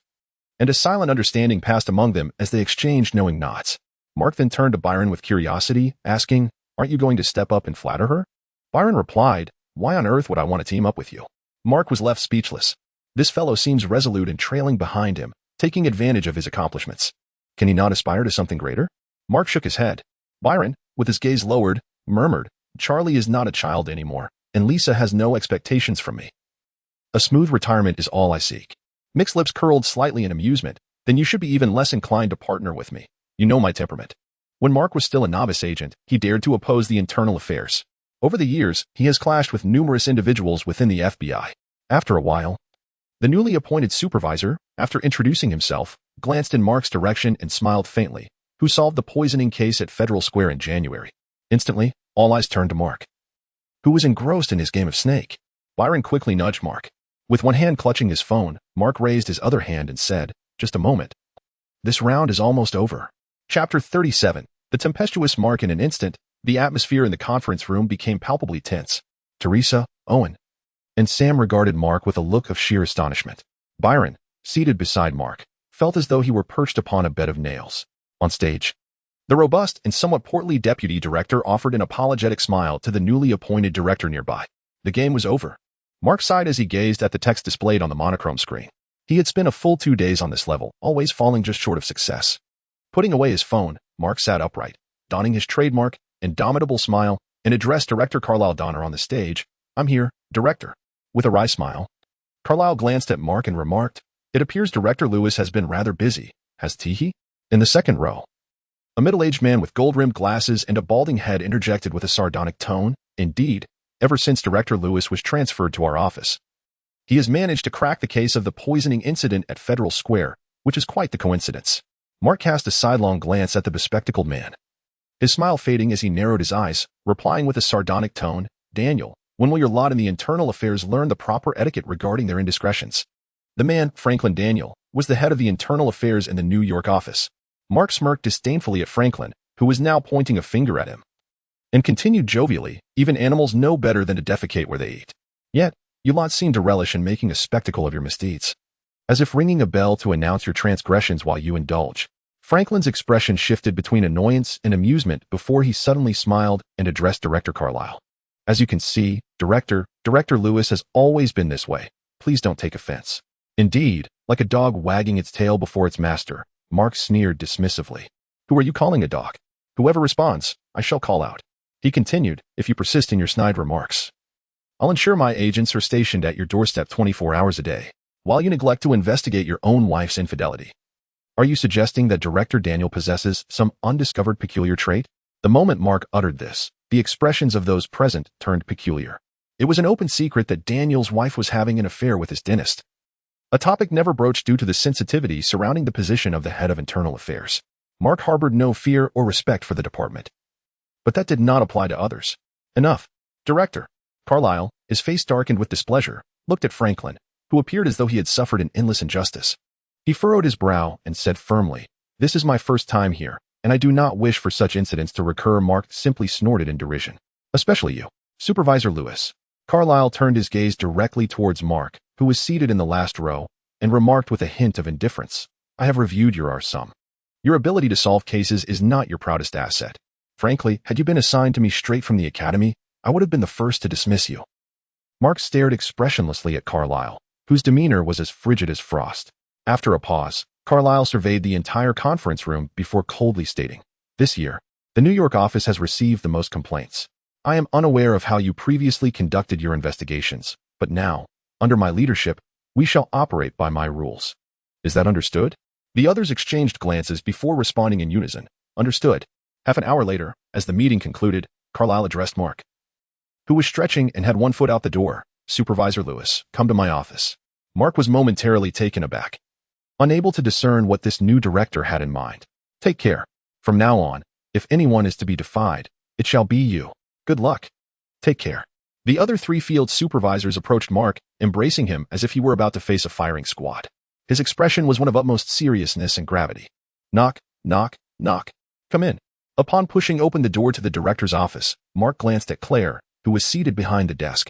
and a silent understanding passed among them as they exchanged knowing nods. Mark then turned to Byron with curiosity, asking, "Aren't you going to step up and flatter her?" Byron replied, "Why on earth would I want to team up with you?" Mark was left speechless. This fellow seems resolute and trailing behind him, taking advantage of his accomplishments. Can he not aspire to something greater? Mark shook his head. Byron, with his gaze lowered, murmured, "Charlie is not a child anymore, and Lisa has no expectations from me. A smooth retirement is all I seek." Mick's lips curled slightly in amusement. "Then you should be even less inclined to partner with me. You know my temperament." When Mark was still a novice agent, he dared to oppose the internal affairs. Over the years, he has clashed with numerous individuals within the FBI. After a while, the newly appointed supervisor, after introducing himself, glanced in Mark's direction and smiled faintly, who solved the poisoning case at Federal Square in January. Instantly, all eyes turned to Mark, who was engrossed in his game of snake. Byron quickly nudged Mark. With one hand clutching his phone, Mark raised his other hand and said, "Just a moment. This round is almost over." Chapter 37. The tempestuous Mark. In an instant, the atmosphere in the conference room became palpably tense. Teresa, Owen, and Sam regarded Mark with a look of sheer astonishment. Byron, seated beside Mark, felt as though he were perched upon a bed of nails. On stage, the robust and somewhat portly deputy director offered an apologetic smile to the newly appointed director nearby. The game was over. Mark sighed as he gazed at the text displayed on the monochrome screen. He had spent a full 2 days on this level, always falling just short of success. Putting away his phone, Mark sat upright, donning his trademark, indomitable smile, and addressed Director Carlisle Donner on the stage. "I'm here, Director." With a wry smile, Carlisle glanced at Mark and remarked, "It appears Director Lewis has been rather busy, has he?" In the second row, a middle-aged man with gold-rimmed glasses and a balding head interjected with a sardonic tone, "Indeed, ever since Director Lewis was transferred to our office, he has managed to crack the case of the poisoning incident at Federal Square, which is quite the coincidence." Mark cast a sidelong glance at the bespectacled man, his smile fading as he narrowed his eyes, replying with a sardonic tone, "Daniel, when will your lot in the internal affairs learn the proper etiquette regarding their indiscretions?" The man, Franklin Daniel, was the head of the internal affairs in the New York office. Mark smirked disdainfully at Franklin, who was now pointing a finger at him, and continued jovially, "Even animals know better than to defecate where they eat. Yet, you lot seem to relish in making a spectacle of your misdeeds, as if ringing a bell to announce your transgressions while you indulge." Franklin's expression shifted between annoyance and amusement before he suddenly smiled and addressed Director Carlisle. "As you can see, Director Lewis has always been this way. Please don't take offense." "Indeed, like a dog wagging its tail before its master," Mark sneered dismissively. "Who are you calling a dog? Whoever responds, I shall call out." He continued, "If you persist in your snide remarks, I'll ensure my agents are stationed at your doorstep 24 hours a day, while you neglect to investigate your own wife's infidelity. Are you suggesting that Director Daniel possesses some undiscovered peculiar trait?" The moment Mark uttered this, the expressions of those present turned peculiar. It was an open secret that Daniel's wife was having an affair with his dentist, a topic never broached due to the sensitivity surrounding the position of the head of internal affairs. Mark harbored no fear or respect for the department, but that did not apply to others. "Enough, Director." Carlisle, his face darkened with displeasure, looked at Franklin, who appeared as though he had suffered an endless injustice. He furrowed his brow and said firmly, "This is my first time here, and I do not wish for such incidents to recur. Mark simply snorted in derision. Especially you, Supervisor Lewis. Carlyle turned his gaze directly towards Mark, who was seated in the last row, and remarked with a hint of indifference, I have reviewed your RSUM. Your ability to solve cases is not your proudest asset. Frankly, had you been assigned to me straight from the academy, I would have been the first to dismiss you. Mark stared expressionlessly at Carlyle, whose demeanor was as frigid as frost. After a pause, Carlyle surveyed the entire conference room before coldly stating, This year, the New York office has received the most complaints. I am unaware of how you previously conducted your investigations, but now, under my leadership, we shall operate by my rules. Is that understood? The others exchanged glances before responding in unison. Understood. Half an hour later, as the meeting concluded, Carlyle addressed Mark, who was stretching and had one foot out the door. Supervisor Lewis, come to my office. Mark was momentarily taken aback, unable to discern what this new director had in mind. Take care. From now on, if anyone is to be defied, it shall be you. Good luck. Take care. The other three field supervisors approached Mark, embracing him as if he were about to face a firing squad. His expression was one of utmost seriousness and gravity. Knock, knock, knock. Come in. Upon pushing open the door to the director's office, Mark glanced at Claire, who was seated behind the desk,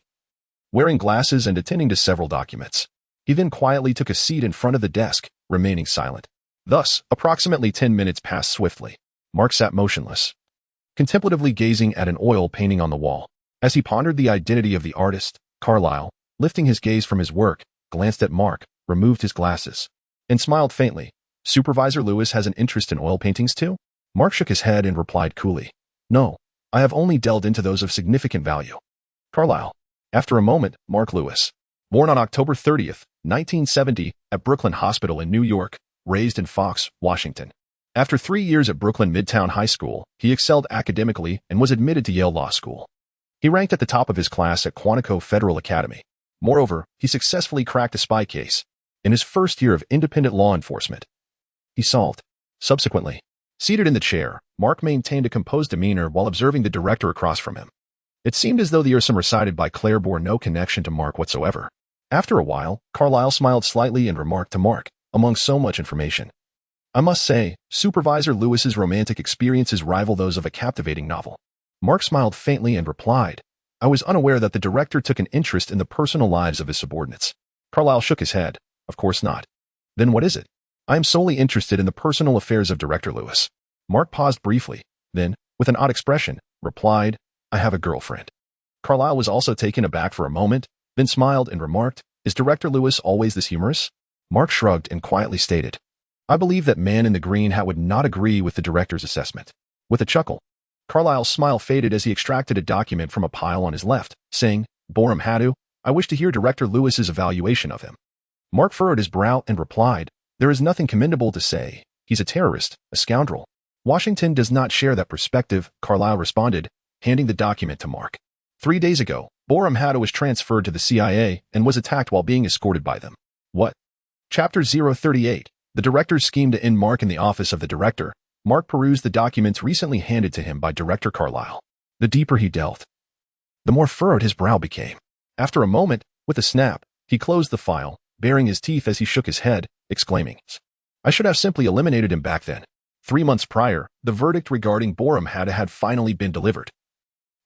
wearing glasses and attending to several documents. He then quietly took a seat in front of the desk, remaining silent. Thus, approximately 10 minutes passed swiftly. Mark sat motionless, contemplatively gazing at an oil painting on the wall. As he pondered the identity of the artist, Carlyle, lifting his gaze from his work, glanced at Mark, removed his glasses, and smiled faintly. Supervisor Lewis has an interest in oil paintings too? Mark shook his head and replied coolly, No, I have only delved into those of significant value. Carlyle. After a moment, Mark Lewis. Born on October 30th, 1970, at Brooklyn Hospital in New York, raised in Fox, Washington. After 3 years at Brooklyn Midtown High School, he excelled academically and was admitted to Yale Law School. He ranked at the top of his class at Quantico Federal Academy. Moreover, he successfully cracked a spy case in his first year of independent law enforcement. He solved. Subsequently, seated in the chair, Mark maintained a composed demeanor while observing the director across from him. It seemed as though the RSUM recited by Claire bore no connection to Mark whatsoever. After a while, Carlyle smiled slightly and remarked to Mark, among so much information, I must say, Supervisor Lewis's romantic experiences rival those of a captivating novel. Mark smiled faintly and replied, I was unaware that the director took an interest in the personal lives of his subordinates. Carlyle shook his head. Of course not. Then what is it? I am solely interested in the personal affairs of Director Lewis. Mark paused briefly, then, with an odd expression, replied, I have a girlfriend. Carlyle was also taken aback for a moment, then smiled and remarked, Is Director Lewis always this humorous? Mark shrugged and quietly stated, I believe that man in the green hat would not agree with the director's assessment. With a chuckle, Carlyle's smile faded as he extracted a document from a pile on his left, saying, Boram Hadu, I wish to hear Director Lewis's evaluation of him. Mark furrowed his brow and replied, There is nothing commendable to say. He's a terrorist, a scoundrel. Washington does not share that perspective, Carlyle responded, handing the document to Mark. 3 days ago, Boram Hadu was transferred to the CIA and was attacked while being escorted by them. What? Chapter 038. The director's scheme to end Mark in the office of the director. Mark perused the documents recently handed to him by Director Carlyle. The deeper he delved, the more furrowed his brow became. After a moment, with a snap, he closed the file, baring his teeth as he shook his head, exclaiming, I should have simply eliminated him back then. 3 months prior, the verdict regarding Boram Hadu had finally been delivered,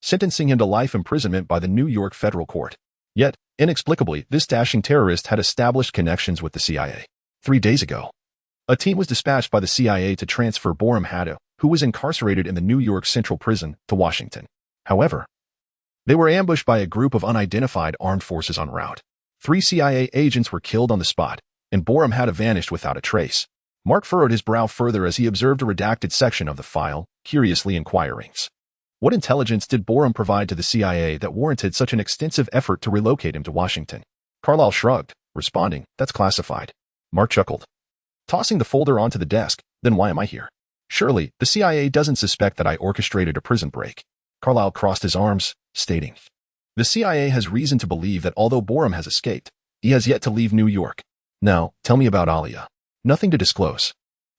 sentencing him to life imprisonment by the New York federal court. Yet, inexplicably, this dashing terrorist had established connections with the CIA. 3 days ago, a team was dispatched by the CIA to transfer Boram Hadu, who was incarcerated in the New York Central Prison, to Washington. However, they were ambushed by a group of unidentified armed forces en route. 3 CIA agents were killed on the spot, and Boram Hadu vanished without a trace. Mark furrowed his brow further as he observed a redacted section of the file, curiously inquiring, What intelligence did Boram provide to the CIA that warranted such an extensive effort to relocate him to Washington? Carlyle shrugged, responding, That's classified. Mark chuckled, tossing the folder onto the desk. Then why am I here? Surely, the CIA doesn't suspect that I orchestrated a prison break. Carlyle crossed his arms, stating, The CIA has reason to believe that although Boram has escaped, he has yet to leave New York. Now, tell me about Alia. Nothing to disclose.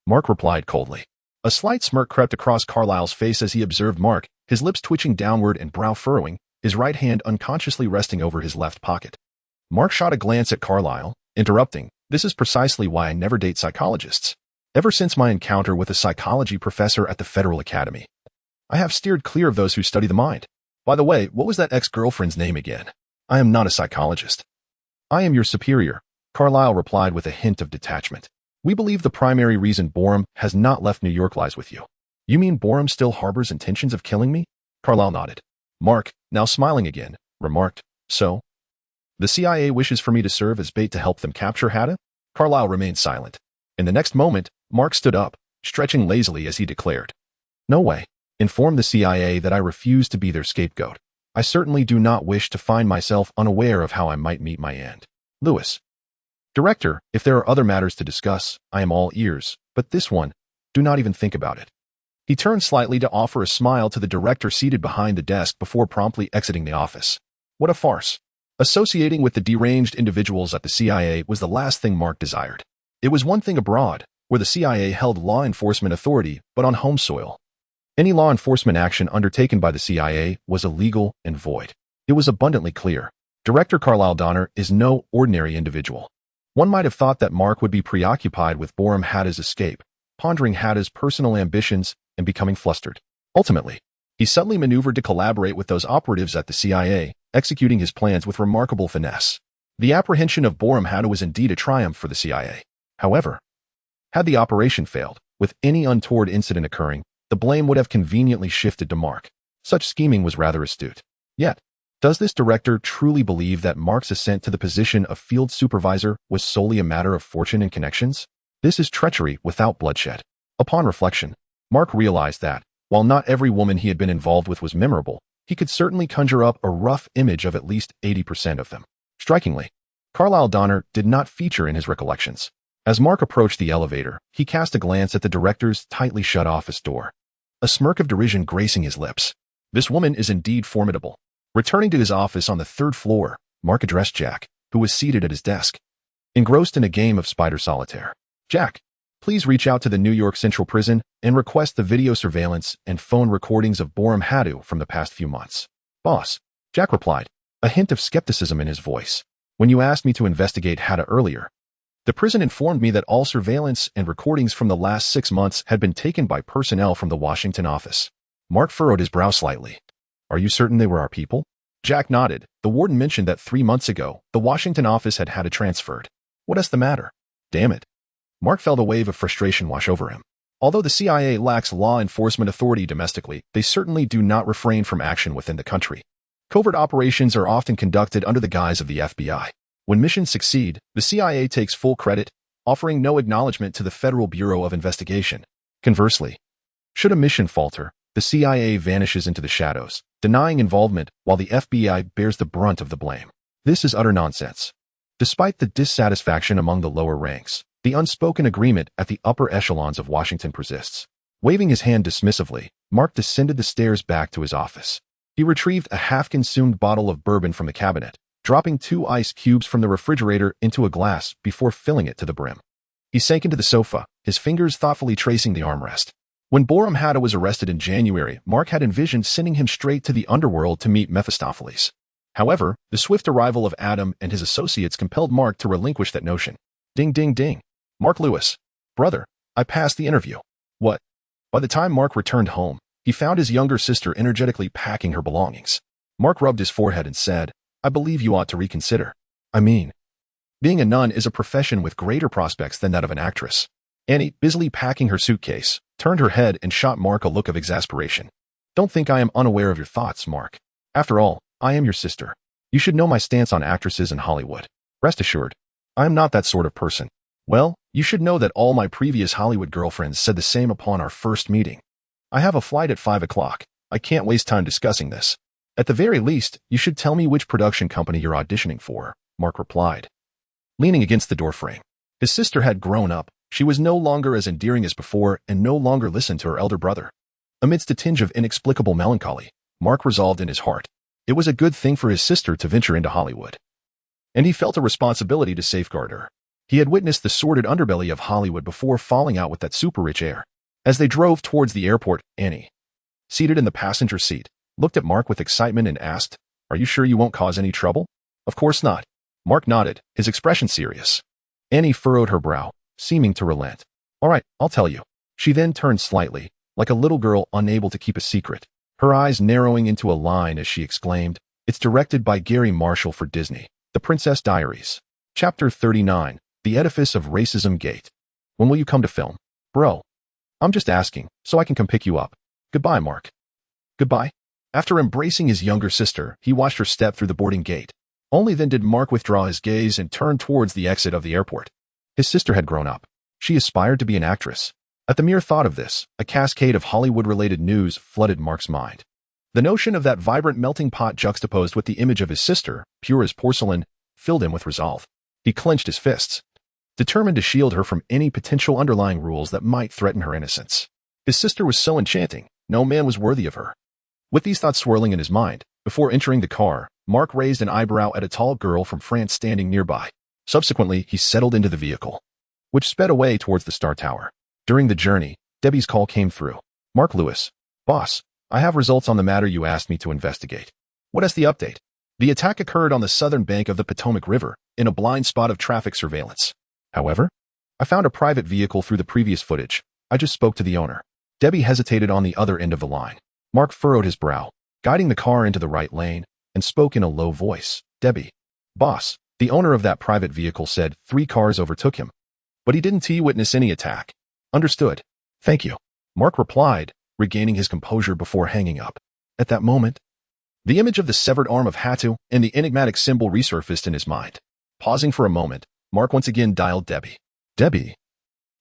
Mark replied coldly. A slight smirk crept across Carlyle's face as he observed Mark, his lips twitching downward and brow furrowing, his right hand unconsciously resting over his left pocket. Mark shot a glance at Carlyle, interrupting, This is precisely why I never date psychologists. Ever since my encounter with a psychology professor at the Federal Academy, I have steered clear of those who study the mind. By the way, what was that ex-girlfriend's name again? I am not a psychologist. I am your superior, Carlyle replied with a hint of detachment. We believe the primary reason Borum has not left New York lies with you. You mean Borum still harbors intentions of killing me? Carlyle nodded. Mark, now smiling again, remarked, so? The CIA wishes for me to serve as bait to help them capture Hatta? Carlyle remained silent. In the next moment, Mark stood up, stretching lazily as he declared, no way. Inform the CIA that I refuse to be their scapegoat. I certainly do not wish to find myself unaware of how I might meet my end. Lewis. Director, if there are other matters to discuss, I am all ears, but this one, do not even think about it. He turned slightly to offer a smile to the director seated behind the desk before promptly exiting the office. What a farce. Associating with the deranged individuals at the CIA was the last thing Mark desired. It was one thing abroad, where the CIA held law enforcement authority, but on home soil. Any law enforcement action undertaken by the CIA was illegal and void. It was abundantly clear. Director Carlyle Donner is no ordinary individual. One might have thought that Mark would be preoccupied with Borum Hatta's escape, pondering Hatta's personal ambitions and becoming flustered. Ultimately, he subtly maneuvered to collaborate with those operatives at the CIA, executing his plans with remarkable finesse. The apprehension of Borum Hatta was indeed a triumph for the CIA. However, had the operation failed, with any untoward incident occurring, the blame would have conveniently shifted to Mark. Such scheming was rather astute. Yet, does this director truly believe that Mark's ascent to the position of field supervisor was solely a matter of fortune and connections? This is treachery without bloodshed. Upon reflection, Mark realized that, while not every woman he had been involved with was memorable, he could certainly conjure up a rough image of at least 80% of them. Strikingly, Carlyle Donner did not feature in his recollections. As Mark approached the elevator, he cast a glance at the director's tightly shut office door. A smirk of derision gracing his lips. This woman is indeed formidable. Returning to his office on the third floor, Mark addressed Jack, who was seated at his desk, engrossed in a game of spider solitaire. Jack, please reach out to the New York Central Prison and request the video surveillance and phone recordings of Borum Hatta from the past few months. Boss, Jack replied, a hint of skepticism in his voice. When you asked me to investigate Hatta earlier, the prison informed me that all surveillance and recordings from the last 6 months had been taken by personnel from the Washington office. Mark furrowed his brow slightly. Are you certain they were our people? Jack nodded. The warden mentioned that 3 months ago, the Washington office had Hatta transferred. What is the matter? Damn it. Mark felt a wave of frustration wash over him. Although the CIA lacks law enforcement authority domestically, they certainly do not refrain from action within the country. Covert operations are often conducted under the guise of the FBI. When missions succeed, the CIA takes full credit, offering no acknowledgement to the Federal Bureau of Investigation. Conversely, should a mission falter, the CIA vanishes into the shadows, denying involvement while the FBI bears the brunt of the blame. This is utter nonsense. Despite the dissatisfaction among the lower ranks, the unspoken agreement at the upper echelons of Washington persists. Waving his hand dismissively, Mark descended the stairs back to his office. He retrieved a half-consumed bottle of bourbon from the cabinet, dropping 2 ice cubes from the refrigerator into a glass before filling it to the brim. He sank into the sofa, his fingers thoughtfully tracing the armrest. When Borum Hatta was arrested in January, Mark had envisioned sending him straight to the underworld to meet Mephistopheles. However, the swift arrival of Adam and his associates compelled Mark to relinquish that notion. Ding ding ding. Mark Lewis. Brother, I passed the interview. What? By the time Mark returned home, he found his younger sister energetically packing her belongings. Mark rubbed his forehead and said, I believe you ought to reconsider. I mean, being a nun is a profession with greater prospects than that of an actress. Annie, busily packing her suitcase, turned her head and shot Mark a look of exasperation. Don't think I am unaware of your thoughts, Mark. After all, I am your sister. You should know my stance on actresses in Hollywood. Rest assured, I am not that sort of person. Well, you should know that all my previous Hollywood girlfriends said the same upon our first meeting. I have a flight at 5 o'clock. I can't waste time discussing this. At the very least, you should tell me which production company you're auditioning for, Mark replied, leaning against the doorframe. His sister had grown up. She was no longer as endearing as before and no longer listened to her elder brother. Amidst a tinge of inexplicable melancholy, Mark resolved in his heart. It was a good thing for his sister to venture into Hollywood, and he felt a responsibility to safeguard her. He had witnessed the sordid underbelly of Hollywood before falling out with that super-rich heir. As they drove towards the airport, Annie, seated in the passenger seat, looked at Mark with excitement and asked, Are you sure you won't cause any trouble? Of course not. Mark nodded, his expression serious. Annie furrowed her brow, seeming to relent. All right, I'll tell you. She then turned slightly, like a little girl unable to keep a secret, her eyes narrowing into a line as she exclaimed, "It's directed by Gary Marshall for Disney. The Princess Diaries." Chapter 39, The Edifice of Racism Gate. When will you come to film? Bro. I'm just asking, so I can come pick you up. Goodbye, Mark. Goodbye. After embracing his younger sister, he watched her step through the boarding gate. Only then did Mark withdraw his gaze and turn towards the exit of the airport. His sister had grown up. She aspired to be an actress. At the mere thought of this, a cascade of Hollywood-related news flooded Mark's mind. The notion of that vibrant melting pot juxtaposed with the image of his sister, pure as porcelain, filled him with resolve. He clenched his fists, determined to shield her from any potential underlying rules that might threaten her innocence. His sister was so enchanting, no man was worthy of her. With these thoughts swirling in his mind, before entering the car, Mark raised an eyebrow at a tall girl from France standing nearby. Subsequently, he settled into the vehicle, which sped away towards the Star Tower. During the journey, Debbie's call came through. "Mark Lewis. Boss, I have results on the matter you asked me to investigate." "What is the update?" "The attack occurred on the southern bank of the Potomac River, in a blind spot of traffic surveillance. However, I found a private vehicle through the previous footage. I just spoke to the owner." Debbie hesitated on the other end of the line. Mark furrowed his brow, guiding the car into the right lane, and spoke in a low voice. "Debbie. Boss, the owner of that private vehicle said 3 cars overtook him, but he didn't witness any attack." "Understood. Thank you," Mark replied, regaining his composure before hanging up. At that moment, the image of the severed arm of Hatu and the enigmatic symbol resurfaced in his mind. Pausing for a moment, Mark once again dialed Debbie. "Debbie,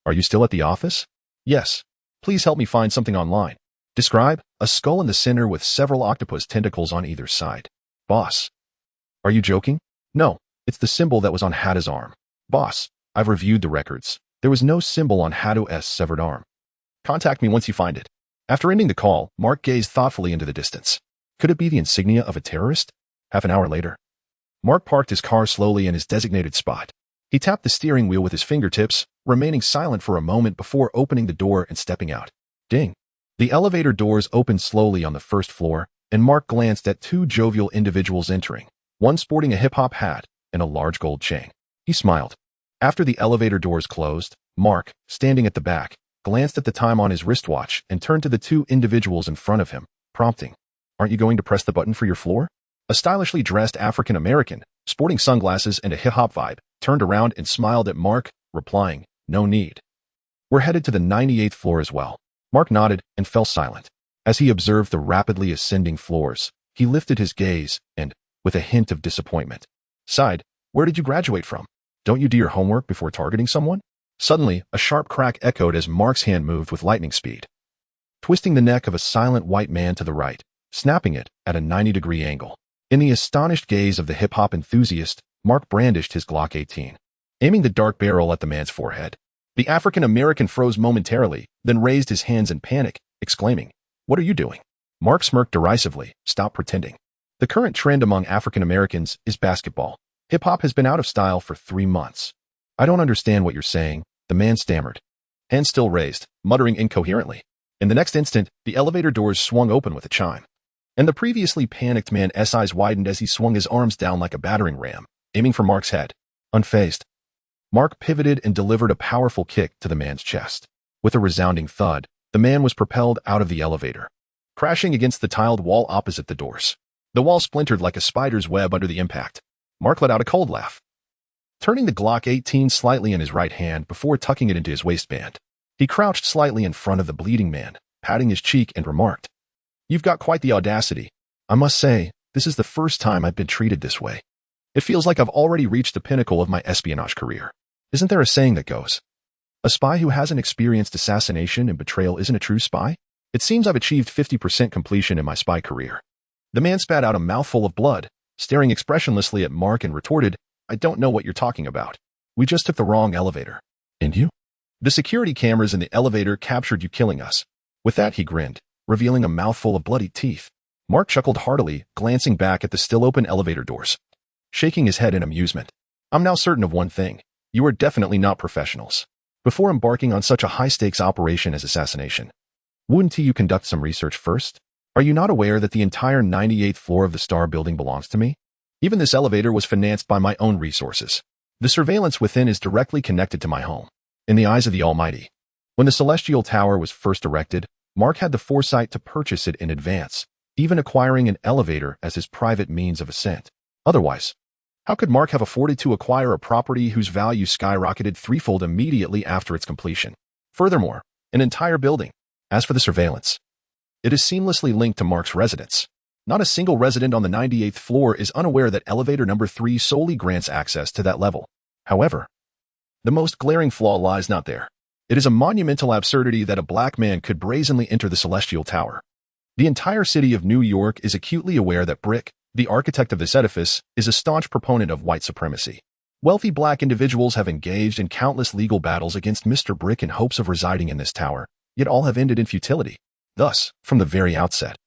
are you still at the office?" "Yes. Please help me find something online." "Describe." "A skull in the center with several octopus tentacles on either side." "Boss, are you joking?" "No, it's the symbol that was on Hatu's arm." "Boss, I've reviewed the records. There was no symbol on Hatu's severed arm." "Contact me once you find it." After ending the call, Mark gazed thoughtfully into the distance. Could it be the insignia of a terrorist? Half an hour later, Mark parked his car slowly in his designated spot. He tapped the steering wheel with his fingertips, remaining silent for a moment before opening the door and stepping out. Ding. The elevator doors opened slowly on the first floor, and Mark glanced at 2 jovial individuals entering, one sporting a hip-hop hat and a large gold chain. He smiled. After the elevator doors closed, Mark, standing at the back, glanced at the time on his wristwatch and turned to the 2 individuals in front of him, prompting, "Aren't you going to press the button for your floor?" A stylishly dressed African-American, sporting sunglasses and a hip-hop vibe, turned around and smiled at Mark, replying, "No need. We're headed to the 98th floor as well." Mark nodded and fell silent. As he observed the rapidly ascending floors, he lifted his gaze and, with a hint of disappointment, sighed, "Where did you graduate from? Don't you do your homework before targeting someone?" Suddenly, a sharp crack echoed as Mark's hand moved with lightning speed, twisting the neck of a silent white man to the right, snapping it at a 90-degree angle. In the astonished gaze of the hip-hop enthusiast, Mark brandished his Glock 18, aiming the dark barrel at the man's forehead. The African-American froze momentarily, then raised his hands in panic, exclaiming, "What are you doing?" Mark smirked derisively, "Stop pretending. The current trend among African-Americans is basketball. Hip-hop has been out of style for 3 months. "I don't understand what you're saying," the man stammered, hands still raised, muttering incoherently. In the next instant, the elevator doors swung open with a chime, and the previously panicked man's eyes widened as he swung his arms down like a battering ram, aiming for Mark's head. Unfazed, Mark pivoted and delivered a powerful kick to the man's chest. With a resounding thud, the man was propelled out of the elevator, crashing against the tiled wall opposite the doors. The wall splintered like a spider's web under the impact. Mark let out a cold laugh, turning the Glock 18 slightly in his right hand before tucking it into his waistband. He crouched slightly in front of the bleeding man, patting his cheek, and remarked, "You've got quite the audacity. I must say, this is the first time I've been treated this way. It feels like I've already reached the pinnacle of my espionage career. Isn't there a saying that goes, a spy who hasn't experienced assassination and betrayal isn't a true spy? It seems I've achieved 50% completion in my spy career." The man spat out a mouthful of blood, staring expressionlessly at Mark, and retorted, "I don't know what you're talking about. We just took the wrong elevator." "And you?" "The security cameras in the elevator captured you killing us." With that, he grinned, revealing a mouthful of bloody teeth. Mark chuckled heartily, glancing back at the still open elevator doors, shaking his head in amusement. "I'm now certain of one thing. You are definitely not professionals. Before embarking on such a high-stakes operation as assassination, wouldn't you conduct some research first? Are you not aware that the entire 98th floor of the Star Building belongs to me? Even this elevator was financed by my own resources. The surveillance within is directly connected to my home. In the eyes of the Almighty, When the Celestial Tower was first erected, Mark had the foresight to purchase it in advance, even acquiring an elevator as his private means of ascent. Otherwise, how could Mark have afforded to acquire a property whose value skyrocketed threefold immediately after its completion? Furthermore, an entire building. As for the surveillance, it is seamlessly linked to Mark's residence. Not a single resident on the 98th floor is unaware that elevator number 3 solely grants access to that level. However, the most glaring flaw lies not there. It is a monumental absurdity that a black man could brazenly enter the Celestial Tower. The entire city of New York is acutely aware that Brick, the architect of this edifice, is a staunch proponent of white supremacy. Wealthy black individuals have engaged in countless legal battles against Mr. Brick in hopes of residing in this tower, yet all have ended in futility. Thus, from the very outset,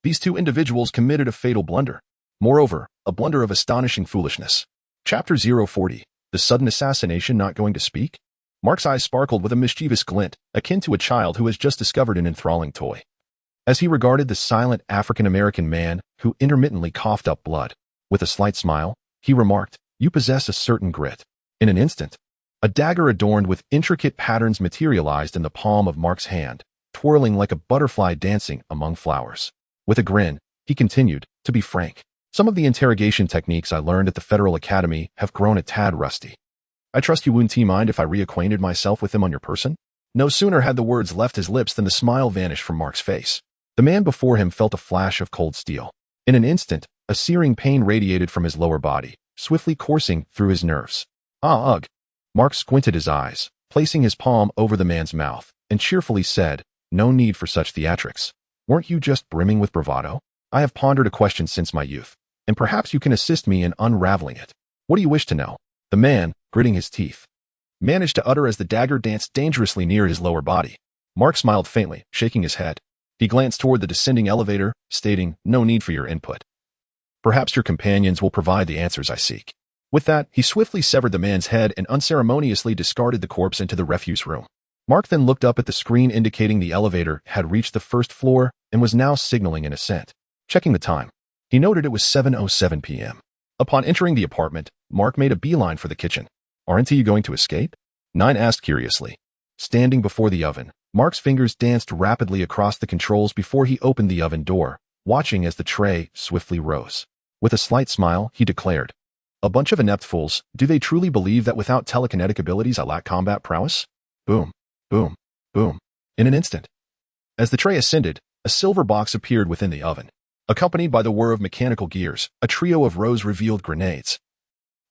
these two individuals committed a fatal blunder. Moreover, a blunder of astonishing foolishness. Chapter 040. The sudden assassination not going to speak? Mark's eyes sparkled with a mischievous glint, akin to a child who has just discovered an enthralling toy. As he regarded the silent African-American man who intermittently coughed up blood, with a slight smile, he remarked, "You possess a certain grit." In an instant, a dagger adorned with intricate patterns materialized in the palm of Mark's hand, twirling like a butterfly dancing among flowers. With a grin, he continued, "To be frank, some of the interrogation techniques I learned at the Federal Academy have grown a tad rusty. I trust you wouldn't mind if I reacquainted myself with them on your person?" No sooner had the words left his lips than the smile vanished from Mark's face. The man before him felt a flash of cold steel. In an instant, a searing pain radiated from his lower body, swiftly coursing through his nerves. Ugh. Mark squinted his eyes, placing his palm over the man's mouth, and cheerfully said, "No need for such theatrics. Weren't you just brimming with bravado? I have pondered a question since my youth, and perhaps you can assist me in unraveling it. What do you wish to know?" The man, gritting his teeth, managed to utter as the dagger danced dangerously near his lower body. Mark smiled faintly, shaking his head. He glanced toward the descending elevator, stating, "No need for your input. Perhaps your companions will provide the answers I seek." With that, he swiftly severed the man's head and unceremoniously discarded the corpse into the refuse room. Mark then looked up at the screen indicating the elevator had reached the first floor and was now signaling an ascent. Checking the time, he noted it was 7:07 p.m. Upon entering the apartment, Mark made a beeline for the kitchen. "Aren't you going to escape?" Nine asked curiously. Standing before the oven, Mark's fingers danced rapidly across the controls before he opened the oven door, watching as the tray swiftly rose. With a slight smile, he declared, "A bunch of inept fools. Do they truly believe that without telekinetic abilities I lack combat prowess?" Boom, boom, boom. In an instant, as the tray ascended, a silver box appeared within the oven. Accompanied by the whir of mechanical gears, a trio of rose-revealed grenades,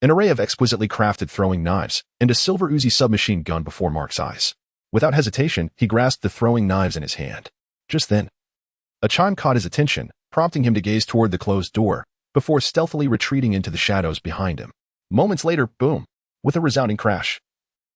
an array of exquisitely crafted throwing knives, and a silver Uzi submachine gun before Mark's eyes. Without hesitation, he grasped the throwing knives in his hand. Just then, a chime caught his attention, prompting him to gaze toward the closed door, before stealthily retreating into the shadows behind him. Moments later, boom, with a resounding crash,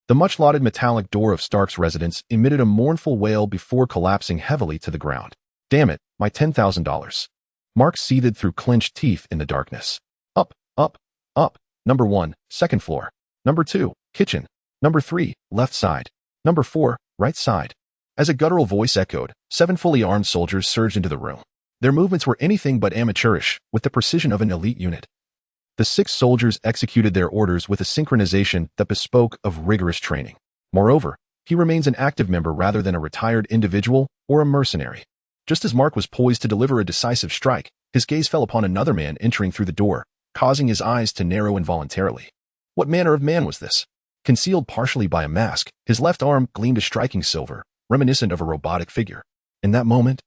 the much-lauded metallic door of Stark's residence emitted a mournful wail before collapsing heavily to the ground. "Damn it, my $10,000. Mark seethed through clenched teeth in the darkness. Up, up, up. Number 1, second floor. Number 2, kitchen. Number 3, left side. Number 4, right side. As a guttural voice echoed, 7 fully armed soldiers surged into the room. Their movements were anything but amateurish, with the precision of an elite unit. The 6 soldiers executed their orders with a synchronization that bespoke of rigorous training. Moreover, he remains an active member rather than a retired individual or a mercenary. Just as Mark was poised to deliver a decisive strike, his gaze fell upon another man entering through the door, causing his eyes to narrow involuntarily. What manner of man was this? Concealed partially by a mask, his left arm gleamed a striking silver, reminiscent of a robotic figure. In that moment,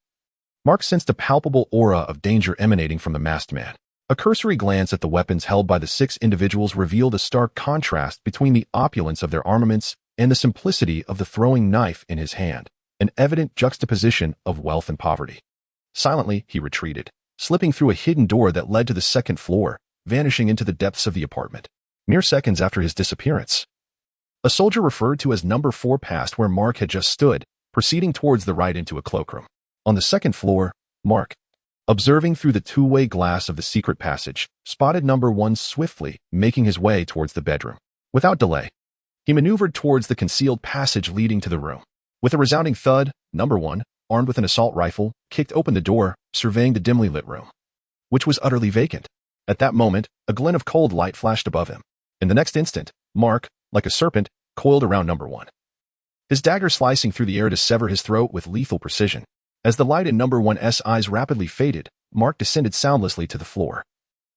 Mark sensed a palpable aura of danger emanating from the masked man. A cursory glance at the weapons held by the 6 individuals revealed a stark contrast between the opulence of their armaments and the simplicity of the throwing knife in his hand, an evident juxtaposition of wealth and poverty. Silently, he retreated, slipping through a hidden door that led to the second floor, vanishing into the depths of the apartment. Mere seconds after his disappearance, a soldier referred to as number 4 passed where Mark had just stood, proceeding towards the right into a cloakroom. On the second floor, Mark, observing through the two-way glass of the secret passage, spotted number 1 swiftly making his way towards the bedroom. Without delay, he maneuvered towards the concealed passage leading to the room. With a resounding thud, number 1, armed with an assault rifle, kicked open the door, surveying the dimly lit room, which was utterly vacant. At that moment, a glint of cold light flashed above him. In the next instant, Mark, like a serpent, coiled around number 1. his dagger slicing through the air to sever his throat with lethal precision. As the light in number 1's eyes rapidly faded, Mark descended soundlessly to the floor,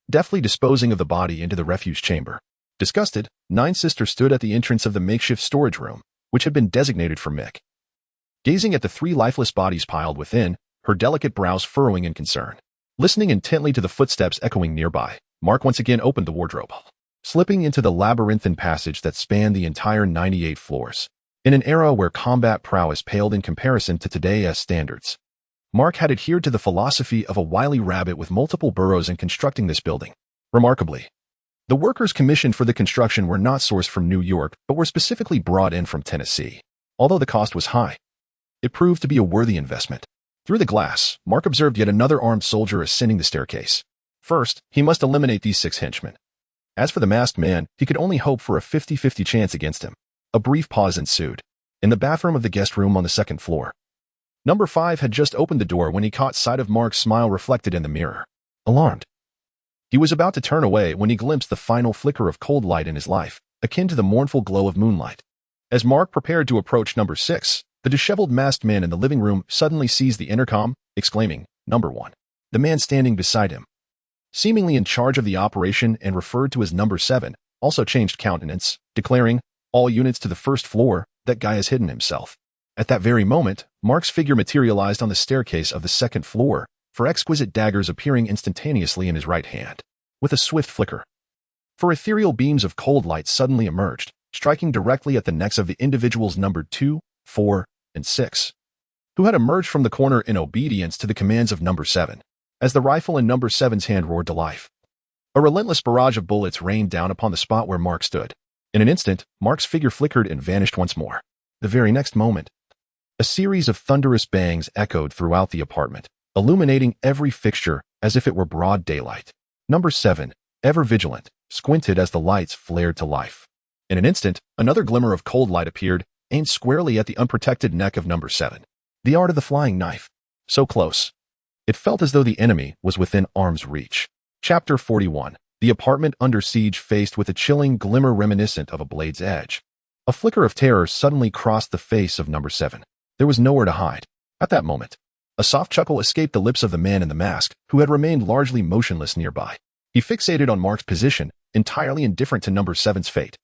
deftly disposing of the body into the refuse chamber. Disgusted, Nine Sister stood at the entrance of the makeshift storage room, which had been designated for Mick. Gazing at the 3 lifeless bodies piled within, her delicate brows furrowing in concern. Listening intently to the footsteps echoing nearby, Mark once again opened the wardrobe, slipping into the labyrinthine passage that spanned the entire 98 floors. In an era where combat prowess paled in comparison to today's standards, Mark had adhered to the philosophy of a wily rabbit with multiple burrows in constructing this building. Remarkably, the workers commissioned for the construction were not sourced from New York, but were specifically brought in from Tennessee. Although the cost was high, it proved to be a worthy investment. Through the glass, Mark observed yet another armed soldier ascending the staircase. First, he must eliminate these 6 henchmen. As for the masked man, he could only hope for a 50-50 chance against him. A brief pause ensued. In the bathroom of the guest room on the 2nd floor, Number 5 had just opened the door when he caught sight of Mark's smile reflected in the mirror. Alarmed, he was about to turn away when he glimpsed the final flicker of cold light in his life, akin to the mournful glow of moonlight. As Mark prepared to approach Number 6, the disheveled masked man in the living room suddenly seized the intercom, exclaiming, "Number 1. The man standing beside him, seemingly in charge of the operation and referred to as Number 7, also changed countenance, declaring, "All units to the 1st floor, that guy has hidden himself." At that very moment, Mark's figure materialized on the staircase of the 2nd floor, for exquisite daggers appearing instantaneously in his right hand. With a swift flicker, ethereal beams of cold light suddenly emerged, striking directly at the necks of the individuals numbered 2, 4, and 6, who had emerged from the corner in obedience to the commands of Number 7. As the rifle in Number 7's hand roared to life, a relentless barrage of bullets rained down upon the spot where Mark stood. In an instant, Mark's figure flickered and vanished once more. The very next moment, a series of thunderous bangs echoed throughout the apartment, illuminating every fixture as if it were broad daylight. Number 7, ever vigilant, squinted as the lights flared to life. In an instant, another glimmer of cold light appeared, aimed squarely at the unprotected neck of Number 7. The art of the flying knife. So close, it felt as though the enemy was within arm's reach. Chapter 41. The apartment under siege faced with a chilling glimmer reminiscent of a blade's edge. A flicker of terror suddenly crossed the face of Number 7. There was nowhere to hide. At that moment, a soft chuckle escaped the lips of the man in the mask, who had remained largely motionless nearby. He fixated on Mark's position, entirely indifferent to Number 7's fate.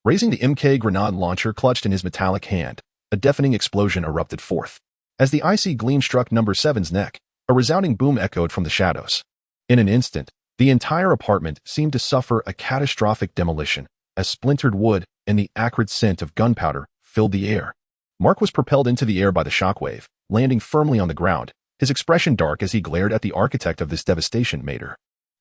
Raising the MK grenade launcher clutched in his metallic hand, a deafening explosion erupted forth. As the icy gleam struck Number 7's neck, a resounding boom echoed from the shadows. In an instant, the entire apartment seemed to suffer a catastrophic demolition, as splintered wood and the acrid scent of gunpowder filled the air. Mark was propelled into the air by the shockwave, landing firmly on the ground, his expression dark as he glared at the architect of this devastation mater.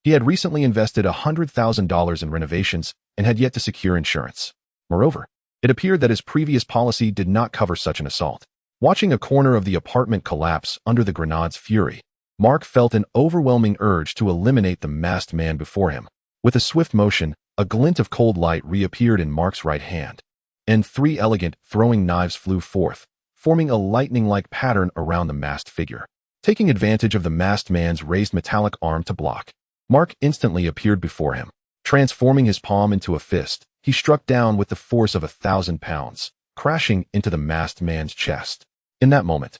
He had recently invested $100,000 in renovations and had yet to secure insurance. Moreover, it appeared that his previous policy did not cover such an assault. Watching a corner of the apartment collapse under the grenade's fury, Mark felt an overwhelming urge to eliminate the masked man before him. With a swift motion, a glint of cold light reappeared in Mark's right hand, and 3 elegant throwing knives flew forth, forming a lightning-like pattern around the masked figure. Taking advantage of the masked man's raised metallic arm to block, Mark instantly appeared before him. Transforming his palm into a fist, he struck down with the force of 1,000 pounds, crashing into the masked man's chest. In that moment,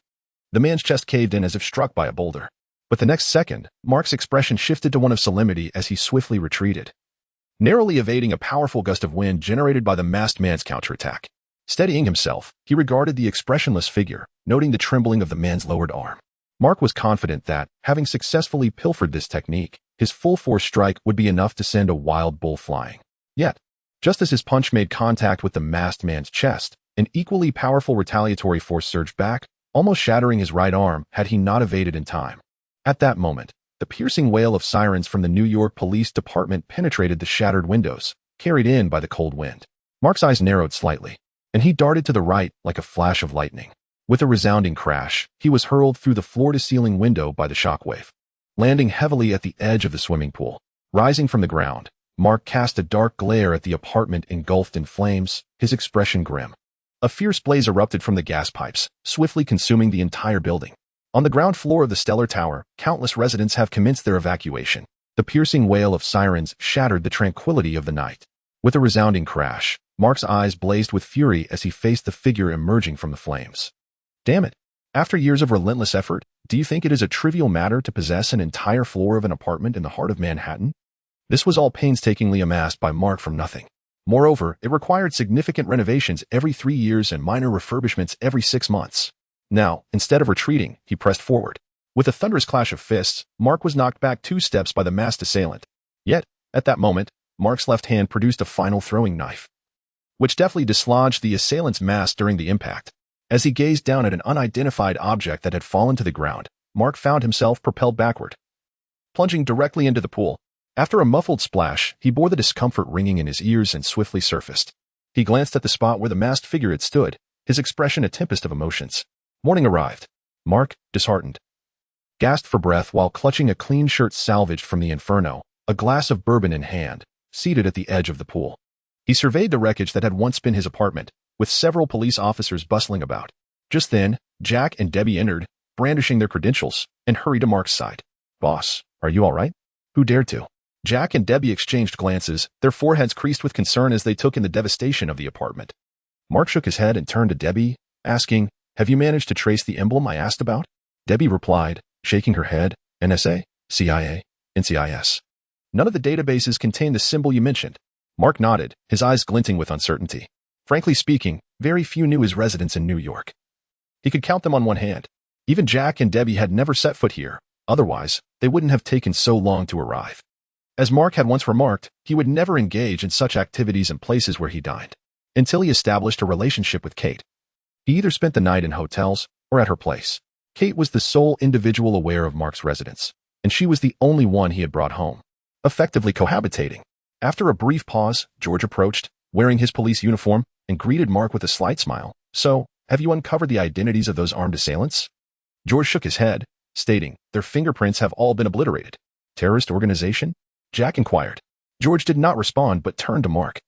the man's chest caved in as if struck by a boulder. But the next second, Mark's expression shifted to one of solemnity as he swiftly retreated, narrowly evading a powerful gust of wind generated by the masked man's counterattack. Steadying himself, he regarded the expressionless figure, noting the trembling of the man's lowered arm. Mark was confident that, having successfully pilfered this technique, his full-force strike would be enough to send a wild bull flying. Yet, just as his punch made contact with the masked man's chest, an equally powerful retaliatory force surged back, almost shattering his right arm had he not evaded in time. At that moment, the piercing wail of sirens from the New York Police Department penetrated the shattered windows, carried in by the cold wind. Mark's eyes narrowed slightly, and he darted to the right like a flash of lightning. With a resounding crash, he was hurled through the floor-to-ceiling window by the shockwave, landing heavily at the edge of the swimming pool. Rising from the ground, Mark cast a dark glare at the apartment engulfed in flames, his expression grim. A fierce blaze erupted from the gas pipes, swiftly consuming the entire building. On the ground floor of the Stellar Tower, countless residents have commenced their evacuation. The piercing wail of sirens shattered the tranquility of the night. With a resounding crash, Mark's eyes blazed with fury as he faced the figure emerging from the flames. Damn it! After years of relentless effort, do you think it is a trivial matter to possess an entire floor of an apartment in the heart of Manhattan? This was all painstakingly amassed by Mark from nothing. Moreover, it required significant renovations every 3 years and minor refurbishments every 6 months. Now, instead of retreating, he pressed forward. With a thunderous clash of fists, Mark was knocked back 2 steps by the masked assailant. Yet, at that moment, Mark's left hand produced a final throwing knife, which deftly dislodged the assailant's mask during the impact. As he gazed down at an unidentified object that had fallen to the ground, Mark found himself propelled backward, plunging directly into the pool. After a muffled splash, he bore the discomfort ringing in his ears and swiftly surfaced. He glanced at the spot where the masked figure had stood, his expression a tempest of emotions. Morning arrived. Mark, disheartened, gasped for breath while clutching a clean shirt salvaged from the inferno, a glass of bourbon in hand, seated at the edge of the pool. He surveyed the wreckage that had once been his apartment, with several police officers bustling about. Just then, Jack and Debbie entered, brandishing their credentials, and hurried to Mark's side. "Boss, are you all right?" "Who dared to?" Jack and Debbie exchanged glances, their foreheads creased with concern as they took in the devastation of the apartment. Mark shook his head and turned to Debbie, asking, "Have you managed to trace the emblem I asked about?" Debbie replied, shaking her head, "NSA, CIA, NCIS. None of the databases contain the symbol you mentioned." Mark nodded, his eyes glinting with uncertainty. Frankly speaking, very few knew his residence in New York. He could count them on one hand. Even Jack and Debbie had never set foot here, otherwise, they wouldn't have taken so long to arrive. As Mark had once remarked, he would never engage in such activities in places where he dined, until he established a relationship with Kate. He either spent the night in hotels or at her place. Kate was the sole individual aware of Mark's residence, and she was the only one he had brought home, effectively cohabitating. After a brief pause, George approached, wearing his police uniform, and greeted Mark with a slight smile. "So, have you uncovered the identities of those armed assailants?" George shook his head, stating, "Their fingerprints have all been obliterated." "Terrorist organization?" Jack inquired. George did not respond but turned to Mark.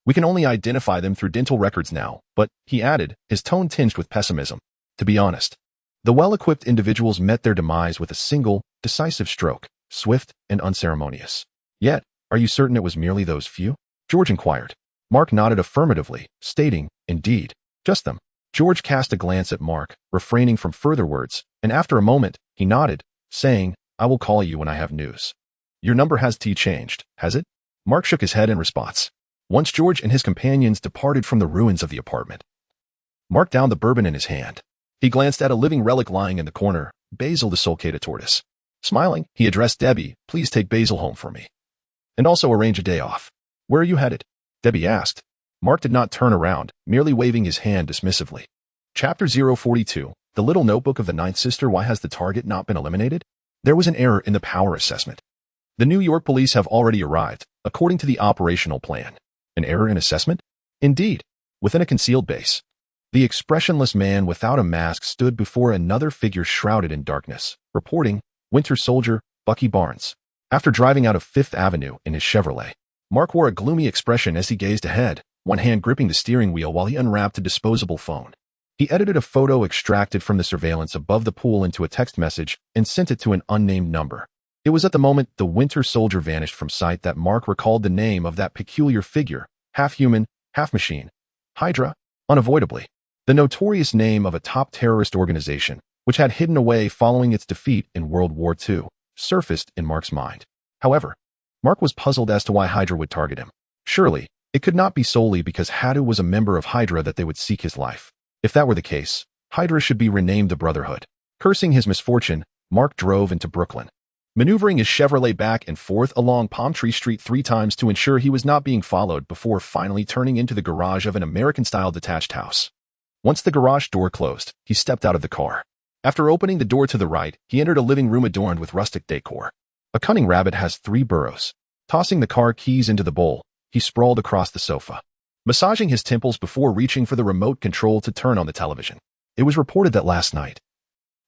"We can only identify them through dental records now, but," he added, his tone tinged with pessimism, "to be honest, the well-equipped individuals met their demise with a single, decisive stroke, swift and unceremonious." "Yet, are you certain it was merely those few?" George inquired. Mark nodded affirmatively, stating, "Indeed, just them." George cast a glance at Mark, refraining from further words, and after a moment, he nodded, saying, "I will call you when I have news." "Your number has changed, has it?" Mark shook his head in response. Once George and his companions departed from the ruins of the apartment, Mark downed the bourbon in his hand. He glanced at a living relic lying in the corner, Basil the sulcata tortoise. Smiling, he addressed Debbie, "Please take Basil home for me. And also arrange a day off." "Where are you headed?" Debbie asked. Mark did not turn around, merely waving his hand dismissively. Chapter 042, The Little Notebook of the Ninth Sister. Why has the target not been eliminated? There was an error in the power assessment. The New York police have already arrived, according to the operational plan. An error in assessment? Indeed. Within a concealed base, the expressionless man without a mask stood before another figure shrouded in darkness, reporting, "Winter Soldier, Bucky Barnes." After driving out of Fifth Avenue in his Chevrolet, Mark wore a gloomy expression as he gazed ahead, one hand gripping the steering wheel while he unwrapped a disposable phone. He edited a photo extracted from the surveillance above the pool into a text message and sent it to an unnamed number. It was at the moment the Winter Soldier vanished from sight that Mark recalled the name of that peculiar figure, half human, half machine. Hydra, unavoidably. The notorious name of a top terrorist organization, which had hidden away following its defeat in World War II, surfaced in Mark's mind. However, Mark was puzzled as to why Hydra would target him. Surely, it could not be solely because Hadu was a member of Hydra that they would seek his life. If that were the case, Hydra should be renamed the Brotherhood. Cursing his misfortune, Mark drove into Brooklyn, maneuvering his Chevrolet back and forth along Palm Tree Street 3 times to ensure he was not being followed before finally turning into the garage of an American-style detached house. Once the garage door closed, he stepped out of the car. After opening the door to the right, he entered a living room adorned with rustic decor. A cunning rabbit has 3 burrows. Tossing the car keys into the bowl, he sprawled across the sofa, massaging his temples before reaching for the remote control to turn on the television. It was reported that last night,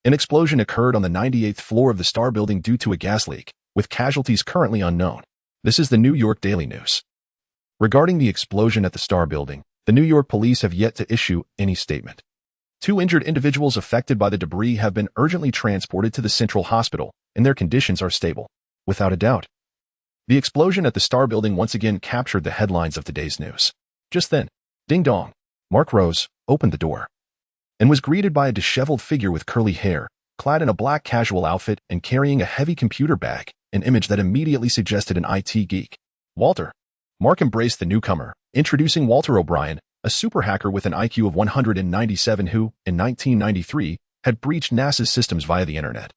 an explosion occurred on the 98th floor of the Star Building due to a gas leak, with casualties currently unknown. This is the New York Daily News. Regarding the explosion at the Star Building, the New York police have yet to issue any statement. 2 injured individuals affected by the debris have been urgently transported to the Central Hospital, and their conditions are stable. Without a doubt, The explosion at the Star Building once again captured the headlines of today's news. Just then, ding dong, Mark rose, opened the door, and was greeted by a disheveled figure with curly hair, clad in a black casual outfit and carrying a heavy computer bag, an image that immediately suggested an IT geek. Walter. Mark embraced the newcomer, introducing Walter O'Brien, a super hacker with an IQ of 197 who, in 1993, had breached NASA's systems via the internet,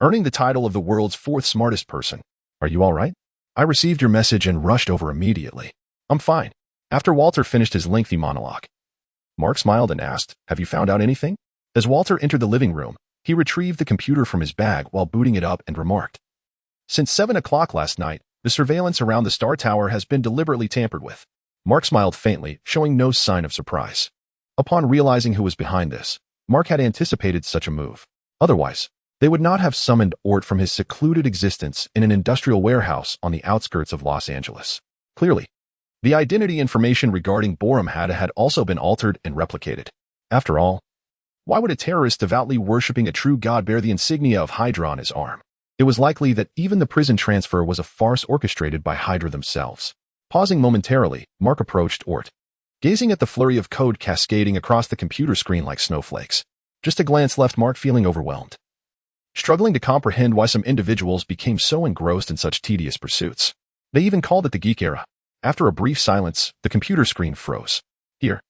earning the title of the world's fourth smartest person. Are you all right? I received your message and rushed over immediately. I'm fine. After Walter finished his lengthy monologue, Mark smiled and asked, have you found out anything? As Walter entered the living room, he retrieved the computer from his bag while booting it up and remarked, since 7 o'clock last night, the surveillance around the Star Tower has been deliberately tampered with. Mark smiled faintly, showing no sign of surprise. Upon realizing who was behind this, Mark had anticipated such a move. Otherwise, they would not have summoned Ort from his secluded existence in an industrial warehouse on the outskirts of Los Angeles. Clearly, the identity information regarding Borum had also been altered and replicated. After all, why would a terrorist devoutly worshipping a true god bear the insignia of Hydra on his arm? It was likely that even the prison transfer was a farce orchestrated by Hydra themselves. Pausing momentarily, Mark approached Ort, gazing at the flurry of code cascading across the computer screen like snowflakes. Just a glance left Mark feeling overwhelmed, struggling to comprehend why some individuals became so engrossed in such tedious pursuits. They even called it the geek era. After a brief silence, the computer screen froze. Here,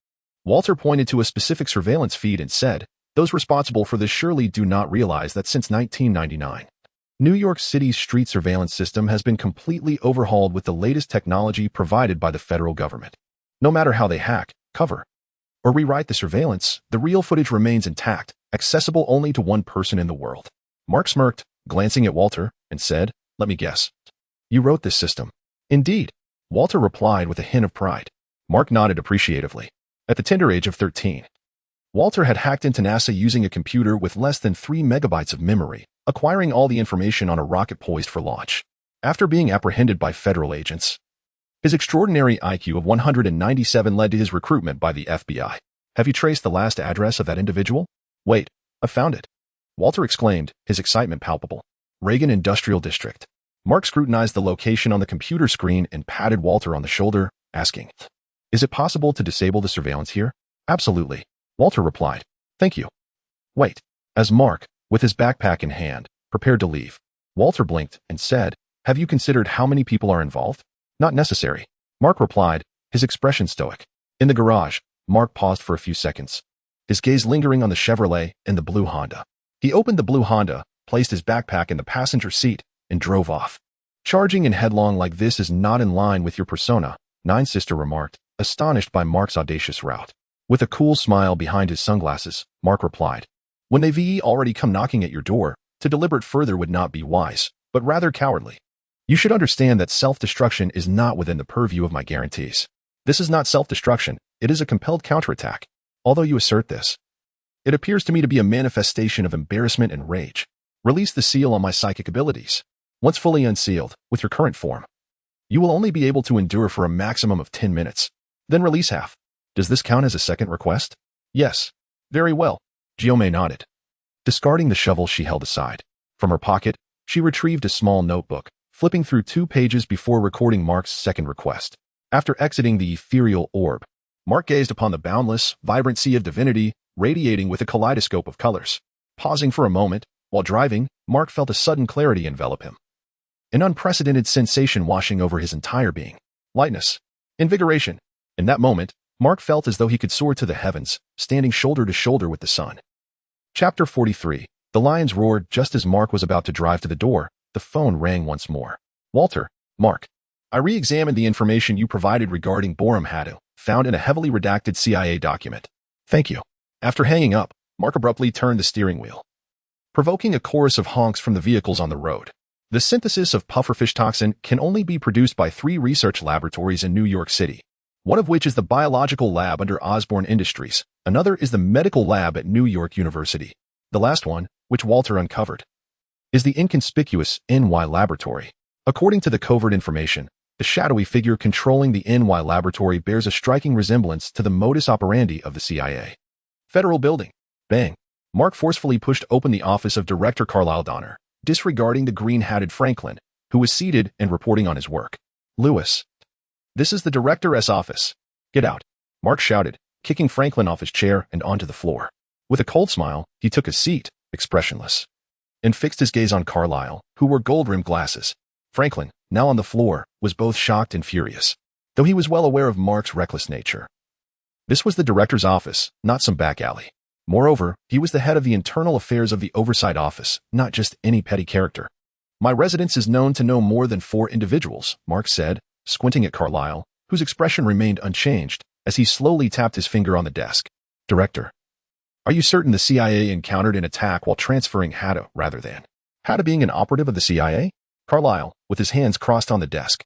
Walter pointed to a specific surveillance feed and said, those responsible for this surely do not realize that since 1999, New York City's street surveillance system has been completely overhauled with the latest technology provided by the federal government. No matter how they hack, cover, or rewrite the surveillance, the real footage remains intact, accessible only to one person in the world. Mark smirked, glancing at Walter, and said, let me guess. You wrote this system. Indeed, Walter replied with a hint of pride. Mark nodded appreciatively. At the tender age of 13, Walter had hacked into NASA using a computer with less than 3 megabytes of memory, acquiring all the information on a rocket poised for launch. After being apprehended by federal agents, his extraordinary IQ of 197 led to his recruitment by the FBI. Have you traced the last address of that individual? Wait, I found it. Walter exclaimed, his excitement palpable. Reagan Industrial District. Mark scrutinized the location on the computer screen and patted Walter on the shoulder, asking, is it possible to disable the surveillance here? Absolutely, Walter replied. Thank you. Wait. As Mark, with his backpack in hand, prepared to leave, Walter blinked and said, have you considered how many people are involved? Not necessary, Mark replied, his expression stoic. In the garage, Mark paused for a few seconds, his gaze lingering on the Chevrolet and the blue Honda. He opened the blue Honda, placed his backpack in the passenger seat, and drove off. Charging in headlong like this is not in line with your persona, Nine Sister remarked, astonished by Mark's audacious route. With a cool smile behind his sunglasses, Mark replied, when they've already come knocking at your door, to deliberate further would not be wise, but rather cowardly. You should understand that self-destruction is not within the purview of my guarantees. This is not self-destruction, it is a compelled counterattack. Although you assert this, it appears to me to be a manifestation of embarrassment and rage. Release the seal on my psychic abilities. Once fully unsealed, with your current form, you will only be able to endure for a maximum of 10 minutes. Then release half. Does this count as a second request? Yes. Very well. Giome nodded. Discarding the shovel she held aside, from her pocket, she retrieved a small notebook, flipping through 2 pages before recording Mark's second request. After exiting the ethereal orb, Mark gazed upon the boundless, vibrant sea of divinity, radiating with a kaleidoscope of colors. Pausing for a moment, while driving, Mark felt a sudden clarity envelop him. An unprecedented sensation washing over his entire being. Lightness. Invigoration. In that moment, Mark felt as though he could soar to the heavens, standing shoulder to shoulder with the sun. Chapter 43. The lions roared just as Mark was about to drive to the door. The phone rang once more. Walter, Mark. I re-examined the information you provided regarding Borum Hadu, found in a heavily redacted CIA document. Thank you. After hanging up, Mark abruptly turned the steering wheel, provoking a chorus of honks from the vehicles on the road. The synthesis of pufferfish toxin can only be produced by 3 research laboratories in New York City, one of which is the biological lab under Osborne Industries. Another is the medical lab at New York University. The last one, which Walter uncovered, is the inconspicuous NY laboratory. According to the covert information, the shadowy figure controlling the NY laboratory bears a striking resemblance to the modus operandi of the CIA. Federal Building. Bang. Mark forcefully pushed open the office of Director Carlisle Donner, disregarding the green-hatted Franklin, who was seated and reporting on his work. "Lewis, this is the director's office. Get out," Mark shouted, kicking Franklin off his chair and onto the floor. With a cold smile, he took a seat, expressionless, and fixed his gaze on Carlyle, who wore gold-rimmed glasses. Franklin, now on the floor, was both shocked and furious, though he was well aware of Mark's reckless nature. This was the director's office, not some back alley. Moreover, he was the head of the internal affairs of the oversight office, not just any petty character. "My residence is known to know more than 4 individuals," Mark said, squinting at Carlyle, whose expression remained unchanged as he slowly tapped his finger on the desk. "Director, are you certain the CIA encountered an attack while transferring Hatta rather than Hatta being an operative of the CIA?" Carlyle, with his hands crossed on the desk,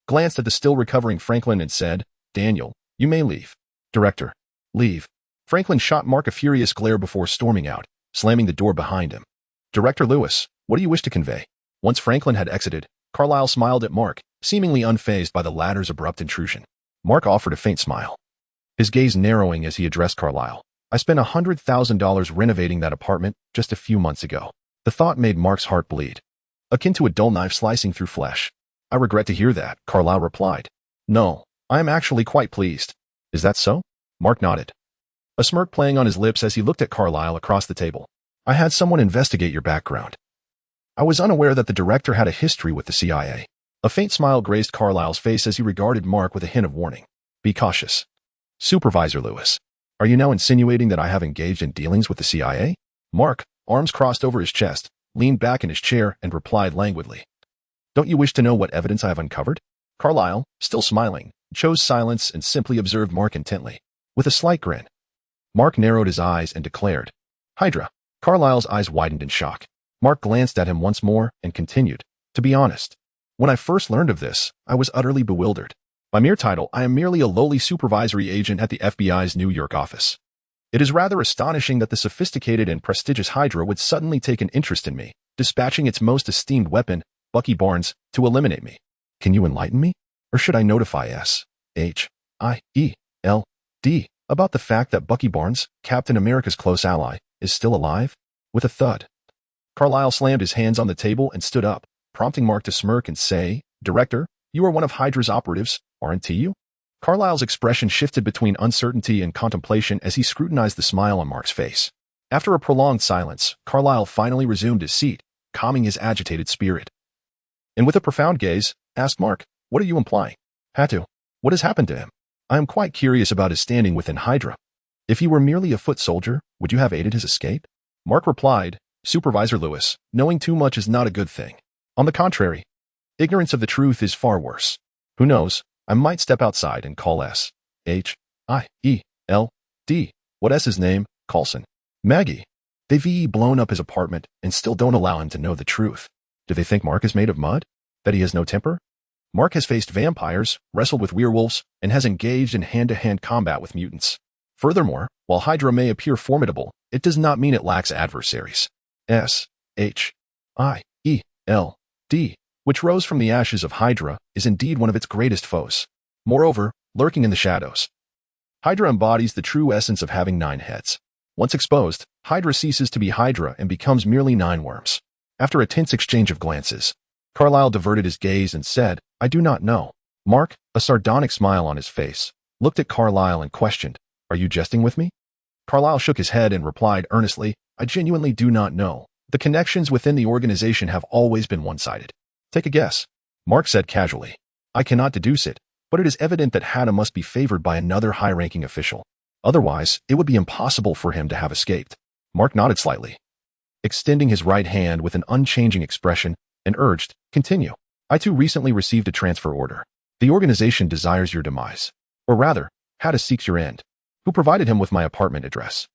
glanced at the still recovering Franklin and said, "Daniel, you may leave." "Director, leave." Franklin shot Mark a furious glare before storming out, slamming the door behind him. "Director Lewis, what do you wish to convey?" Once Franklin had exited, Carlyle smiled at Mark, seemingly unfazed by the latter's abrupt intrusion. Mark offered a faint smile, his gaze narrowing as he addressed Carlyle. "I spent $100,000 renovating that apartment just a few months ago." The thought made Mark's heart bleed, akin to a dull knife slicing through flesh. "I regret to hear that," Carlyle replied. "No, I am actually quite pleased." "Is that so?" Mark nodded, a smirk playing on his lips as he looked at Carlyle across the table. "I had someone investigate your background. I was unaware that the director had a history with the CIA." A faint smile grazed Carlyle's face as he regarded Mark with a hint of warning. "Be cautious. Supervisor Lewis, are you now insinuating that I have engaged in dealings with the CIA?" Mark, arms crossed over his chest, leaned back in his chair and replied languidly, "Don't you wish to know what evidence I have uncovered?" Carlyle, still smiling, chose silence and simply observed Mark intently, with a slight grin. Mark narrowed his eyes and declared, "Hydra." Carlyle's eyes widened in shock. Mark glanced at him once more and continued, "To be honest, when I first learned of this, I was utterly bewildered. By mere title, I am merely a lowly supervisory agent at the FBI's New York office. It is rather astonishing that the sophisticated and prestigious Hydra would suddenly take an interest in me, dispatching its most esteemed weapon, Bucky Barnes, to eliminate me. Can you enlighten me? Or should I notify S.H.I.E.L.D. about the fact that Bucky Barnes, Captain America's close ally, is still alive?" With a thud, Carlyle slammed his hands on the table and stood up, prompting Mark to smirk and say, "Director, you are one of Hydra's operatives, aren't you?" Carlyle's expression shifted between uncertainty and contemplation as he scrutinized the smile on Mark's face. After a prolonged silence, Carlyle finally resumed his seat, calming his agitated spirit. And with a profound gaze, asked Mark, "What are you implying?" "Hatu, what has happened to him? I am quite curious about his standing within Hydra. If he were merely a foot soldier, would you have aided his escape?" Mark replied, "Supervisor Lewis, knowing too much is not a good thing. On the contrary, ignorance of the truth is far worse. Who knows, I might step outside and call S.H.I.E.L.D. What is his name? Coulson. Maggie. They've blown up his apartment and still don't allow him to know the truth. Do they think Mark is made of mud? That he has no temper? Mark has faced vampires, wrestled with werewolves, and has engaged in hand-to-hand combat with mutants. Furthermore, while Hydra may appear formidable, it does not mean it lacks adversaries. S.H.I.E.L.D., which rose from the ashes of Hydra, is indeed one of its greatest foes. Moreover, lurking in the shadows, Hydra embodies the true essence of having 9 heads. Once exposed, Hydra ceases to be Hydra and becomes merely 9 worms." After a tense exchange of glances, Carlyle diverted his gaze and said, "I do not know." Mark, a sardonic smile on his face, looked at Carlyle and questioned, "Are you jesting with me?" Carlyle shook his head and replied earnestly, "I genuinely do not know. The connections within the organization have always been one-sided." "Take a guess." Mark said casually, "I cannot deduce it, but it is evident that Hatta must be favored by another high-ranking official. Otherwise, it would be impossible for him to have escaped." Mark nodded slightly, extending his right hand with an unchanging expression, and urged, "Continue. I too recently received a transfer order. The organization desires your demise. Or rather, Hatta seeks your end. Who provided him with my apartment address?"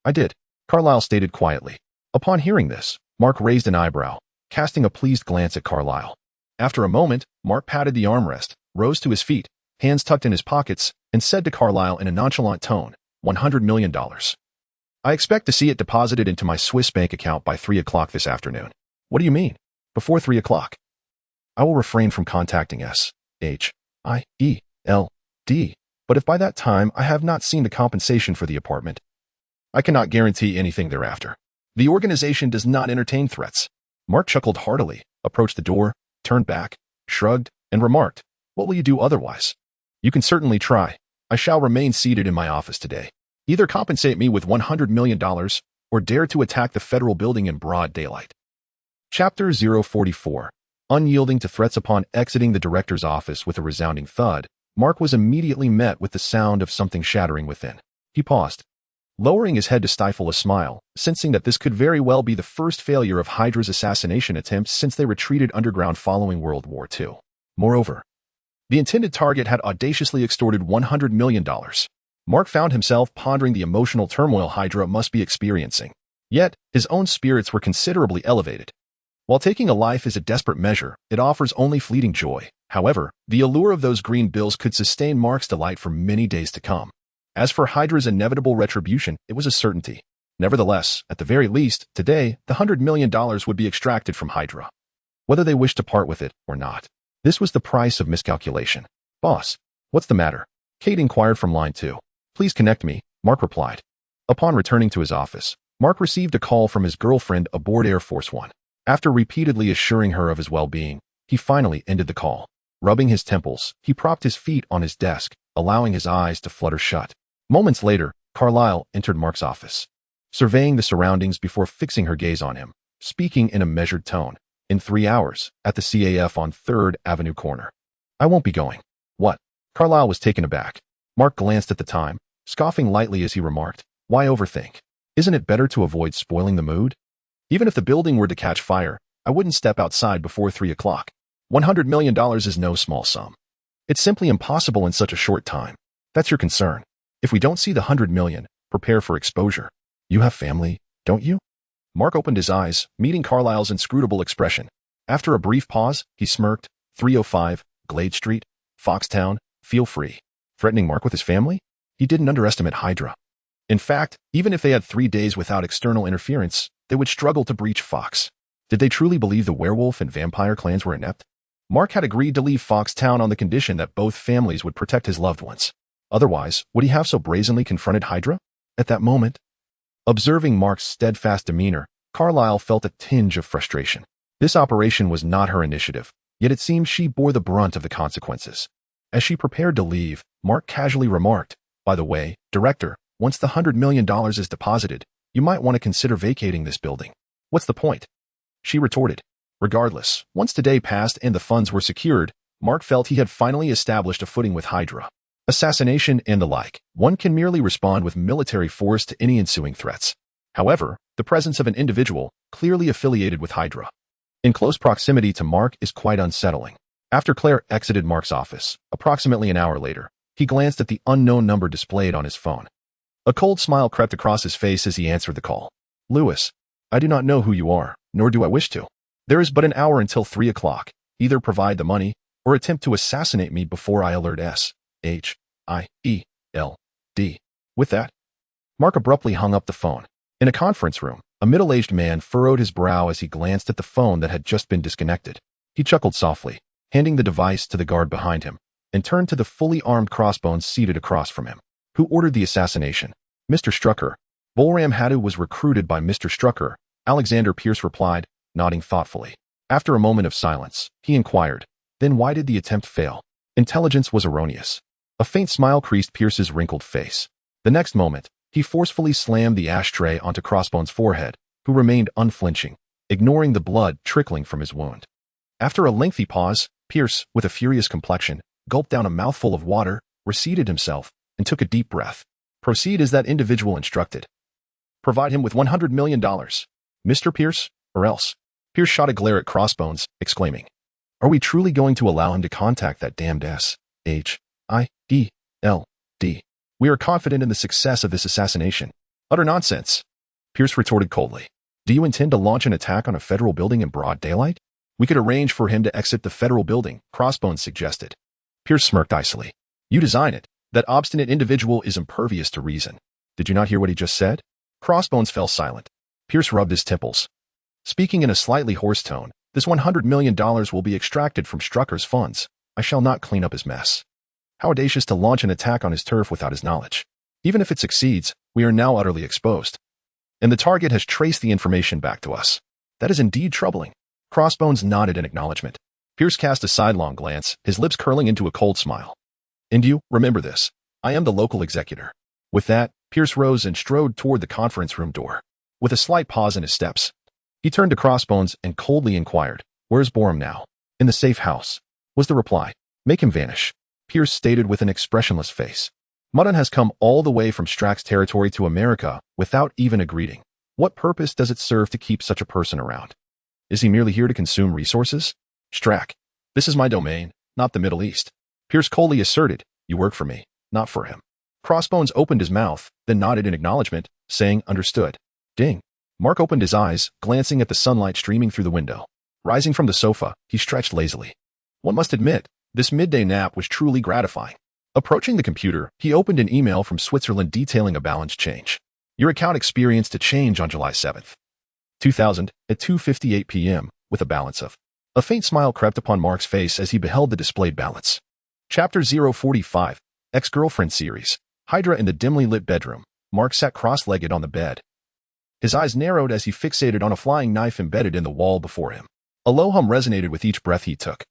"I did," Carlyle stated quietly. Upon hearing this, Mark raised an eyebrow, casting a pleased glance at Carlyle. After a moment, Mark patted the armrest, rose to his feet, hands tucked in his pockets, and said to Carlyle in a nonchalant tone, $100 million. I expect to see it deposited into my Swiss bank account by 3 o'clock this afternoon." "What do you mean? Before 3 o'clock? I will refrain from contacting S.H.I.E.L.D., but if by that time I have not seen the compensation for the apartment, I cannot guarantee anything thereafter. The organization does not entertain threats." Mark chuckled heartily, approached the door, turned back, shrugged, and remarked, "What will you do otherwise? You can certainly try. I shall remain seated in my office today. Either compensate me with $100 million or dare to attack the federal building in broad daylight." Chapter 044. Unyielding to threats. Upon exiting the director's office with a resounding thud, Mark was immediately met with the sound of something shattering within. He paused, lowering his head to stifle a smile, sensing that this could very well be the first failure of Hydra's assassination attempts since they retreated underground following World War II. Moreover, the intended target had audaciously extorted $100 million. Mark found himself pondering the emotional turmoil Hydra must be experiencing. Yet, his own spirits were considerably elevated. While taking a life is a desperate measure, it offers only fleeting joy. However, the allure of those green bills could sustain Mark's delight for many days to come. As for Hydra's inevitable retribution, it was a certainty. Nevertheless, at the very least, today, the $100 million would be extracted from Hydra, whether they wished to part with it or not. This was the price of miscalculation. "Boss, what's the matter?" Kate inquired from line 2. "Please connect me," Mark replied. Upon returning to his office, Mark received a call from his girlfriend aboard Air Force One. After repeatedly assuring her of his well-being, he finally ended the call. Rubbing his temples, he propped his feet on his desk, allowing his eyes to flutter shut. Moments later, Carlyle entered Mark's office, surveying the surroundings before fixing her gaze on him, speaking in a measured tone. "In 3 hours, at the CAF on 3rd Avenue corner." "I won't be going." "What?" Carlyle was taken aback. Mark glanced at the time, scoffing lightly as he remarked, "Why overthink? Isn't it better to avoid spoiling the mood? Even if the building were to catch fire, I wouldn't step outside before 3 o'clock. $100 million is no small sum. It's simply impossible in such a short time. That's your concern. If we don't see the $100 million, prepare for exposure. You have family, don't you?" Mark opened his eyes, meeting Carlyle's inscrutable expression. After a brief pause, he smirked. 305, Glade Street, Foxtown, feel free. Threatening Mark with his family? He didn't underestimate Hydra. In fact, even if they had 3 days without external interference, they would struggle to breach Fox. Did they truly believe the werewolf and vampire clans were inept? Mark had agreed to leave Foxtown on the condition that both families would protect his loved ones. Otherwise, would he have so brazenly confronted Hydra? At that moment, observing Mark's steadfast demeanor, Carlyle felt a tinge of frustration. This operation was not her initiative, yet it seemed she bore the brunt of the consequences. As she prepared to leave, Mark casually remarked, "By the way, Director, once the $100 million is deposited, you might want to consider vacating this building." "What's the point?" she retorted. Regardless, once today passed and the funds were secured, Mark felt he had finally established a footing with Hydra. Assassination and the like, one can merely respond with military force to any ensuing threats. However, the presence of an individual, clearly affiliated with Hydra, in close proximity to Mark is quite unsettling. After Claire exited Mark's office, approximately an hour later, he glanced at the unknown number displayed on his phone. A cold smile crept across his face as he answered the call. "Lewis, I do not know who you are, nor do I wish to. There is but an hour until 3 o'clock. Either provide the money, or attempt to assassinate me before I alert SHIELD." With that, Mark abruptly hung up the phone. In a conference room, a middle-aged man furrowed his brow as he glanced at the phone that had just been disconnected. He chuckled softly, handing the device to the guard behind him, and turned to the fully armed crossbones seated across from him. "Who ordered the assassination?" "Mr. Strucker. Bolram Haddu was recruited by Mr. Strucker," Alexander Pierce replied, nodding thoughtfully. After a moment of silence, he inquired, "Then why did the attempt fail?" "Intelligence was erroneous." A faint smile creased Pierce's wrinkled face. The next moment, he forcefully slammed the ashtray onto Crossbone's forehead, who remained unflinching, ignoring the blood trickling from his wound. After a lengthy pause, Pierce, with a furious complexion, gulped down a mouthful of water, reseated himself, and took a deep breath. "Proceed as that individual instructed. Provide him with $100 million. Mr. Pierce, or else." Pierce shot a glare at Crossbones, exclaiming, "Are we truly going to allow him to contact that damned SHIELD? We are confident in the success of this assassination." "Utter nonsense," Pierce retorted coldly. "Do you intend to launch an attack on a federal building in broad daylight?" "We could arrange for him to exit the federal building," Crossbones suggested. Pierce smirked icily. "You design it. That obstinate individual is impervious to reason. Did you not hear what he just said?" Crossbones fell silent. Pierce rubbed his temples. Speaking in a slightly hoarse tone, "This $100 million will be extracted from Strucker's funds. I shall not clean up his mess." How audacious to launch an attack on his turf without his knowledge. Even if it succeeds, we are now utterly exposed. And the target has traced the information back to us. That is indeed troubling. Crossbones nodded in acknowledgement. Pierce cast a sidelong glance, his lips curling into a cold smile. And you, remember this. I am the local executor. With that, Pierce rose and strode toward the conference room door. With a slight pause in his steps, he turned to Crossbones and coldly inquired, "Where's Borum now?" "In the safe house," was the reply. "Make him vanish," Pierce stated with an expressionless face. Mutant has come all the way from Strack's territory to America without even a greeting. What purpose does it serve to keep such a person around? Is he merely here to consume resources? "Strack, this is my domain, not the Middle East," Pierce coldly asserted. "You work for me, not for him." Crossbones opened his mouth, then nodded in acknowledgement, saying, "Understood." Ding. Mark opened his eyes, glancing at the sunlight streaming through the window. Rising from the sofa, he stretched lazily. One must admit, this midday nap was truly gratifying. Approaching the computer, he opened an email from Switzerland detailing a balance change. Your account experienced a change on July 7th, 2000, at 2:58 p.m., with a balance of. A faint smile crept upon Mark's face as he beheld the displayed balance. Chapter 045, Ex-Girlfriend Series. Hydra in the dimly lit bedroom. Mark sat cross-legged on the bed. His eyes narrowed as he fixated on a flying knife embedded in the wall before him. A low hum resonated with each breath he took,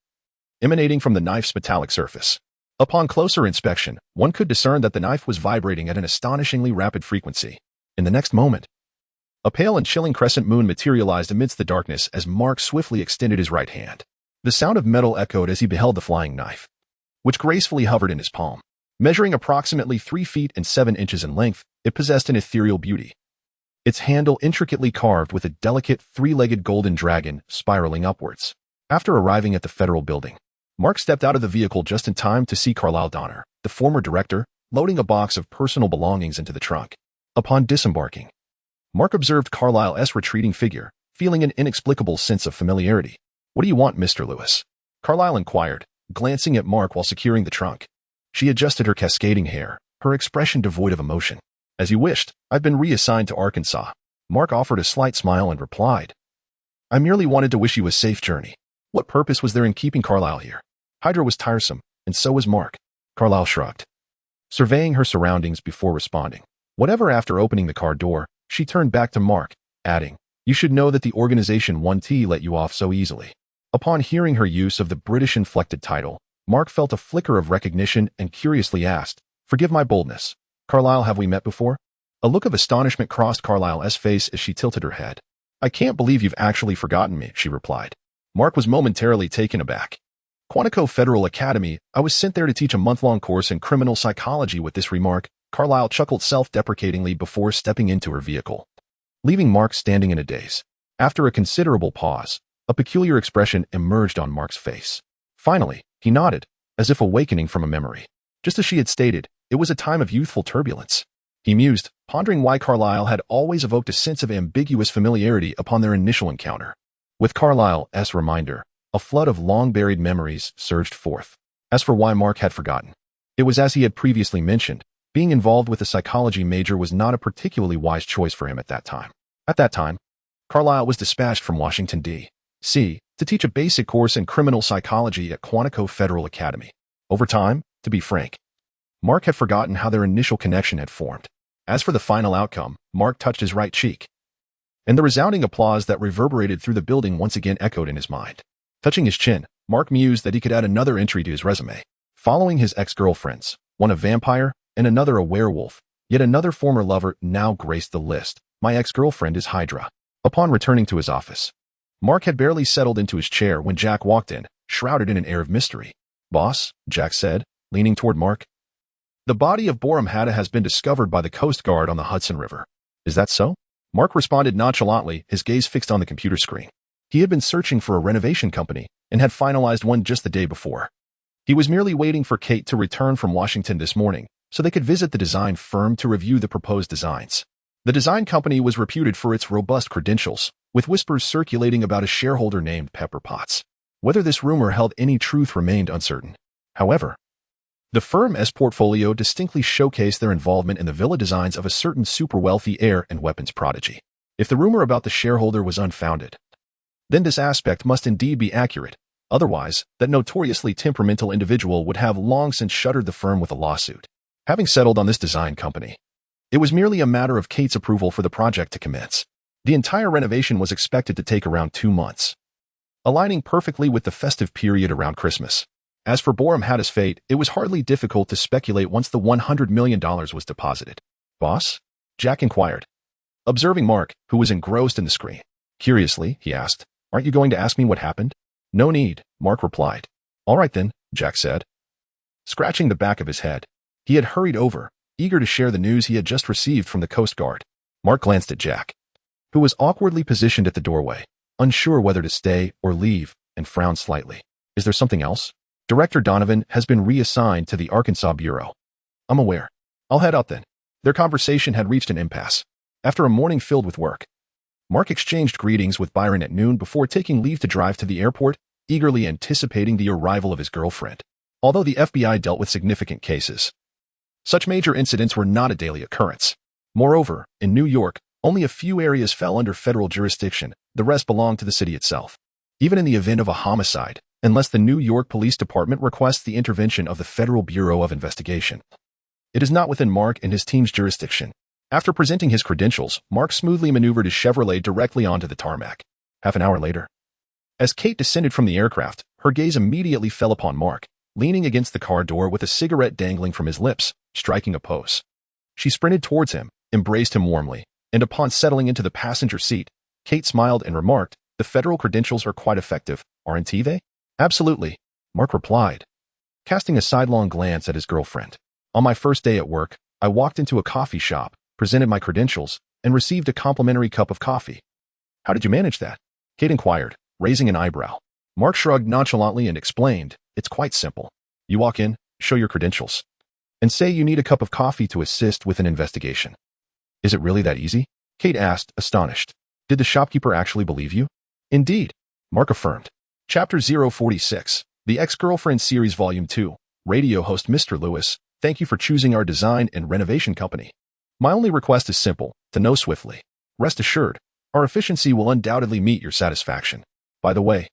emanating from the knife's metallic surface. Upon closer inspection, one could discern that the knife was vibrating at an astonishingly rapid frequency. In the next moment, a pale and chilling crescent moon materialized amidst the darkness as Mark swiftly extended his right hand. The sound of metal echoed as he beheld the flying knife, which gracefully hovered in his palm. Measuring approximately 3 feet and 7 inches in length, it possessed an ethereal beauty. Its handle intricately carved with a delicate, 3-legged golden dragon spiraling upwards. After arriving at the federal building, Mark stepped out of the vehicle just in time to see Carlisle Donner, the former director, loading a box of personal belongings into the trunk. Upon disembarking, Mark observed Carlisle's retreating figure, feeling an inexplicable sense of familiarity. "What do you want, Mr. Lewis?" Carlisle inquired, glancing at Mark while securing the trunk. She adjusted her cascading hair, her expression devoid of emotion. "As you wished, I've been reassigned to Arkansas." Mark offered a slight smile and replied, "I merely wanted to wish you a safe journey." What purpose was there in keeping Carlisle here? Hydra was tiresome, and so was Mark. Carlisle shrugged, surveying her surroundings before responding. Whatever. After opening the car door, she turned back to Mark, adding, "You should know that the organization 1T let you off so easily." Upon hearing her use of the British inflected title, Mark felt a flicker of recognition and curiously asked, "Forgive my boldness. Carlisle, have we met before?" A look of astonishment crossed Carlisle's face as she tilted her head. "I can't believe you've actually forgotten me," she replied. Mark was momentarily taken aback. "Quantico Federal Academy, I was sent there to teach a month-long course in criminal psychology." With this remark, Carlisle chuckled self-deprecatingly before stepping into her vehicle, leaving Mark standing in a daze. After a considerable pause, a peculiar expression emerged on Mark's face. Finally, he nodded, as if awakening from a memory. Just as she had stated, it was a time of youthful turbulence. He mused, pondering why Carlisle had always evoked a sense of ambiguous familiarity upon their initial encounter. With Carlisle's reminder, a flood of long-buried memories surged forth. As for why Mark had forgotten, it was as he had previously mentioned, being involved with a psychology major was not a particularly wise choice for him at that time. At that time, Carlisle was dispatched from Washington, D.C., to teach a basic course in criminal psychology at Quantico Federal Academy. Over time, to be frank, Mark had forgotten how their initial connection had formed. As for the final outcome, Mark touched his right cheek, and the resounding applause that reverberated through the building once again echoed in his mind. Touching his chin, Mark mused that he could add another entry to his resume. Following his ex-girlfriends, one a vampire and another a werewolf, yet another former lover now graced the list. My ex-girlfriend is Hydra. Upon returning to his office, Mark had barely settled into his chair when Jack walked in, shrouded in an air of mystery. "Boss," Jack said, leaning toward Mark. "The body of Borum Hatta has been discovered by the Coast Guard on the Hudson River." "Is that so?" Mark responded nonchalantly, his gaze fixed on the computer screen. He had been searching for a renovation company and had finalized one just the day before. He was merely waiting for Kate to return from Washington this morning so they could visit the design firm to review the proposed designs. The design company was reputed for its robust credentials, with whispers circulating about a shareholder named Pepper Potts. Whether this rumor held any truth remained uncertain. However, the firm's portfolio distinctly showcased their involvement in the villa designs of a certain super-wealthy air and weapons prodigy. If the rumor about the shareholder was unfounded, then this aspect must indeed be accurate. Otherwise, that notoriously temperamental individual would have long since shuttered the firm with a lawsuit. Having settled on this design company, it was merely a matter of Kate's approval for the project to commence. The entire renovation was expected to take around 2 months. aligning perfectly with the festive period around Christmas. As for Borum Hatta's fate, it was hardly difficult to speculate once the $100 million was deposited. "Boss?" Jack inquired, observing Mark, who was engrossed in the screen. Curiously, he asked, "Aren't you going to ask me what happened?" "No need," Mark replied. "All right then," Jack said, scratching the back of his head. He had hurried over, eager to share the news he had just received from the Coast Guard. Mark glanced at Jack, who was awkwardly positioned at the doorway, unsure whether to stay or leave, and frowned slightly. "Is there something else?" "Director Donovan has been reassigned to the Arkansas Bureau." "I'm aware. I'll head out then." Their conversation had reached an impasse. After a morning filled with work, Mark exchanged greetings with Byron at noon before taking leave to drive to the airport, eagerly anticipating the arrival of his girlfriend. Although the FBI dealt with significant cases, such major incidents were not a daily occurrence. Moreover, in New York, only a few areas fell under federal jurisdiction, the rest belonged to the city itself. Even in the event of a homicide, unless the New York Police Department requests the intervention of the Federal Bureau of Investigation, it is not within Mark and his team's jurisdiction. After presenting his credentials, Mark smoothly maneuvered his Chevrolet directly onto the tarmac. Half an hour later, as Kate descended from the aircraft, her gaze immediately fell upon Mark, leaning against the car door with a cigarette dangling from his lips, striking a pose. She sprinted towards him, embraced him warmly, and upon settling into the passenger seat, Kate smiled and remarked, "The federal credentials are quite effective, aren't they?" "Absolutely," Mark replied, casting a sidelong glance at his girlfriend. "On my first day at work, I walked into a coffee shop, presented my credentials, and received a complimentary cup of coffee." "How did you manage that?" Kate inquired, raising an eyebrow. Mark shrugged nonchalantly and explained, "It's quite simple. You walk in, show your credentials, and say you need a cup of coffee to assist with an investigation." "Is it really that easy?" Kate asked, astonished. "Did the shopkeeper actually believe you?" "Indeed," Mark affirmed. Chapter 046, The Ex-Girlfriend Series Volume 2, Radio host Mr. Lewis, thank you for choosing our design and renovation company. My only request is simple, to know swiftly. Rest assured, our efficiency will undoubtedly meet your satisfaction. By the way,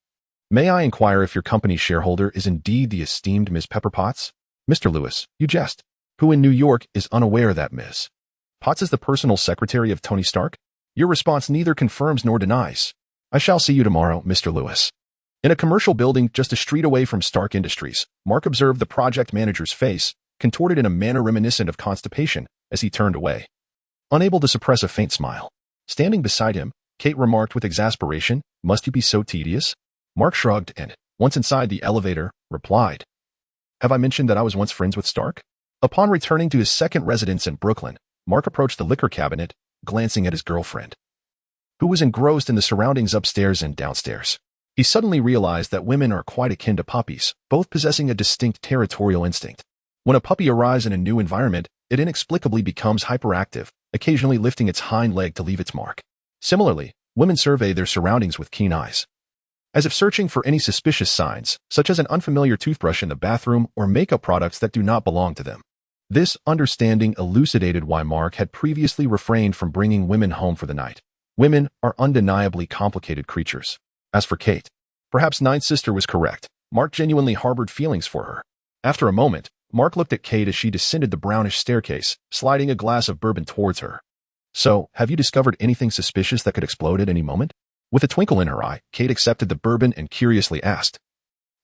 may I inquire if your company's shareholder is indeed the esteemed Ms. Pepper Potts? Mr. Lewis, you jest. Who in New York is unaware that Ms. Potts is the personal secretary of Tony Stark? Your response neither confirms nor denies. I shall see you tomorrow, Mr. Lewis. In a commercial building just a street away from Stark Industries, Mark observed the project manager's face, contorted in a manner reminiscent of constipation, as he turned away, unable to suppress a faint smile. Standing beside him, Kate remarked with exasperation, "Must you be so tedious?" Mark shrugged and, once inside the elevator, replied, "Have I mentioned that I was once friends with Stark?" Upon returning to his second residence in Brooklyn, Mark approached the liquor cabinet, glancing at his girlfriend, who was engrossed in the surroundings upstairs and downstairs. He suddenly realized that women are quite akin to puppies, both possessing a distinct territorial instinct. When a puppy arrives in a new environment, it inexplicably becomes hyperactive, occasionally lifting its hind leg to leave its mark. Similarly, women survey their surroundings with keen eyes, as if searching for any suspicious signs, such as an unfamiliar toothbrush in the bathroom or makeup products that do not belong to them. This understanding elucidated why Mark had previously refrained from bringing women home for the night. Women are undeniably complicated creatures. As for Kate, perhaps Ninth Sister was correct. Mark genuinely harbored feelings for her. After a moment, Mark looked at Kate as she descended the brownish staircase, sliding a glass of bourbon towards her. "So, have you discovered anything suspicious that could explode at any moment?" With a twinkle in her eye, Kate accepted the bourbon and curiously asked,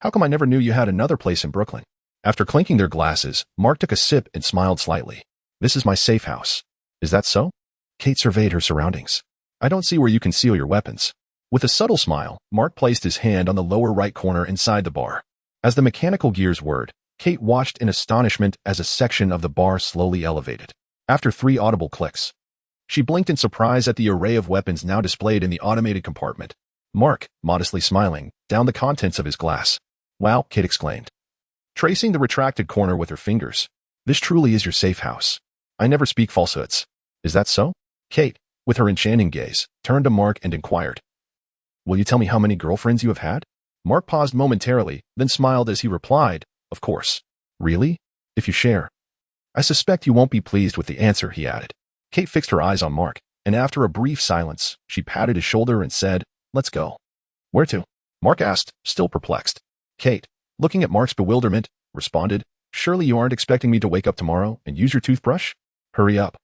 "How come I never knew you had another place in Brooklyn?" After clinking their glasses, Mark took a sip and smiled slightly. "This is my safe house." "Is that so?" Kate surveyed her surroundings. "I don't see where you conceal your weapons." With a subtle smile, Mark placed his hand on the lower right corner inside the bar. As the mechanical gears whirred, Kate watched in astonishment as a section of the bar slowly elevated. After 3 audible clicks, she blinked in surprise at the array of weapons now displayed in the automated compartment. Mark, modestly smiling, downed the contents of his glass. "Wow," Kate exclaimed, tracing the retracted corner with her fingers. "This truly is your safe house. I never speak falsehoods. Is that so?" Kate, with her enchanting gaze, turned to Mark and inquired, "Will you tell me how many girlfriends you have had?" Mark paused momentarily, then smiled as he replied, "Of course." "Really? If you share." "I suspect you won't be pleased with the answer," he added. Kate fixed her eyes on Mark, and after a brief silence, she patted his shoulder and said, "Let's go." "Where to?" Mark asked, still perplexed. Kate, looking at Mark's bewilderment, responded, "Surely you aren't expecting me to wake up tomorrow and use your toothbrush? Hurry up.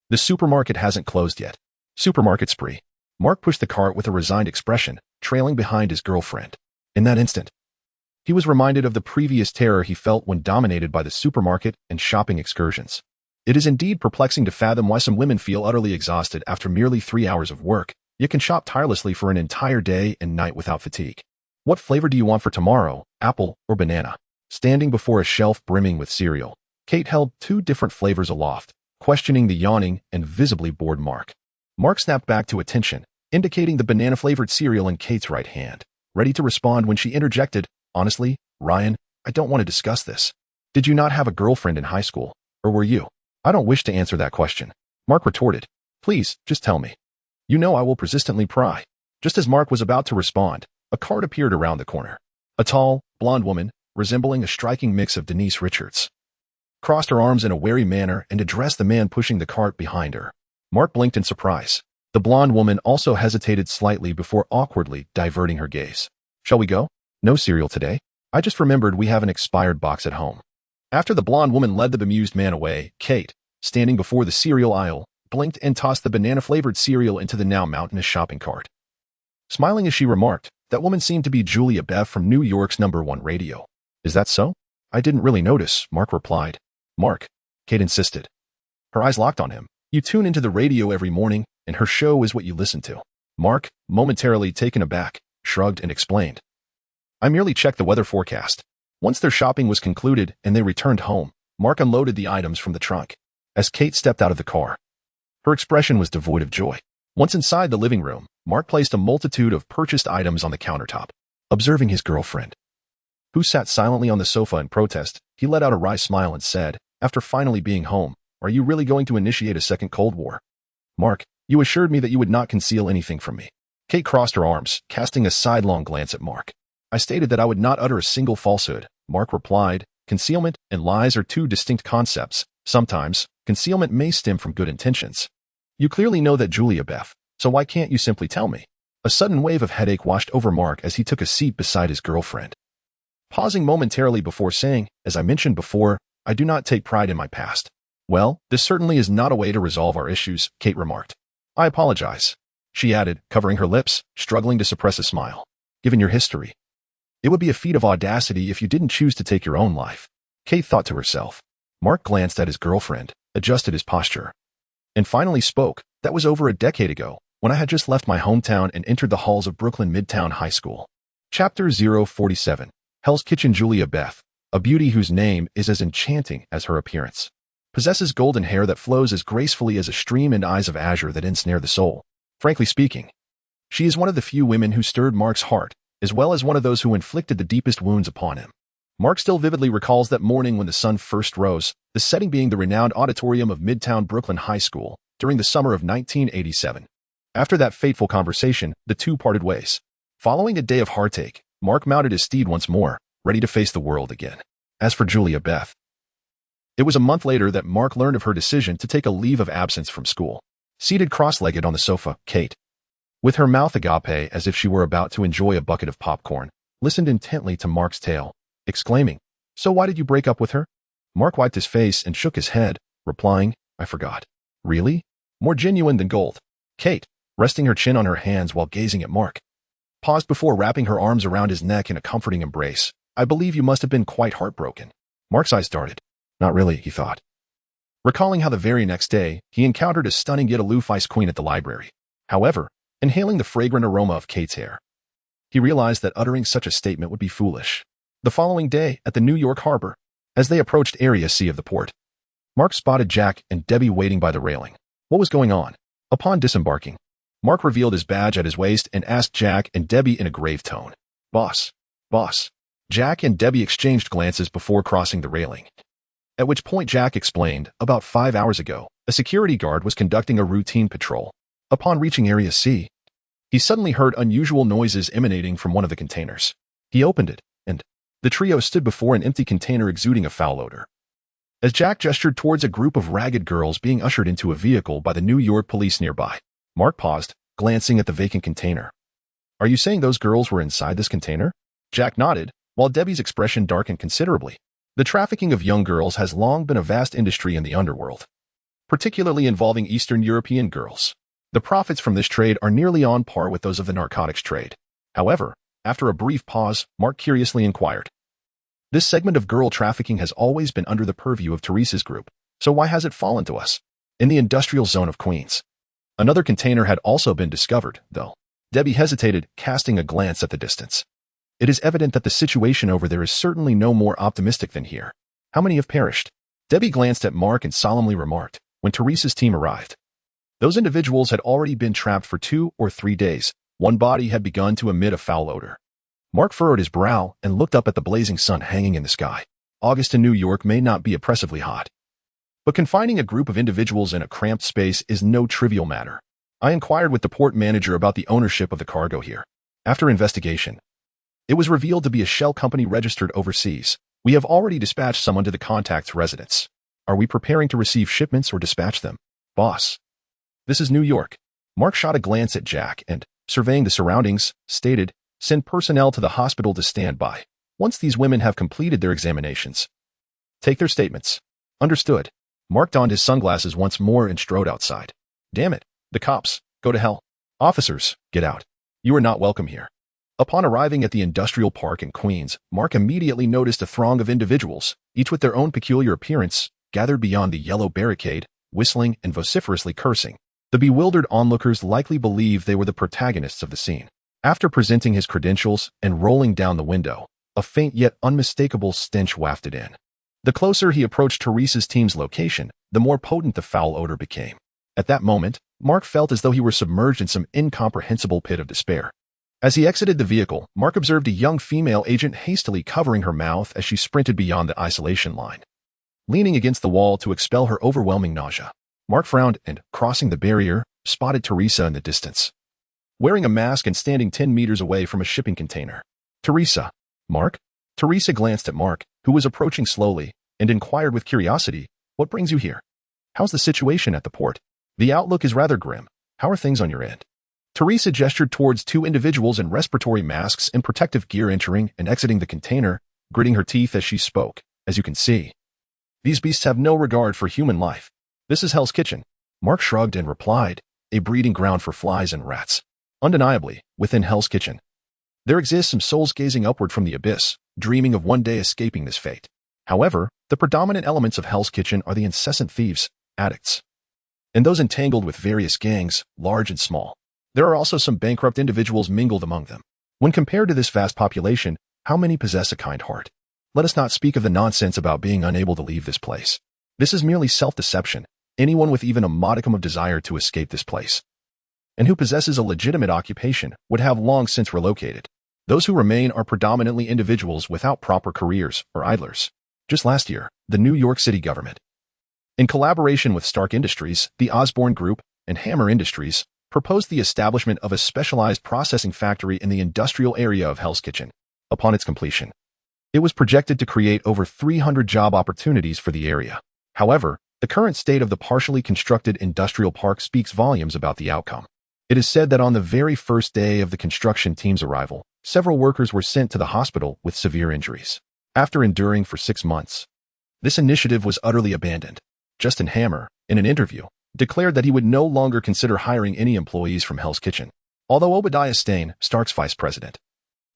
The supermarket hasn't closed yet." "Supermarket spree." Mark pushed the cart with a resigned expression, trailing behind his girlfriend. In that instant, he was reminded of the previous terror he felt when dominated by the supermarket and shopping excursions. It is indeed perplexing to fathom why some women feel utterly exhausted after merely 3 hours of work, yet can shop tirelessly for an entire day and night without fatigue. What flavor do you want for tomorrow, apple or banana? Standing before a shelf brimming with cereal, Kate held 2 different flavors aloft, questioning the yawning and visibly bored Mark. Mark snapped back to attention, indicating the banana-flavored cereal in Kate's right hand, ready to respond when she interjected, "Honestly, Ryan, I don't want to discuss this. Did you not have a girlfriend in high school, or were you?" "I don't wish to answer that question," Mark retorted. "Please, just tell me. You know I will persistently pry." Just as Mark was about to respond, a cart appeared around the corner. A tall, blonde woman, resembling a striking mix of Denise Richards, crossed her arms in a wary manner and addressed the man pushing the cart behind her. Mark blinked in surprise. The blonde woman also hesitated slightly before awkwardly diverting her gaze. "Shall we go?" "No cereal today. I just remembered we have an expired box at home." After the blonde woman led the bemused man away, Kate, standing before the cereal aisle, blinked and tossed the banana-flavored cereal into the now mountainous shopping cart. Smiling as she remarked, "That woman seemed to be Julia Beff from New York's #1 radio." "Is that so?" "I didn't really notice," Mark replied. "Mark," Kate insisted. Her eyes locked on him. "You tune into the radio every morning, and her show is what you listen to." Mark, momentarily taken aback, shrugged and explained. "I merely checked the weather forecast." Once their shopping was concluded and they returned home, Mark unloaded the items from the trunk. As Kate stepped out of the car, her expression was devoid of joy. Once inside the living room, Mark placed a multitude of purchased items on the countertop. Observing his girlfriend, who sat silently on the sofa in protest, he let out a wry smile and said, after finally being home, "Are you really going to initiate a second Cold War?" "Mark, you assured me that you would not conceal anything from me." Kate crossed her arms, casting a sidelong glance at Mark. "I stated that I would not utter a single falsehood," Mark replied. "Concealment and lies are 2 distinct concepts. Sometimes, concealment may stem from good intentions. You clearly know that, Julia Beff, so why can't you simply tell me?" A sudden wave of headache washed over Mark as he took a seat beside his girlfriend. Pausing momentarily before saying, "As I mentioned before, I do not take pride in my past." "Well, this certainly is not a way to resolve our issues," Kate remarked. "I apologize," she added, covering her lips, struggling to suppress a smile. "Given your history, it would be a feat of audacity if you didn't choose to take your own life," Kate thought to herself. Mark glanced at his girlfriend, adjusted his posture, and finally spoke. "That was over a decade ago, when I had just left my hometown and entered the halls of Brooklyn Midtown High School." Chapter 047. Hell's Kitchen. Julia Beff, a beauty whose name is as enchanting as her appearance, possesses golden hair that flows as gracefully as a stream and eyes of azure that ensnare the soul. Frankly speaking, she is one of the few women who stirred Mark's heart, as well as one of those who inflicted the deepest wounds upon him. Mark still vividly recalls that morning when the sun first rose, the setting being the renowned auditorium of Midtown Brooklyn High School, during the summer of 1987. After that fateful conversation, the two parted ways. Following a day of heartache, Mark mounted his steed once more, ready to face the world again. As for Julia Beff, it was a month later that Mark learned of her decision to take a leave of absence from school. Seated cross-legged on the sofa, Kate, with her mouth agape as if she were about to enjoy a bucket of popcorn, listened intently to Mark's tale, exclaiming, "So why did you break up with her?" Mark wiped his face and shook his head, replying, "I forgot." "Really?" More genuine than gold. Kate, resting her chin on her hands while gazing at Mark, paused before wrapping her arms around his neck in a comforting embrace. "I believe you must have been quite heartbroken." Mark's eyes darted. Not really, he thought, recalling how the very next day, he encountered a stunning yet aloof ice queen at the library. However, inhaling the fragrant aroma of Kate's hair, he realized that uttering such a statement would be foolish. The following day, at the New York harbor, as they approached Area C of the port, Mark spotted Jack and Debbie waiting by the railing. What was going on? Upon disembarking, Mark revealed his badge at his waist and asked Jack and Debbie in a grave tone, Boss. Jack and Debbie exchanged glances before crossing the railing. At which point Jack explained, about 5 hours ago, a security guard was conducting a routine patrol. Upon reaching Area C, he suddenly heard unusual noises emanating from one of the containers. He opened it, and the trio stood before an empty container exuding a foul odor. As Jack gestured towards a group of ragged girls being ushered into a vehicle by the New York police nearby, Mark paused, glancing at the vacant container. "Are you saying those girls were inside this container?" Jack nodded, while Debbie's expression darkened considerably. The trafficking of young girls has long been a vast industry in the underworld, particularly involving Eastern European girls. The profits from this trade are nearly on par with those of the narcotics trade. However, after a brief pause, Mark curiously inquired. This segment of girl trafficking has always been under the purview of Teresa's group, so why has it fallen to us? In the industrial zone of Queens. Another container had also been discovered, though. Debbie hesitated, casting a glance at the distance. It is evident that the situation over there is certainly no more optimistic than here. How many have perished? Debbie glanced at Mark and solemnly remarked, when Teresa's team arrived. Those individuals had already been trapped for 2 or 3 days. One body had begun to emit a foul odor. Mark furrowed his brow and looked up at the blazing sun hanging in the sky. August in New York may not be oppressively hot, but confining a group of individuals in a cramped space is no trivial matter. I inquired with the port manager about the ownership of the cargo here. After investigation, it was revealed to be a shell company registered overseas. We have already dispatched someone to the contact's residence. Are we preparing to receive shipments or dispatch them? Boss. This is New York. Mark shot a glance at Jack and, surveying the surroundings, stated, send personnel to the hospital to stand by. Once these women have completed their examinations, take their statements. Understood. Mark donned his sunglasses once more and strode outside. Damn it. The cops. Go to hell. Officers, get out. You are not welcome here. Upon arriving at the industrial park in Queens, Mark immediately noticed a throng of individuals, each with their own peculiar appearance, gathered beyond the yellow barricade, whistling and vociferously cursing. The bewildered onlookers likely believed they were the protagonists of the scene. After presenting his credentials and rolling down the window, a faint yet unmistakable stench wafted in. The closer he approached Teresa's team's location, the more potent the foul odor became. At that moment, Mark felt as though he were submerged in some incomprehensible pit of despair. As he exited the vehicle, Mark observed a young female agent hastily covering her mouth as she sprinted beyond the isolation line. Leaning against the wall to expel her overwhelming nausea, Mark frowned and, crossing the barrier, spotted Teresa in the distance, wearing a mask and standing 10 meters away from a shipping container. Teresa. Mark? Teresa glanced at Mark, who was approaching slowly, and inquired with curiosity, what brings you here? How's the situation at the port? The outlook is rather grim. How are things on your end? Teresa gestured towards 2 individuals in respiratory masks and protective gear entering and exiting the container, gritting her teeth as she spoke. As you can see, these beasts have no regard for human life. This is Hell's Kitchen. Mark shrugged and replied, a breeding ground for flies and rats. Undeniably, within Hell's Kitchen, there exist some souls gazing upward from the abyss, dreaming of one day escaping this fate. However, the predominant elements of Hell's Kitchen are the incessant thieves, addicts, and those entangled with various gangs, large and small. There are also some bankrupt individuals mingled among them. When compared to this vast population, how many possess a kind heart? Let us not speak of the nonsense about being unable to leave this place. This is merely self-deception. Anyone with even a modicum of desire to escape this place, and who possesses a legitimate occupation, would have long since relocated. Those who remain are predominantly individuals without proper careers or idlers. Just last year, the New York City government, in collaboration with Stark Industries, the Osborne Group, and Hammer Industries, proposed the establishment of a specialized processing factory in the industrial area of Hell's Kitchen. Upon its completion, it was projected to create over 300 job opportunities for the area. However, the current state of the partially constructed industrial park speaks volumes about the outcome. It is said that on the very first day of the construction team's arrival, several workers were sent to the hospital with severe injuries. After enduring for 6 months, this initiative was utterly abandoned. Justin Hammer, in an interview, declared that he would no longer consider hiring any employees from Hell's Kitchen. Although Obadiah Stane, Stark's vice president,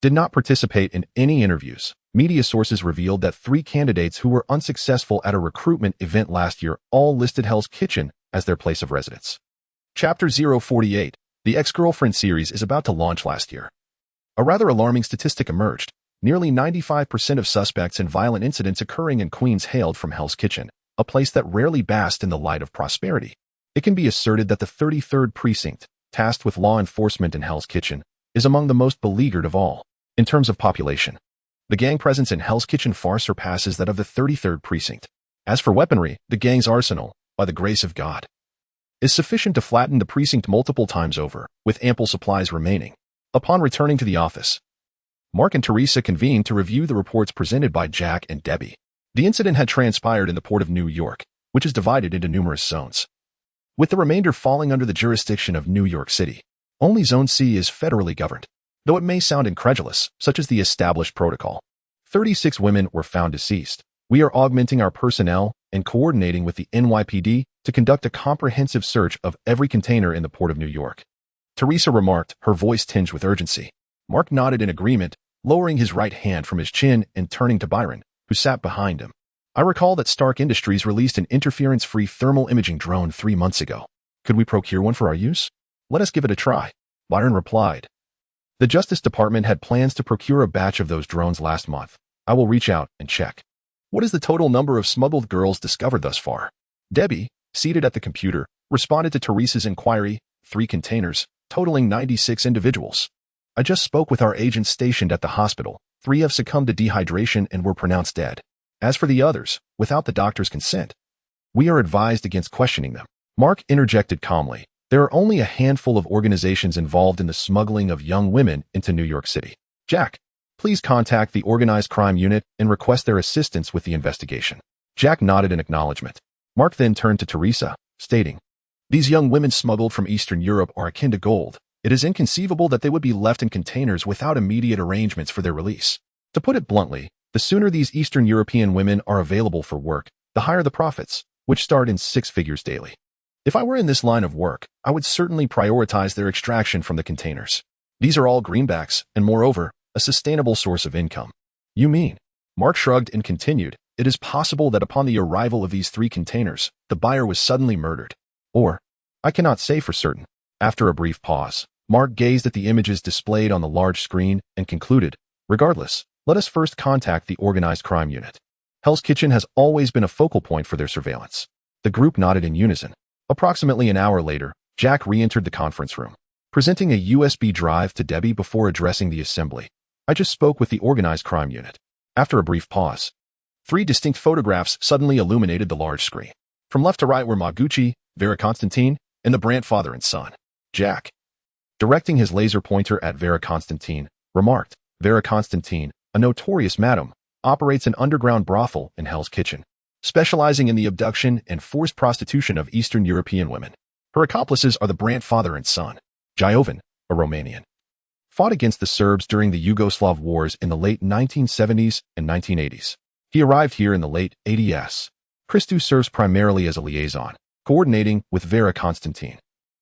did not participate in any interviews, media sources revealed that 3 candidates who were unsuccessful at a recruitment event last year all listed Hell's Kitchen as their place of residence. Chapter 048, the Ex-Girlfriend series, is about to launch last year. A rather alarming statistic emerged. Nearly 95% of suspects in violent incidents occurring in Queens hailed from Hell's Kitchen, a place that rarely basked in the light of prosperity. It can be asserted that the 33rd Precinct, tasked with law enforcement in Hell's Kitchen, is among the most beleaguered of all. In terms of population, the gang presence in Hell's Kitchen far surpasses that of the 33rd Precinct. As for weaponry, the gang's arsenal, by the grace of God, is sufficient to flatten the precinct multiple times over, with ample supplies remaining. Upon returning to the office, Mark and Teresa convened to review the reports presented by Jack and Debbie. The incident had transpired in the port of New York, which is divided into numerous zones, with the remainder falling under the jurisdiction of New York City. Only Zone C is federally governed, though it may sound incredulous, such as the established protocol. 36 women were found deceased. We are augmenting our personnel and coordinating with the NYPD to conduct a comprehensive search of every container in the port of New York. Teresa remarked, her voice tinged with urgency. Mark nodded in agreement, lowering his right hand from his chin and turning to Byron, who sat behind him. I recall that Stark Industries released an interference-free thermal imaging drone 3 months ago. Could we procure one for our use? Let us give it a try, Byron replied. The Justice Department had plans to procure a batch of those drones last month. I will reach out and check. What is the total number of smuggled girls discovered thus far? Debbie, seated at the computer, responded to Teresa's inquiry, 3 containers, totaling 96 individuals. I just spoke with our agents stationed at the hospital. 3 have succumbed to dehydration and were pronounced dead. As for the others, without the doctor's consent, we are advised against questioning them. Mark interjected calmly. There are only a handful of organizations involved in the smuggling of young women into New York City. Jack, please contact the Organized Crime Unit and request their assistance with the investigation. Jack nodded in acknowledgement. Mark then turned to Teresa, stating, These young women smuggled from Eastern Europe are akin to gold. It is inconceivable that they would be left in containers without immediate arrangements for their release. To put it bluntly, the sooner these Eastern European women are available for work, the higher the profits, which start in 6 figures daily. If I were in this line of work, I would certainly prioritize their extraction from the containers. These are all greenbacks, and moreover, a sustainable source of income. You mean? Mark shrugged and continued, it is possible that upon the arrival of these 3 containers, the buyer was suddenly murdered. Or, I cannot say for certain. After a brief pause, Mark gazed at the images displayed on the large screen and concluded, regardless, let us first contact the Organized Crime Unit. Hell's Kitchen has always been a focal point for their surveillance. The group nodded in unison. Approximately an hour later, Jack re-entered the conference room, presenting a USB drive to Debbie before addressing the assembly. I just spoke with the Organized Crime Unit. After a brief pause, 3 distinct photographs suddenly illuminated the large screen. From left to right were Maguchi, Vera Constantine, and the Brandt father and son. Jack, directing his laser pointer at Vera Constantine, remarked, Vera Constantine, a notorious madam, operates an underground brothel in Hell's Kitchen, specializing in the abduction and forced prostitution of Eastern European women. Her accomplices are the Brandt father and son. Jovan, a Romanian, fought against the Serbs during the Yugoslav wars in the late 1970s and 1980s. He arrived here in the late 80s. Christou serves primarily as a liaison, coordinating with Vera Constantine.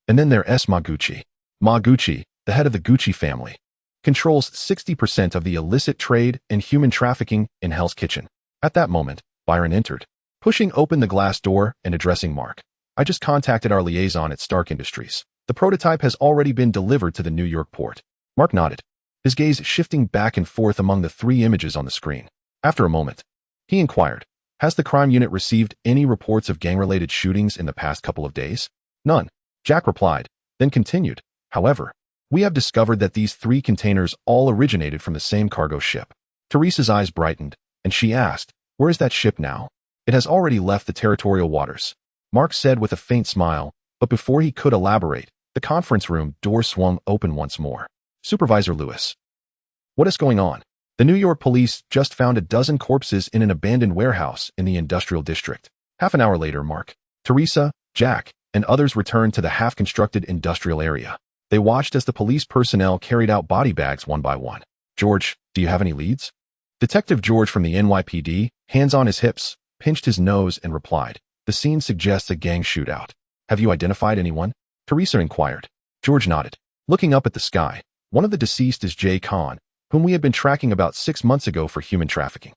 And then there's Maguchi. Maguchi, the head of the Gucci family, controls 60% of the illicit trade and human trafficking in Hell's Kitchen. At that moment, Byron entered, pushing open the glass door and addressing Mark. I just contacted our liaison at Stark Industries. The prototype has already been delivered to the New York port. Mark nodded, his gaze shifting back and forth among the 3 images on the screen. After a moment, he inquired, has the crime unit received any reports of gang-related shootings in the past couple of days? None, Jack replied, then continued. However, we have discovered that these 3 containers all originated from the same cargo ship. Teresa's eyes brightened, and she asked, where is that ship now? It has already left the territorial waters, Mark said with a faint smile, but before he could elaborate, the conference room door swung open once more. Supervisor Lewis. What is going on? The New York police just found a dozen corpses in an abandoned warehouse in the industrial district. Half an hour later, Mark, Teresa, Jack, and others returned to the half-constructed industrial area. They watched as the police personnel carried out body bags one by one. George, do you have any leads? Detective George from the NYPD, hands on his hips, pinched his nose and replied, the scene suggests a gang shootout. Have you identified anyone? Teresa inquired. George nodded. Looking up at the sky, one of the deceased is Jay Khan, whom we had been tracking about 6 months ago for human trafficking.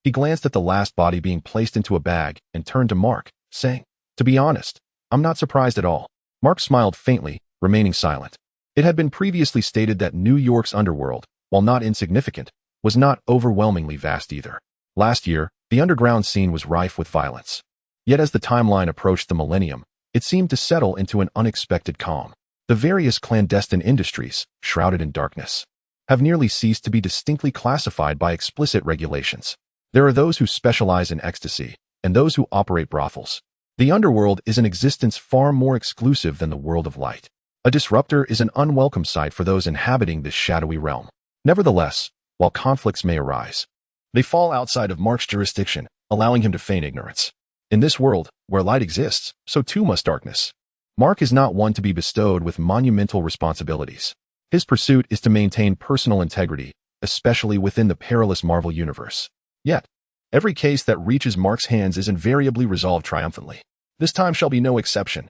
He glanced at the last body being placed into a bag and turned to Mark, saying, to be honest, I'm not surprised at all. Mark smiled faintly, remaining silent. It had been previously stated that New York's underworld, while not insignificant, was not overwhelmingly vast either. Last year, the underground scene was rife with violence. Yet as the timeline approached the millennium, it seemed to settle into an unexpected calm. The various clandestine industries, shrouded in darkness, have nearly ceased to be distinctly classified by explicit regulations. There are those who specialize in ecstasy, and those who operate brothels. The underworld is an existence far more exclusive than the world of light. A disruptor is an unwelcome sight for those inhabiting this shadowy realm. Nevertheless, while conflicts may arise, they fall outside of Mark's jurisdiction, allowing him to feign ignorance. In this world, where light exists, so too must darkness. Mark is not one to be bestowed with monumental responsibilities. His pursuit is to maintain personal integrity, especially within the perilous Marvel universe. Yet, every case that reaches Mark's hands is invariably resolved triumphantly. This time shall be no exception.